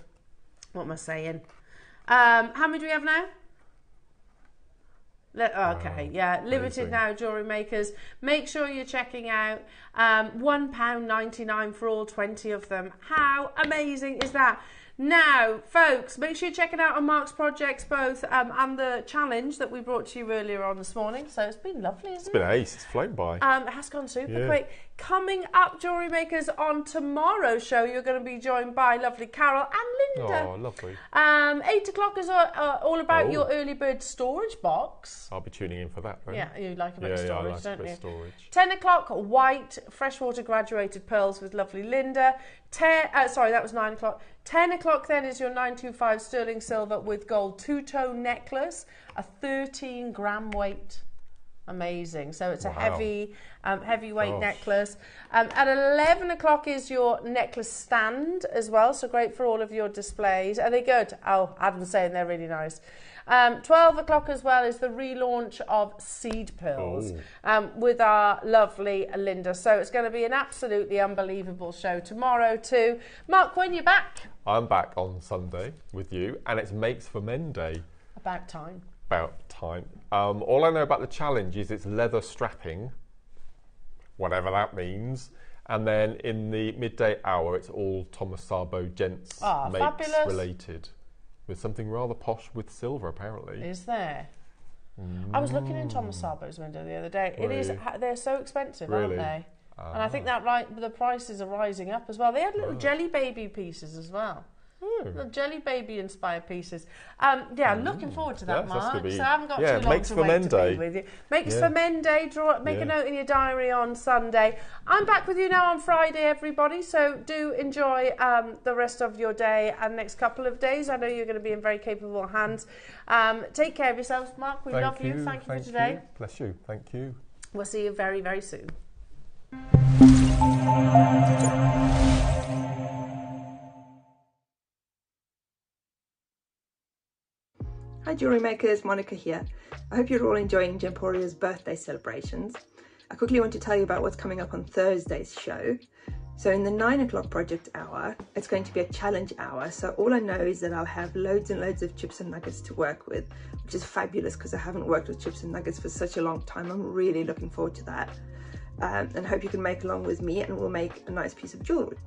What am I saying? How many do we have now? Okay, yeah, limited now, jewellery makers. Make sure you're checking out. £1.99 for all 20 of them. How amazing is that? Now, folks, make sure you're checking out on Mark's projects both and the challenge that we brought to you earlier on this morning. So it's been lovely, isn't it? It's been ace. It's flown by. It has gone super quick. Coming up, jewellery makers, on tomorrow's show, you're going to be joined by lovely Carol and Linda. Oh, lovely. 8 o'clock is all about your early bird storage box. I'll be tuning in for that. Then. Yeah, you like a bit of storage, I like don't a bit you? of storage. 10 o'clock, white freshwater graduated pearls with lovely Linda. Sorry, that was 9 o'clock. 10 o'clock then is your 925 sterling silver with gold two-tone necklace, a 13-gram weight. Amazing. So it's a heavyweight necklace. At 11 o'clock is your necklace stand as well. So great for all of your displays. Are they good? Oh, Adam's saying they're really nice. 12 o'clock as well is the relaunch of seed pearls with our lovely Linda. So it's going to be an absolutely unbelievable show tomorrow too. Mark, when you're back? I'm back on Sunday with you, and it's Makes for Men Day. About time. About time. All I know about the challenge is it's leather strapping, whatever that means. And then in the midday hour, it's all Thomas Sabo Gents Makes fabulous. related. With something rather posh with silver, apparently. Is there? I was looking in Thomas Sabo's window the other day. It is. They're so expensive, aren't they? And I think that the prices are rising up as well. They had little jelly baby pieces as well. Little jelly baby inspired pieces. Looking forward to that, Mark. So I haven't got too long Makes to for wait Men to Day. be with you. Makes for Men Day. Make a note in your diary on Sunday. I'm back with you now on Friday, everybody. So do enjoy the rest of your day and next couple of days. I know you're going to be in very capable hands. Take care of yourselves, Mark. We love you. Thank you for today. Bless you. Thank you. We'll see you very, very soon. Hi jewellery makers, Monica here. I hope you're all enjoying Gemporia's birthday celebrations. I quickly want to tell you about what's coming up on Thursday's show. So in the 9 o'clock project hour, it's going to be a challenge hour. So all I know is that I'll have loads and loads of chips and nuggets to work with, which is fabulous because I haven't worked with chips and nuggets for such a long time. I'm really looking forward to that. And hope you can make along with me and we'll make a nice piece of jewellery.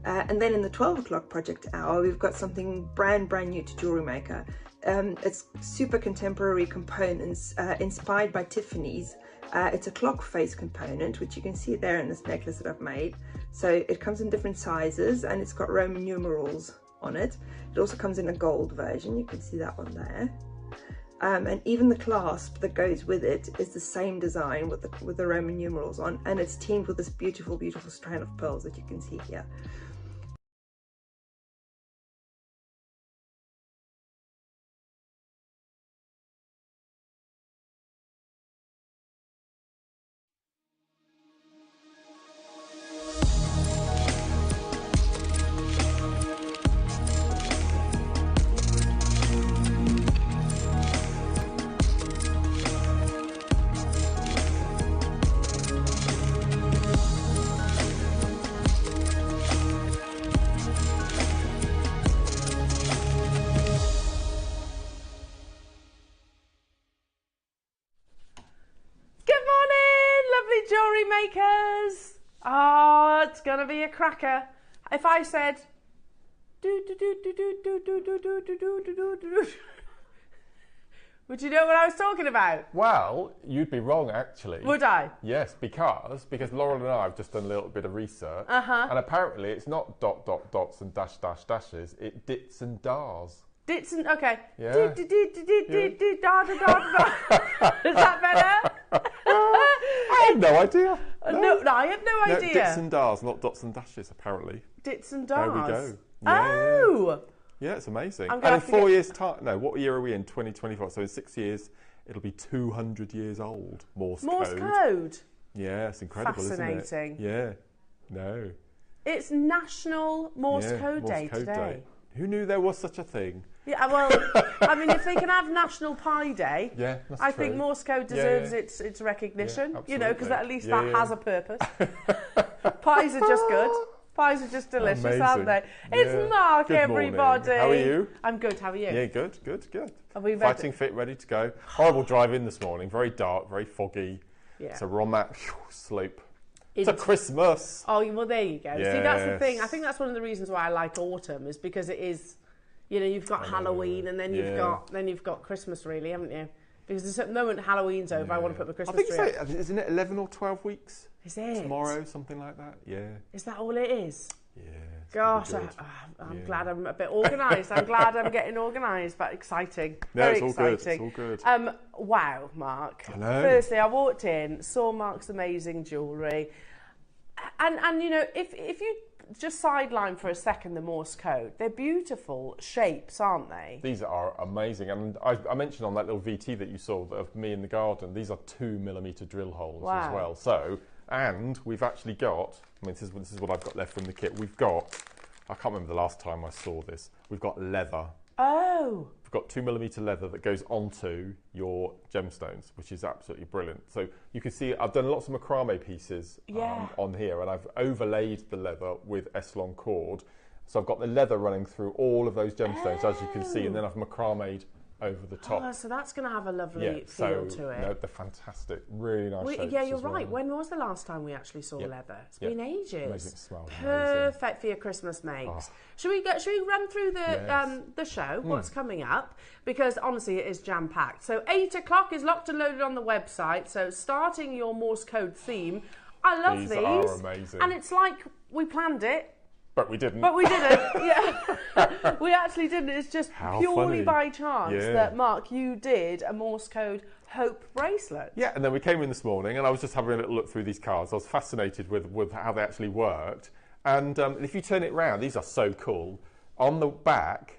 And then in the 12 o'clock project hour, we've got something brand new to Jewellery Maker. it's super contemporary components inspired by Tiffany's. It's a clock face component, which you can see there in this necklace that I've made. So it comes in different sizes and it's got Roman numerals on it. It also comes in a gold version, you can see that one there. And even the clasp that goes with it is the same design with the Roman numerals on, and it's teamed with this beautiful, beautiful strand of pearls that you can see here. Jewellery makers! Oh, it's gonna be a cracker. If I said would you know what I was talking about? Well, you'd be wrong actually. Would I? Yes, because Laurel and I have just done a little bit of research, and apparently it's not dot dot dots and dash dash dashes. It dits and dars. Dits and okay. Yeah. Da, da, da, da, da. Is that better? I had no idea. No, I had no idea. Dits and dars, not dots and dashes, apparently. Dits and dars. There we go. Oh! Yeah, it's amazing. And in 4 years' time, no, what year are we in? 2024. So in 6 years, it'll be 200 years old. Morse code. Yeah, it's incredible, Fascinating. isn't it? Yeah. No. It's National Morse Code Morse Day Code today. Day. Who knew there was such a thing? Yeah, well, I mean, if they can have National Pie Day, I think Morse code deserves its recognition. You know, because at least that has a purpose. Pies are just good. Pies are just delicious, aren't they? It's Mark, good everybody. Morning. How are you? I'm good. How are you? Yeah, good. Are we fighting fit, ready to go? Horrible drive in this morning. Very dark, very foggy. Yeah. So we're on that slope. It's a Christmas. Oh, well, there you go. See, that's the thing. I think that's one of the reasons why I like autumn, is because it is, you know, you've got Halloween and then you've got Christmas, really, haven't you? Because the moment Halloween's over, I want to put my Christmas tree up. Isn't it 11 or 12 weeks? Is it? Tomorrow, something like that. Yeah. Is that all it is? Yeah. Gosh, I'm glad I'm a bit organised. I'm glad I'm getting organised, but exciting. No, Very it's all exciting. good. It's all good. Wow, Mark. I know. Firstly, I walked in, saw Mark's amazing jewellery, and you know, if you just sideline for a second the Morse code, they're beautiful shapes, aren't they? These are amazing, and I mentioned on that little VT that you saw of me in the garden, these are 2mm drill holes as well. So, and we've actually got, I mean, this is what I've got left from the kit. We've got, I can't remember the last time I saw this, we've got leather. Oh. We've got 2mm leather that goes onto your gemstones, which is absolutely brilliant. So you can see I've done lots of macrame pieces on here, and I've overlaid the leather with S-long cord. So I've got the leather running through all of those gemstones, as you can see, and then I've macrameed over the top. Oh, so that's going to have a lovely feel to it. No, they're fantastic. Really nice shapes. Yeah, you're as well. right. When was the last time we actually saw leather? It's been ages. Amazing smell. Perfect for your Christmas makes. Should we run through the show? What's coming up? Because honestly, it is jam packed. So 8 o'clock is locked and loaded on the website. So starting your Morse code theme. I love these. These are amazing. And it's like we planned it. But we didn't. Yeah. We actually didn't. It's just purely by chance that, Mark, you did a Morse code Hope bracelet. Yeah, and then we came in this morning and I was just having a little look through these cards. I was fascinated with how they actually worked. And if you turn it round, these are so cool. On the back,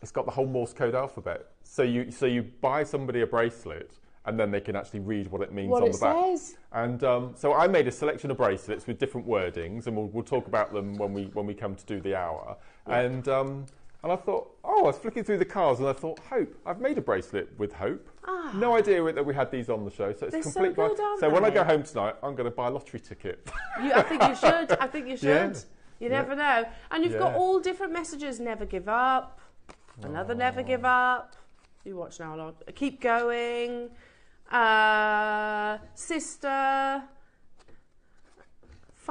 it's got the whole Morse code alphabet. So you buy somebody a bracelet, and then they can actually read what it means on the back. Says. And so I made a selection of bracelets with different wordings, and we'll talk about them when we come to do the hour. Yeah. And I thought, I was flicking through the cards, and I thought, Hope. I've made a bracelet with Hope. No idea that we had these on the show, so it's complete. So, good, so when I go home tonight, I'm going to buy a lottery ticket. I think you should. I think you should. Yeah. You never know. And you've got all different messages. Never give up. Another never give up. You watch now, Lord. Keep going. Sister,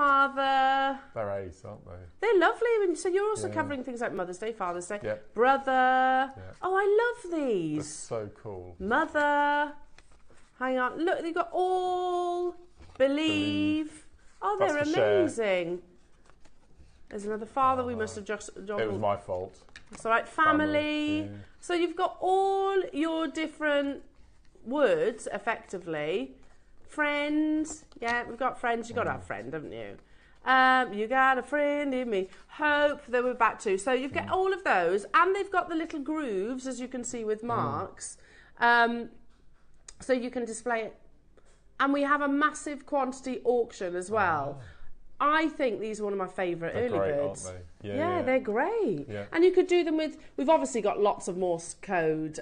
father. They're ace, aren't they? They're lovely. So you're also covering things like Mother's Day, Father's Day, brother. Yep. Oh, I love these. That's so cool. Mother. Hang on. Look, they've got all, believe. Oh, they're amazing. There's another father. We must have just joggled. It was my fault. It's all right. Family. So you've got all your different words, effectively. Friends. Yeah, we've got friends. You've got to have a friend, haven't you? You got a friend in me. Hope that we're back to. So you've got all of those, and they've got the little grooves, as you can see with marks. So you can display it. And we have a massive quantity auction as well. I think these are one of my favourite early birds. Aren't they? Yeah, they're great. Yeah. And you could do them with, we've obviously got lots of Morse code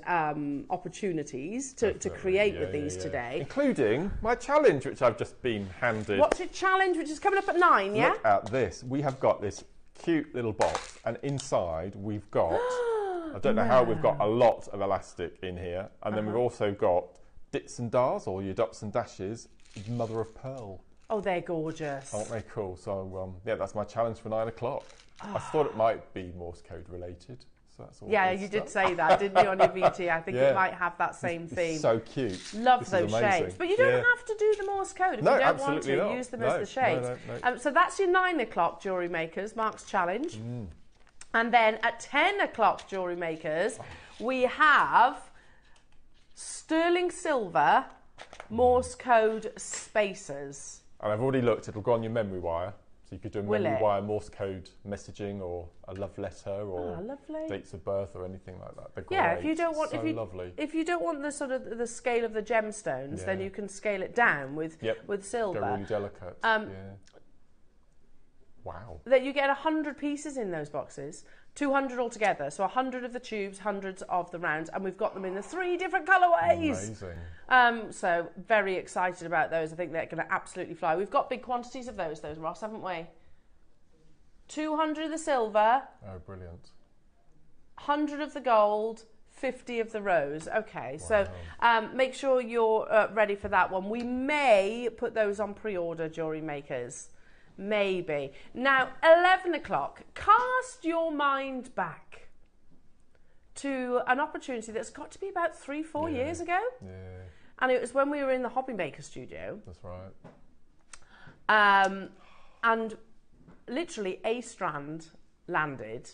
opportunities to create with these today. Including my challenge, which I've just been handed. What's your challenge, which is coming up at 9, yeah? Look at this. We have got this cute little box, and inside we've got, I don't know how, we've got a lot of elastic in here. And then we've also got dits and dars, or your dots and dashes, mother of pearl. Oh, they're gorgeous. Aren't they cool? So, yeah, that's my challenge for 9 o'clock. I thought it might be Morse code related. So that's all. Yeah, you did say that, didn't you, on your VT? I think it might have that same theme. It's so cute. Love those shapes. But you don't have to do the Morse code. If you don't want to, not. use them as the shapes. No. So that's your 9 o'clock Jewellery Makers, Mark's challenge. And then at 10 o'clock Jewellery Makers, we have sterling silver Morse code spacers. And I've already looked, it'll go on your memory wire. So you could do a memory wire Morse code messaging, or a love letter, or dates of birth, or anything like that. They're great. Yeah, if you don't want, lovely. If you don't want the sort of the scale of the gemstones, then you can scale it down with silver. They're really delicate. Wow. That you get 100 pieces in those boxes, 200 altogether. So 100 of the tubes, hundreds of the rounds, and we've got them in the 3 different colourways. Amazing. So very excited about those. I think they're going to absolutely fly. We've got big quantities of those, Ross, haven't we? 200 of the silver. Oh, brilliant. 100 of the gold. 50 of the rose. Okay, so make sure you're ready for that one. We may put those on pre-order, Jewellery Makers. Maybe. Now, 11 o'clock, cast your mind back to an opportunity that's got to be about 3-4 years ago. Yeah. And it was when we were in the Hobby Maker studio. That's right. And literally a strand landed.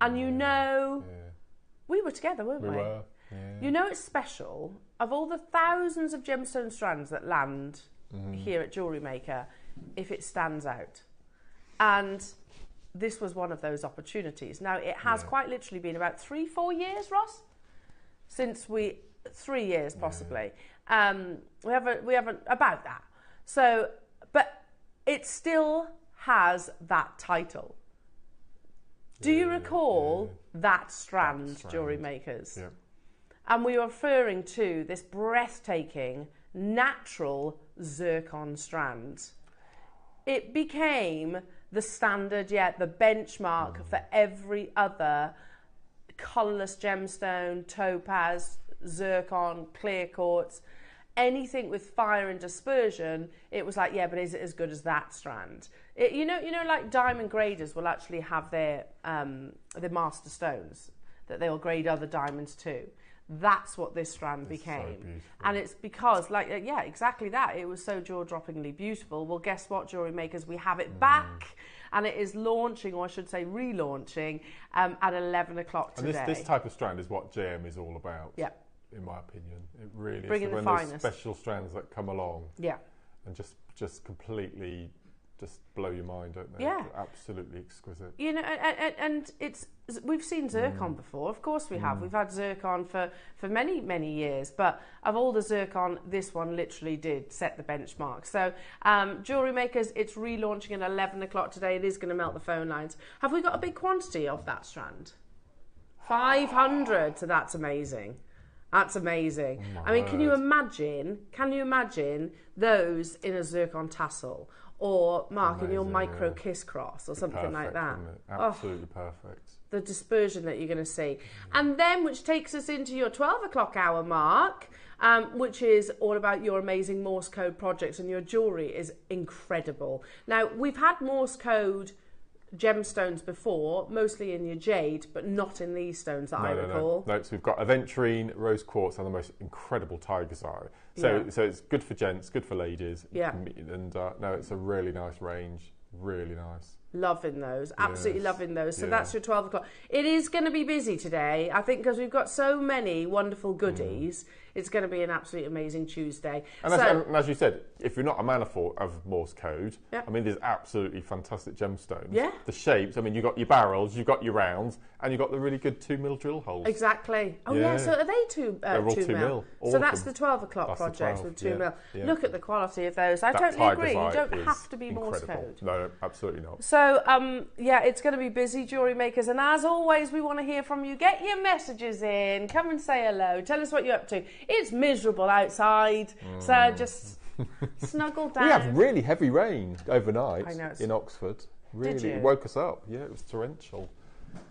And you know, we were together, weren't we? We were, yeah. You know it's special. Of all the thousands of gemstone strands that land here at Jewellery Maker, if it stands out. And this was one of those opportunities. Now, it has quite literally been about 3-4 years, Ross, since 3 years possibly. We haven't about that. So, but it still has that title. Do you recall that strand, Jewellery Makers? Yeah. And we were referring to this breathtaking, natural zircon strand. It became the standard, the benchmark for every other colourless gemstone, topaz, zircon, clear quartz, anything with fire and dispersion. It was like, but is it as good as that strand? You know, like diamond graders will actually have their master stones that they'll grade other diamonds to. That's what this strand became. So and it's because, exactly that. It was so jaw-droppingly beautiful. Well, guess what, Jewellery Makers? We have it back, and it is launching, or I should say relaunching, at 11 o'clock today. And this type of strand is what JM is all about, in my opinion. It really is. Bringing so the when finest. those special strands that come along and just completely blow your mind, don't they? Yeah. They're absolutely exquisite. You know, and we've seen Zircon before, of course we have. We've had Zircon for many, many years, but of all the Zircon, this one literally did set the benchmark. So, Jewellery Makers, it's relaunching at 11 o'clock today. It is going to melt the phone lines. Have we got a big quantity of that strand? 500, so that's amazing. That's amazing. I mean, can you imagine those in a Zircon tassel? Or, Mark, in your micro kiss cross or something like that. Absolutely perfect. the dispersion that you're going to see. And then, which takes us into your 12 o'clock hour mark, which is all about your amazing Morse code projects, and your jewellery is incredible. Now, we've had Morse code gemstones before, mostly in your jade, but not in these stones that I recall. No, so we've got aventurine, rose quartz, and the most incredible tiger's eye. So it's good for gents, good for ladies. Yeah. And no, it's a really nice range. Really nice. Loving those, absolutely loving those. So that's your 12 o'clock. It is going to be busy today, I think, because we've got so many wonderful goodies. It's going to be an absolutely amazing Tuesday. And, as you said, if you're not a man of Morse code, I mean, there's absolutely fantastic gemstones. Yeah. The shapes, I mean, you've got your barrels, you've got your rounds, and you've got the really good 2mm drill holes. Exactly. Oh, yeah, so are they They're all 2 mil. So that's the 12 o'clock projects with 2 mil. Yeah. Look at the quality of those. I totally agree. You don't have to be Morse code. No, absolutely not. So, yeah, it's going to be busy, jewellery makers. And as always, we want to hear from you. Get your messages in. Come and say hello. Tell us what you're up to. It's miserable outside, so just snuggle down. We had really heavy rain overnight in Oxford. Really, Did you? It woke us up. Yeah, it was torrential.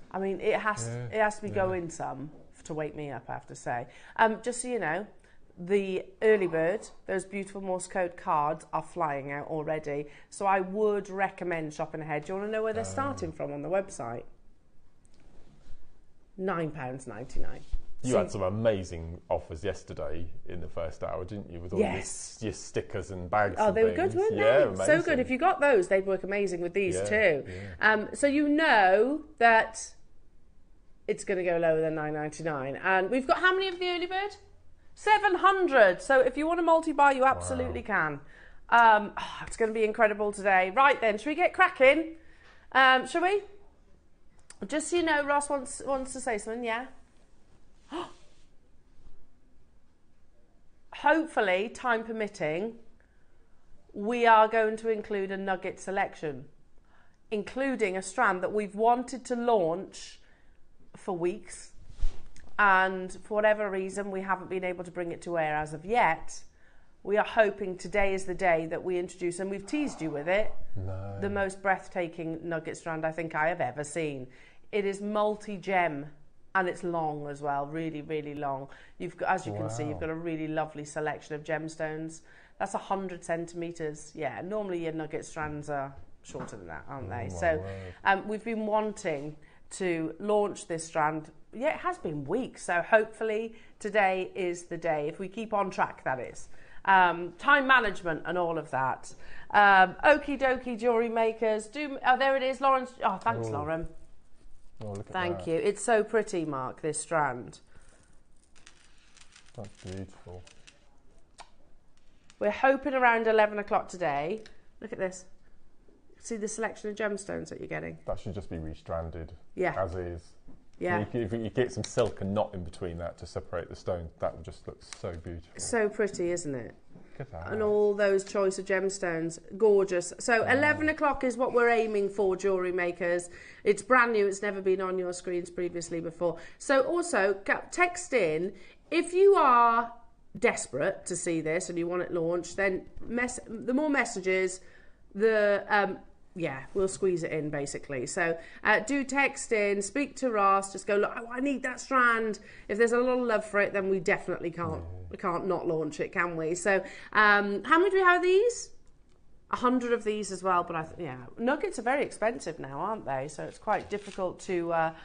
I mean, it has to be going some to wake me up, I have to say. Just so you know, the early bird, those beautiful Morse code cards are flying out already. So I would recommend shopping ahead. Do you want to know where they're starting from on the website? £9.99. You had some amazing offers yesterday in the first hour, didn't you? With all your stickers and bags. Oh, they were good, weren't they? Yeah, amazing. So good. If you got those, they'd work amazing with these too. Yeah. So you know that it's going to go lower than £9.99. And we've got how many of the early bird? 700. So if you want to multi-buy, you absolutely can. It's going to be incredible today. Right then, should we get cracking? Shall we? Just so you know, Ross wants to say something, yeah? Hopefully, time permitting, we are going to include a nugget selection, including a strand that we've wanted to launch for weeks, and for whatever reason we haven't been able to bring it to air as of yet. We are hoping today is the day that we introduce, and we've teased you with it, the most breathtaking nugget strand I think I have ever seen. It is multi-gem. And it's long as well, really, really long. You've got, as you can see, you've got a really lovely selection of gemstones. That's 100 centimetres. Yeah, normally your nugget strands are shorter than that, aren't they? So we've been wanting to launch this strand. Yeah, it has been weeks. So hopefully today is the day, if we keep on track, that is. Time management and all of that. Okie dokie, jewellery makers. Oh, there it is, Lauren. Oh, thanks, Lauren. Oh, look at Thank that. you. It's so pretty, Mark, this strand. That's beautiful. We're hoping around 11 o'clock today. Look at this. See the selection of gemstones that you're getting? That should just be restranded as is. Yeah. If you get some silk and knot in between that to separate the stones, that would just look so beautiful. So pretty, isn't it? Look at that. And all those choice of gemstones. Gorgeous. So 11 o'clock is what we're aiming for, jewellery makers. It's brand new. It's never been on your screens previously before. So also, text in. If you are desperate to see this and you want it launched, then the more messages, we'll squeeze it in, basically. So do text in, speak to Ross, just go, look, I need that strand. If there's a lot of love for it, then we definitely can't. We can't not launch it, can we? So how many do we have of these? 100 of these as well. But nuggets are very expensive now, aren't they? So it's quite difficult to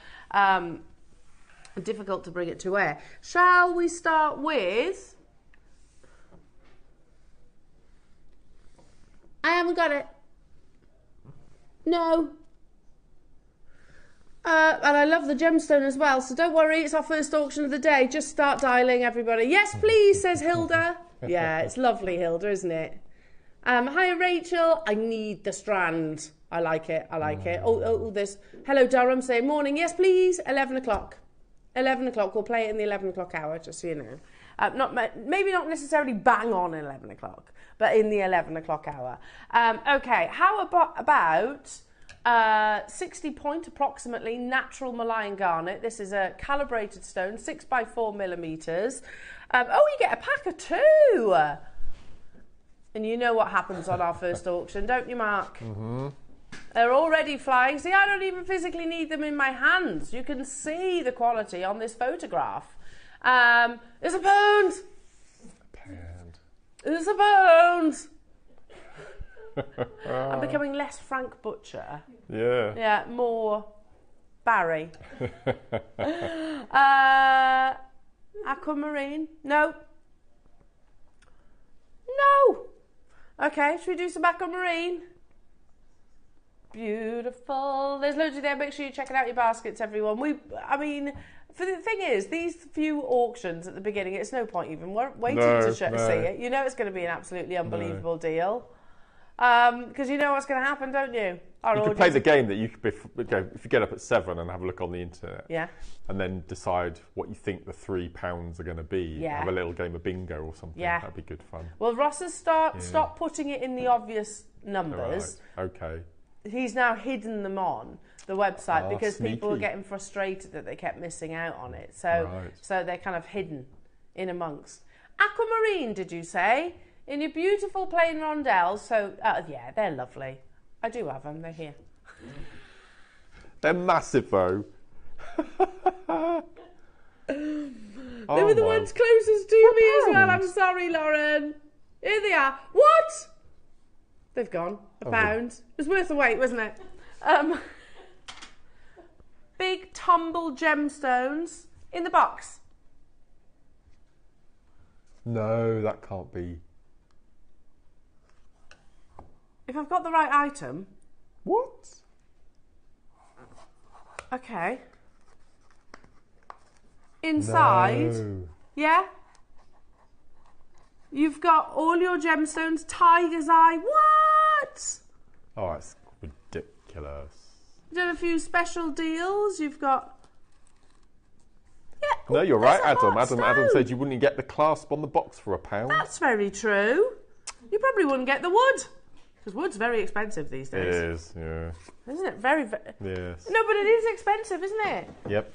bring it to air. Shall we start with? I haven't got it. No. And I love the gemstone as well, so don't worry, it's our first auction of the day. Just start dialing, everybody. Yes, please, says Hilda. Yeah, it's lovely, Hilda, isn't it? Hiya, Rachel. I need the strand. I like it. Oh, there's... Hello, Durham, saying morning. Yes, please, 11 o'clock. 11 o'clock, we'll play it in the 11 o'clock hour, just so you know. Maybe not necessarily bang on 11 o'clock, but in the 11 o'clock hour. Okay, how about 60 point approximately natural Malayan garnet. This is a calibrated stone, 6x4 millimeters. You get a pack of 2. And you know what happens on our first auction, don't you, Mark? They're already flying. See, I don't even physically need them in my hands. You can see the quality on this photograph. There's a pound. There's a pound. I'm becoming less Frank Butcher. Yeah. Yeah, more Barry. Aquamarine. No. No. Okay, should we do some aquamarine? Beautiful. There's loads of there. Make sure you're checking out your baskets, everyone. I mean, for the thing is, these few auctions at the beginning, it's no point even waiting to see it. You know it's going to be an absolutely unbelievable deal. Because you know what's going to happen, don't you? You could play the game that you could if you get up at 7 and have a look on the internet. Yeah. And then decide what you think the £3 are going to be. Yeah. Have a little game of bingo or something. Yeah. That'd be good fun. Well, Ross has stopped putting it in the obvious numbers. Right. Okay. He's now hidden them on the website because sneaky. people were getting frustrated that they kept missing out on it. So they're kind of hidden in amongst. Aquamarine, did you say? In your beautiful plain rondelles. So, yeah, they're lovely. I do have them. They're here. They're massive, though. They were the ones closest to me as well. I'm sorry, Lauren. Here they are. What? They've gone. A pound. It was worth the wait, wasn't it? Big tumble gemstones in the box. No, that can't be. If I've got the right item. What? Okay. Inside. No. Yeah. You've got all your gemstones, tiger's eye. What? Oh, it's ridiculous. You've done a few special deals. You've got. Yeah. No, you're right, Adam. Adam said you wouldn't get the clasp on the box for £1. That's very true. You probably wouldn't get the wood. Because wood's very expensive these days. It is, yeah. Isn't it? Very. Yes. No, but it is expensive, isn't it? Yep.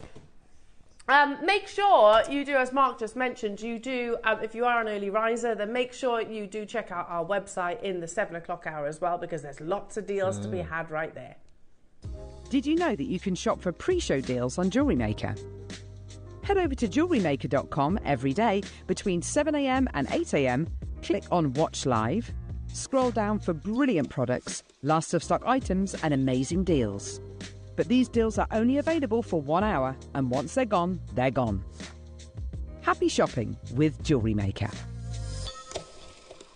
Make sure you do, as Mark just mentioned, you do, if you are an early riser, then make sure you do check out our website in the 7 o'clock hour as well, because there's lots of deals to be had right there. Did you know that you can shop for pre-show deals on JewelleryMaker? Head over to JewelleryMaker.com every day between 7 a.m. and 8 a.m, click on Watch Live, scroll down for brilliant products, last of stock items and amazing deals. But these deals are only available for 1 hour, and once they're gone, they're gone. Happy shopping with JewelleryMaker.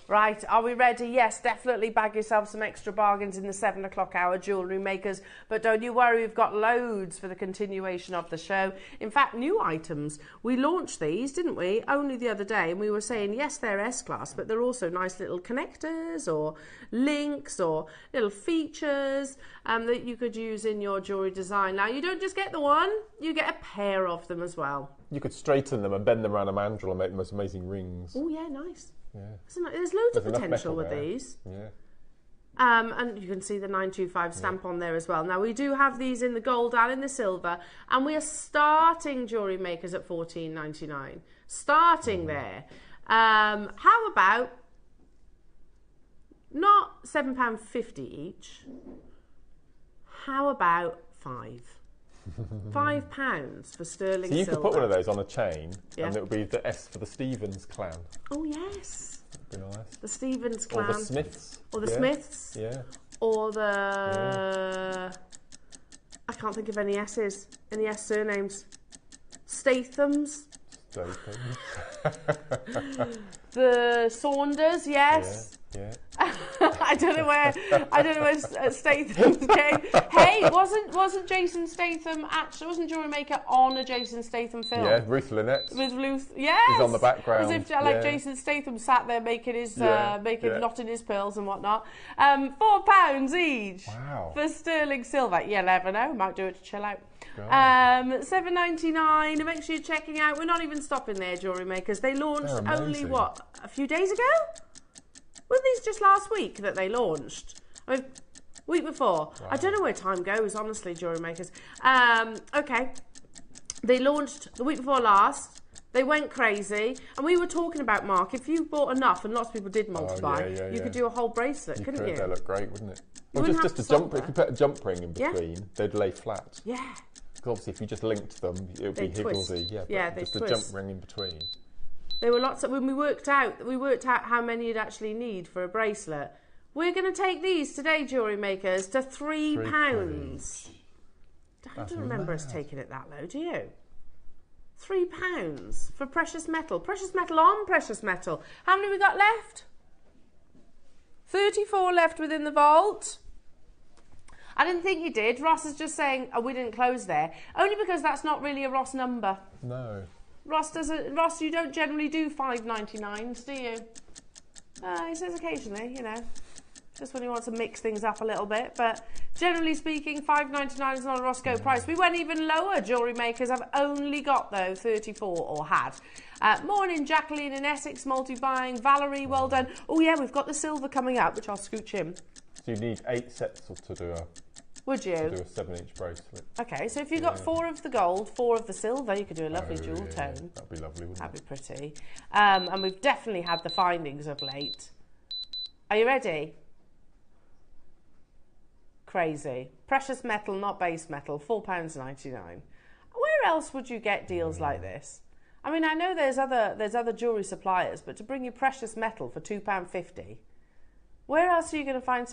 Right, are we ready? Yes, definitely bag yourself some extra bargains in the 7 o'clock hour, Jewellery Makers. But don't you worry, we've got loads for the continuation of the show. In fact, new items. We launched these, didn't we, only the other day, and we were saying, yes, they're S-Class, but they're also nice little connectors or links or little features that you could use in your jewellery design. Now, you don't just get the one, you get a pair of them as well. You could straighten them and bend them around a mandrel and make the most amazing rings. Oh, yeah, nice. Yeah. There's loads of potential with these. Yeah. And you can see the 925 stamp on there as well. Now, we do have these in the gold and in the silver, and we are starting Jewellery Makers at $14.99. Starting there. How about not £7.50 each? How about £5? £5 for sterling silver. So you could put one of those on a chain, and it would be the S for the Stevens clan. Oh yes, that'd be nice. The Stevens clan, or the Smiths, or the Smiths, or the. I can't think of any S's, any S surnames. Stathams. The Saunders, yes. Yeah. I don't know where Statham came. Hey, wasn't Jason Statham actually? Wasn't JewelleryMaker on a Jason Statham film? Yeah, Ruth Lynette. With Ruth, yes. He's on the background. As if Jason Statham sat there making his knotting his pearls and whatnot. £4 each. Wow. For sterling silver. You never know. Might do it to chill out. $7.99. Make sure you're checking out. We're not even stopping there, Jewellery Makers. They launched only a few days ago. Were these just last week that they launched? I mean, week before. Wow. I don't know where time goes, honestly, Jewellery Makers. Okay. They launched the week before last. They went crazy, and we were talking about, Mark, if you bought enough, and lots of people did multiply, you could do a whole bracelet, couldn't you? They look great, wouldn't it? You Or wouldn't just have a to jump. If you put a jump ring in between, they'd lay flat. Yeah. Because obviously, if you just linked them, it would be twist. higgledy. Yeah, Yeah, but they just a twist. jump ring in between. There were lots of, when we worked out how many you'd actually need for a bracelet. We're going to take these today, jewellery makers, to £3. I don't remember us taking it that low, do you? £3 for precious metal. Precious metal on precious metal. How many we got left? 34 left within the vault. I didn't think you did. Ross is just saying, oh, we didn't close there. Only because that's not really a Ross number. No. Ross, you don't generally do 5.99s, do you? He says occasionally, you know. Just when he wants to mix things up a little bit. But generally speaking, $5.99 is not a Roscoe price. We went even lower, jewellery makers. I've only got, though, 34, or had. Morning, Jacqueline in Essex, multi-buying. Valerie, well done. Oh, yeah, we've got the silver coming up, which I'll scooch in. So you need 8 sets to do a... Would you? To do a 7-inch bracelet. Okay, so if you got 4 of the gold, 4 of the silver, you could do a lovely jewel tone. That'd be lovely, wouldn't it? That'd be pretty. And we've definitely had the findings of late. Are you ready? Crazy. Precious metal, not base metal, £4.99. Where else would you get deals like this? I mean, I know there's other jewellery suppliers, but to bring you precious metal for £2.50, where else are you going to find